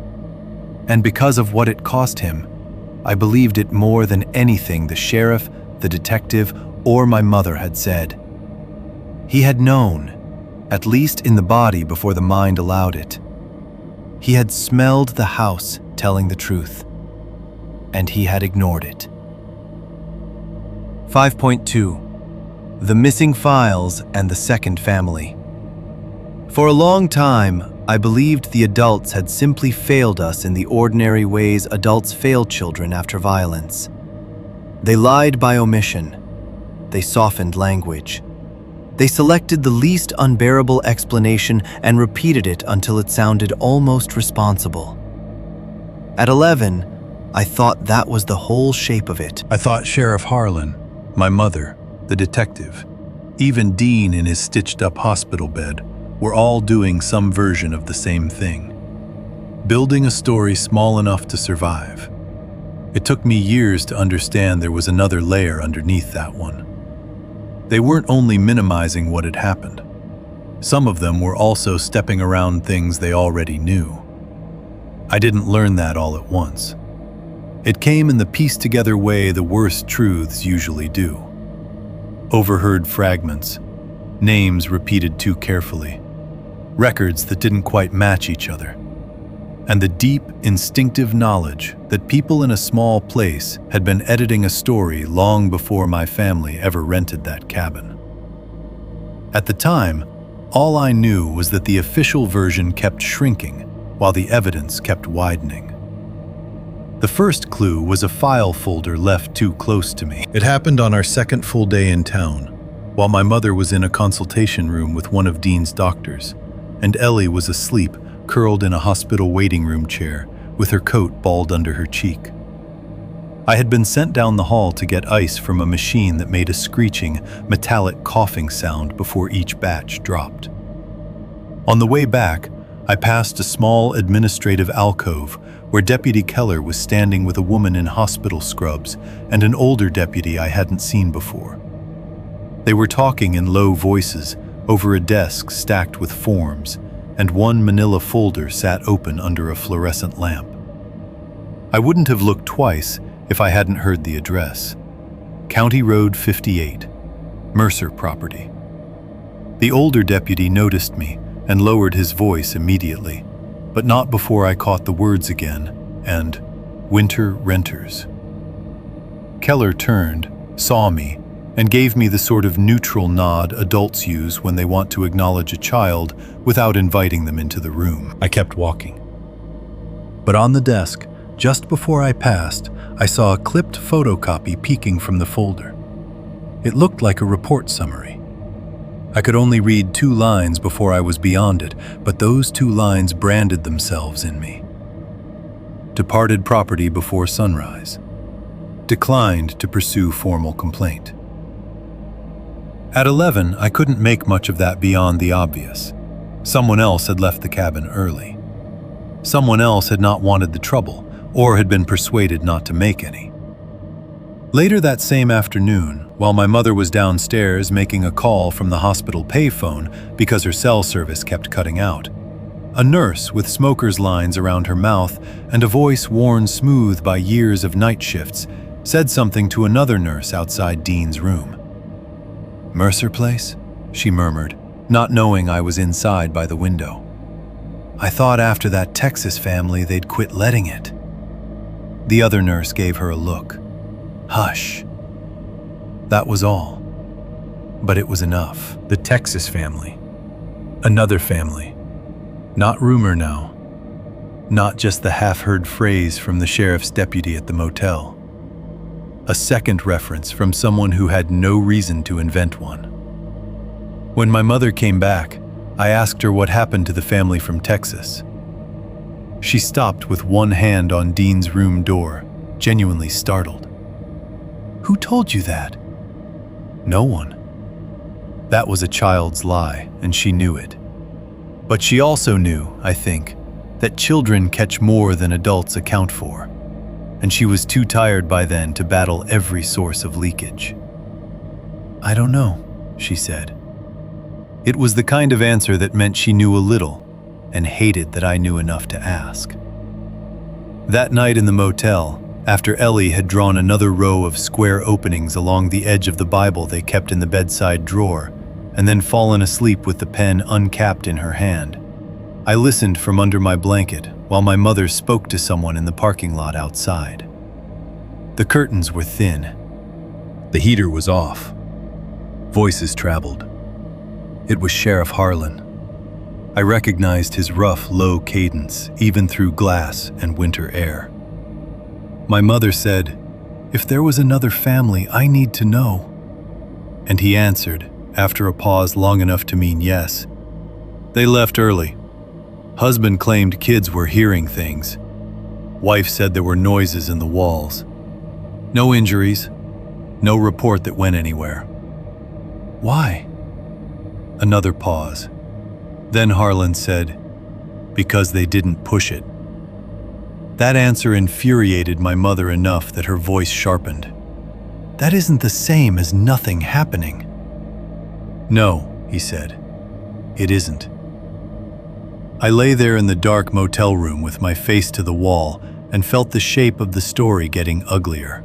And because of what it cost him, I believed it more than anything the sheriff, the detective, or my mother had said. He had known, at least in the body before the mind allowed it. He had smelled the house telling the truth, and he had ignored it. 5.2. The Missing Files and the Second Family. For a long time, I believed the adults had simply failed us in the ordinary ways adults fail children after violence. They lied by omission. They softened language. They selected the least unbearable explanation and repeated it until it sounded almost responsible. At 11, I thought that was the whole shape of it. I thought Sheriff Harlan, my mother, the detective, even Dean in his stitched-up hospital bed, were all doing some version of the same thing. Building a story small enough to survive. It took me years to understand there was another layer underneath that one. They weren't only minimizing what had happened. Some of them were also stepping around things they already knew. I didn't learn that all at once. It came in the pieced-together way the worst truths usually do. Overheard fragments, names repeated too carefully, records that didn't quite match each other. and the deep, instinctive knowledge that people in a small place had been editing a story long before my family ever rented that cabin. At the time, all I knew was that the official version kept shrinking while the evidence kept widening. The first clue was a file folder left too close to me. It happened on our second full day in town, while my mother was in a consultation room with one of Dean's doctors, and Ellie was asleep, curled in a hospital waiting room chair, with her coat balled under her cheek. I had been sent down the hall to get ice from a machine that made a screeching, metallic coughing sound before each batch dropped. On the way back, I passed a small administrative alcove where Deputy Keller was standing with a woman in hospital scrubs and an older deputy I hadn't seen before. They were talking in low voices over a desk stacked with forms, and one manila folder sat open under a fluorescent lamp. I wouldn't have looked twice if I hadn't heard the address. County Road 58, Mercer property. The older deputy noticed me and lowered his voice immediately, but not before I caught the words again, and winter renters. Keller turned, saw me, and gave me the sort of neutral nod adults use when they want to acknowledge a child without inviting them into the room. I kept walking. But on the desk, just before I passed, I saw a clipped photocopy peeking from the folder. It looked like a report summary. I could only read 2 lines before I was beyond it, but those 2 lines branded themselves in me. Departed property before sunrise. Declined to pursue formal complaint. At 11, I couldn't make much of that beyond the obvious. Someone else had left the cabin early. Someone else had not wanted the trouble, or had been persuaded not to make any. Later that same afternoon, while my mother was downstairs making a call from the hospital payphone because her cell service kept cutting out, a nurse with smoker's lines around her mouth and a voice worn smooth by years of night shifts said something to another nurse outside Dean's room. "Mercer Place?" she murmured, not knowing I was inside by the window. "I thought after that Texas family they'd quit letting it." The other nurse gave her a look. "Hush." That was all. But it was enough. The Texas family. Another family. Not rumor now. Not just the half-heard phrase from the sheriff's deputy at the motel. A second reference from someone who had no reason to invent one. When my mother came back, I asked her what happened to the family from Texas. She stopped with one hand on Dean's room door, genuinely startled. "Who told you that?" "No one." That was a child's lie, and she knew it. But she also knew, I think, that children catch more than adults account for, and she was too tired by then to battle every source of leakage. "I don't know," she said. It was the kind of answer that meant she knew a little, and hated that I knew enough to ask. That night in the motel, after Ellie had drawn another row of square openings along the edge of the Bible they kept in the bedside drawer, and then fallen asleep with the pen uncapped in her hand, I listened from under my blanket while my mother spoke to someone in the parking lot outside. The curtains were thin. The heater was off. Voices traveled. It was Sheriff Harlan. I recognized his rough, low cadence, even through glass and winter air. My mother said, "If there was another family, I need to know." And he answered, after a pause long enough to mean yes, "They left early. Husband claimed kids were hearing things. Wife said there were noises in the walls. No injuries. No report that went anywhere." "Why?" Another pause. Then Harlan said, "Because they didn't push it." That answer infuriated my mother enough that her voice sharpened. "That isn't the same as nothing happening." "No," he said, "it isn't." I lay there in the dark motel room with my face to the wall and felt the shape of the story getting uglier.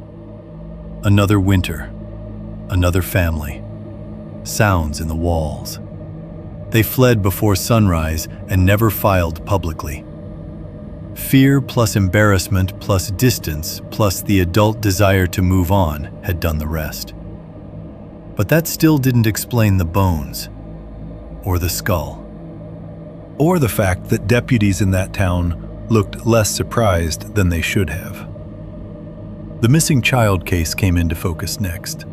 Another winter. Another family. Sounds in the walls. They fled before sunrise and never filed publicly. Fear plus embarrassment plus distance plus the adult desire to move on had done the rest. But that still didn't explain the bones, or the skull, or the fact that deputies in that town looked less surprised than they should have. The missing child case came into focus next.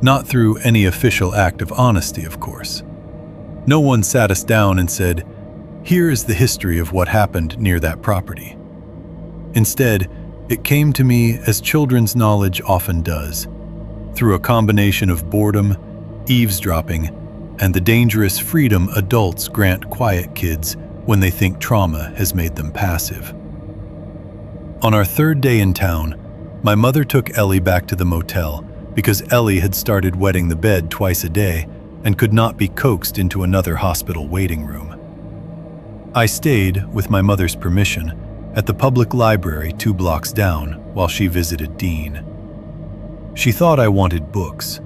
Not through any official act of honesty, of course. No one sat us down and said, "Here is the history of what happened near that property." Instead, it came to me as children's knowledge often does, through a combination of boredom, eavesdropping, and the dangerous freedom adults grant quiet kids when they think trauma has made them passive. On our third day in town, my mother took Ellie back to the motel because Ellie had started wetting the bed twice a day and could not be coaxed into another hospital waiting room. I stayed, with my mother's permission, at the public library 2 blocks down while she visited Dean. She thought I wanted books.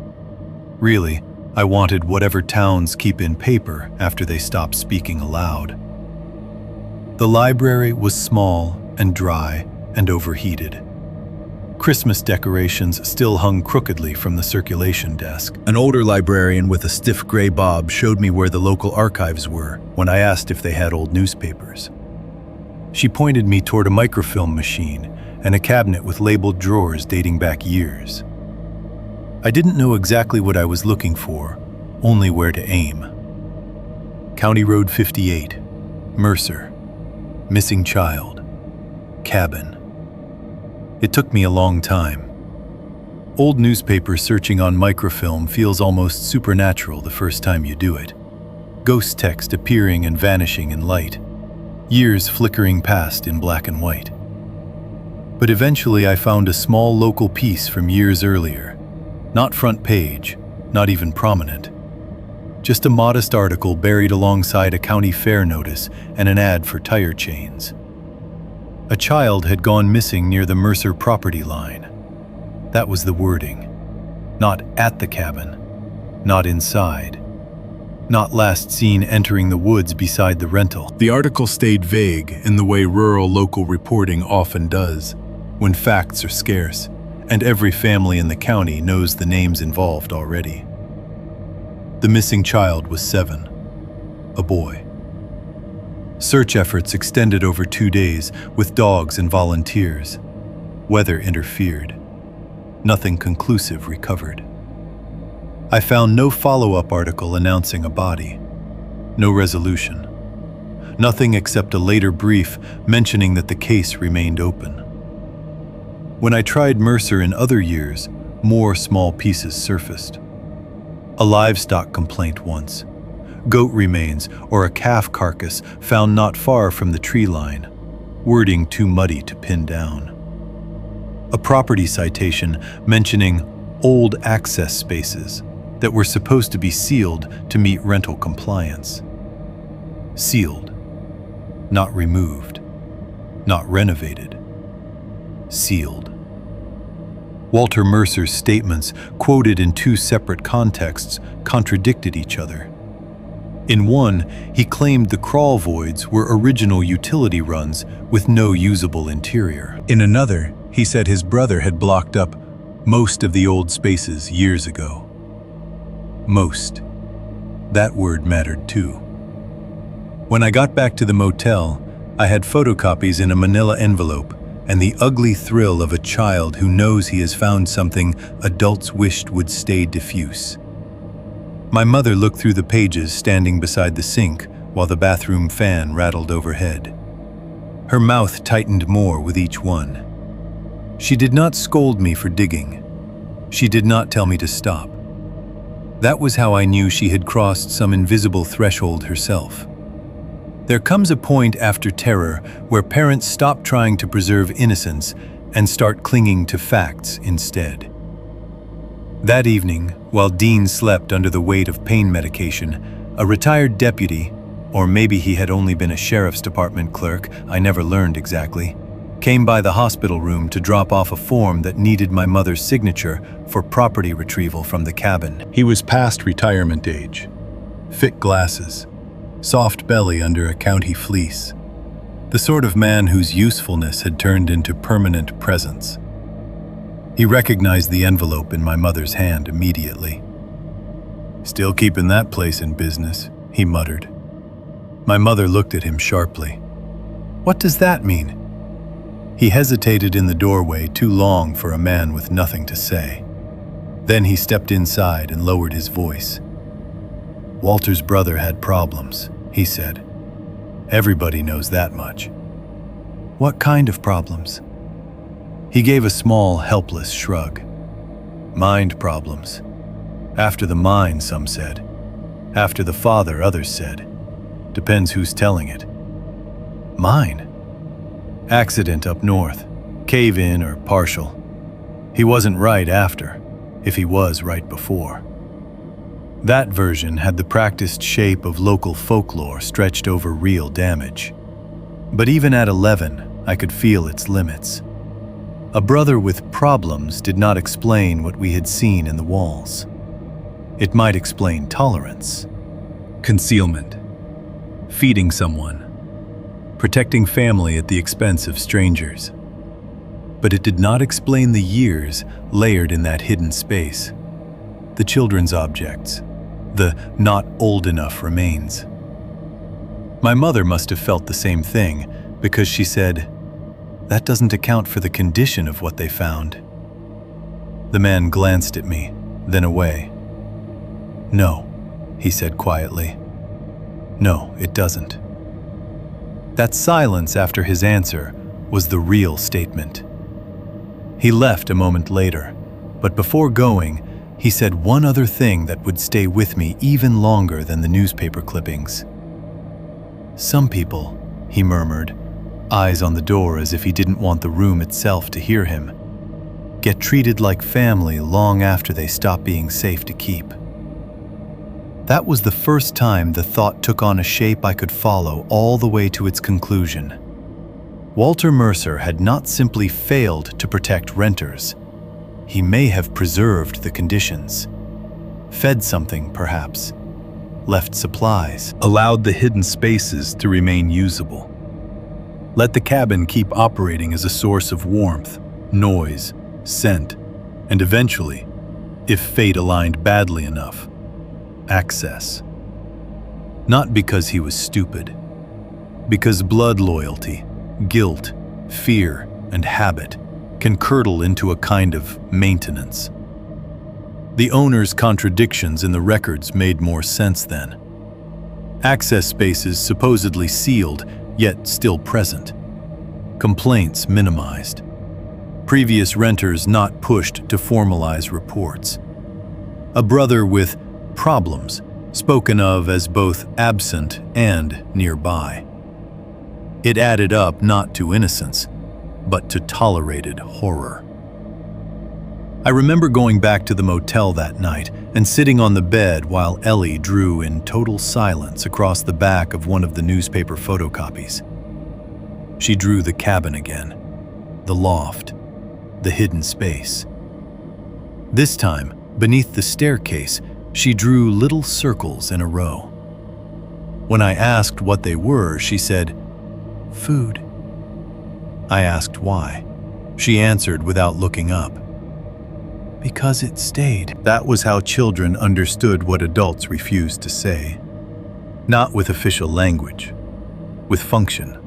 Really, I wanted whatever towns keep in paper after they stop speaking aloud. The library was small and dry and overheated. Christmas decorations still hung crookedly from the circulation desk. An older librarian with a stiff gray bob showed me where the local archives were when I asked if they had old newspapers. She pointed me toward a microfilm machine and a cabinet with labeled drawers dating back years. I didn't know exactly what I was looking for, only where to aim. County Road 58, Mercer, missing child, cabin. It took me a long time. Old newspaper searching on microfilm feels almost supernatural the first time you do it. Ghost text appearing and vanishing in light, years flickering past in black and white. But eventually I found a small local piece from years earlier. Not front page, not even prominent. Just a modest article buried alongside a county fair notice and an ad for tire chains. A child had gone missing near the Mercer property line. That was the wording. Not at the cabin, not inside, not last seen entering the woods beside the rental. The article stayed vague in the way rural local reporting often does, when facts are scarce, and every family in the county knows the names involved already. The missing child was 7, a boy. Search efforts extended over 2 days with dogs and volunteers. Weather interfered. Nothing conclusive recovered. I found no follow-up article announcing a body. No resolution. Nothing except a later brief mentioning that the case remained open. When I tried Mercer in other years, more small pieces surfaced. A livestock complaint once, goat remains or a calf carcass found not far from the tree line, wording too muddy to pin down. A property citation mentioning old access spaces that were supposed to be sealed to meet rental compliance. Sealed, not removed, not renovated, sealed. Walter Mercer's statements, quoted in 2 separate contexts, contradicted each other. In one, he claimed the crawl voids were original utility runs with no usable interior. In another, he said his brother had blocked up most of the old spaces years ago. Most. That word mattered too. When I got back to the motel, I had photocopies in a manila envelope and the ugly thrill of a child who knows he has found something adults wished would stay diffuse. My mother looked through the pages standing beside the sink while the bathroom fan rattled overhead. Her mouth tightened more with each one. She did not scold me for digging. She did not tell me to stop. That was how I knew she had crossed some invisible threshold herself. There comes a point after terror where parents stop trying to preserve innocence and start clinging to facts instead. That evening, while Dean slept under the weight of pain medication, a retired deputy, or maybe he had only been a sheriff's department clerk, I never learned exactly, came by the hospital room to drop off a form that needed my mother's signature for property retrieval from the cabin. He was past retirement age. Thick glasses. Soft belly under a county fleece. The sort of man whose usefulness had turned into permanent presence. He recognized the envelope in my mother's hand immediately. "Still keeping that place in business," he muttered. My mother looked at him sharply. "What does that mean?" He hesitated in the doorway too long for a man with nothing to say. Then he stepped inside and lowered his voice. "Walter's brother had problems," he said. "Everybody knows that much." "What kind of problems?" He gave a small, helpless shrug. "Mind problems. After the mind, some said. After the father, others said. Depends who's telling it." "Mine?" "Accident up north. Cave-in or partial. He wasn't right after, if he was right before." That version had the practiced shape of local folklore stretched over real damage. But even at 11, I could feel its limits. A brother with problems did not explain what we had seen in the walls. It might explain tolerance, concealment, feeding someone, protecting family at the expense of strangers. But it did not explain the years layered in that hidden space. The children's objects, the not old enough remains. My mother must have felt the same thing because she said, "That doesn't account for the condition of what they found." The man glanced at me, then away. "No," he said quietly. "No, it doesn't." That silence after his answer was the real statement. He left a moment later, but before going, he said one other thing that would stay with me even longer than the newspaper clippings. "Some people," he murmured, eyes on the door as if he didn't want the room itself to hear him, "get treated like family long after they stop being safe to keep." That was the first time the thought took on a shape I could follow all the way to its conclusion. Walter Mercer had not simply failed to protect renters. He may have preserved the conditions. Fed something, perhaps. Left supplies. Allowed the hidden spaces to remain usable. Let the cabin keep operating as a source of warmth, noise, scent, and eventually, if fate aligned badly enough, access. Not because he was stupid. Because blood loyalty, guilt, fear, and habit can curdle into a kind of maintenance. The owner's contradictions in the records made more sense then. Access spaces supposedly sealed, yet still present. Complaints minimized. Previous renters not pushed to formalize reports. A brother with problems spoken of as both absent and nearby. It added up not to innocence, but to tolerated horror. I remember going back to the motel that night and sitting on the bed while Ellie drew in total silence across the back of one of the newspaper photocopies. She drew the cabin again, the loft, the hidden space. This time, beneath the staircase, she drew little circles in a row. When I asked what they were, she said, "Food." I asked why. She answered without looking up. "Because it stayed." That was how children understood what adults refused to say. Not with official language, with function.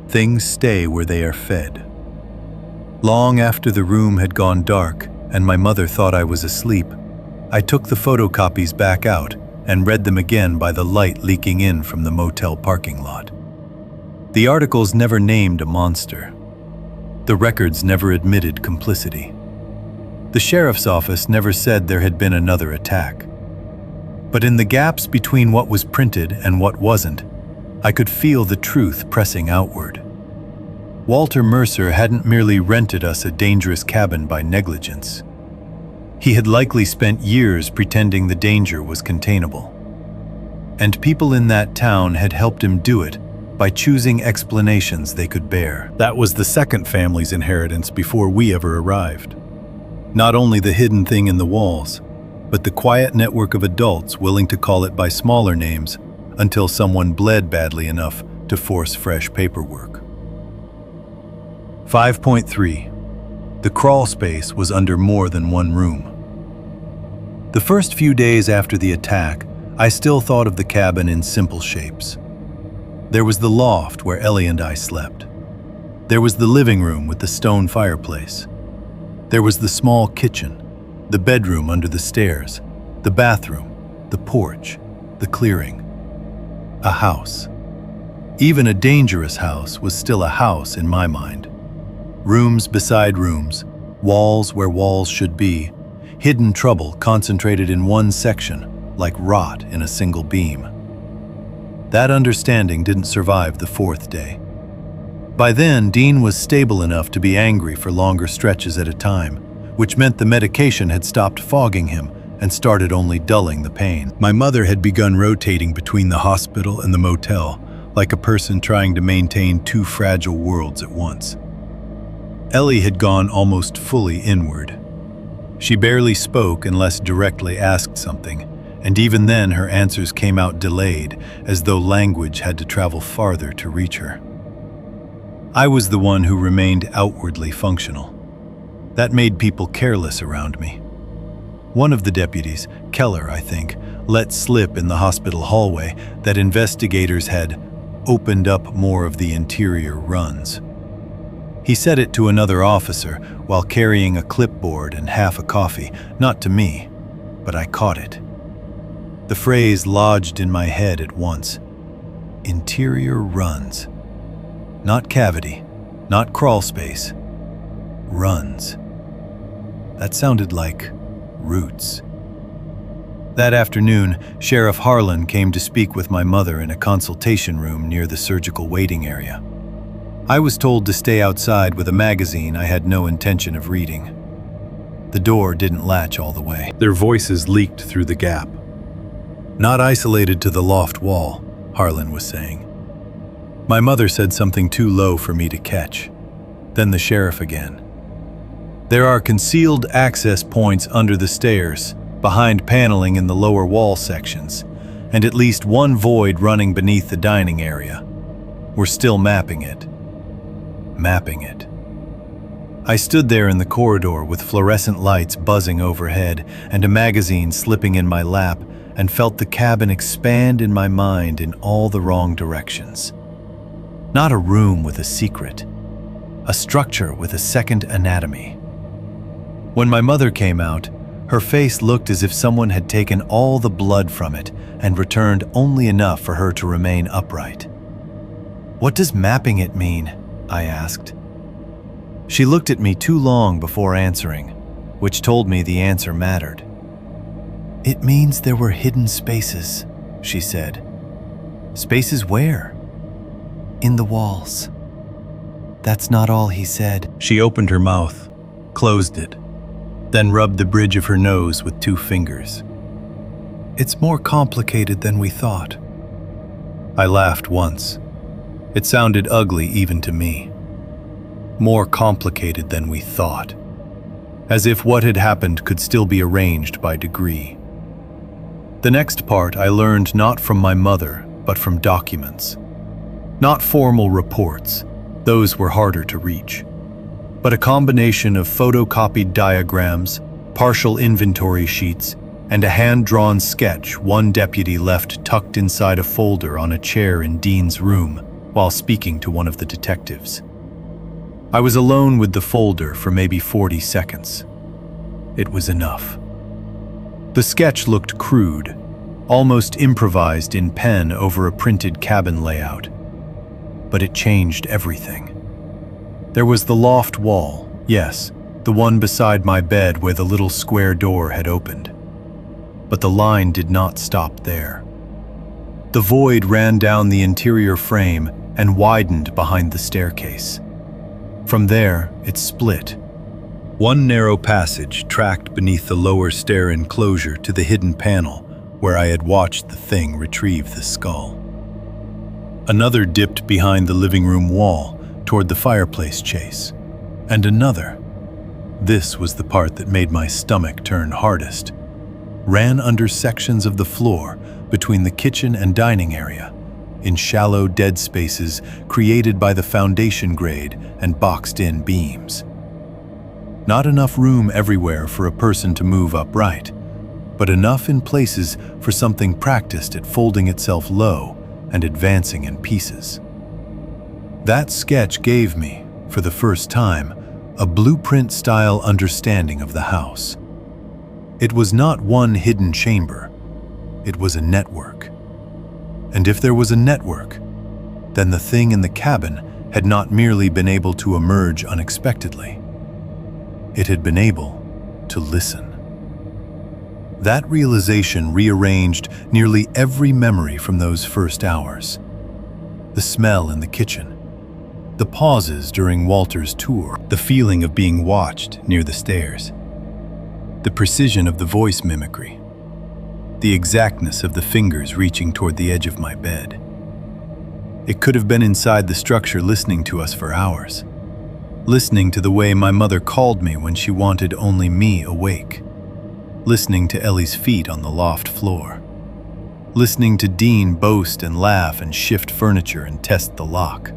Things stay where they are fed. Long after the room had gone dark and my mother thought I was asleep, I took the photocopies back out and read them again by the light leaking in from the motel parking lot. The articles never named a monster. The records never admitted complicity. The sheriff's office never said there had been another attack. But in the gaps between what was printed and what wasn't, I could feel the truth pressing outward. Walter Mercer hadn't merely rented us a dangerous cabin by negligence. He had likely spent years pretending the danger was containable. And people in that town had helped him do it by choosing explanations they could bear. That was the second family's inheritance before we ever arrived. Not only the hidden thing in the walls, but the quiet network of adults willing to call it by smaller names until someone bled badly enough to force fresh paperwork. 5.3. The crawl space was under more than one room. The first few days after the attack, I still thought of the cabin in simple shapes. There was the loft where Ellie and I slept. There was the living room with the stone fireplace. There was the small kitchen, the bedroom under the stairs, the bathroom, the porch, the clearing. A house. Even a dangerous house was still a house in my mind. Rooms beside rooms, walls where walls should be, hidden trouble concentrated in one section, like rot in a single beam. That understanding didn't survive the fourth day. By then, Dean was stable enough to be angry for longer stretches at a time, which meant the medication had stopped fogging him and started only dulling the pain. My mother had begun rotating between the hospital and the motel, like a person trying to maintain two fragile worlds at once. Ellie had gone almost fully inward. She barely spoke unless directly asked something, and even then her answers came out delayed, as though language had to travel farther to reach her. I was the one who remained outwardly functional. That made people careless around me. One of the deputies, Keller, I think, let slip in the hospital hallway that investigators had opened up more of the interior runs. He said it to another officer while carrying a clipboard and half a coffee, not to me, but I caught it. The phrase lodged in my head at once. Interior runs. Not cavity, not crawl space. Runs. That sounded like roots. That afternoon, Sheriff Harlan came to speak with my mother in a consultation room near the surgical waiting area. I was told to stay outside with a magazine I had no intention of reading. The door didn't latch all the way. Their voices leaked through the gap. Not isolated to the loft wall, Harlan was saying. My mother said something too low for me to catch. Then the sheriff again. There are concealed access points under the stairs, behind paneling in the lower wall sections, and at least one void running beneath the dining area. We're still mapping it. Mapping it. I stood there in the corridor with fluorescent lights buzzing overhead and a magazine slipping in my lap, and felt the cabin expand in my mind in all the wrong directions. Not a room with a secret. A structure with a second anatomy. When my mother came out, her face looked as if someone had taken all the blood from it and returned only enough for her to remain upright. "What does mapping it mean?" I asked. She looked at me too long before answering, which told me the answer mattered. "It means there were hidden spaces," she said. "Spaces where?" "In the walls." "That's not all he said." She opened her mouth, closed it, then rubbed the bridge of her nose with 2 fingers. "It's more complicated than we thought." I laughed once. It sounded ugly even to me. More complicated than we thought. As if what had happened could still be arranged by degree. The next part I learned not from my mother, but from documents. Not formal reports, those were harder to reach, but a combination of photocopied diagrams, partial inventory sheets, and a hand-drawn sketch one deputy left tucked inside a folder on a chair in Dean's room while speaking to one of the detectives. I was alone with the folder for maybe 40 seconds. It was enough. The sketch looked crude, almost improvised in pen over a printed cabin layout. But it changed everything. There was the loft wall, yes, the one beside my bed where the little square door had opened. But the line did not stop there. The void ran down the interior frame and widened behind the staircase. From there, it split. One narrow passage tracked beneath the lower stair enclosure to the hidden panel where I had watched the thing retrieve the skull. Another dipped behind the living room wall toward the fireplace chase, and another, this was the part that made my stomach turn hardest, ran under sections of the floor between the kitchen and dining area, in shallow dead spaces created by the foundation grade and boxed-in beams. Not enough room everywhere for a person to move upright, but enough in places for something practiced at folding itself low and advancing in pieces. That sketch gave me, for the first time, a blueprint-style understanding of the house. It was not one hidden chamber, it was a network. And if there was a network, then the thing in the cabin had not merely been able to emerge unexpectedly. It had been able to listen. That realization rearranged nearly every memory from those first hours. The smell in the kitchen, the pauses during Walter's tour, the feeling of being watched near the stairs, the precision of the voice mimicry, the exactness of the fingers reaching toward the edge of my bed. It could have been inside the structure listening to us for hours, listening to the way my mother called me when she wanted only me awake, listening to Ellie's feet on the loft floor, listening to Dean boast and laugh and shift furniture and test the lock,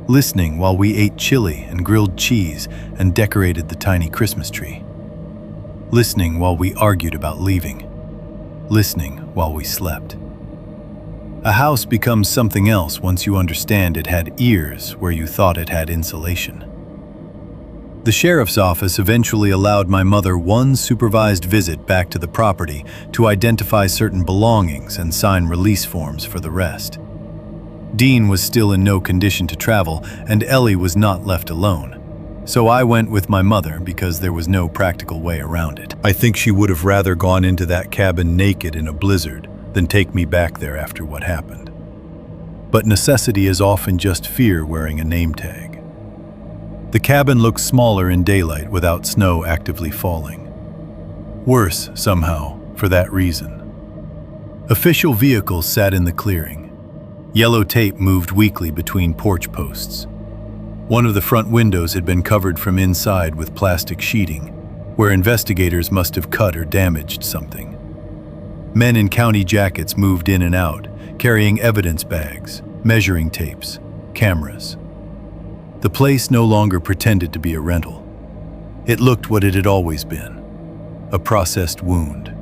listening while we ate chili and grilled cheese and decorated the tiny Christmas tree, listening while we argued about leaving, listening while we slept. A house becomes something else once you understand it had ears where you thought it had insulation. The sheriff's office eventually allowed my mother one supervised visit back to the property to identify certain belongings and sign release forms for the rest. Dean was still in no condition to travel, and Ellie was not left alone. So I went with my mother because there was no practical way around it. I think she would have rather gone into that cabin naked in a blizzard than take me back there after what happened. But necessity is often just fear wearing a name tag. The cabin looks smaller in daylight without snow actively falling. Worse, somehow, for that reason. Official vehicles sat in the clearing. Yellow tape moved weakly between porch posts. One of the front windows had been covered from inside with plastic sheeting, where investigators must have cut or damaged something. Men in county jackets moved in and out, carrying evidence bags, measuring tapes, cameras. The place no longer pretended to be a rental. It looked what it had always been, a processed wound.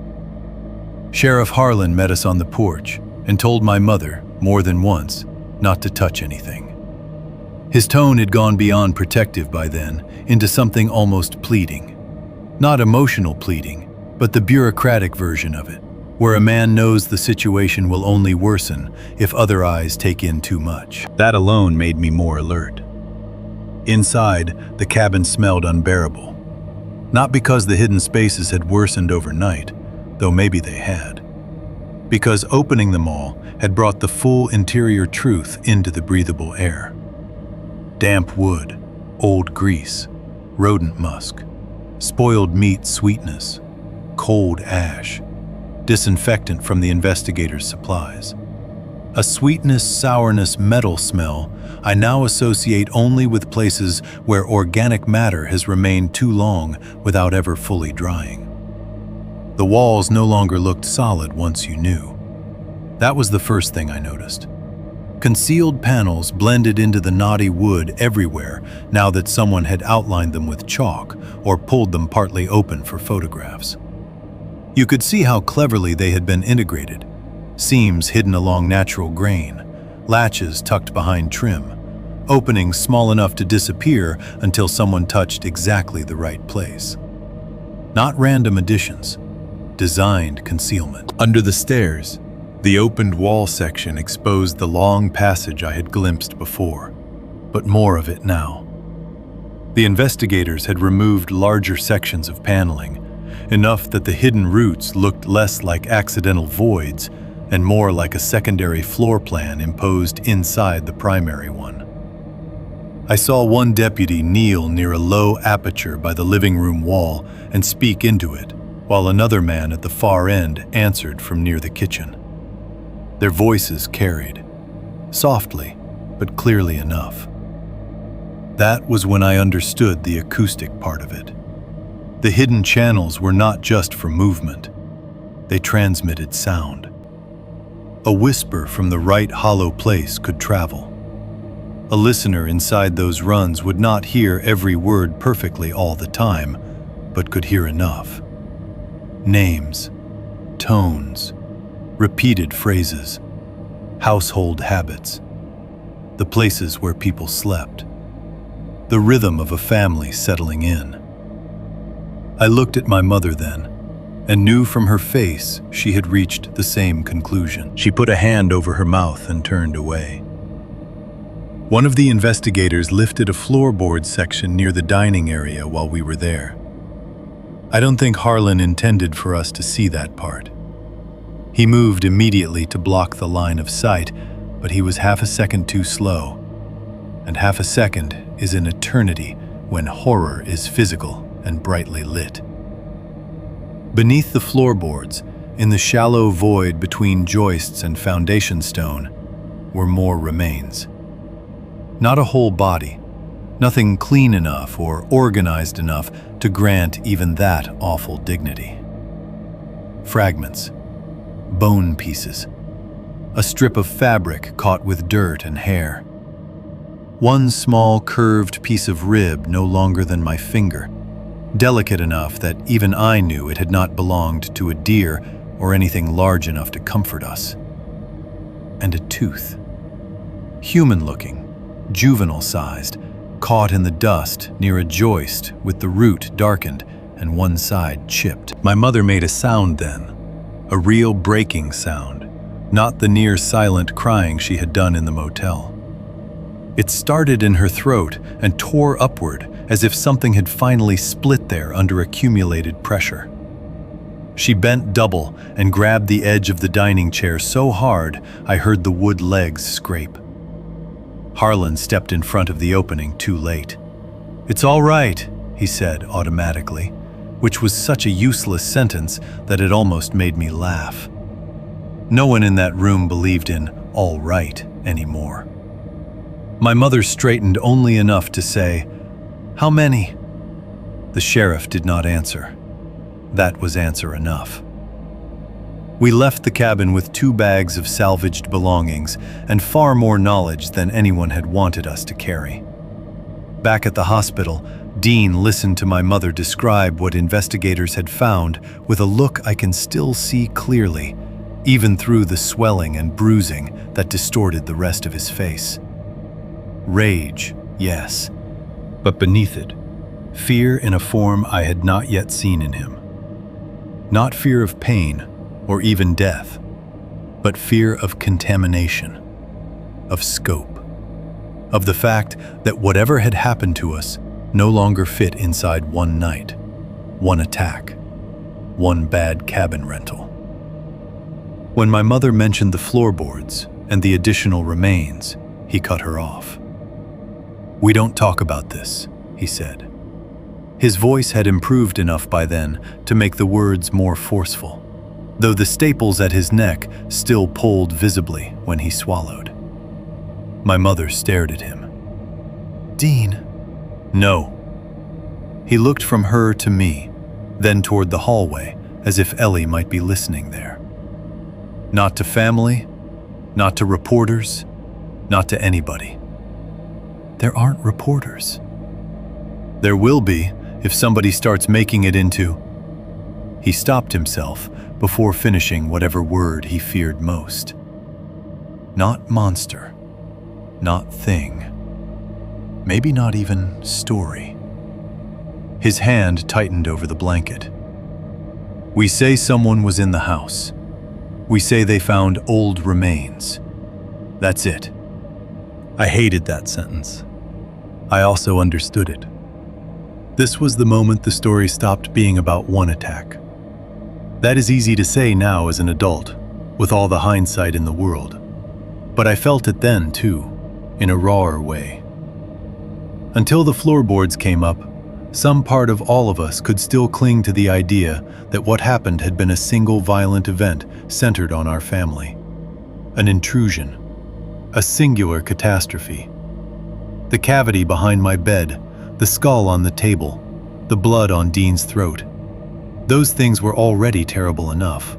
Sheriff Harlan met us on the porch and told my mother, more than once, not to touch anything. His tone had gone beyond protective by then into something almost pleading. Not emotional pleading, but the bureaucratic version of it, where a man knows the situation will only worsen if other eyes take in too much. That alone made me more alert. Inside, the cabin smelled unbearable. Not because the hidden spaces had worsened overnight, though maybe they had. Because opening them all had brought the full interior truth into the breathable air. Damp wood, old grease, rodent musk, spoiled meat sweetness, cold ash, disinfectant from the investigators' supplies. A sweetness, sourness, metal smell I now associate only with places where organic matter has remained too long without ever fully drying. The walls no longer looked solid once you knew. That was the first thing I noticed. Concealed panels blended into the knotty wood everywhere now that someone had outlined them with chalk or pulled them partly open for photographs. You could see how cleverly they had been integrated. Seams hidden along natural grain, latches tucked behind trim, openings small enough to disappear until someone touched exactly the right place. Not random additions, designed concealment. Under the stairs, the opened wall section exposed the long passage I had glimpsed before, but more of it now. The investigators had removed larger sections of paneling, enough that the hidden roots looked less like accidental voids and more like a secondary floor plan imposed inside the primary one. I saw one deputy kneel near a low aperture by the living room wall and speak into it, while another man at the far end answered from near the kitchen. Their voices carried, softly, but clearly enough. That was when I understood the acoustic part of it. The hidden channels were not just for movement. They transmitted sound. A whisper from the right hollow place could travel. A listener inside those runs would not hear every word perfectly all the time, but could hear enough. Names, tones, repeated phrases, household habits, the places where people slept, the rhythm of a family settling in. I looked at my mother then, and knew from her face she had reached the same conclusion. She put a hand over her mouth and turned away. One of the investigators lifted a floorboard section near the dining area while we were there. I don't think Harlan intended for us to see that part. He moved immediately to block the line of sight, but he was half a second too slow. And half a second is an eternity when horror is physical and brightly lit. Beneath the floorboards, in the shallow void between joists and foundation stone, were more remains. Not a whole body, nothing clean enough or organized enough to grant even that awful dignity. Fragments, bone pieces, a strip of fabric caught with dirt and hair. One small curved piece of rib no longer than my finger, delicate enough that even I knew it had not belonged to a deer or anything large enough to comfort us. And a tooth, human-looking, juvenile-sized, caught in the dust near a joist with the root darkened and one side chipped. My mother made a sound then, a real breaking sound, not the near-silent crying she had done in the motel. It started in her throat and tore upward as if something had finally split there under accumulated pressure. She bent double and grabbed the edge of the dining chair so hard I heard the wood legs scrape. Harlan stepped in front of the opening too late. "It's all right," he said automatically, which was such a useless sentence that it almost made me laugh. No one in that room believed in "all right" anymore. My mother straightened only enough to say, "How many?" The sheriff did not answer. That was answer enough. We left the cabin with 2 bags of salvaged belongings and far more knowledge than anyone had wanted us to carry. Back at the hospital, Dean listened to my mother describe what investigators had found with a look I can still see clearly, even through the swelling and bruising that distorted the rest of his face. Rage, yes, but beneath it, fear in a form I had not yet seen in him. Not fear of pain or even death, but fear of contamination, of scope, of the fact that whatever had happened to us no longer fit inside one night, one attack, one bad cabin rental. When my mother mentioned the floorboards and the additional remains, he cut her off. "We don't talk about this," he said. His voice had improved enough by then to make the words more forceful, though the staples at his neck still pulled visibly when he swallowed. My mother stared at him. "Dean." "No." He looked from her to me, then toward the hallway, as if Ellie might be listening there. "Not to family, not to reporters, not to anybody." "There aren't reporters." "There will be if somebody starts making it into..." He stopped himself before finishing whatever word he feared most. Not monster, not thing, maybe not even story. His hand tightened over the blanket. "We say someone was in the house. We say they found old remains. That's it." I hated that sentence. I also understood it. This was the moment the story stopped being about one attack. That is easy to say now as an adult, with all the hindsight in the world. But I felt it then, too, in a rawer way. Until the floorboards came up, some part of all of us could still cling to the idea that what happened had been a single violent event centered on our family. An intrusion. A singular catastrophe. The cavity behind my bed, the skull on the table, the blood on Dean's throat. Those things were already terrible enough.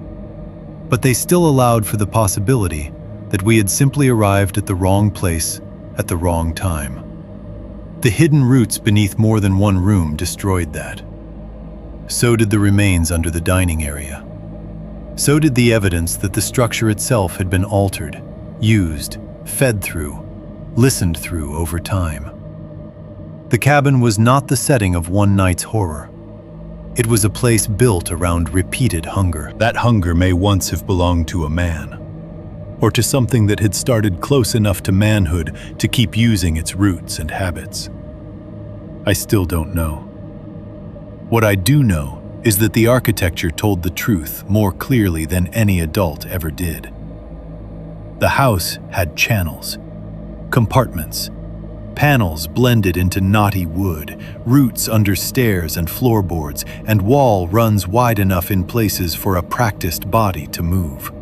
but they still allowed for the possibility that we had simply arrived at the wrong place at the wrong time. The hidden roots beneath more than one room destroyed that. So did the remains under the dining area. So did the evidence that the structure itself had been altered, used, fed through, listened through over time. The cabin was not the setting of one night's horror. It was a place built around repeated hunger. That hunger may once have belonged to a man, or to something that had started close enough to manhood to keep using its roots and habits. I still don't know. What I do know is that the architecture told the truth more clearly than any adult ever did. The house had channels, compartments, panels blended into knotty wood, roots under stairs and floorboards, and wall runs wide enough in places for a practiced body to move.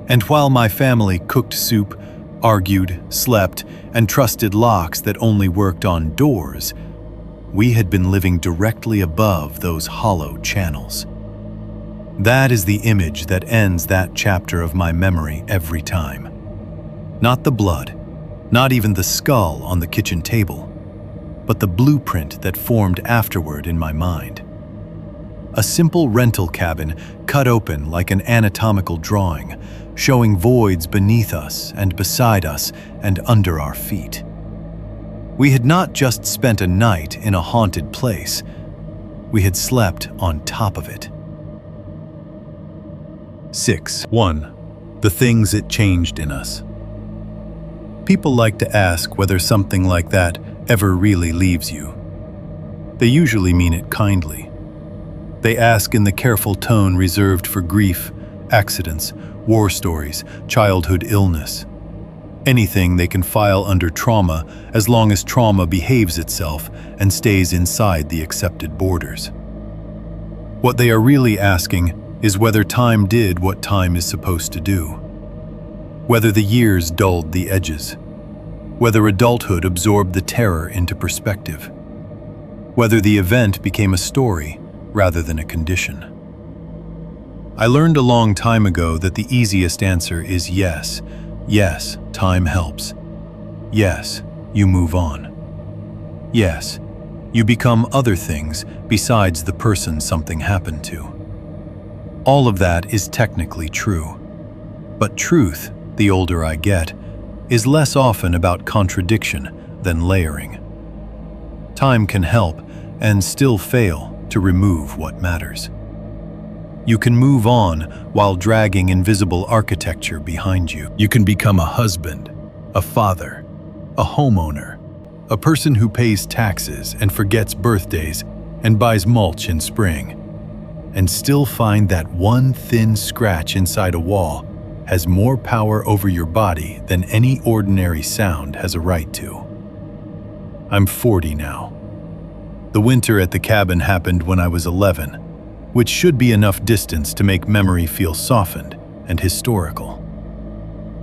And while my family cooked soup, argued, slept, and trusted locks that only worked on doors, we had been living directly above those hollow channels. That is the image that ends that chapter of my memory every time. Not the blood, not even the skull on the kitchen table, but the blueprint that formed afterward in my mind. A simple rental cabin cut open like an anatomical drawing, showing voids beneath us and beside us and under our feet. We had not just spent a night in a haunted place, we had slept on top of it. 1. The things it changed in us. People like to ask whether something like that ever really leaves you. They usually mean it kindly. They ask in the careful tone reserved for grief, accidents, war stories, childhood illness. Anything they can file under trauma as long as trauma behaves itself and stays inside the accepted borders. What they are really asking is whether time did what time is supposed to do. Whether the years dulled the edges. Whether adulthood absorbed the terror into perspective. Whether the event became a story rather than a condition. I learned a long time ago that the easiest answer is yes. Yes, time helps. Yes, you move on. Yes, you become other things besides the person something happened to. All of that is technically true. But truth, the older I get, is less often about contradiction than layering. Time can help and still fail to remove what matters. You can move on while dragging invisible architecture behind you. You can become a husband, a father, a homeowner, a person who pays taxes and forgets birthdays and buys mulch in spring, and still find that one thin scratch inside a wall has more power over your body than any ordinary sound has a right to. I'm 40 now. The winter at the cabin happened when I was 11, which should be enough distance to make memory feel softened and historical.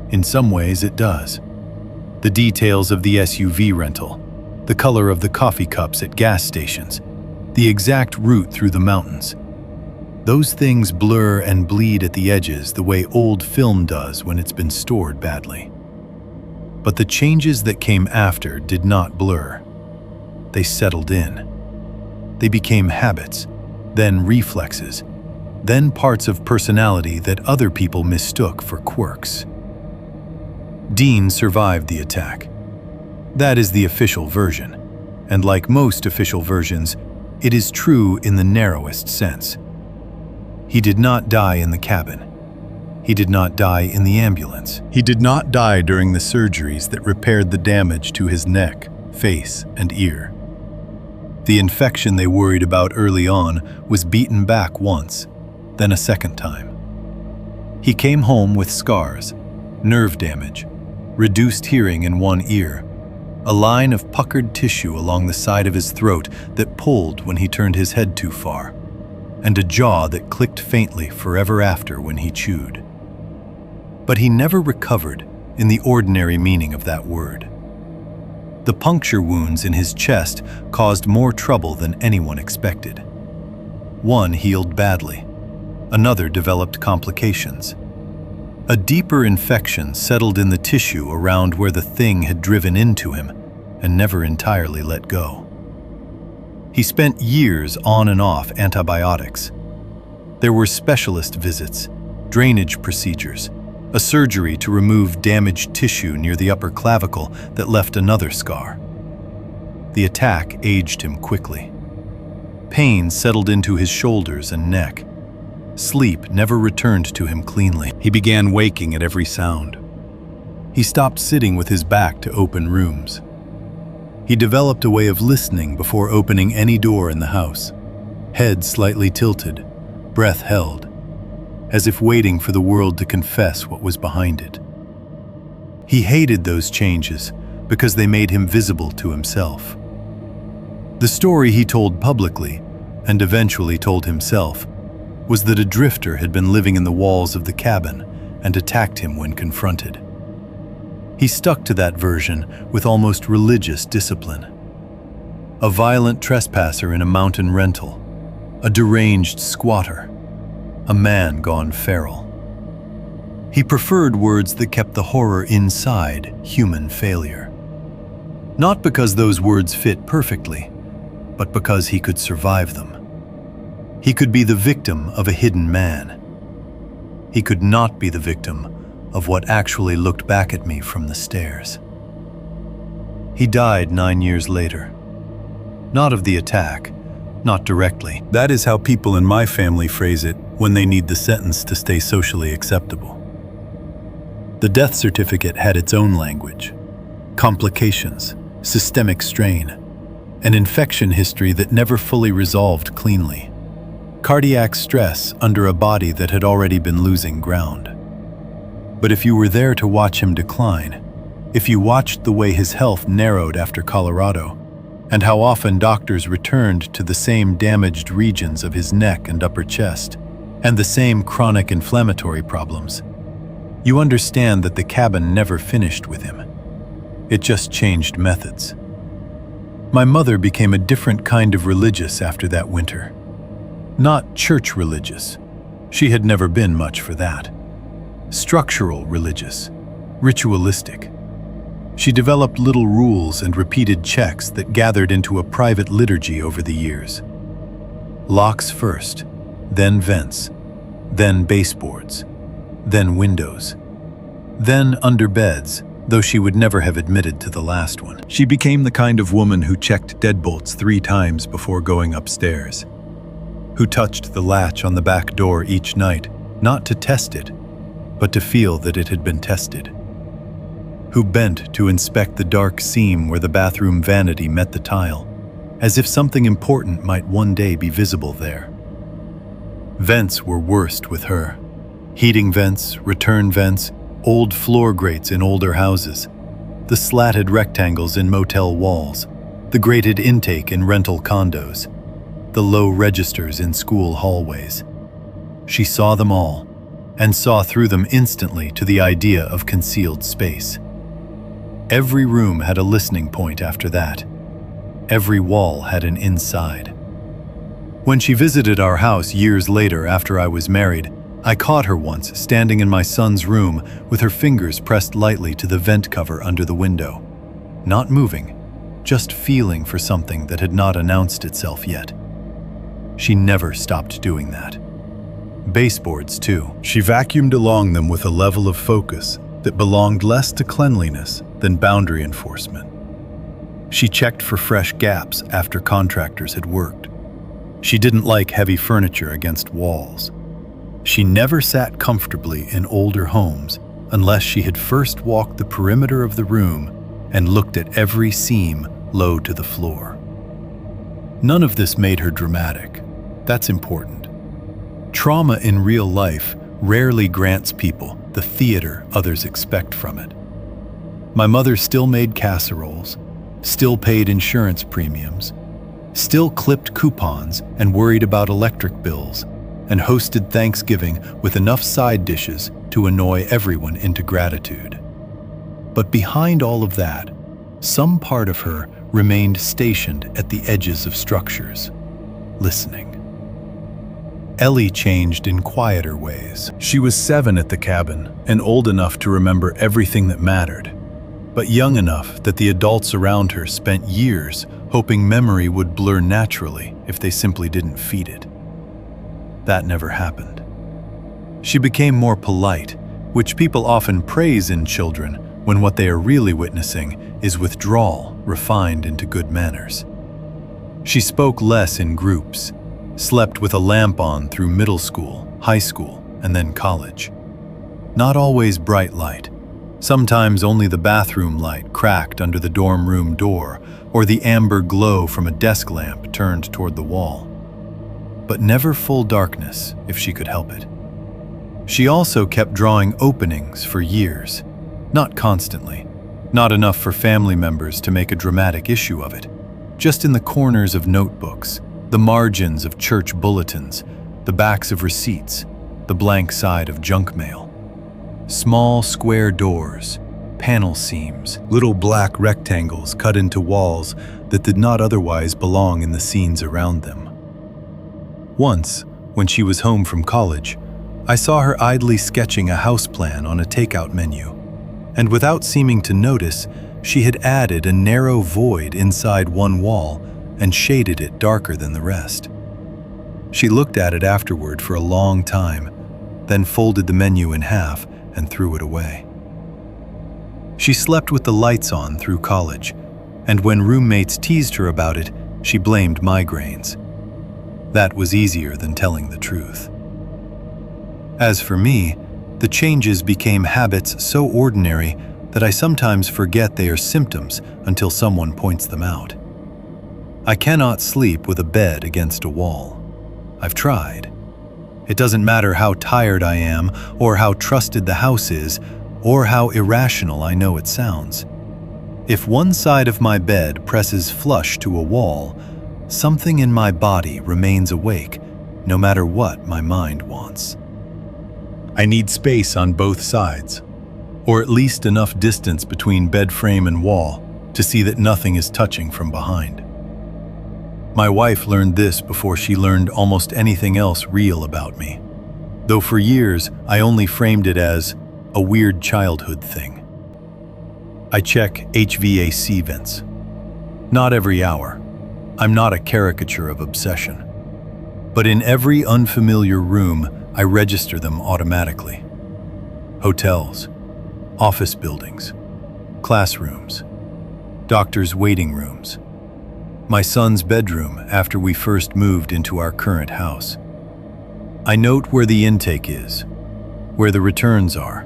In some ways it does. The details of the SUV rental, the color of the coffee cups at gas stations, the exact route through the mountains. Those things blur and bleed at the edges the way old film does when it's been stored badly. But the changes that came after did not blur. They settled in. They became habits, then reflexes, then parts of personality that other people mistook for quirks. Dean survived the attack. That is the official version, and like most official versions, it is true in the narrowest sense. He did not die in the cabin. He did not die in the ambulance. He did not die during the surgeries that repaired the damage to his neck, face, and ear. The infection they worried about early on was beaten back once, then a second time. He came home with scars, nerve damage, reduced hearing in one ear, a line of puckered tissue along the side of his throat that pulled when he turned his head too far, and a jaw that clicked faintly forever after when he chewed. But he never recovered in the ordinary meaning of that word. The puncture wounds in his chest caused more trouble than anyone expected. One healed badly. Another developed complications. A deeper infection settled in the tissue around where the thing had driven into him and never entirely let go. He spent years on and off antibiotics. There were specialist visits, drainage procedures, a surgery to remove damaged tissue near the upper clavicle that left another scar. The attack aged him quickly. Pain settled into his shoulders and neck. Sleep never returned to him cleanly. He began waking at every sound. He stopped sitting with his back to open rooms. He developed a way of listening before opening any door in the house, head slightly tilted, breath held, as if waiting for the world to confess what was behind it. He hated those changes because they made him visible to himself. The story he told publicly, and eventually told himself, was that a drifter had been living in the walls of the cabin and attacked him when confronted. He stuck to that version with almost religious discipline. A violent trespasser in a mountain rental, a deranged squatter, a man gone feral. He preferred words that kept the horror inside human failure. Not because those words fit perfectly, but because he could survive them. He could be the victim of a hidden man. He could not be the victim of what actually looked back at me from the stairs. He died 9 years later. Not of the attack, not directly. That is how people in my family phrase it when they need the sentence to stay socially acceptable. The death certificate had its own language. Complications, systemic strain, an infection history that never fully resolved cleanly. Cardiac stress under a body that had already been losing ground. But if you were there to watch him decline, if you watched the way his health narrowed after Colorado, and how often doctors returned to the same damaged regions of his neck and upper chest, and the same chronic inflammatory problems, you understand that the cabin never finished with him. It just changed methods. My mother became a different kind of religious after that winter. Not church religious. She had never been much for that. Structural religious, ritualistic. She developed little rules and repeated checks that gathered into a private liturgy over the years. Locks first, then vents, then baseboards, then windows, then under beds, though she would never have admitted to the last one. She became the kind of woman who checked deadbolts 3 times before going upstairs, who touched the latch on the back door each night, not to test it, but to feel that it had been tested, who bent to inspect the dark seam where the bathroom vanity met the tile, as if something important might one day be visible there. Vents were worst with her. Heating vents, return vents, old floor grates in older houses, the slatted rectangles in motel walls, the grated intake in rental condos, the low registers in school hallways. She saw them all, and saw through them instantly to the idea of concealed space. Every room had a listening point after that. Every wall had an inside. When she visited our house years later after I was married, I caught her once standing in my son's room with her fingers pressed lightly to the vent cover under the window. Not moving, just feeling for something that had not announced itself yet. She never stopped doing that. Baseboards, too. She vacuumed along them with a level of focus that belonged less to cleanliness than boundary enforcement. She checked for fresh gaps after contractors had worked. She didn't like heavy furniture against walls. She never sat comfortably in older homes unless she had first walked the perimeter of the room and looked at every seam low to the floor. None of this made her dramatic. That's important. Trauma in real life rarely grants people the theater others expect from it. My mother still made casseroles, still paid insurance premiums, still clipped coupons and worried about electric bills, and hosted Thanksgiving with enough side dishes to annoy everyone into gratitude. But behind all of that, some part of her remained stationed at the edges of structures, listening. Ellie changed in quieter ways. She was 7 at the cabin and old enough to remember everything that mattered, but young enough that the adults around her spent years hoping memory would blur naturally if they simply didn't feed it. That never happened. She became more polite, which people often praise in children when what they are really witnessing is withdrawal refined into good manners. She spoke less in groups, slept with a lamp on through middle school, high school, and then college. Not always bright light. Sometimes only the bathroom light cracked under the dorm room door, or the amber glow from a desk lamp turned toward the wall. But never full darkness, if she could help it. She also kept drawing openings for years, not constantly, not enough for family members to make a dramatic issue of it, just in the corners of notebooks, the margins of church bulletins, the backs of receipts, the blank side of junk mail. Small square doors, panel seams, little black rectangles cut into walls that did not otherwise belong in the scenes around them. Once, when she was home from college, I saw her idly sketching a house plan on a takeout menu, and without seeming to notice, she had added a narrow void inside one wall and shaded it darker than the rest. She looked at it afterward for a long time, then folded the menu in half and threw it away. She slept with the lights on through college, and when roommates teased her about it, she blamed migraines. That was easier than telling the truth. As for me, the changes became habits so ordinary that I sometimes forget they are symptoms until someone points them out. I cannot sleep with a bed against a wall. I've tried. It doesn't matter how tired I am, or how trusted the house is, or how irrational I know it sounds. If one side of my bed presses flush to a wall, something in my body remains awake, no matter what my mind wants. I need space on both sides, or at least enough distance between bed frame and wall to see that nothing is touching from behind. My wife learned this before she learned almost anything else real about me, though for years I only framed it as a weird childhood thing. I check HVAC vents. Not every hour. I'm not a caricature of obsession. But in every unfamiliar room, I register them automatically. Hotels, office buildings, classrooms, doctors' waiting rooms, my son's bedroom after we first moved into our current house. I note where the intake is, where the returns are,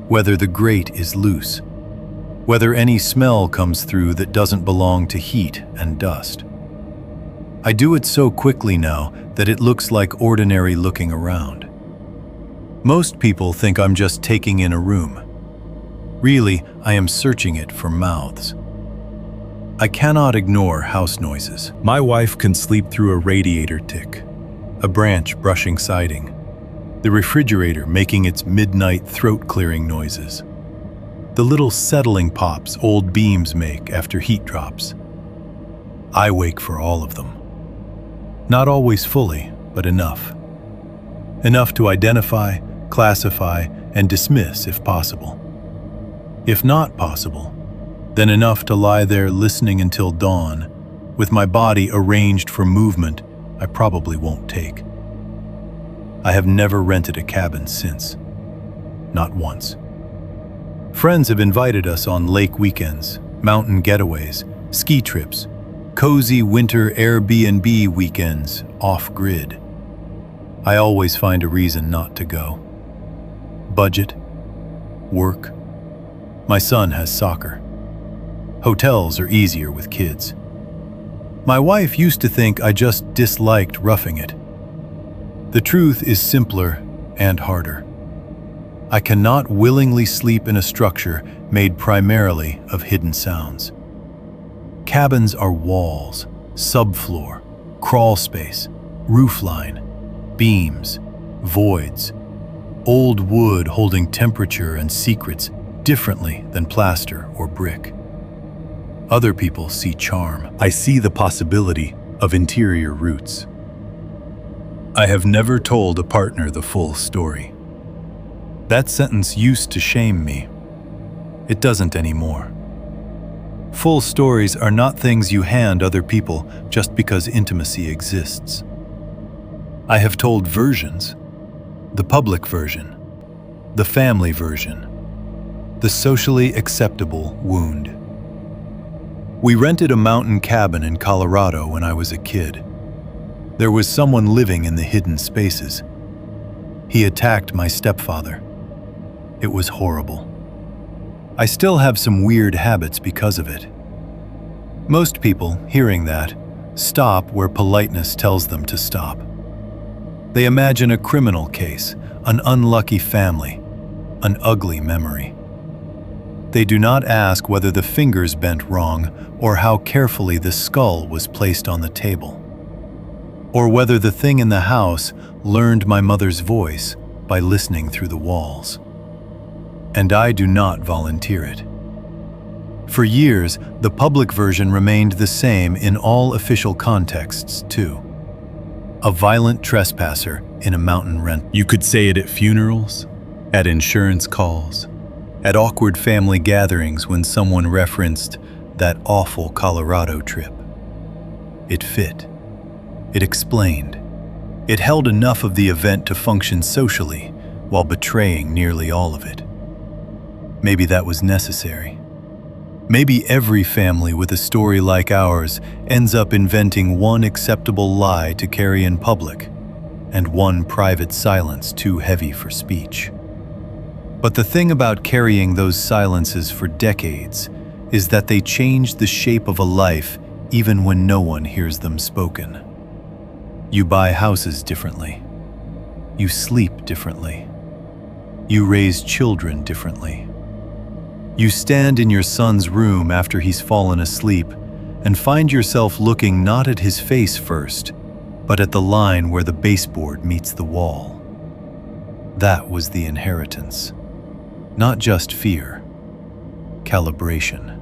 whether the grate is loose, whether any smell comes through that doesn't belong to heat and dust. I do it so quickly now that it looks like ordinary looking around. Most people think I'm just taking in a room. Really, I am searching it for mouths. I cannot ignore house noises. My wife can sleep through a radiator tick, a branch brushing siding, the refrigerator making its midnight throat-clearing noises, the little settling pops old beams make after heat drops. I wake for all of them. Not always fully, but enough. Enough to identify, classify, and dismiss if possible. If not possible, then enough to lie there listening until dawn, with my body arranged for movement I probably won't take. I have never rented a cabin since. Not once. Friends have invited us on lake weekends, mountain getaways, ski trips, cozy winter Airbnb weekends off-grid. I always find a reason not to go. Budget, work. My son has soccer. Hotels are easier with kids. My wife used to think I just disliked roughing it. The truth is simpler and harder. I cannot willingly sleep in a structure made primarily of hidden sounds. Cabins are walls, subfloor, crawl space, roofline, beams, voids, old wood holding temperature and secrets differently than plaster or brick. Other people see charm. I see the possibility of interior roots. I have never told a partner the full story. That sentence used to shame me. It doesn't anymore. Full stories are not things you hand other people just because intimacy exists. I have told versions: the public version, the family version, the socially acceptable wound. We rented a mountain cabin in Colorado when I was a kid. There was someone living in the hidden spaces. He attacked my stepfather. It was horrible. I still have some weird habits because of it. Most people, hearing that, stop where politeness tells them to stop. They imagine a criminal case, an unlucky family, an ugly memory. They do not ask whether the fingers bent wrong or how carefully the skull was placed on the table, or whether the thing in the house learned my mother's voice by listening through the walls. And I do not volunteer it. For years, the public version remained the same in all official contexts, too. A violent trespasser in a mountain rent. You could say it at funerals, at insurance calls, at awkward family gatherings when someone referenced that awful Colorado trip. It fit. It explained. It held enough of the event to function socially while betraying nearly all of it. Maybe that was necessary. Maybe every family with a story like ours ends up inventing one acceptable lie to carry in public and one private silence too heavy for speech. But the thing about carrying those silences for decades is that they change the shape of a life even when no one hears them spoken. You buy houses differently. You sleep differently. You raise children differently. You stand in your son's room after he's fallen asleep and find yourself looking not at his face first, but at the line where the baseboard meets the wall. That was the inheritance. Not just fear. Calibration.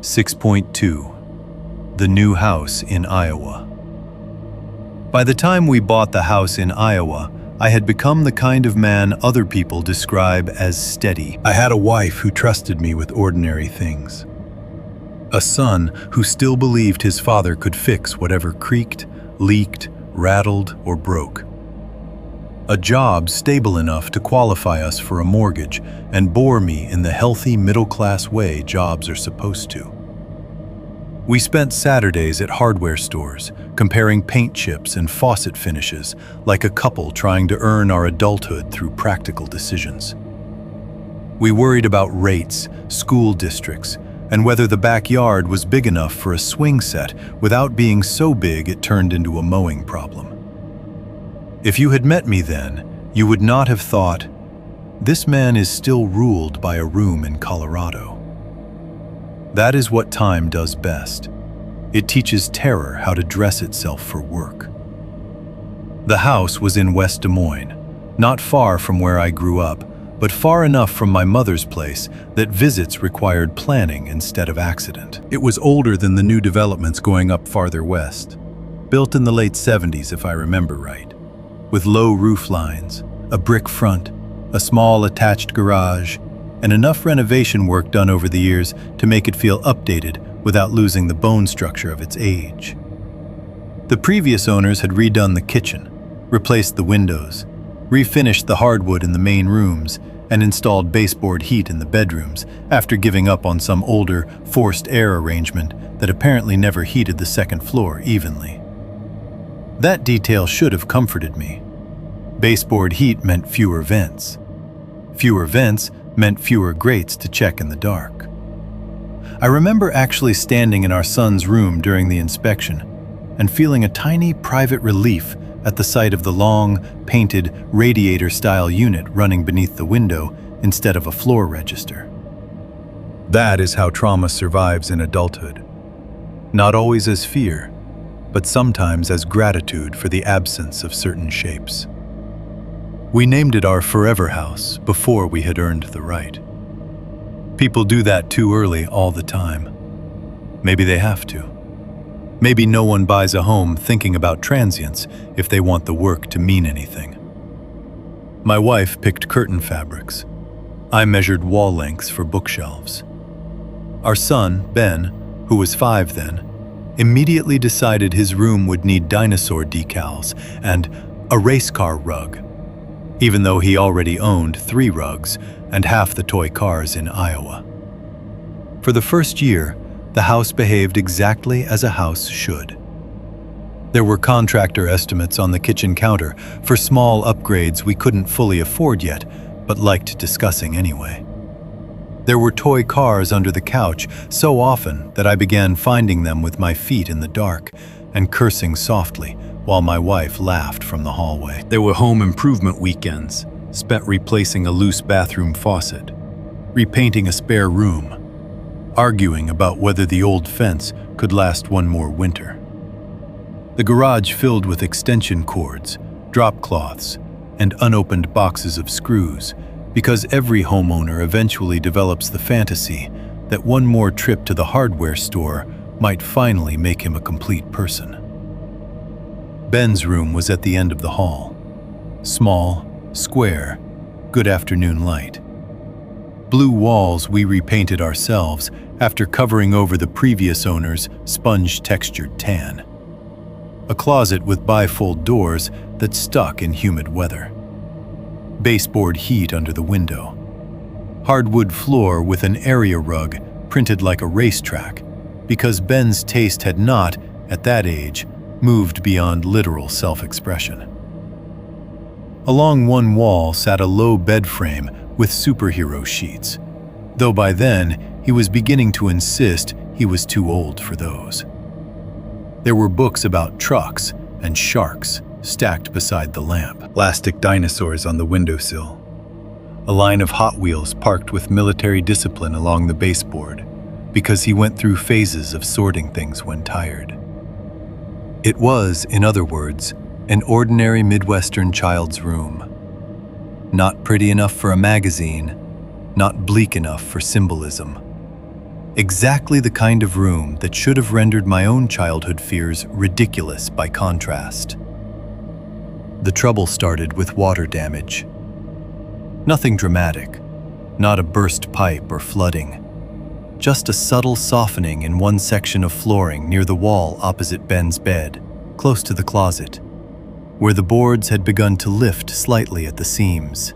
6.2. The new house in Iowa. By the time we bought the house in Iowa, I had become the kind of man other people describe as steady. I had a wife who trusted me with ordinary things. A son who still believed his father could fix whatever creaked, leaked, rattled, or broke. A job stable enough to qualify us for a mortgage and bore me in the healthy middle-class way jobs are supposed to. We spent Saturdays at hardware stores, comparing paint chips and faucet finishes like a couple trying to earn our adulthood through practical decisions. We worried about rates, school districts, and whether the backyard was big enough for a swing set without being so big it turned into a mowing problem. If you had met me then, you would not have thought, this man is still ruled by a room in Colorado. That is what time does best. It teaches terror how to dress itself for work. The house was in West Des Moines, not far from where I grew up, but far enough from my mother's place that visits required planning instead of accident. It was older than the new developments going up farther west, built in the late 70s if I remember right, with low roof lines, a brick front, a small attached garage, and enough renovation work done over the years to make it feel updated without losing the bone structure of its age. The previous owners had redone the kitchen, replaced the windows, refinished the hardwood in the main rooms, and installed baseboard heat in the bedrooms after giving up on some older, forced air arrangement that apparently never heated the second floor evenly. That detail should have comforted me. Baseboard heat meant fewer vents. Fewer vents meant fewer grates to check in the dark. I remember actually standing in our son's room during the inspection and feeling a tiny private relief at the sight of the long, painted, radiator-style unit running beneath the window instead of a floor register. That is how trauma survives in adulthood. Not always as fear, but sometimes as gratitude for the absence of certain shapes. We named it our forever house before we had earned the right. People do that too early all the time. Maybe they have to. Maybe no one buys a home thinking about transients if they want the work to mean anything. My wife picked curtain fabrics. I measured wall lengths for bookshelves. Our son, Ben, who was 5 then, immediately decided his room would need dinosaur decals and a race car rug, even though he already owned 3 rugs and half the toy cars in Iowa. For the first year, the house behaved exactly as a house should. There were contractor estimates on the kitchen counter for small upgrades we couldn't fully afford yet, but liked discussing anyway. There were toy cars under the couch so often that I began finding them with my feet in the dark and cursing softly while my wife laughed from the hallway. There were home improvement weekends spent replacing a loose bathroom faucet, repainting a spare room, arguing about whether the old fence could last one more winter. The garage filled with extension cords, drop cloths, and unopened boxes of screws, because every homeowner eventually develops the fantasy that one more trip to the hardware store might finally make him a complete person. Ben's room was at the end of the hall. Small, square, good afternoon light. Blue walls we repainted ourselves after covering over the previous owner's sponge-textured tan. A closet with bifold doors that stuck in humid weather. Baseboard heat under the window. Hardwood floor with an area rug printed like a racetrack, because Ben's taste had not, at that age, moved beyond literal self-expression. Along one wall sat a low bed frame with superhero sheets, though by then he was beginning to insist he was too old for those. There were books about trucks and sharks stacked beside the lamp. Plastic dinosaurs on the windowsill. A line of Hot Wheels parked with military discipline along the baseboard, because he went through phases of sorting things when tired. It was, in other words, an ordinary Midwestern child's room. Not pretty enough for a magazine, not bleak enough for symbolism. Exactly the kind of room that should have rendered my own childhood fears ridiculous by contrast. The trouble started with water damage. Nothing dramatic, not a burst pipe or flooding. Just a subtle softening in one section of flooring near the wall opposite Ben's bed, close to the closet, where the boards had begun to lift slightly at the seams.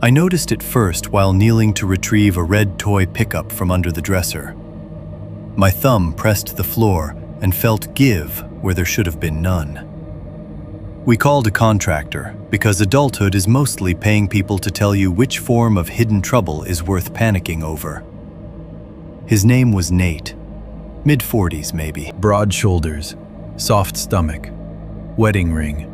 I noticed it first while kneeling to retrieve a red toy pickup from under the dresser. My thumb pressed the floor and felt give where there should have been none. We called a contractor because adulthood is mostly paying people to tell you which form of hidden trouble is worth panicking over. His name was Nate, mid-40s maybe. Broad shoulders, soft stomach, wedding ring,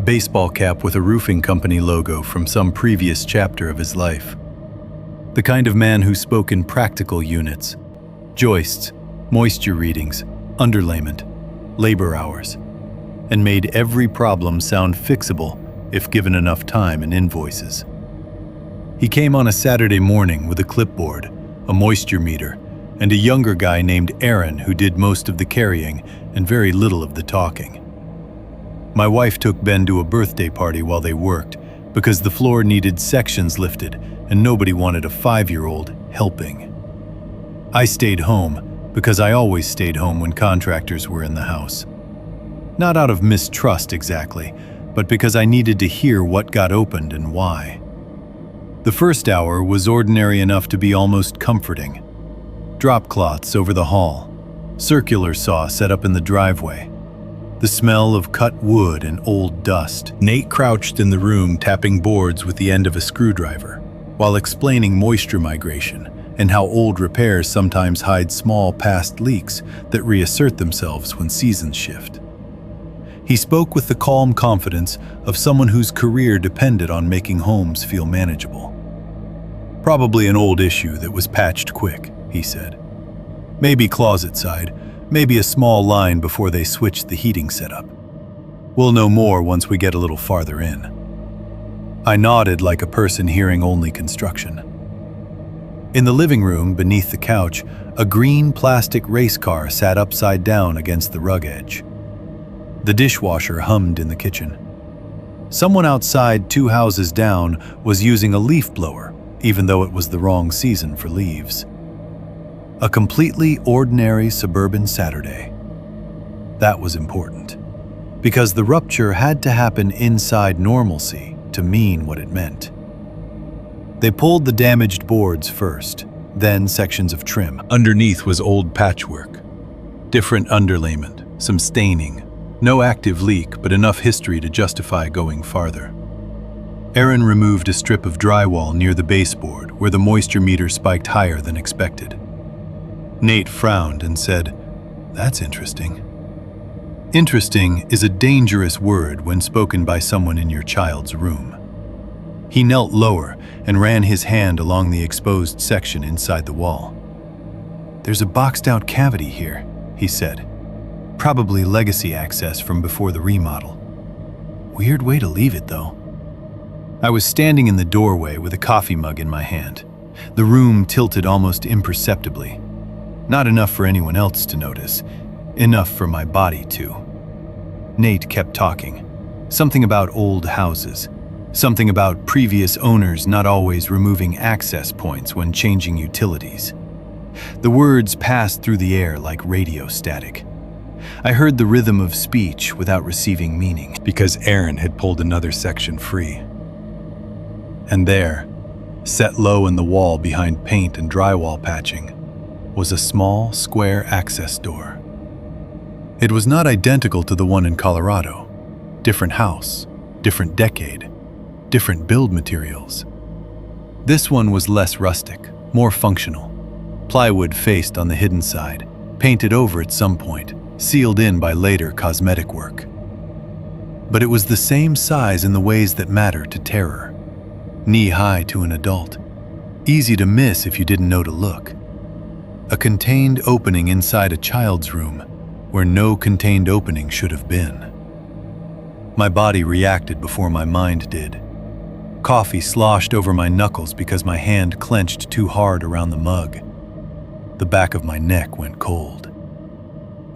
baseball cap with a roofing company logo from some previous chapter of his life. The kind of man who spoke in practical units, joists, moisture readings, underlayment, labor hours, and made every problem sound fixable if given enough time and invoices. He came on a Saturday morning with a clipboard, a moisture meter, and a younger guy named Aaron who did most of the carrying and very little of the talking. My wife took Ben to a birthday party while they worked because the floor needed sections lifted and nobody wanted a 5-year-old helping. I stayed home because I always stayed home when contractors were in the house. Not out of mistrust exactly, but because I needed to hear what got opened and why. The first hour was ordinary enough to be almost comforting. Drop cloths over the hall, circular saw set up in the driveway, the smell of cut wood and old dust. Nate crouched in the room tapping boards with the end of a screwdriver, while explaining moisture migration and how old repairs sometimes hide small past leaks that reassert themselves when seasons shift. He spoke with the calm confidence of someone whose career depended on making homes feel manageable. Probably an old issue that was patched quick, he said. Maybe closet side, maybe a small line before they switched the heating setup. We'll know more once we get a little farther in. I nodded like a person hearing only construction. In the living room, beneath the couch, a green plastic race car sat upside down against the rug edge. The dishwasher hummed in the kitchen. Someone outside 2 houses down was using a leaf blower, even though it was the wrong season for leaves. A completely ordinary suburban Saturday. That was important, because the rupture had to happen inside normalcy to mean what it meant. They pulled the damaged boards first, then sections of trim. Underneath was old patchwork. Different underlayment, some staining. No active leak, but enough history to justify going farther. Aaron removed a strip of drywall near the baseboard where the moisture meter spiked higher than expected. Nate frowned and said, "That's interesting." Interesting is a dangerous word when spoken by someone in your child's room. He knelt lower and ran his hand along the exposed section inside the wall. "There's a boxed-out cavity here," he said. "Probably legacy access from before the remodel. Weird way to leave it, though." I was standing in the doorway with a coffee mug in my hand. The room tilted almost imperceptibly. Not enough for anyone else to notice, enough for my body to. Nate kept talking. Something about old houses. Something about previous owners not always removing access points when changing utilities. The words passed through the air like radio static. I heard the rhythm of speech without receiving meaning. Because Aaron had pulled another section free. And there, set low in the wall behind paint and drywall patching, was a small, square access door. It was not identical to the one in Colorado. Different house, different decade, different build materials. This one was less rustic, more functional. Plywood faced on the hidden side, painted over at some point, sealed in by later cosmetic work. But it was the same size in the ways that matter to terror. Knee-high to an adult. Easy to miss if you didn't know to look. A contained opening inside a child's room where no contained opening should have been. My body reacted before my mind did. Coffee sloshed over my knuckles because my hand clenched too hard around the mug. The back of my neck went cold.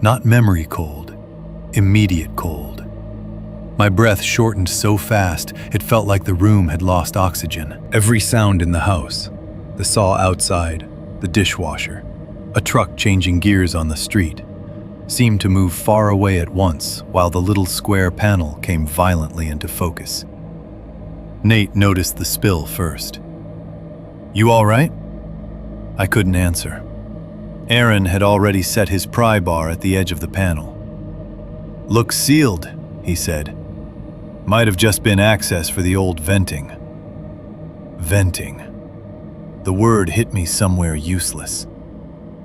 Not memory cold, immediate cold. My breath shortened so fast, it felt like the room had lost oxygen. Every sound in the house, the saw outside, the dishwasher, a truck changing gears on the street, seemed to move far away at once while the little square panel came violently into focus. Nate noticed the spill first. "You all right?" I couldn't answer. Aaron had already set his pry bar at the edge of the panel. "Looks sealed," he said. "Might have just been access for the old venting." Venting. The word hit me somewhere useless.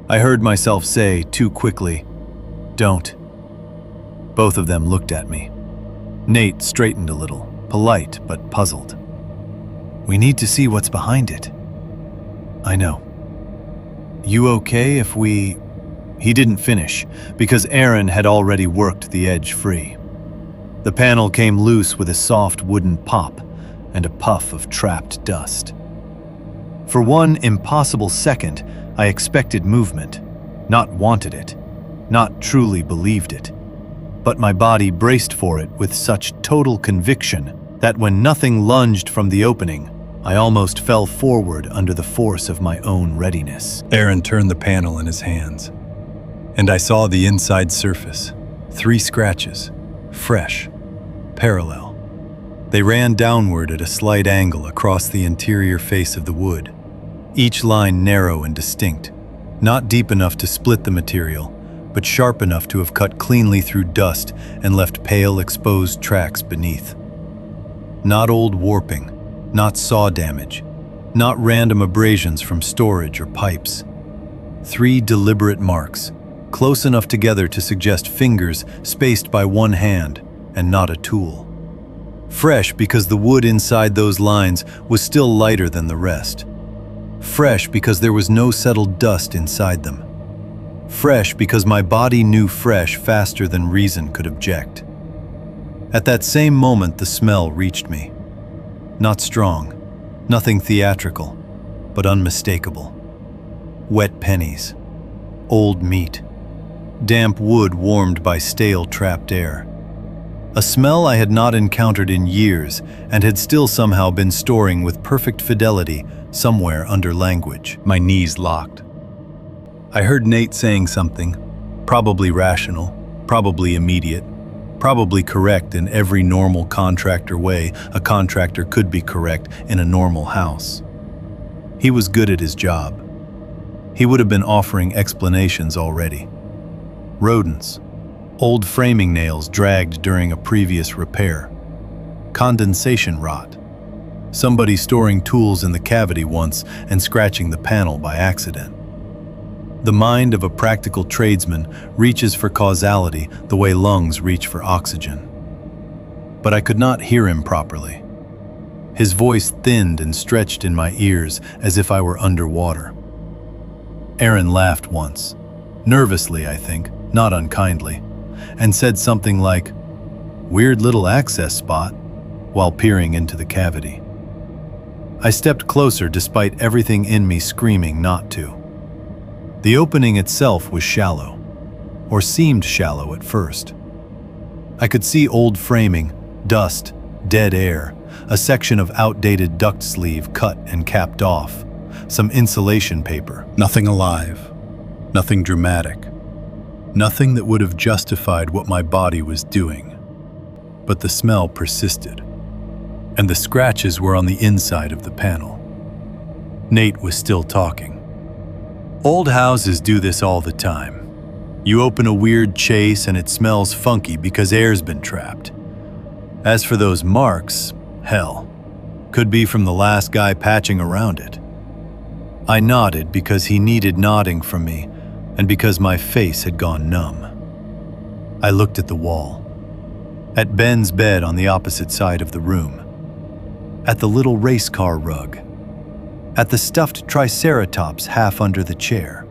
I heard myself say too quickly, "Don't." Both of them looked at me. Nate straightened a little, polite but puzzled. "We need to see what's behind it." "I know." "You okay if we—" He didn't finish, because Aaron had already worked the edge free. The panel came loose with a soft wooden pop and a puff of trapped dust. For one impossible second, I expected movement, not wanted it, not truly believed it. But my body braced for it with such total conviction that when nothing lunged from the opening, I almost fell forward under the force of my own readiness. Aaron turned the panel in his hands, and I saw the inside surface. 3 scratches, fresh, parallel. They ran downward at a slight angle across the interior face of the wood, each line narrow and distinct, not deep enough to split the material, but sharp enough to have cut cleanly through dust and left pale, exposed tracks beneath. Not old warping, not saw damage, not random abrasions from storage or pipes. 3 deliberate marks, close enough together to suggest fingers spaced by one hand and not a tool. Fresh because the wood inside those lines was still lighter than the rest. Fresh because there was no settled dust inside them. Fresh because my body knew fresh faster than reason could object. At that same moment, the smell reached me. Not strong, nothing theatrical, but unmistakable. Wet pennies, old meat, damp wood warmed by stale trapped air. A smell I had not encountered in years and had still somehow been storing with perfect fidelity somewhere under language. My knees locked. I heard Nate saying something, probably rational, probably immediate, probably correct in every normal contractor way a contractor could be correct in a normal house. He was good at his job. He would have been offering explanations already. Rodents, old framing nails dragged during a previous repair, condensation rot, somebody storing tools in the cavity once and scratching the panel by accident. The mind of a practical tradesman reaches for causality the way lungs reach for oxygen. But I could not hear him properly. His voice thinned and stretched in my ears as if I were underwater. Aaron laughed once, nervously, I think, not unkindly, and said something like, "Weird little access spot," while peering into the cavity. I stepped closer despite everything in me screaming not to. The opening itself was shallow, or seemed shallow at first. I could see old framing, dust, dead air, a section of outdated duct sleeve cut and capped off, some insulation paper. Nothing alive, nothing dramatic, nothing that would have justified what my body was doing. But the smell persisted, and the scratches were on the inside of the panel. Nate was still talking. Old houses do this all the time. You open a weird chase and it smells funky because air's been trapped. As for those marks, hell, could be from the last guy patching around it. I nodded because he needed nodding from me and because my face had gone numb. I looked at the wall, at Ben's bed on the opposite side of the room, at the little race car rug, at the stuffed triceratops half under the chair,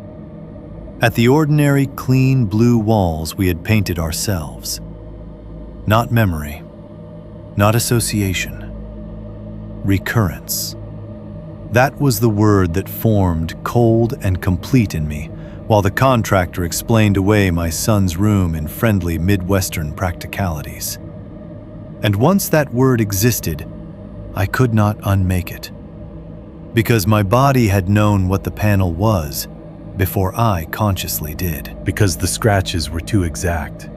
at the ordinary clean blue walls we had painted ourselves. Not memory, not association, recurrence. That was the word that formed cold and complete in me while the contractor explained away my son's room in friendly Midwestern practicalities. And once that word existed, I could not unmake it. Because my body had known what the panel was before I consciously did. Because the scratches were too exact.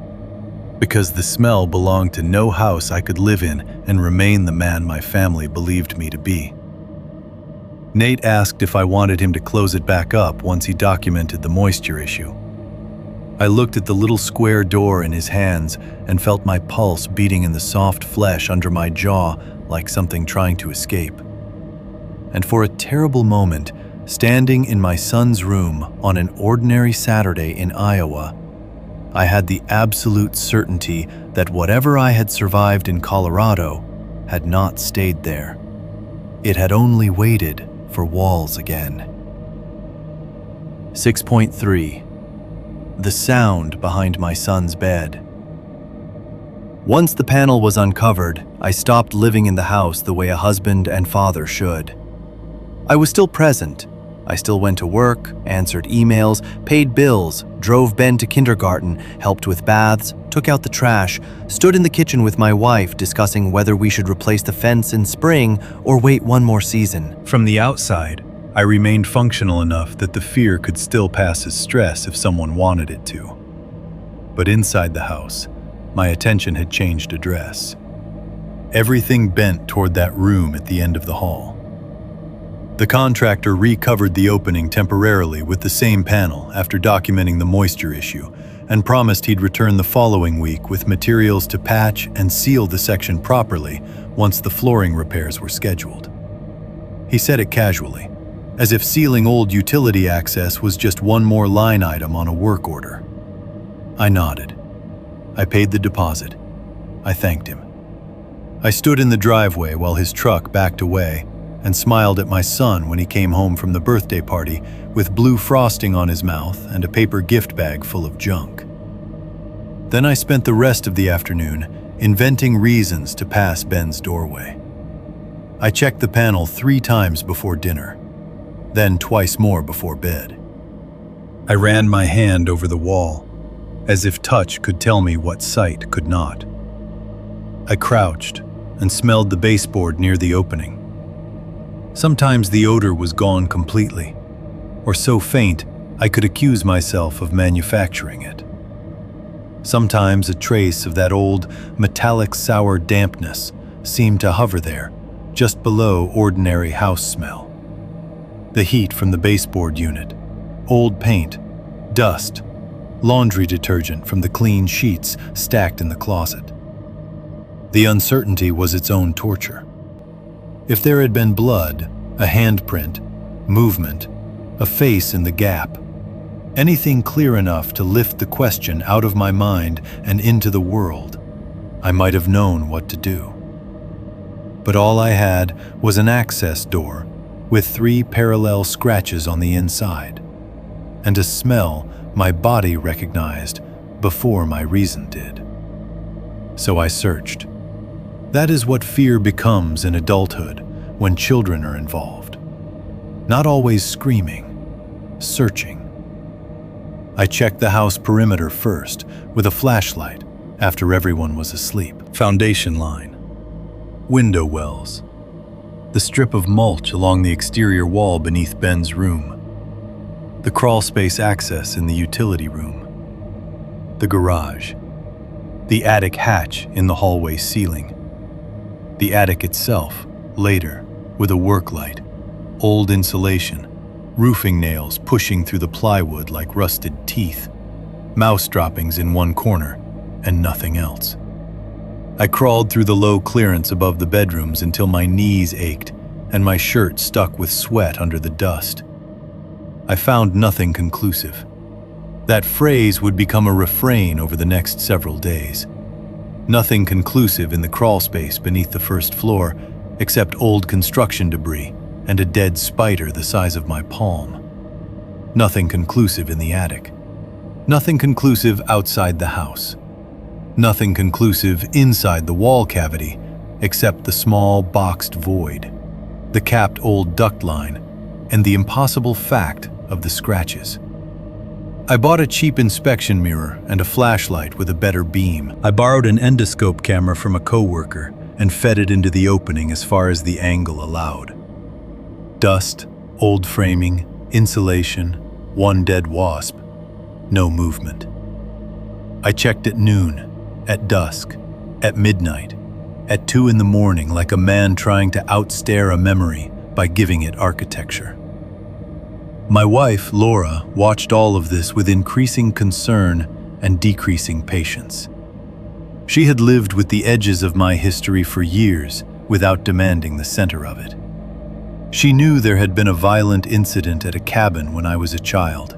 Because the smell belonged to no house I could live in and remain the man my family believed me to be. Nate asked if I wanted him to close it back up once he documented the moisture issue. I looked at the little square door in his hands and felt my pulse beating in the soft flesh under my jaw like something trying to escape. And for a terrible moment, standing in my son's room on an ordinary Saturday in Iowa, I had the absolute certainty that whatever I had survived in Colorado had not stayed there. It had only waited for walls again. 6.3. The sound behind my son's bed. Once the panel was uncovered, I stopped living in the house the way a husband and father should. I was still present. I still went to work, answered emails, paid bills, drove Ben to kindergarten, helped with baths, took out the trash, stood in the kitchen with my wife discussing whether we should replace the fence in spring or wait one more season. From the outside, I remained functional enough that the fear could still pass as stress if someone wanted it to. But inside the house, my attention had changed address. Everything bent toward that room at the end of the hall. The contractor recovered the opening temporarily with the same panel after documenting the moisture issue and promised he'd return the following week with materials to patch and seal the section properly once the flooring repairs were scheduled. He said it casually, as if sealing old utility access was just one more line item on a work order. I nodded. I paid the deposit. I thanked him. I stood in the driveway while his truck backed away and smiled at my son when he came home from the birthday party with blue frosting on his mouth and a paper gift bag full of junk. Then I spent the rest of the afternoon inventing reasons to pass Ben's doorway. I checked the panel 3 times before dinner, then twice more before bed. I ran my hand over the wall, as if touch could tell me what sight could not. I crouched and smelled the baseboard near the opening. Sometimes the odor was gone completely, or so faint I could accuse myself of manufacturing it. Sometimes a trace of that old, metallic sour dampness seemed to hover there, just below ordinary house smell. The heat from the baseboard unit, old paint, dust, laundry detergent from the clean sheets stacked in the closet. The uncertainty was its own torture. If there had been blood, a handprint, movement, a face in the gap, anything clear enough to lift the question out of my mind and into the world, I might have known what to do. But all I had was an access door with 3 parallel scratches on the inside, and a smell my body recognized before my reason did. So I searched. That is what fear becomes in adulthood when children are involved. Not always screaming, searching. I checked the house perimeter first with a flashlight after everyone was asleep. Foundation line, window wells, the strip of mulch along the exterior wall beneath Ben's room, the crawlspace access in the utility room, the garage, the attic hatch in the hallway ceiling, the attic itself, later, with a work light, old insulation, roofing nails pushing through the plywood like rusted teeth, mouse droppings in one corner, and nothing else. I crawled through the low clearance above the bedrooms until my knees ached and my shirt stuck with sweat under the dust. I found nothing conclusive. That phrase would become a refrain over the next several days. Nothing conclusive in the crawl space beneath the first floor, except old construction debris and a dead spider the size of my palm. Nothing conclusive in the attic. Nothing conclusive outside the house. Nothing conclusive inside the wall cavity, except the small boxed void, the capped old duct line, and the impossible fact of the scratches. I bought a cheap inspection mirror and a flashlight with a better beam. I borrowed an endoscope camera from a coworker and fed it into the opening as far as the angle allowed. Dust, old framing, insulation, one dead wasp, no movement. I checked at noon, at dusk, at midnight, at 2 in the morning like a man trying to outstare a memory by giving it architecture. My wife, Laura, watched all of this with increasing concern and decreasing patience. She had lived with the edges of my history for years without demanding the center of it. She knew there had been a violent incident at a cabin when I was a child.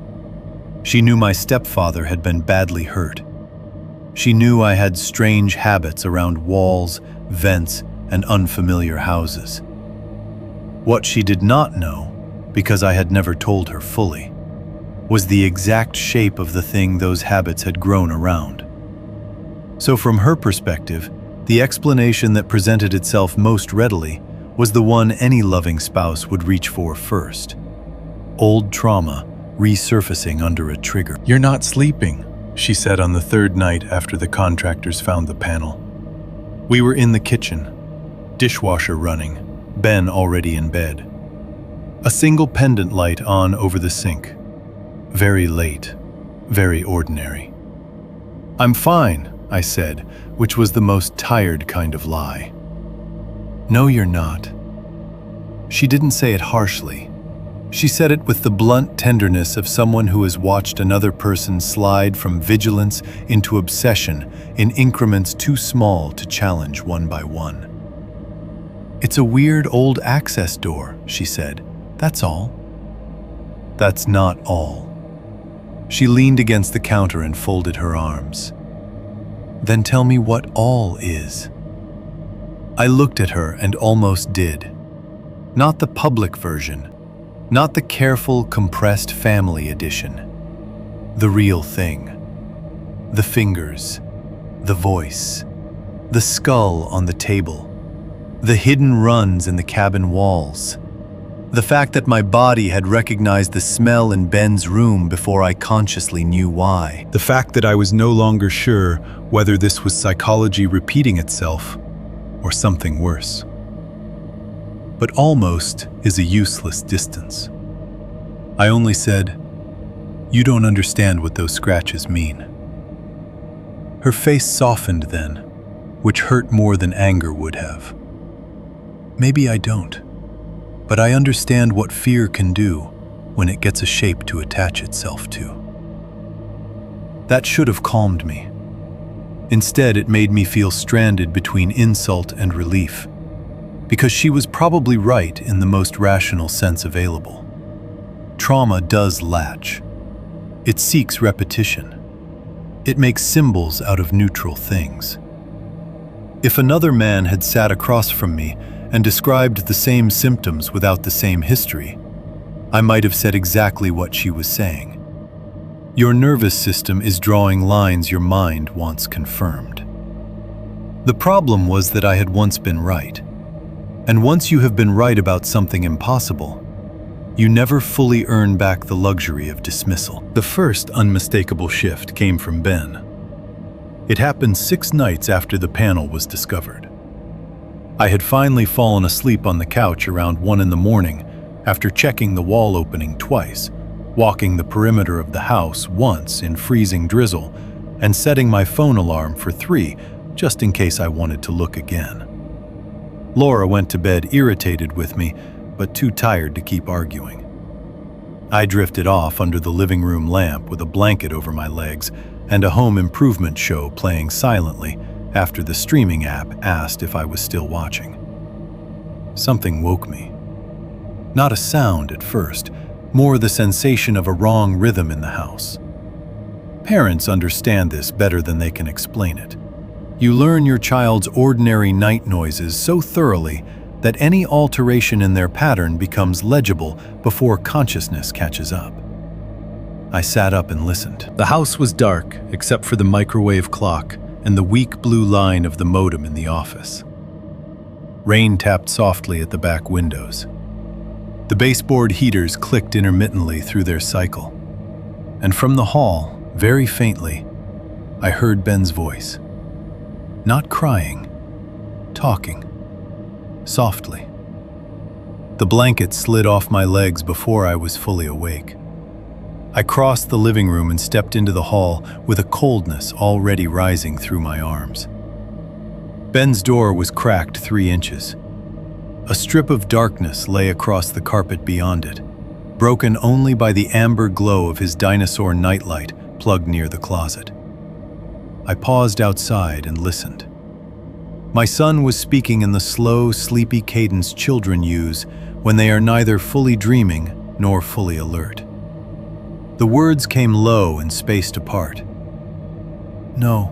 She knew my stepfather had been badly hurt. She knew I had strange habits around walls, vents, and unfamiliar houses. What she did not know, because I had never told her fully, was the exact shape of the thing those habits had grown around. So from her perspective, the explanation that presented itself most readily was the one any loving spouse would reach for first. Old trauma resurfacing under a trigger. "You're not sleeping," she said on the 3rd night after the contractors found the panel. We were in the kitchen, dishwasher running, Ben already in bed. A single pendant light on over the sink. Very late, very ordinary. "I'm fine," I said, which was the most tired kind of lie. "No, you're not." She didn't say it harshly. She said it with the blunt tenderness of someone who has watched another person slide from vigilance into obsession in increments too small to challenge one by one. "It's a weird old access door," she said. "That's all." "That's not all." She leaned against the counter and folded her arms. "Then tell me what all is." I looked at her and almost did. Not the public version, not the careful, compressed family edition. The real thing. The fingers, the voice, the skull on the table, the hidden runs in the cabin walls, The fact that my body had recognized the smell in Ben's room before I consciously knew why. The fact that I was no longer sure whether this was psychology repeating itself or something worse. But almost is a useless distance. I only said, "You don't understand what those scratches mean." Her face softened then, which hurt more than anger would have. Maybe I don't, but I understand what fear can do when it gets a shape to attach itself to. That should have calmed me. Instead, it made me feel stranded between insult and relief, because she was probably right in the most rational sense available. Trauma does latch. It seeks repetition. It makes symbols out of neutral things. If another man had sat across from me and described the same symptoms without the same history, I might have said exactly what she was saying. Your nervous system is drawing lines your mind wants confirmed. The problem was that I had once been right. And once you have been right about something impossible, you never fully earn back the luxury of dismissal. The first unmistakable shift came from Ben. It happened 6 nights after the panel was discovered. I had finally fallen asleep on the couch around 1 in the morning after checking the wall opening twice, walking the perimeter of the house once in freezing drizzle, and setting my phone alarm for 3 just in case I wanted to look again. Laura went to bed irritated with me, but too tired to keep arguing. I drifted off under the living room lamp with a blanket over my legs and a home improvement show playing silently after the streaming app asked if I was still watching. Something woke me. Not a sound at first, more the sensation of a wrong rhythm in the house. Parents understand this better than they can explain it. You learn your child's ordinary night noises so thoroughly that any alteration in their pattern becomes legible before consciousness catches up. I sat up and listened. The house was dark, except for the microwave clock and the weak blue line of the modem in the office. Rain tapped softly at the back windows. The baseboard heaters clicked intermittently through their cycle. And from the hall, very faintly, I heard Ben's voice. Not crying, talking. Softly. The blanket slid off my legs before I was fully awake. I crossed the living room and stepped into the hall with a coldness already rising through my arms. Ben's door was cracked 3 inches. A strip of darkness lay across the carpet beyond it, broken only by the amber glow of his dinosaur nightlight plugged near the closet. I paused outside and listened. My son was speaking in the slow, sleepy cadence children use when they are neither fully dreaming nor fully alert. The words came low and spaced apart. No.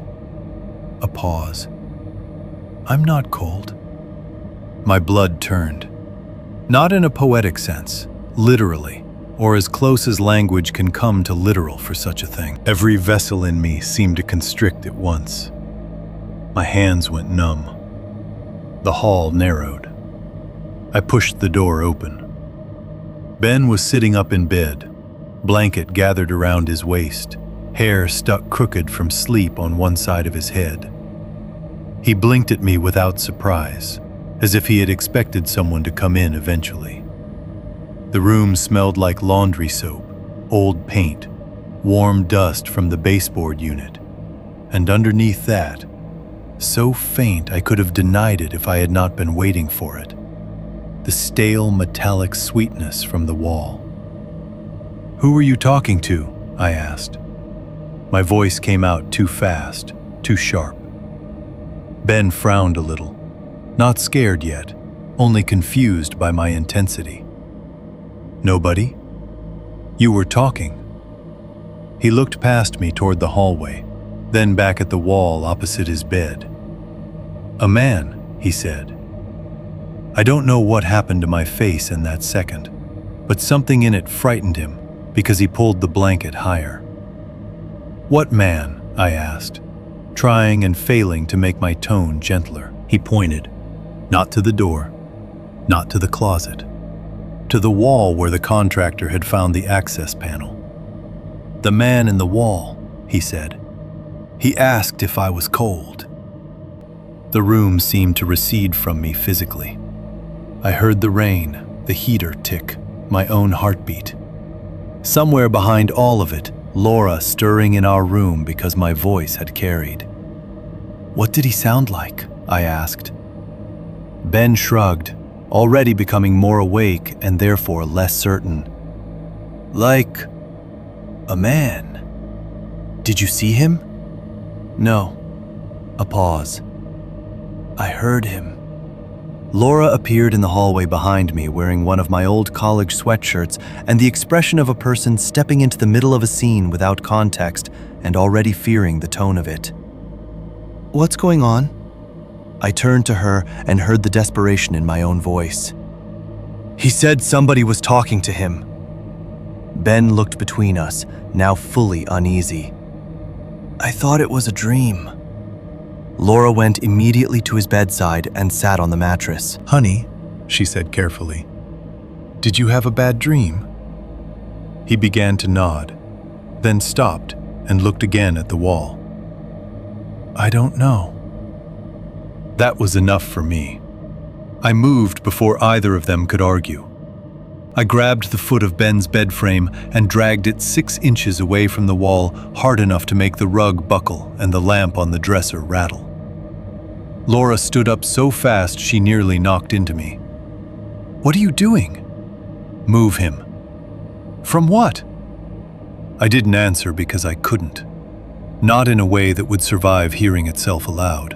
A pause. I'm not cold. My blood turned. Not in a poetic sense, literally, or as close as language can come to literal for such a thing. Every vessel in me seemed to constrict at once. My hands went numb. The hall narrowed. I pushed the door open. Ben was sitting up in bed, blanket gathered around his waist, hair stuck crooked from sleep on one side of his head. He blinked at me without surprise, as if he had expected someone to come in eventually. The room smelled like laundry soap, old paint, warm dust from the baseboard unit, and underneath that, so faint I could have denied it if I had not been waiting for it, the stale metallic sweetness from the wall. "Who were you talking to?" I asked. My voice came out too fast, too sharp. Ben frowned a little, not scared yet, only confused by my intensity. "Nobody? You were talking." He looked past me toward the hallway, then back at the wall opposite his bed. "A man," he said. I don't know what happened to my face in that second, but something in it frightened him because he pulled the blanket higher. "What man?" I asked, trying and failing to make my tone gentler. He pointed, not to the door, not to the closet, to the wall where the contractor had found the access panel. "The man in the wall," he said. "He asked if I was cold." The room seemed to recede from me physically. I heard the rain, the heater tick, my own heartbeat. Somewhere behind all of it, Laura stirring in our room because my voice had carried. "What did he sound like?" I asked. Ben shrugged, already becoming more awake and therefore less certain. "Like a man." "Did you see him?" "No." A pause. "I heard him." Laura appeared in the hallway behind me wearing one of my old college sweatshirts and the expression of a person stepping into the middle of a scene without context and already fearing the tone of it. "What's going on?" I turned to her and heard the desperation in my own voice. "He said somebody was talking to him." Ben looked between us, now fully uneasy. "I thought it was a dream." Laura went immediately to his bedside and sat on the mattress. "Honey," she said carefully, "did you have a bad dream?" He began to nod, then stopped and looked again at the wall. "I don't know." That was enough for me. I moved before either of them could argue. I grabbed the foot of Ben's bed frame and dragged it 6 inches away from the wall, hard enough to make the rug buckle and the lamp on the dresser rattle. Laura stood up so fast she nearly knocked into me. "What are you doing?" "Move him." "From what?" I didn't answer because I couldn't. Not in a way that would survive hearing itself aloud.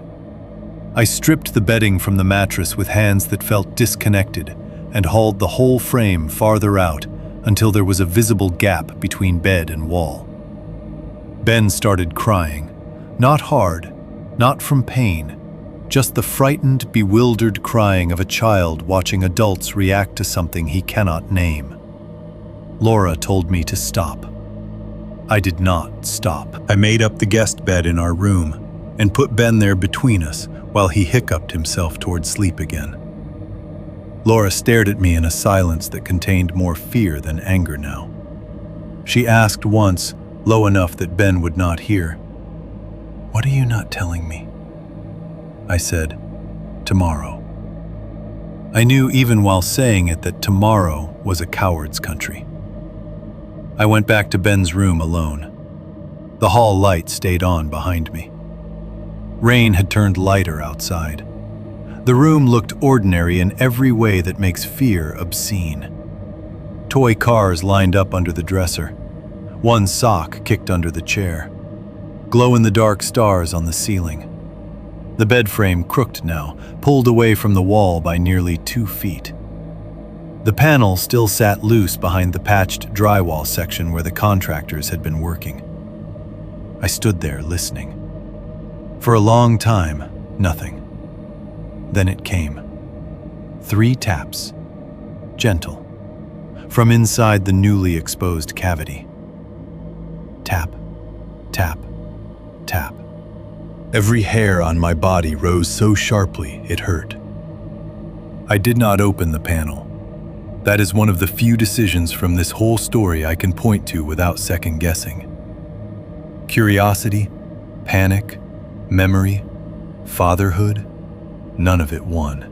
I stripped the bedding from the mattress with hands that felt disconnected and hauled the whole frame farther out until there was a visible gap between bed and wall. Ben started crying. Not hard, not from pain, just the frightened, bewildered crying of a child watching adults react to something he cannot name. Laura told me to stop. I did not stop. I made up the guest bed in our room and put Ben there between us while he hiccuped himself toward sleep again. Laura stared at me in a silence that contained more fear than anger now. She asked once, low enough that Ben would not hear, "What are you not telling me?" I said, "Tomorrow." I knew even while saying it that tomorrow was a coward's country. I went back to Ben's room alone. The hall light stayed on behind me. Rain had turned lighter outside. The room looked ordinary in every way that makes fear obscene. Toy cars lined up under the dresser. One sock kicked under the chair. Glow-in-the-dark stars on the ceiling. The bed frame crooked now, pulled away from the wall by nearly 2 feet. The panel still sat loose behind the patched drywall section where the contractors had been working. I stood there listening. For a long time, nothing. Then it came. 3 taps. Gentle. From inside the newly exposed cavity. Tap, tap, tap. Every hair on my body rose so sharply it hurt. I did not open the panel. That is one of the few decisions from this whole story I can point to without second guessing. Curiosity, panic, memory, fatherhood, none of it won.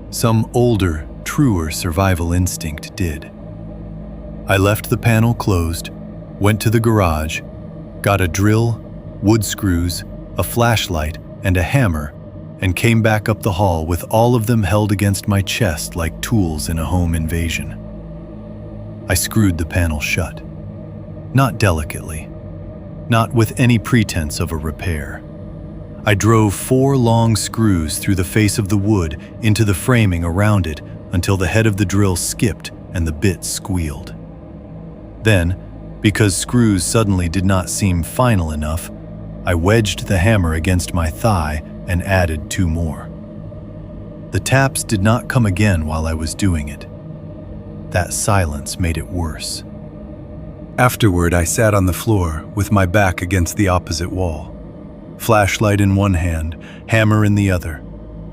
Some older, truer survival instinct did. I left the panel closed, went to the garage, got a drill, wood screws, a flashlight, and a hammer, and came back up the hall with all of them held against my chest like tools in a home invasion. I screwed the panel shut. Not delicately. Not with any pretense of a repair. I drove 4 long screws through the face of the wood into the framing around it until the head of the drill skipped and the bit squealed. Then, because screws suddenly did not seem final enough, I wedged the hammer against my thigh and added 2 more. The taps did not come again while I was doing it. That silence made it worse. Afterward, I sat on the floor with my back against the opposite wall, flashlight in one hand, hammer in the other,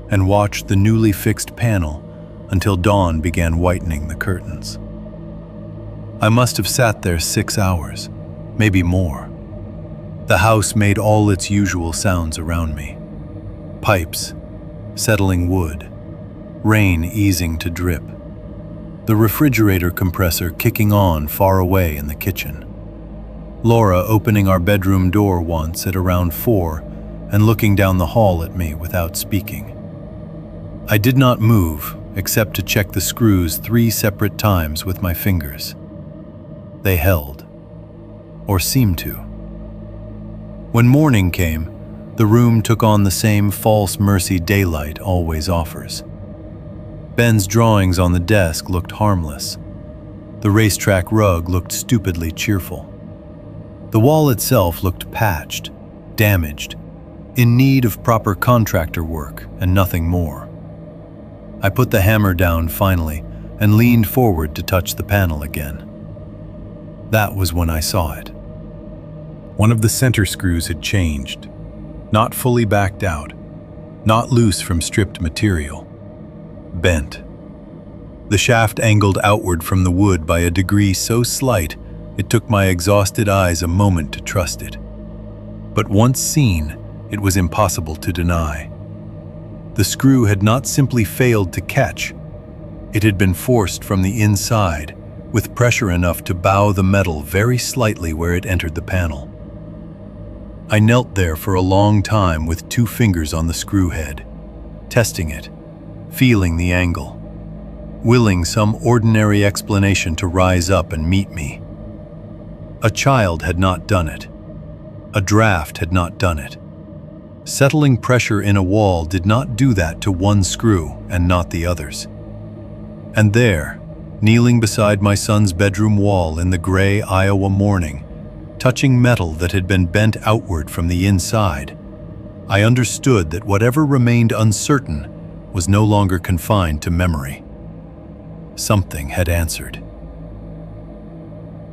and watched the newly fixed panel until dawn began whitening the curtains. I must have sat there 6 hours, maybe more. The house made all its usual sounds around me. Pipes, settling wood, rain easing to drip, the refrigerator compressor kicking on far away in the kitchen. Laura opening our bedroom door once at around 4 and looking down the hall at me without speaking. I did not move except to check the screws 3 separate times with my fingers. They held, or seemed to. When morning came, the room took on the same false mercy daylight always offers. Ben's drawings on the desk looked harmless. The racetrack rug looked stupidly cheerful. The wall itself looked patched, damaged, in need of proper contractor work and nothing more. I put the hammer down finally and leaned forward to touch the panel again. That was when I saw it. One of the center screws had changed, not fully backed out, not loose from stripped material. Bent. The shaft angled outward from the wood by a degree so slight it took my exhausted eyes a moment to trust it. But once seen, it was impossible to deny. The screw had not simply failed to catch, it had been forced from the inside with pressure enough to bow the metal very slightly where it entered the panel. I knelt there for a long time with 2 fingers on the screw head, testing it, feeling the angle, willing some ordinary explanation to rise up and meet me. A child had not done it. A draft had not done it. Settling pressure in a wall did not do that to one screw and not the others. And there, kneeling beside my son's bedroom wall in the gray Iowa morning, touching metal that had been bent outward from the inside, I understood that whatever remained uncertain was no longer confined to memory. Something had answered.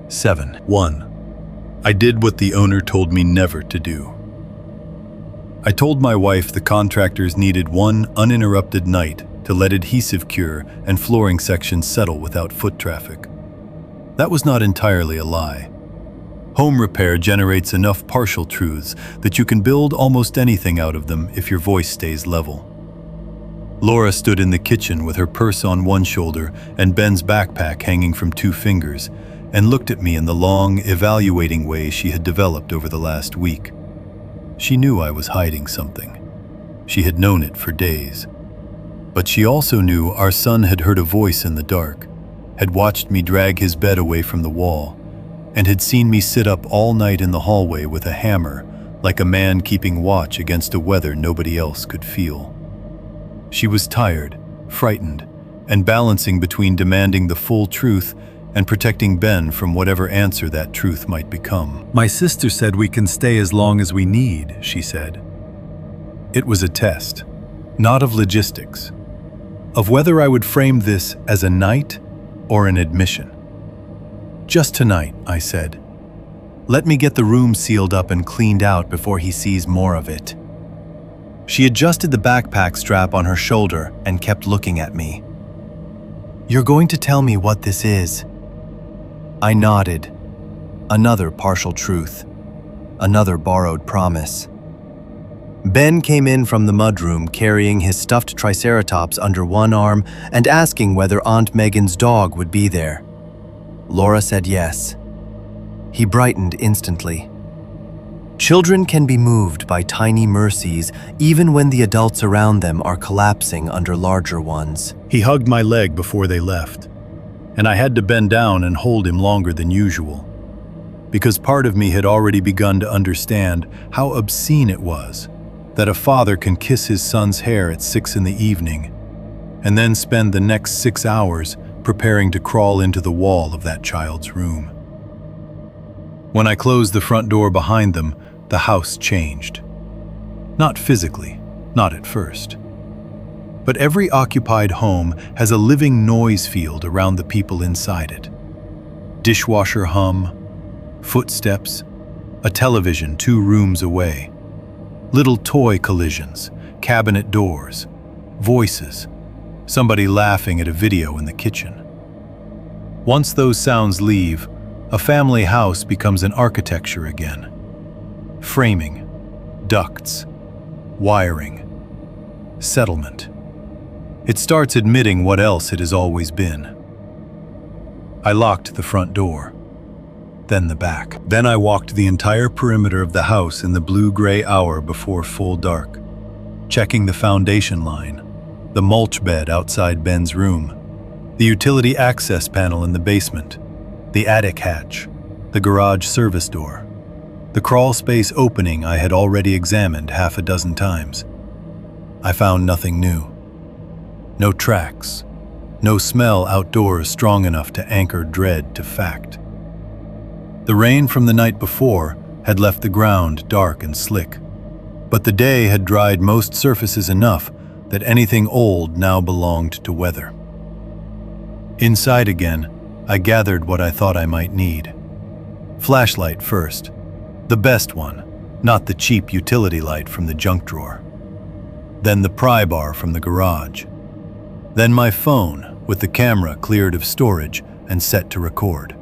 7. 1. I did what the owner told me never to do. I told my wife the contractors needed one uninterrupted night to let adhesive cure and flooring sections settle without foot traffic. That was not entirely a lie. Home repair generates enough partial truths that you can build almost anything out of them if your voice stays level. Laura stood in the kitchen with her purse on one shoulder and Ben's backpack hanging from 2 fingers, and looked at me in the long, evaluating way she had developed over the last week. She knew I was hiding something. She had known it for days. But she also knew our son had heard a voice in the dark, had watched me drag his bed away from the wall, and had seen me sit up all night in the hallway with a hammer, like a man keeping watch against a weather nobody else could feel. She was tired, frightened, and balancing between demanding the full truth and protecting Ben from whatever answer that truth might become. "My sister said we can stay as long as we need," she said. It was a test, not of logistics, of whether I would frame this as a night or an admission. "Just tonight," I said. "Let me get the room sealed up and cleaned out before he sees more of it." She adjusted the backpack strap on her shoulder and kept looking at me. "You're going to tell me what this is?" I nodded. Another partial truth. Another borrowed promise. Ben came in from the mudroom carrying his stuffed triceratops under one arm and asking whether Aunt Megan's dog would be there. Laura said yes. He brightened instantly. Children can be moved by tiny mercies even when the adults around them are collapsing under larger ones. He hugged my leg before they left, and I had to bend down and hold him longer than usual, because part of me had already begun to understand how obscene it was that a father can kiss his son's hair at 6 p.m. and then spend the next 6 hours preparing to crawl into the wall of that child's room. When I closed the front door behind them, the house changed. Not physically, not at first. But every occupied home has a living noise field around the people inside it. Dishwasher hum, footsteps, a television 2 rooms away, little toy collisions, cabinet doors, voices, somebody laughing at a video in the kitchen. Once those sounds leave, a family house becomes an architecture again. Framing, ducts, wiring, settlement. It starts admitting what else it has always been. I locked the front door, then the back. Then I walked the entire perimeter of the house in the blue-gray hour before full dark, checking the foundation line, the mulch bed outside Ben's room, the utility access panel in the basement, the attic hatch, the garage service door, the crawl space opening I had already examined half a dozen times. I found nothing new. No tracks, no smell outdoors strong enough to anchor dread to fact. The rain from the night before had left the ground dark and slick, but the day had dried most surfaces enough that anything old now belonged to weather. Inside again, I gathered what I thought I might need. Flashlight first, the best one, not the cheap utility light from the junk drawer. Then the pry bar from the garage. Then my phone, with the camera cleared of storage and set to record.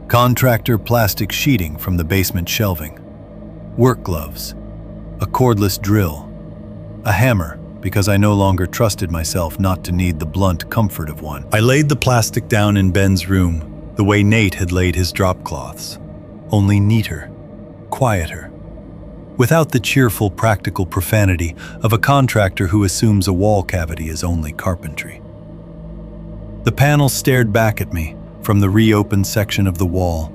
Contractor plastic sheeting from the basement shelving. Work gloves. A cordless drill. A hammer, because I no longer trusted myself not to need the blunt comfort of one. I laid the plastic down in Ben's room, the way Nate had laid his drop cloths. Only neater, quieter. Without the cheerful, practical profanity of a contractor who assumes a wall cavity is only carpentry. The panel stared back at me from the reopened section of the wall,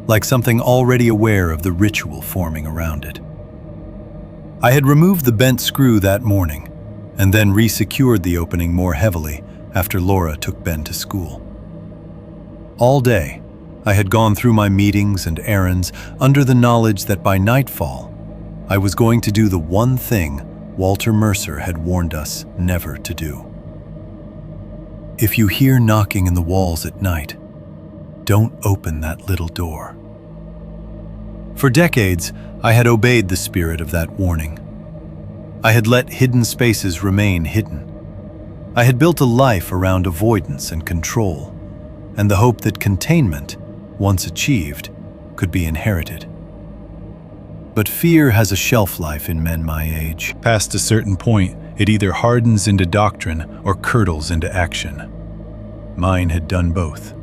like something already aware of the ritual forming around it. I had removed the bent screw that morning, and then resecured the opening more heavily after Laura took Ben to school. All day, I had gone through my meetings and errands under the knowledge that by nightfall, I was going to do the one thing Walter Mercer had warned us never to do. If you hear knocking in the walls at night, don't open that little door. For decades, I had obeyed the spirit of that warning. I had let hidden spaces remain hidden. I had built a life around avoidance and control, and the hope that containment, once achieved, could be inherited. But fear has a shelf life in men my age. Past a certain point, it either hardens into doctrine or curdles into action. Mine had done both.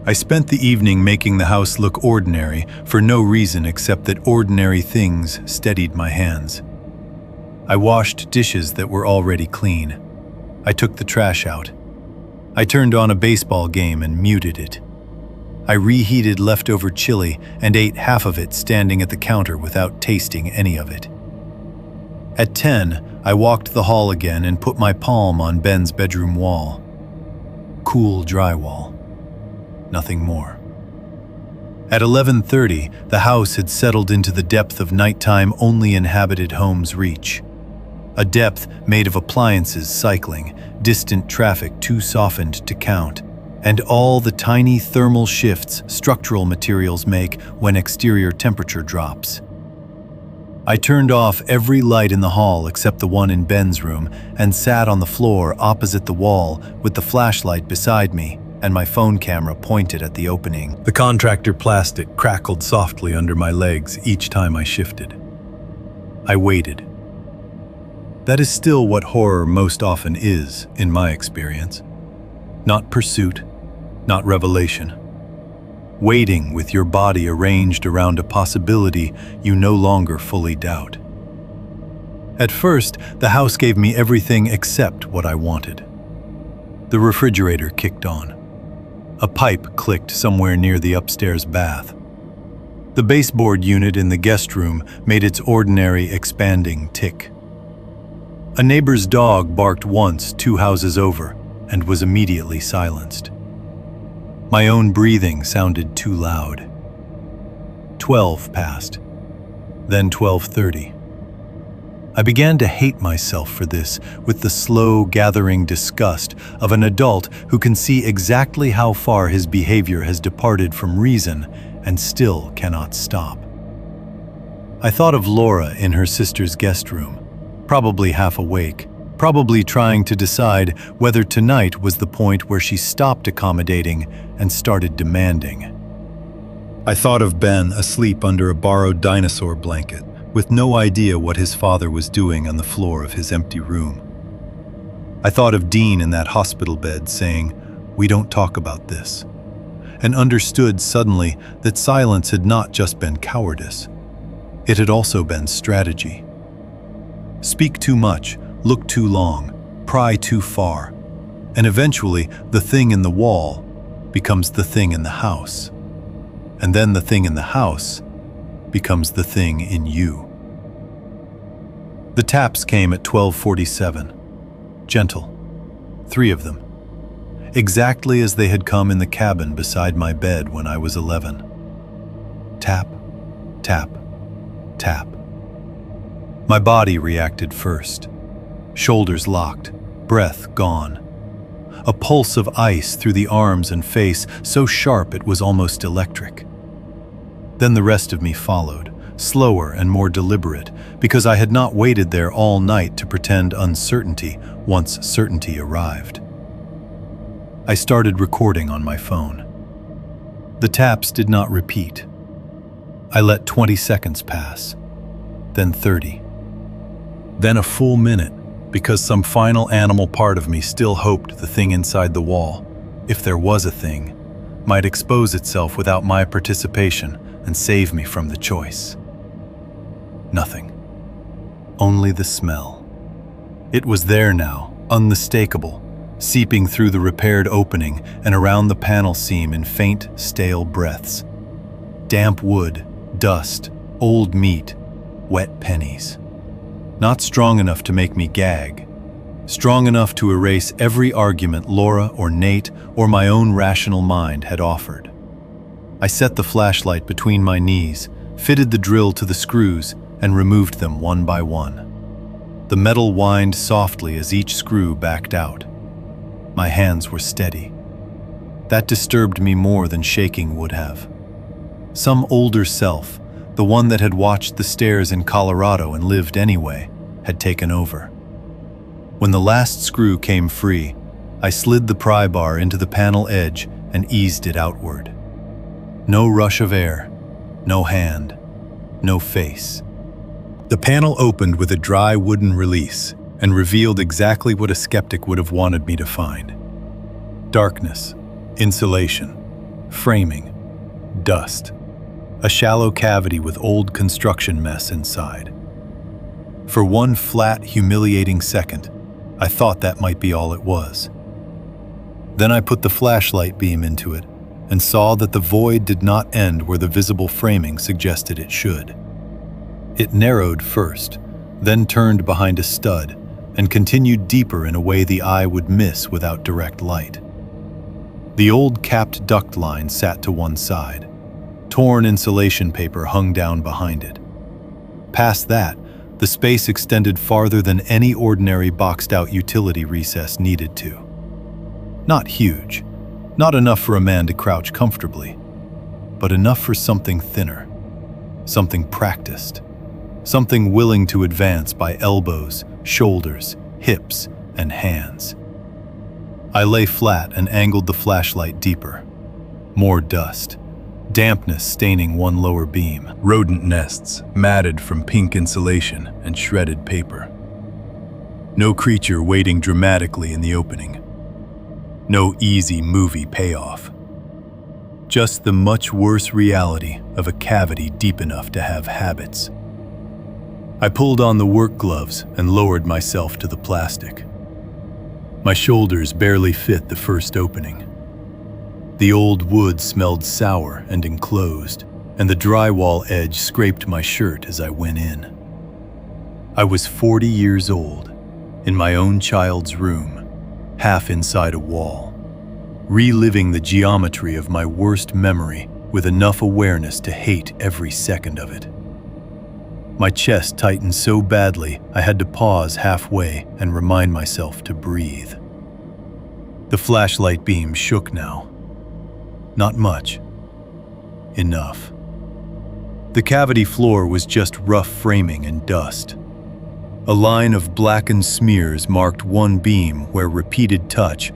I spent the evening making the house look ordinary for no reason except that ordinary things steadied my hands. I washed dishes that were already clean. I took the trash out. I turned on a baseball game and muted it. I reheated leftover chili and ate half of it standing at the counter without tasting any of it. At 10, I walked the hall again and put my palm on Ben's bedroom wall. Cool drywall. Nothing more. At 11:30, the house had settled into the depth of nighttime only inhabited homes reach. A depth made of appliances cycling, distant traffic too softened to count, and all the tiny thermal shifts structural materials make when exterior temperature drops. I turned off every light in the hall except the one in Ben's room and sat on the floor opposite the wall with the flashlight beside me and my phone camera pointed at the opening. The contractor plastic crackled softly under my legs each time I shifted. I waited. That is still what horror most often is, in my experience. Not pursuit, not revelation. Waiting with your body arranged around a possibility you no longer fully doubt. At first, the house gave me everything except what I wanted. The refrigerator kicked on. A pipe clicked somewhere near the upstairs bath. The baseboard unit in the guest room made its ordinary expanding tick. A neighbor's dog barked once 2 houses over and was immediately silenced. My own breathing sounded too loud. 12 passed, then 12:30. I began to hate myself for this with the slow gathering disgust of an adult who can see exactly how far his behavior has departed from reason and still cannot stop. I thought of Laura in her sister's guest room, probably half awake, probably trying to decide whether tonight was the point where she stopped accommodating and started demanding. I thought of Ben asleep under a borrowed dinosaur blanket, with no idea what his father was doing on the floor of his empty room. I thought of Dean in that hospital bed saying, "We don't talk about this," and understood suddenly that silence had not just been cowardice. It had also been strategy. Speak too much, look too long, pry too far, and eventually the thing in the wall becomes the thing in the house. And then the thing in the house becomes the thing in you. The taps came at 12:47. Gentle. 3 of them. Exactly as they had come in the cabin beside my bed when I was 11. Tap, tap, tap. My body reacted first. Shoulders locked, breath gone. A pulse of ice through the arms and face, so sharp it was almost electric. Then the rest of me followed, slower and more deliberate, because I had not waited there all night to pretend uncertainty once certainty arrived. I started recording on my phone. The taps did not repeat. I let 20 seconds pass, then 30. Then a full minute, because some final animal part of me still hoped the thing inside the wall, if there was a thing, might expose itself without my participation and save me from the choice. Nothing. Only the smell. It was there now, unmistakable, seeping through the repaired opening and around the panel seam in faint, stale breaths. Damp wood, dust, old meat, wet pennies. Not strong enough to make me gag. Strong enough to erase every argument Laura or Nate or my own rational mind had offered. I set the flashlight between my knees, fitted the drill to the screws, and removed them one by one. The metal whined softly as each screw backed out. My hands were steady. That disturbed me more than shaking would have. Some older self, the one that had watched the stairs in Colorado and lived anyway, had taken over. When the last screw came free, I slid the pry bar into the panel edge and eased it outward. No rush of air, no hand, no face. The panel opened with a dry wooden release and revealed exactly what a skeptic would have wanted me to find. Darkness, insulation, framing, dust. A shallow cavity with old construction mess inside. For one flat, humiliating second, I thought that might be all it was. Then I put the flashlight beam into it and saw that the void did not end where the visible framing suggested it should. It narrowed first, then turned behind a stud, and continued deeper in a way the eye would miss without direct light. The old capped duct line sat to one side. Torn insulation paper hung down behind it. Past that, the space extended farther than any ordinary boxed-out utility recess needed to. Not huge, not enough for a man to crouch comfortably, but enough for something thinner, something practiced, something willing to advance by elbows, shoulders, hips, and hands. I lay flat and angled the flashlight deeper. More dust. Dampness staining one lower beam. Rodent nests, matted from pink insulation and shredded paper. No creature waiting dramatically in the opening. No easy movie payoff. Just the much worse reality of a cavity deep enough to have habits. I pulled on the work gloves and lowered myself to the plastic. My shoulders barely fit the first opening. The old wood smelled sour and enclosed, and the drywall edge scraped my shirt as I went in. I was 40 years old, in my own child's room, half inside a wall, reliving the geometry of my worst memory with enough awareness to hate every second of it. My chest tightened so badly I had to pause halfway and remind myself to breathe. The flashlight beam shook now. Not much. Enough. The cavity floor was just rough framing and dust. A line of blackened smears marked one beam where repeated touch,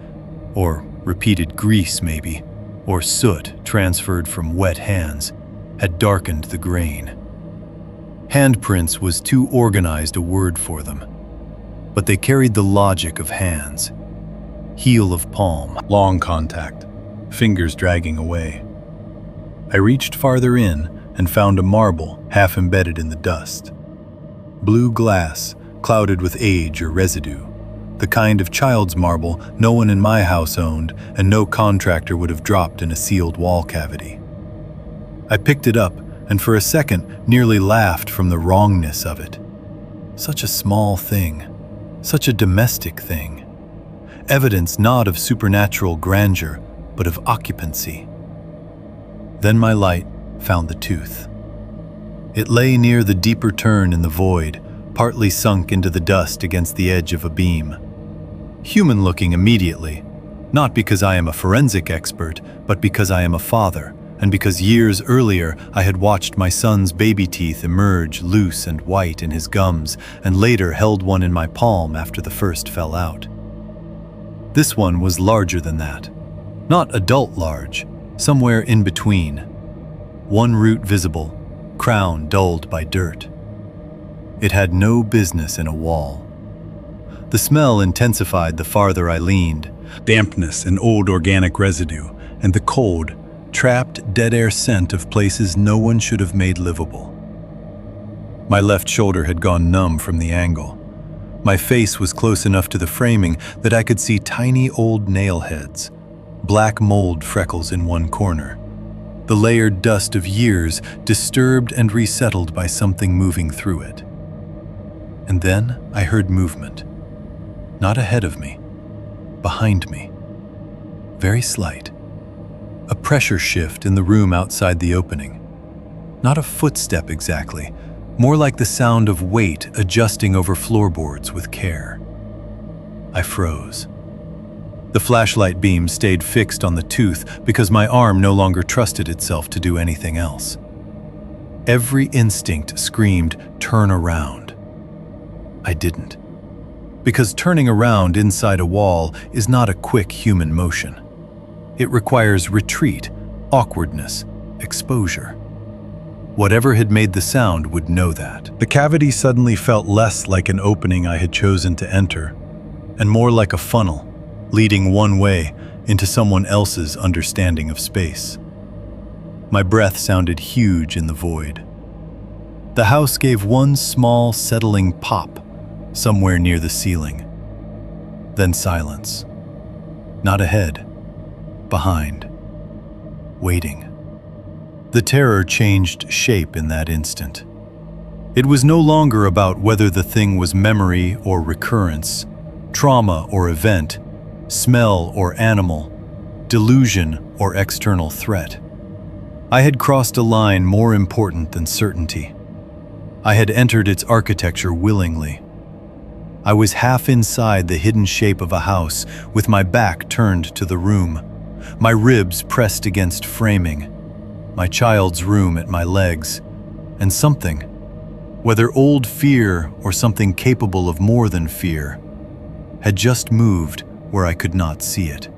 or repeated grease maybe, or soot transferred from wet hands, had darkened the grain. Handprints was too organized a word for them, but they carried the logic of hands. Heel of palm, Long contact, fingers dragging away. I reached farther in and found a marble half embedded in the dust. Blue glass, clouded with age or residue. The kind of child's marble no one in my house owned and no contractor would have dropped in a sealed wall cavity. I picked it up and for a second nearly laughed from the wrongness of it. Such a small thing, such a domestic thing. Evidence not of supernatural grandeur, but of occupancy. Then my light found the tooth. It lay near the deeper turn in the void, partly sunk into the dust against the edge of a beam. Human-looking immediately, not because I am a forensic expert, but because I am a father, and because years earlier I had watched my son's baby teeth emerge loose and white in his gums, and later held one in my palm after the first fell out. This one was larger than that. Not adult large, somewhere in between. One root visible, crown dulled by dirt. It had no business in a wall. The smell intensified the farther I leaned. Dampness and old organic residue, and the cold, trapped dead air scent of places no one should have made livable. My left shoulder had gone numb from the angle. My face was close enough to the framing that I could see tiny old nail heads, black mold freckles in one corner. The layered dust of years disturbed and resettled by something moving through it. And then I heard movement. Not ahead of me, behind me. Very slight. A pressure shift in the room outside the opening. Not a footstep exactly, more like the sound of weight adjusting over floorboards with care. I froze. The flashlight beam stayed fixed on the tooth because my arm no longer trusted itself to do anything else. Every instinct screamed, "Turn around." I didn't. Because turning around inside a wall is not a quick human motion. It requires retreat, awkwardness, exposure. Whatever had made the sound would know that. The cavity suddenly felt less like an opening I had chosen to enter, and more like a funnel, leading one way into someone else's understanding of space. My breath sounded huge in the void. The house gave one small, settling pop somewhere near the ceiling. Then silence. Not ahead, behind, waiting. The terror changed shape in that instant. It was no longer about whether the thing was memory or recurrence, trauma or event, smell or animal, delusion or external threat. I had crossed a line more important than certainty. I had entered its architecture willingly. I was half inside the hidden shape of a house, with my back turned to the room, my ribs pressed against framing, my child's room at my legs, and something, whether old fear or something capable of more than fear, had just moved where I could not see it.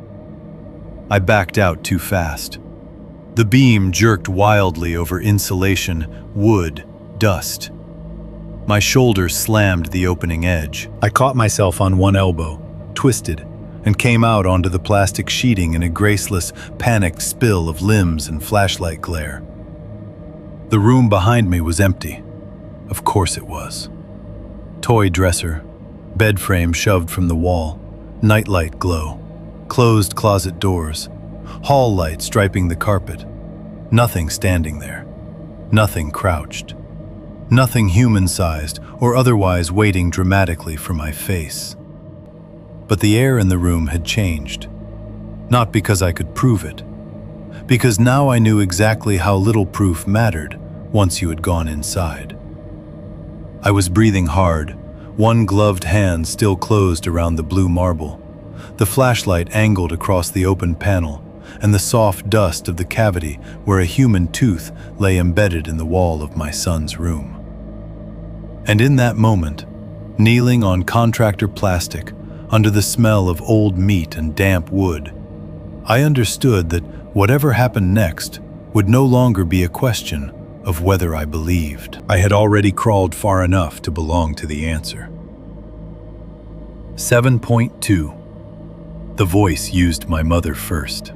I backed out too fast. The beam jerked wildly over insulation, wood, dust. My shoulder slammed the opening edge. I caught myself on one elbow, twisted, and came out onto the plastic sheeting in a graceless, panicked spill of limbs and flashlight glare. The room behind me was empty. Of course it was. Toy dresser, bed frame shoved from the wall, nightlight glow, closed closet doors, hall light striping the carpet. Nothing standing there. Nothing crouched. Nothing human-sized or otherwise waiting dramatically for my face. But the air in the room had changed. Not because I could prove it. Because now I knew exactly how little proof mattered once you had gone inside. I was breathing hard, one gloved hand still closed around the blue marble, the flashlight angled across the open panel, and the soft dust of the cavity where a human tooth lay embedded in the wall of my son's room. And in that moment, kneeling on contractor plastic under the smell of old meat and damp wood. I understood that whatever happened next would no longer be a question of whether I believed. I had already crawled far enough to belong to the answer. 7.2. The voice used my mother first.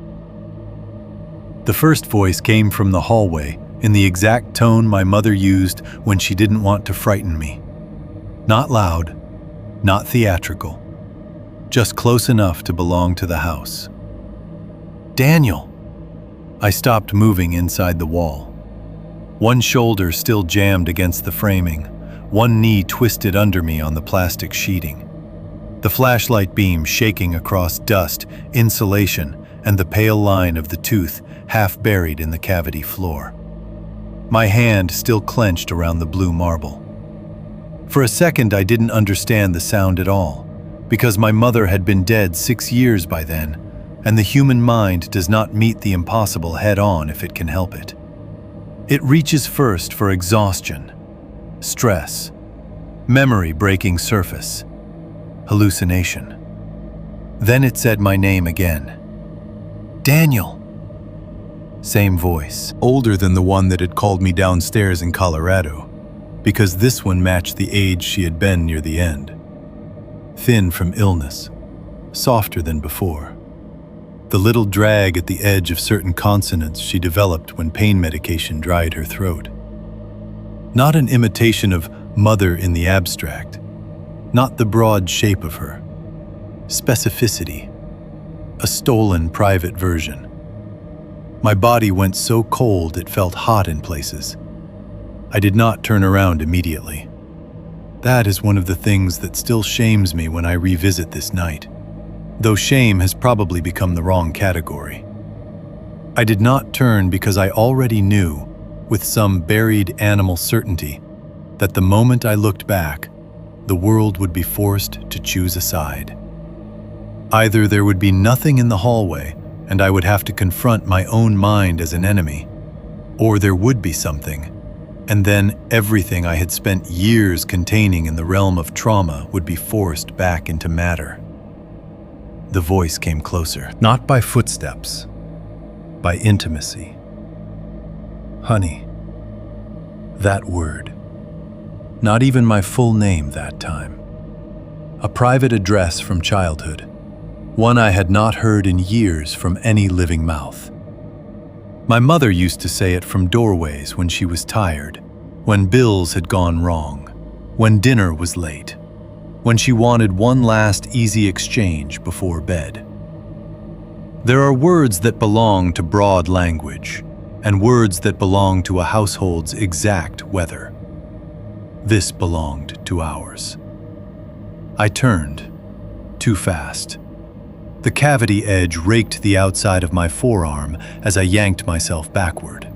The first voice came from the hallway in the exact tone my mother used when she didn't want to frighten me. Not loud, not theatrical, just close enough to belong to the house. "Daniel!" I stopped moving inside the wall. One shoulder still jammed against the framing, one knee twisted under me on the plastic sheeting. The flashlight beam shaking across dust, insulation, and the pale line of the tooth half buried in the cavity floor. My hand still clenched around the blue marble. For a second, I didn't understand the sound at all, because my mother had been dead 6 years by then, and the human mind does not meet the impossible head-on if it can help it. It reaches first for exhaustion, stress, memory breaking surface, hallucination. Then it said my name again. "Daniel!" Same voice, older than the one that had called me downstairs in Colorado, because this one matched the age she had been near the end. Thin from illness, softer than before. The little drag at the edge of certain consonants she developed when pain medication dried her throat. Not an imitation of mother in the abstract, not the broad shape of her. Specificity, a stolen private version. My body went so cold it felt hot in places. I did not turn around immediately. That is one of the things that still shames me when I revisit this night, though shame has probably become the wrong category. I did not turn because I already knew, with some buried animal certainty, that the moment I looked back, the world would be forced to choose a side. Either there would be nothing in the hallway and I would have to confront my own mind as an enemy, or there would be something, and then everything I had spent years containing in the realm of trauma would be forced back into matter. The voice came closer, not by footsteps, by intimacy. Honey. That word. Not even my full name that time. A private address from childhood, one I had not heard in years from any living mouth. My mother used to say it from doorways when she was tired, when bills had gone wrong, when dinner was late, when she wanted one last easy exchange before bed. There are words that belong to broad language, and words that belong to a household's exact weather. This belonged to ours. I turned, too fast. The cavity edge raked the outside of my forearm as I yanked myself backward.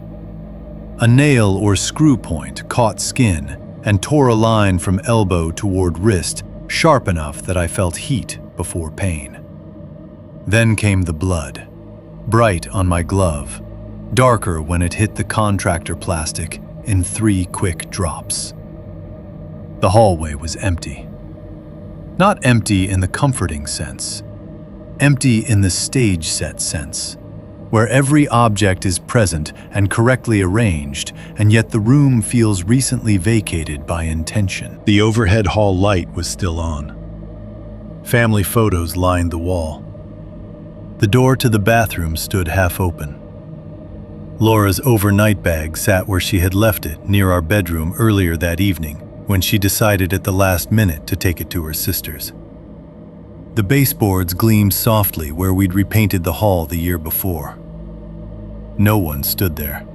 A nail or screw point caught skin and tore a line from elbow toward wrist, sharp enough that I felt heat before pain. Then came the blood, bright on my glove, darker when it hit the contractor plastic in 3 quick drops. The hallway was empty. Not empty in the comforting sense, empty in the stage set sense, where every object is present and correctly arranged, and yet the room feels recently vacated by intention. The overhead hall light was still on. Family photos lined the wall. The door to the bathroom stood half open. Laura's overnight bag sat where she had left it near our bedroom earlier that evening, when she decided at the last minute to take it to her sister's. The baseboards gleamed softly where we'd repainted the hall the year before. No one stood there.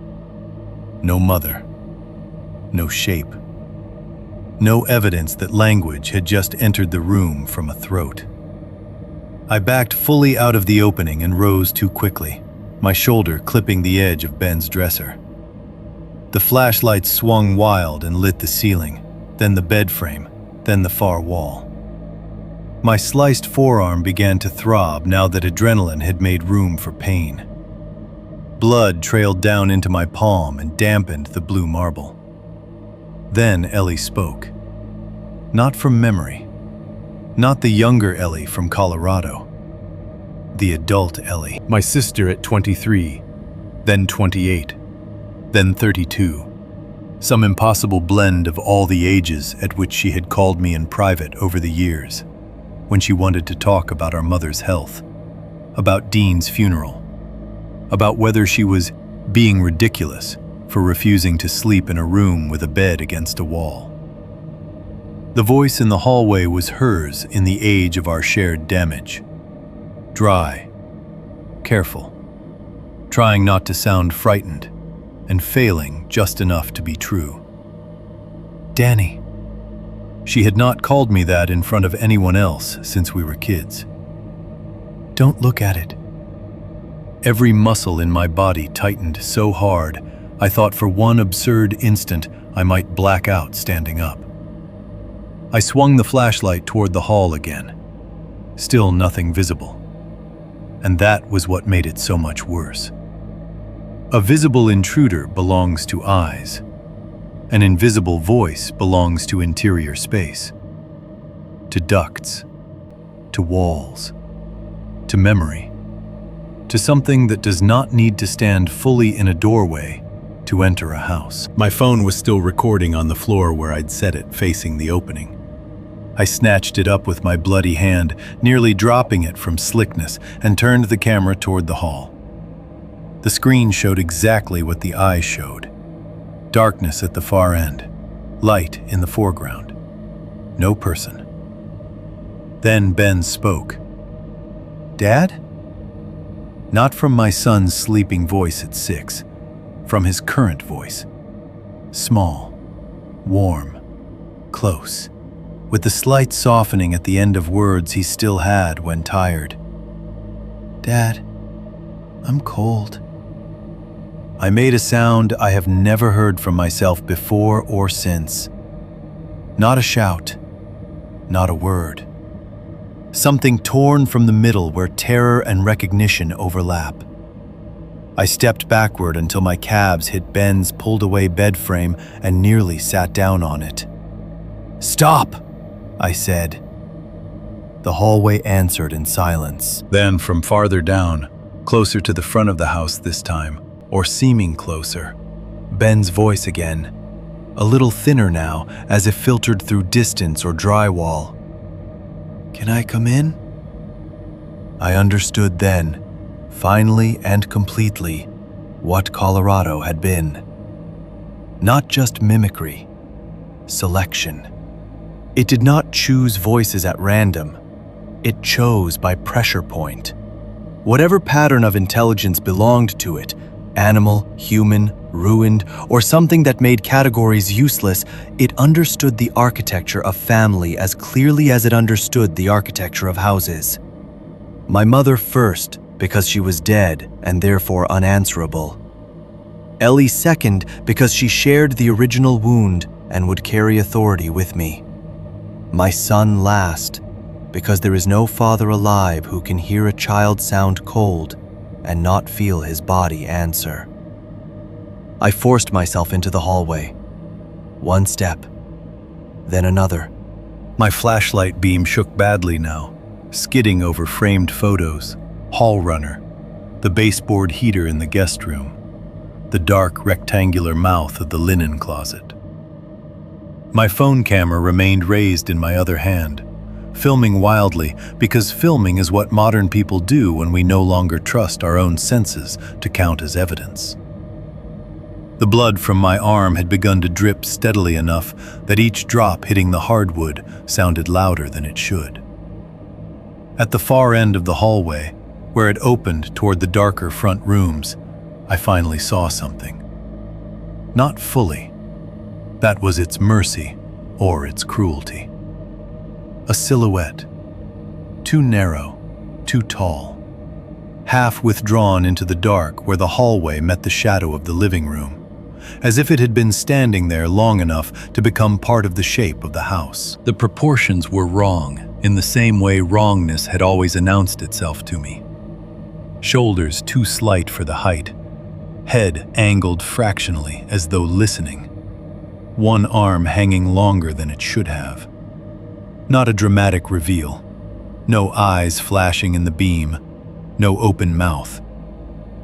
No mother. No shape. No evidence that language had just entered the room from a throat. I backed fully out of the opening and rose too quickly, my shoulder clipping the edge of Ben's dresser. The flashlight swung wild and lit the ceiling, then the bed frame, then the far wall. My sliced forearm began to throb now that adrenaline had made room for pain. Blood trailed down into my palm and dampened the blue marble. Then Ellie spoke. Not from memory. Not the younger Ellie from Colorado. The adult Ellie. My sister at 23, then 28, then 32. Some impossible blend of all the ages at which she had called me in private over the years, when she wanted to talk about our mother's health, about Dean's funeral, about whether she was being ridiculous for refusing to sleep in a room with a bed against a wall. The voice in the hallway was hers in the age of our shared damage. Dry, careful, trying not to sound frightened, and failing just enough to be true. Danny. She had not called me that in front of anyone else since we were kids. Don't look at it. Every muscle in my body tightened so hard, I thought for one absurd instant I might black out standing up. I swung the flashlight toward the hall again. Still nothing visible. And that was what made it so much worse. A visible intruder belongs to eyes. An invisible voice belongs to interior space, to ducts, to walls, to memory, to something that does not need to stand fully in a doorway to enter a house. My phone was still recording on the floor where I'd set it, facing the opening. I snatched it up with my bloody hand, nearly dropping it from slickness, and turned the camera toward the hall. The screen showed exactly what the eyes showed. Darkness at the far end, light in the foreground. No person. Then Ben spoke. Dad? Not from my son's sleeping voice at 6, from his current voice. Small, warm, close, with the slight softening at the end of words he still had when tired. Dad, I'm cold. I made a sound I have never heard from myself before or since. Not a shout, not a word. Something torn from the middle where terror and recognition overlap. I stepped backward until my calves hit Ben's pulled-away bed frame and nearly sat down on it. Stop, I said. The hallway answered in silence. Then from farther down, closer to the front of the house this time, or seeming closer, Ben's voice again, a little thinner now, as if filtered through distance or drywall. Can I come in? I understood then, finally and completely, what Colorado had been. Not just mimicry, selection. It did not choose voices at random. It chose by pressure point. Whatever pattern of intelligence belonged to it, animal, human, ruined, or something that made categories useless, it understood the architecture of family as clearly as it understood the architecture of houses. My mother first, because she was dead and therefore unanswerable. Ellie second, because she shared the original wound and would carry authority with me. My son last, because there is no father alive who can hear a child sound cold and not feel his body answer. I forced myself into the hallway. One step, then another. My flashlight beam shook badly now, skidding over framed photos, hall runner, the baseboard heater in the guest room, the dark rectangular mouth of the linen closet. My phone camera remained raised in my other hand, filming wildly because filming is what modern people do when we no longer trust our own senses to count as evidence. The blood from my arm had begun to drip steadily enough that each drop hitting the hardwood sounded louder than it should. At the far end of the hallway, where it opened toward the darker front rooms, I finally saw something. Not fully. That was its mercy or its cruelty. A silhouette, too narrow, too tall, half withdrawn into the dark where the hallway met the shadow of the living room, as if it had been standing there long enough to become part of the shape of the house. The proportions were wrong, in the same way wrongness had always announced itself to me. Shoulders too slight for the height, head angled fractionally as though listening, one arm hanging longer than it should have, Not a dramatic reveal. No eyes flashing in the beam, no open mouth.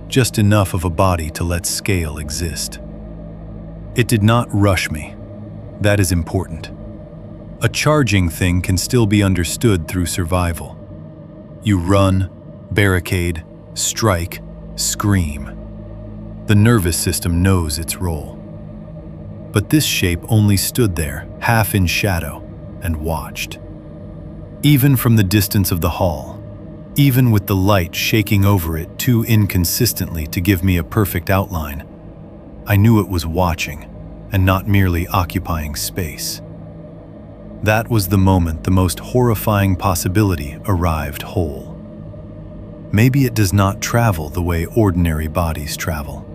Just enough of a body to let scale exist. It did not rush me. That is important. A charging thing can still be understood through survival. You run, barricade, strike, scream. The nervous system knows its role. But this shape only stood there, half in shadow, and watched. Even from the distance of the hall, even with the light shaking over it too inconsistently to give me a perfect outline, I knew it was watching and not merely occupying space. That was the moment the most horrifying possibility arrived whole. Maybe it does not travel the way ordinary bodies travel.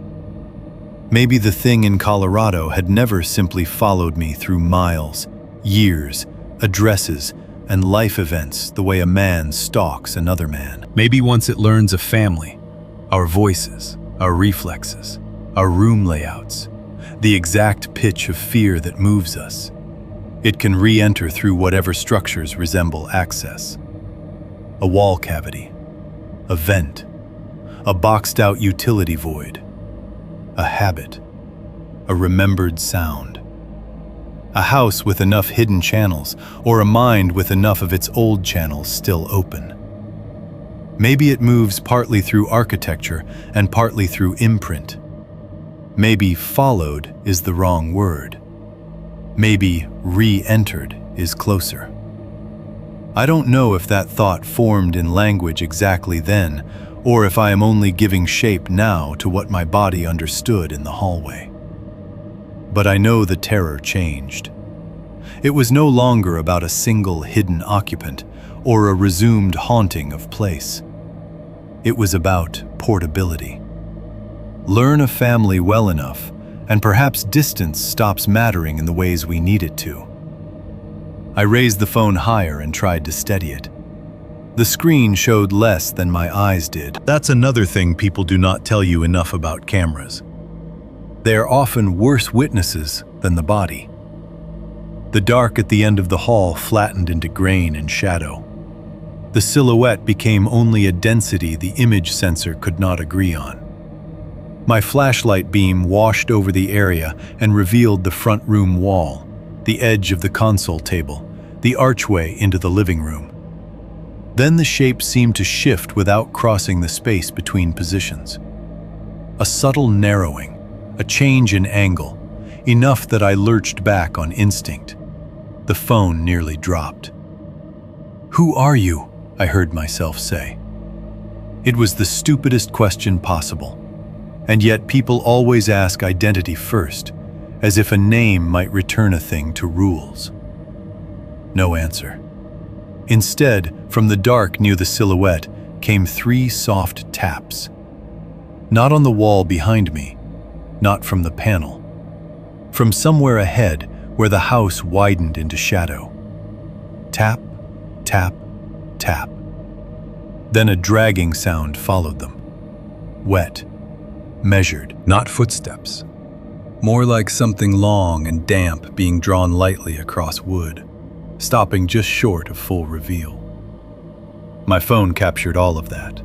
Maybe the thing in Colorado had never simply followed me through miles, years, addresses, and life events the way a man stalks another man. Maybe once it learns a family, our voices, our reflexes, our room layouts, the exact pitch of fear that moves us, it can re-enter through whatever structures resemble access. A wall cavity, a vent, a boxed-out utility void, a habit, a remembered sound. A house with enough hidden channels, or a mind with enough of its old channels still open. Maybe it moves partly through architecture and partly through imprint. Maybe followed is the wrong word. Maybe re-entered is closer. I don't know if that thought formed in language exactly then, or if I am only giving shape now to what my body understood in the hallway. But I know the terror changed. It was no longer about a single hidden occupant or a resumed haunting of place. It was about portability. Learn a family well enough, and perhaps distance stops mattering in the ways we need it to. I raised the phone higher and tried to steady it. The screen showed less than my eyes did. That's another thing people do not tell you enough about cameras. They are often worse witnesses than the body. The dark at the end of the hall flattened into grain and shadow. The silhouette became only a density the image sensor could not agree on. My flashlight beam washed over the area and revealed the front room wall, the edge of the console table, the archway into the living room. Then the shape seemed to shift without crossing the space between positions. A subtle narrowing, a change in angle, enough that I lurched back on instinct. The phone nearly dropped. "Who are you?" I heard myself say. It was the stupidest question possible, and yet people always ask identity first, as if a name might return a thing to rules. No answer. Instead, from the dark near the silhouette came 3 soft taps. Not on the wall behind me, not from the panel. From somewhere ahead where the house widened into shadow. Tap, tap, tap. Then a dragging sound followed them. Wet, measured, Not footsteps. More like something long and damp being drawn lightly across wood, stopping just short of full reveal. My phone captured all of that.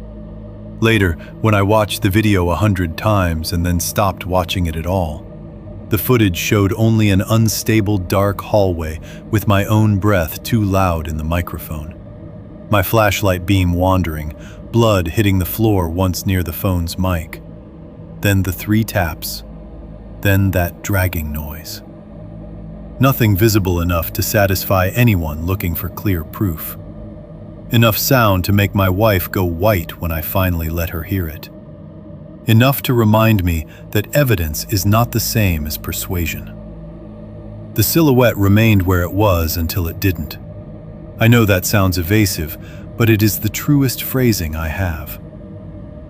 Later, when I watched the video 100 times and then stopped watching it at all, the footage showed only an unstable dark hallway with my own breath too loud in the microphone. My flashlight beam wandering, blood hitting the floor once near the phone's mic. Then the 3 taps. Then that dragging noise. Nothing visible enough to satisfy anyone looking for clear proof. Enough sound to make my wife go white when I finally let her hear it. Enough to remind me that evidence is not the same as persuasion. The silhouette remained where it was until it didn't. I know that sounds evasive, but it is the truest phrasing I have.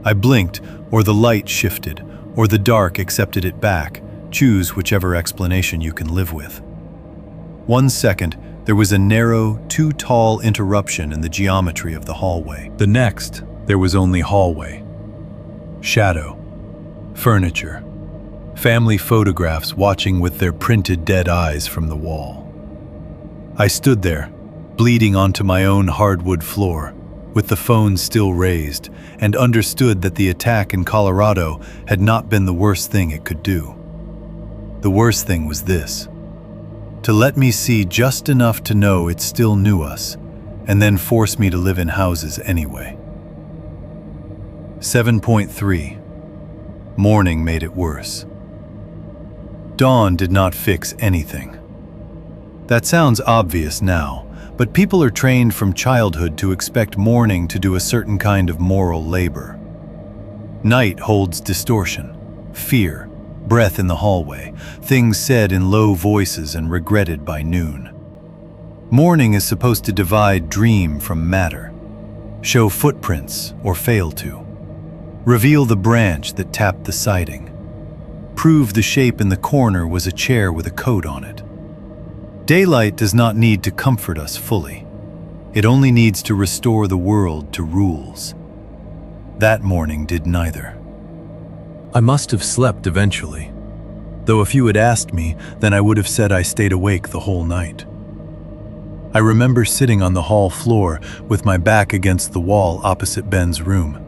I blinked, or the light shifted, or the dark accepted it back. Choose whichever explanation you can live with. 1 second, there was a narrow, too tall interruption in the geometry of the hallway. The next, there was only hallway. Shadow, furniture, family photographs watching with their printed dead eyes from the wall. I stood there, bleeding onto my own hardwood floor, with the phone still raised, and understood that the attack in Colorado had not been the worst thing it could do. The worst thing was this: to let me see just enough to know it still knew us, and then force me to live in houses anyway. 7.3. Morning made it worse. Dawn did not fix anything. That sounds obvious now, but people are trained from childhood to expect morning to do a certain kind of moral labor. Night holds distortion, fear, breath in the hallway, things said in low voices and regretted by noon. Morning is supposed to divide dream from matter, show footprints or fail to, reveal the branch that tapped the siding, prove the shape in the corner was a chair with a coat on it. Daylight does not need to comfort us fully. It only needs to restore the world to rules. That morning did neither. I must have slept eventually, though if you had asked me, then I would have said I stayed awake the whole night. I remember sitting on the hall floor with my back against the wall opposite Ben's room,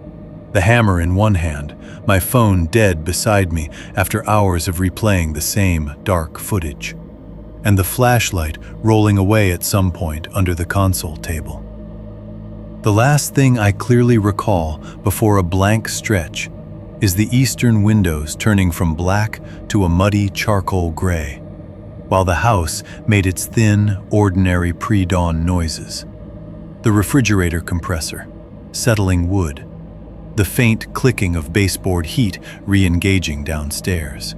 the hammer in one hand, my phone dead beside me after hours of replaying the same dark footage, and the flashlight rolling away at some point under the console table. The last thing I clearly recall before a blank stretch is the eastern windows turning from black to a muddy charcoal gray, while the house made its thin, ordinary pre-dawn noises. The refrigerator compressor, settling wood, the faint clicking of baseboard heat re-engaging downstairs.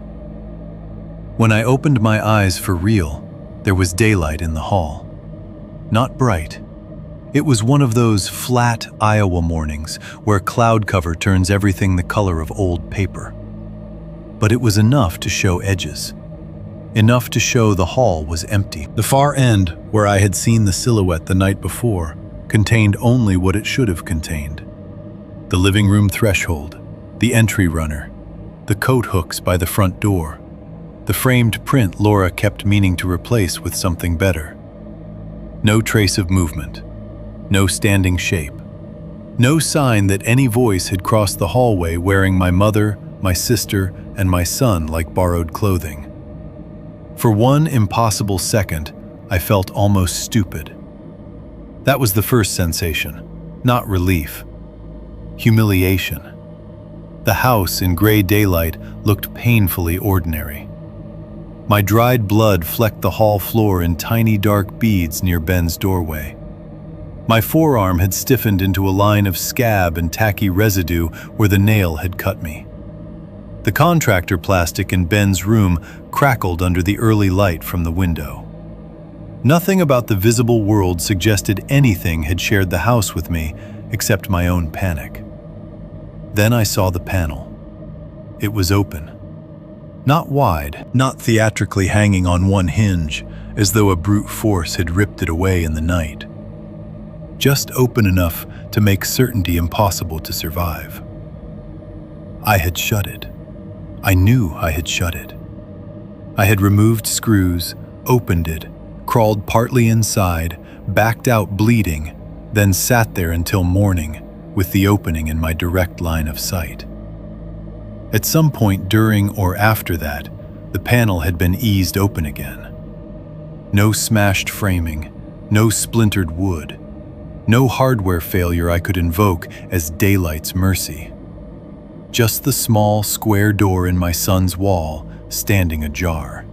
When I opened my eyes for real, there was daylight in the hall. Not bright. It was one of those flat Iowa mornings where cloud cover turns everything the color of old paper. But it was enough to show edges. Enough to show the hall was empty. The far end, where I had seen the silhouette the night before, contained only what it should have contained. The living room threshold, the entry runner, the coat hooks by the front door, the framed print Laura kept meaning to replace with something better. No trace of movement, no standing shape, no sign that any voice had crossed the hallway wearing my mother, my sister, and my son like borrowed clothing. For one impossible second, I felt almost stupid. That was the first sensation, not relief. Humiliation. The house in gray daylight looked painfully ordinary. My dried blood flecked the hall floor in tiny dark beads near Ben's doorway. My forearm had stiffened into a line of scab and tacky residue where the nail had cut me. The contractor plastic in Ben's room crackled under the early light from the window. Nothing about the visible world suggested anything had shared the house with me except my own panic. Then I saw the panel. It was open. Not wide, not theatrically hanging on one hinge, as though a brute force had ripped it away in the night. Just open enough to make certainty impossible to survive. I had shut it. I knew I had shut it. I had removed screws, opened it, crawled partly inside, backed out bleeding, then sat there until morning, with the opening in my direct line of sight. At some point during or after that, the panel had been eased open again. No smashed framing, no splintered wood, no hardware failure I could invoke as daylight's mercy. Just the small, square door in my son's wall, standing ajar.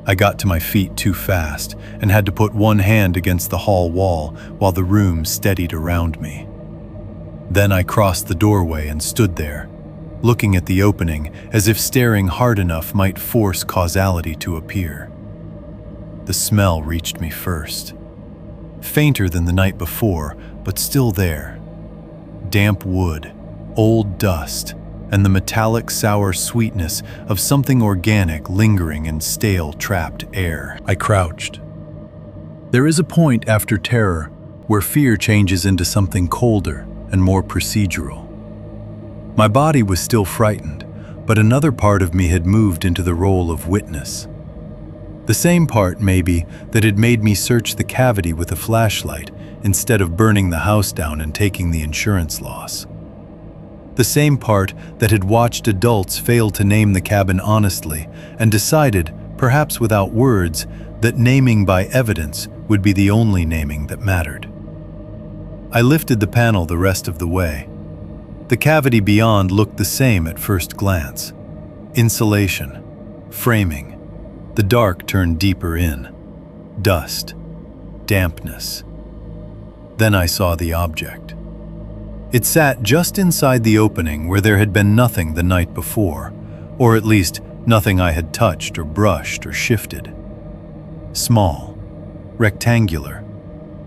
I got to my feet too fast and had to put one hand against the hall wall while the room steadied around me. Then I crossed the doorway and stood there, looking at the opening as if staring hard enough might force causality to appear. The smell reached me first. Fainter than the night before, but still there. Damp wood, old dust, and the metallic sour sweetness of something organic lingering in stale trapped air. I crouched. There is a point after terror where fear changes into something colder and more procedural. My body was still frightened, but another part of me had moved into the role of witness. The same part, maybe, that had made me search the cavity with a flashlight instead of burning the house down and taking the insurance loss. The same part that had watched adults fail to name the cabin honestly and decided, perhaps without words, that naming by evidence would be the only naming that mattered. I lifted the panel the rest of the way. The cavity beyond looked the same at first glance. Insulation, framing. The dark turned deeper in. Dust, dampness. Then I saw the object. It sat just inside the opening where there had been nothing the night before, or at least nothing I had touched or brushed or shifted. Small, rectangular,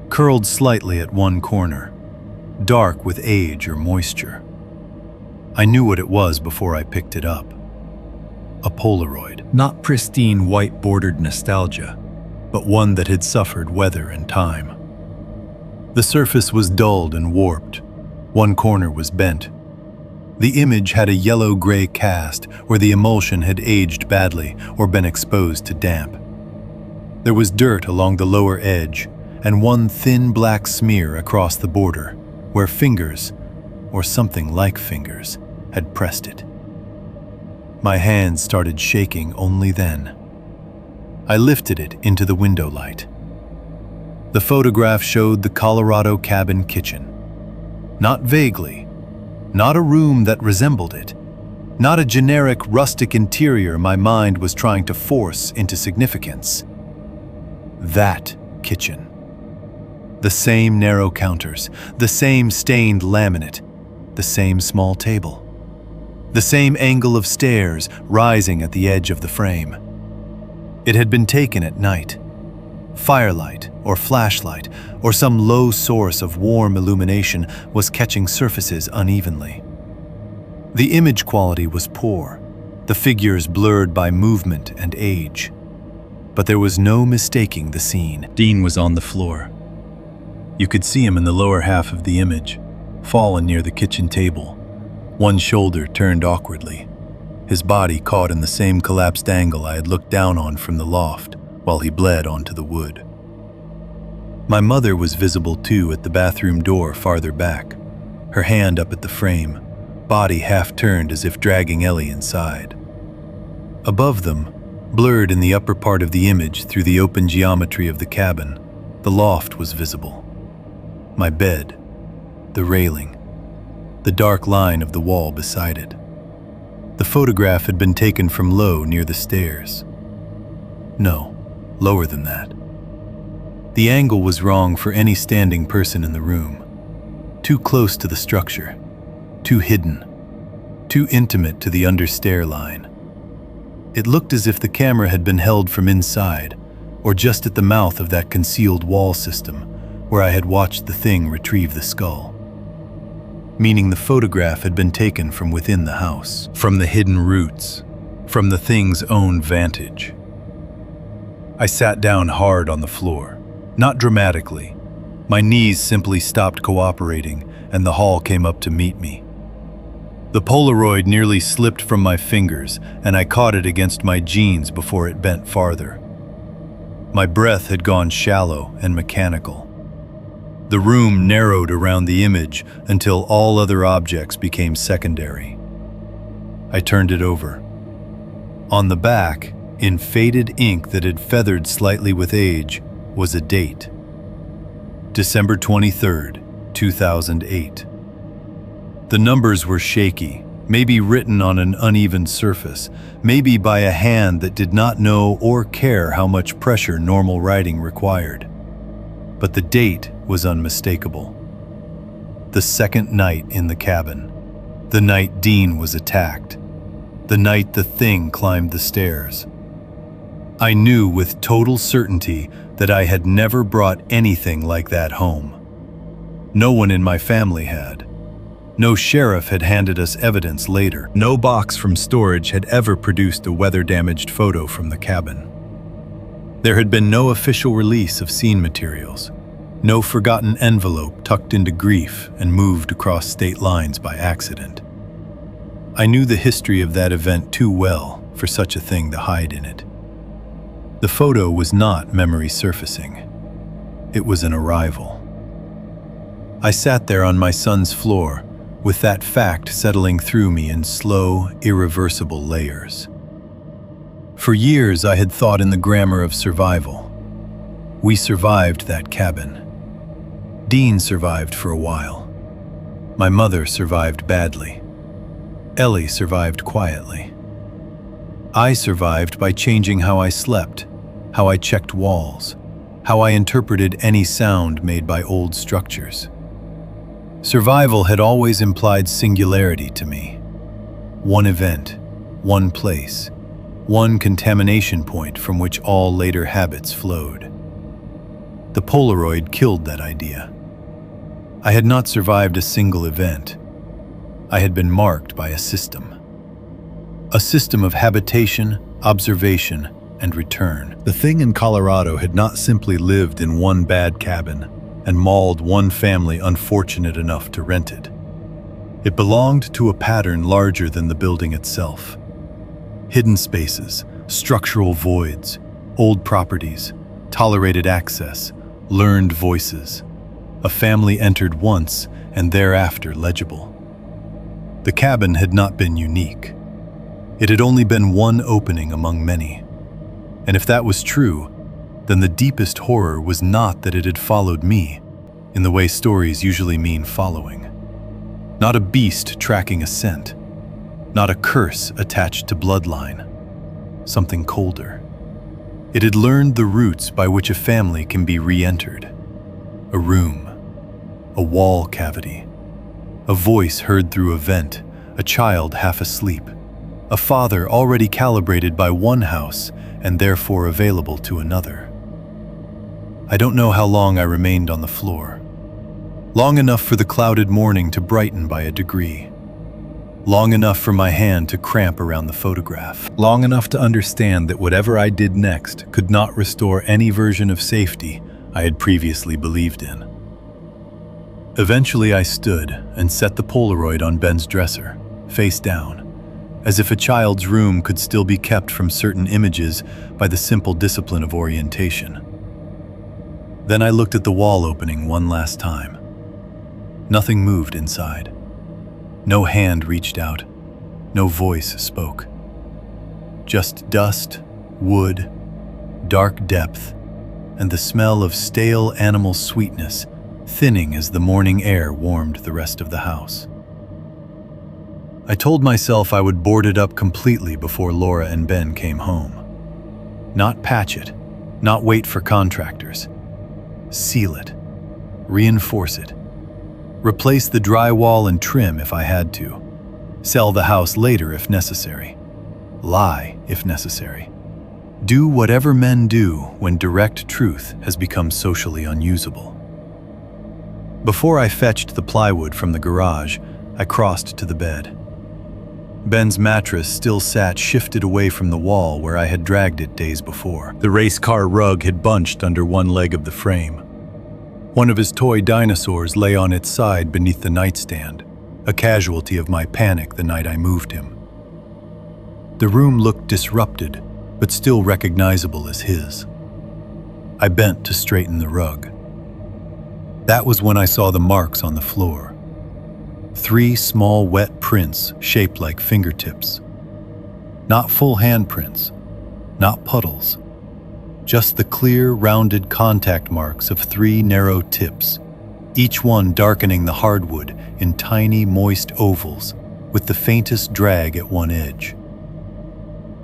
curled slightly at one corner, dark with age or moisture. I knew what it was before I picked it up. A Polaroid. Not pristine white-bordered nostalgia, but one that had suffered weather and time. The surface was dulled and warped. One corner was bent. The image had a yellow-gray cast where the emulsion had aged badly or been exposed to damp. There was dirt along the lower edge and one thin black smear across the border where fingers, or something like fingers, had pressed it. My hands started shaking only then. I lifted it into the window light. The photograph showed the Colorado cabin kitchen. Not vaguely, not a room that resembled it, not a generic rustic interior my mind was trying to force into significance. That kitchen. The same narrow counters, the same stained laminate, the same small table, the same angle of stairs rising at the edge of the frame. It had been taken at night. Firelight or flashlight or some low source of warm illumination was catching surfaces unevenly. The image quality was poor, the figures blurred by movement and age. But there was no mistaking the scene. Dean was on the floor. You could see him in the lower half of the image, fallen near the kitchen table, one shoulder turned awkwardly, his body caught in the same collapsed angle I had looked down on from the loft while he bled onto the wood. My mother was visible too at the bathroom door farther back, her hand up at the frame, body half turned as if dragging Ellie inside. Above them, blurred in the upper part of the image through the open geometry of the cabin, the loft was visible. My bed, the railing, the dark line of the wall beside it. The photograph had been taken from low near the stairs. No, lower than that. The angle was wrong for any standing person in the room. Too close to the structure, too hidden, too intimate to the under-stair line. It looked as if the camera had been held from inside, or just at the mouth of that concealed wall system where I had watched the thing retrieve the skull. Meaning the photograph had been taken from within the house, from the hidden roots, from the thing's own vantage. I sat down hard on the floor, not dramatically. My knees simply stopped cooperating, and the hall came up to meet me. The Polaroid nearly slipped from my fingers, and I caught it against my jeans before it bent farther. My breath had gone shallow and mechanical. The room narrowed around the image until all other objects became secondary. I turned it over. On the back, in faded ink that had feathered slightly with age, was a date. December 23rd, 2008. The numbers were shaky, maybe written on an uneven surface, maybe by a hand that did not know or care how much pressure normal writing required. But the date was unmistakable. The second night in the cabin. The night Dean was attacked. The night the thing climbed the stairs. I knew with total certainty that I had never brought anything like that home. No one in my family had. No sheriff had handed us evidence later. No box from storage had ever produced a weather-damaged photo from the cabin. There had been no official release of scene materials. No forgotten envelope tucked into grief and moved across state lines by accident. I knew the history of that event too well for such a thing to hide in it. The photo was not memory surfacing. It was an arrival. I sat there on my son's floor, with that fact settling through me in slow, irreversible layers. For years, I had thought in the grammar of survival. We survived that cabin. Dean survived for a while. My mother survived badly. Ellie survived quietly. I survived by changing how I slept, how I checked walls, how I interpreted any sound made by old structures. Survival had always implied singularity to me. One event, one place, one contamination point from which all later habits flowed. The Polaroid killed that idea. I had not survived a single event. I had been marked by a system. A system of habitation, observation, and return. The thing in Colorado had not simply lived in one bad cabin and mauled one family unfortunate enough to rent it. It belonged to a pattern larger than the building itself. Hidden spaces, structural voids, old properties, tolerated access, learned voices. A family entered once and thereafter legible. The cabin had not been unique. It had only been one opening among many. And if that was true, then the deepest horror was not that it had followed me, in the way stories usually mean following. Not a beast tracking a scent. Not a curse attached to bloodline. Something colder. It had learned the routes by which a family can be re-entered. A room. A wall cavity. A voice heard through a vent. A child half asleep. A father already calibrated by one house and therefore available to another. I don't know how long I remained on the floor. Long enough for the clouded morning to brighten by a degree. Long enough for my hand to cramp around the photograph. Long enough to understand that whatever I did next could not restore any version of safety I had previously believed in. Eventually I stood and set the Polaroid on Ben's dresser, face down, as if a child's room could still be kept from certain images by the simple discipline of orientation. Then I looked at the wall opening one last time. Nothing moved inside. No hand reached out. No voice spoke. Just dust, wood, dark depth, and the smell of stale animal sweetness thinning as the morning air warmed the rest of the house. I told myself I would board it up completely before Laura and Ben came home. Not patch it, not wait for contractors. Seal it, reinforce it, replace the drywall and trim if I had to, sell the house later if necessary, lie if necessary. Do whatever men do when direct truth has become socially unusable. Before I fetched the plywood from the garage, I crossed to the bed. Ben's mattress still sat shifted away from the wall where I had dragged it days before. The race car rug had bunched under one leg of the frame. One of his toy dinosaurs lay on its side beneath the nightstand, a casualty of my panic the night I moved him. The room looked disrupted, but still recognizable as his. I bent to straighten the rug. That was when I saw the marks on the floor. 3 small wet prints shaped like fingertips. Not full handprints, not puddles. Just the clear, rounded contact marks of 3 narrow tips, each one darkening the hardwood in tiny, moist ovals with the faintest drag at one edge.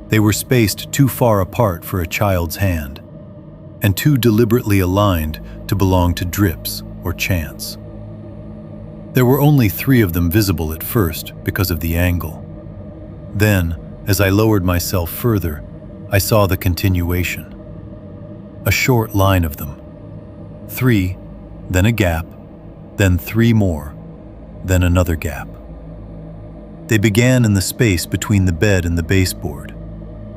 They were spaced too far apart for a child's hand, and too deliberately aligned to belong to drips or chance. There were only 3 of them visible at first because of the angle. Then, as I lowered myself further, I saw the continuation. A short line of them. 3, then a gap, then 3 more, then another gap. They began in the space between the bed and the baseboard,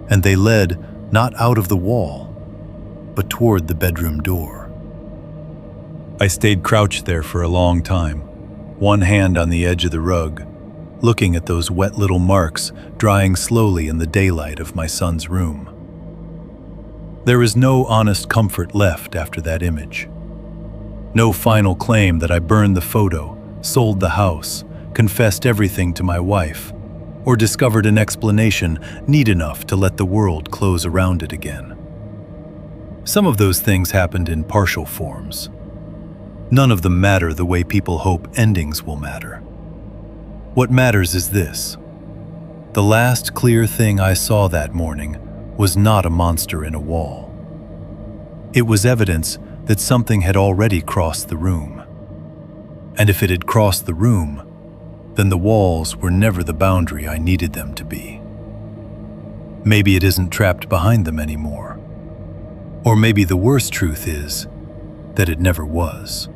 and they led not out of the wall, but toward the bedroom door. I stayed crouched there for a long time, one hand on the edge of the rug, looking at those wet little marks drying slowly in the daylight of my son's room. There is no honest comfort left after that image. No final claim that I burned the photo, sold the house, confessed everything to my wife, or discovered an explanation neat enough to let the world close around it again. Some of those things happened in partial forms. None of them matter the way people hope endings will matter. What matters is this. The last clear thing I saw that morning was not a monster in a wall. It was evidence that something had already crossed the room. And if it had crossed the room, then the walls were never the boundary I needed them to be. Maybe it isn't trapped behind them anymore. Or maybe the worst truth is that it never was.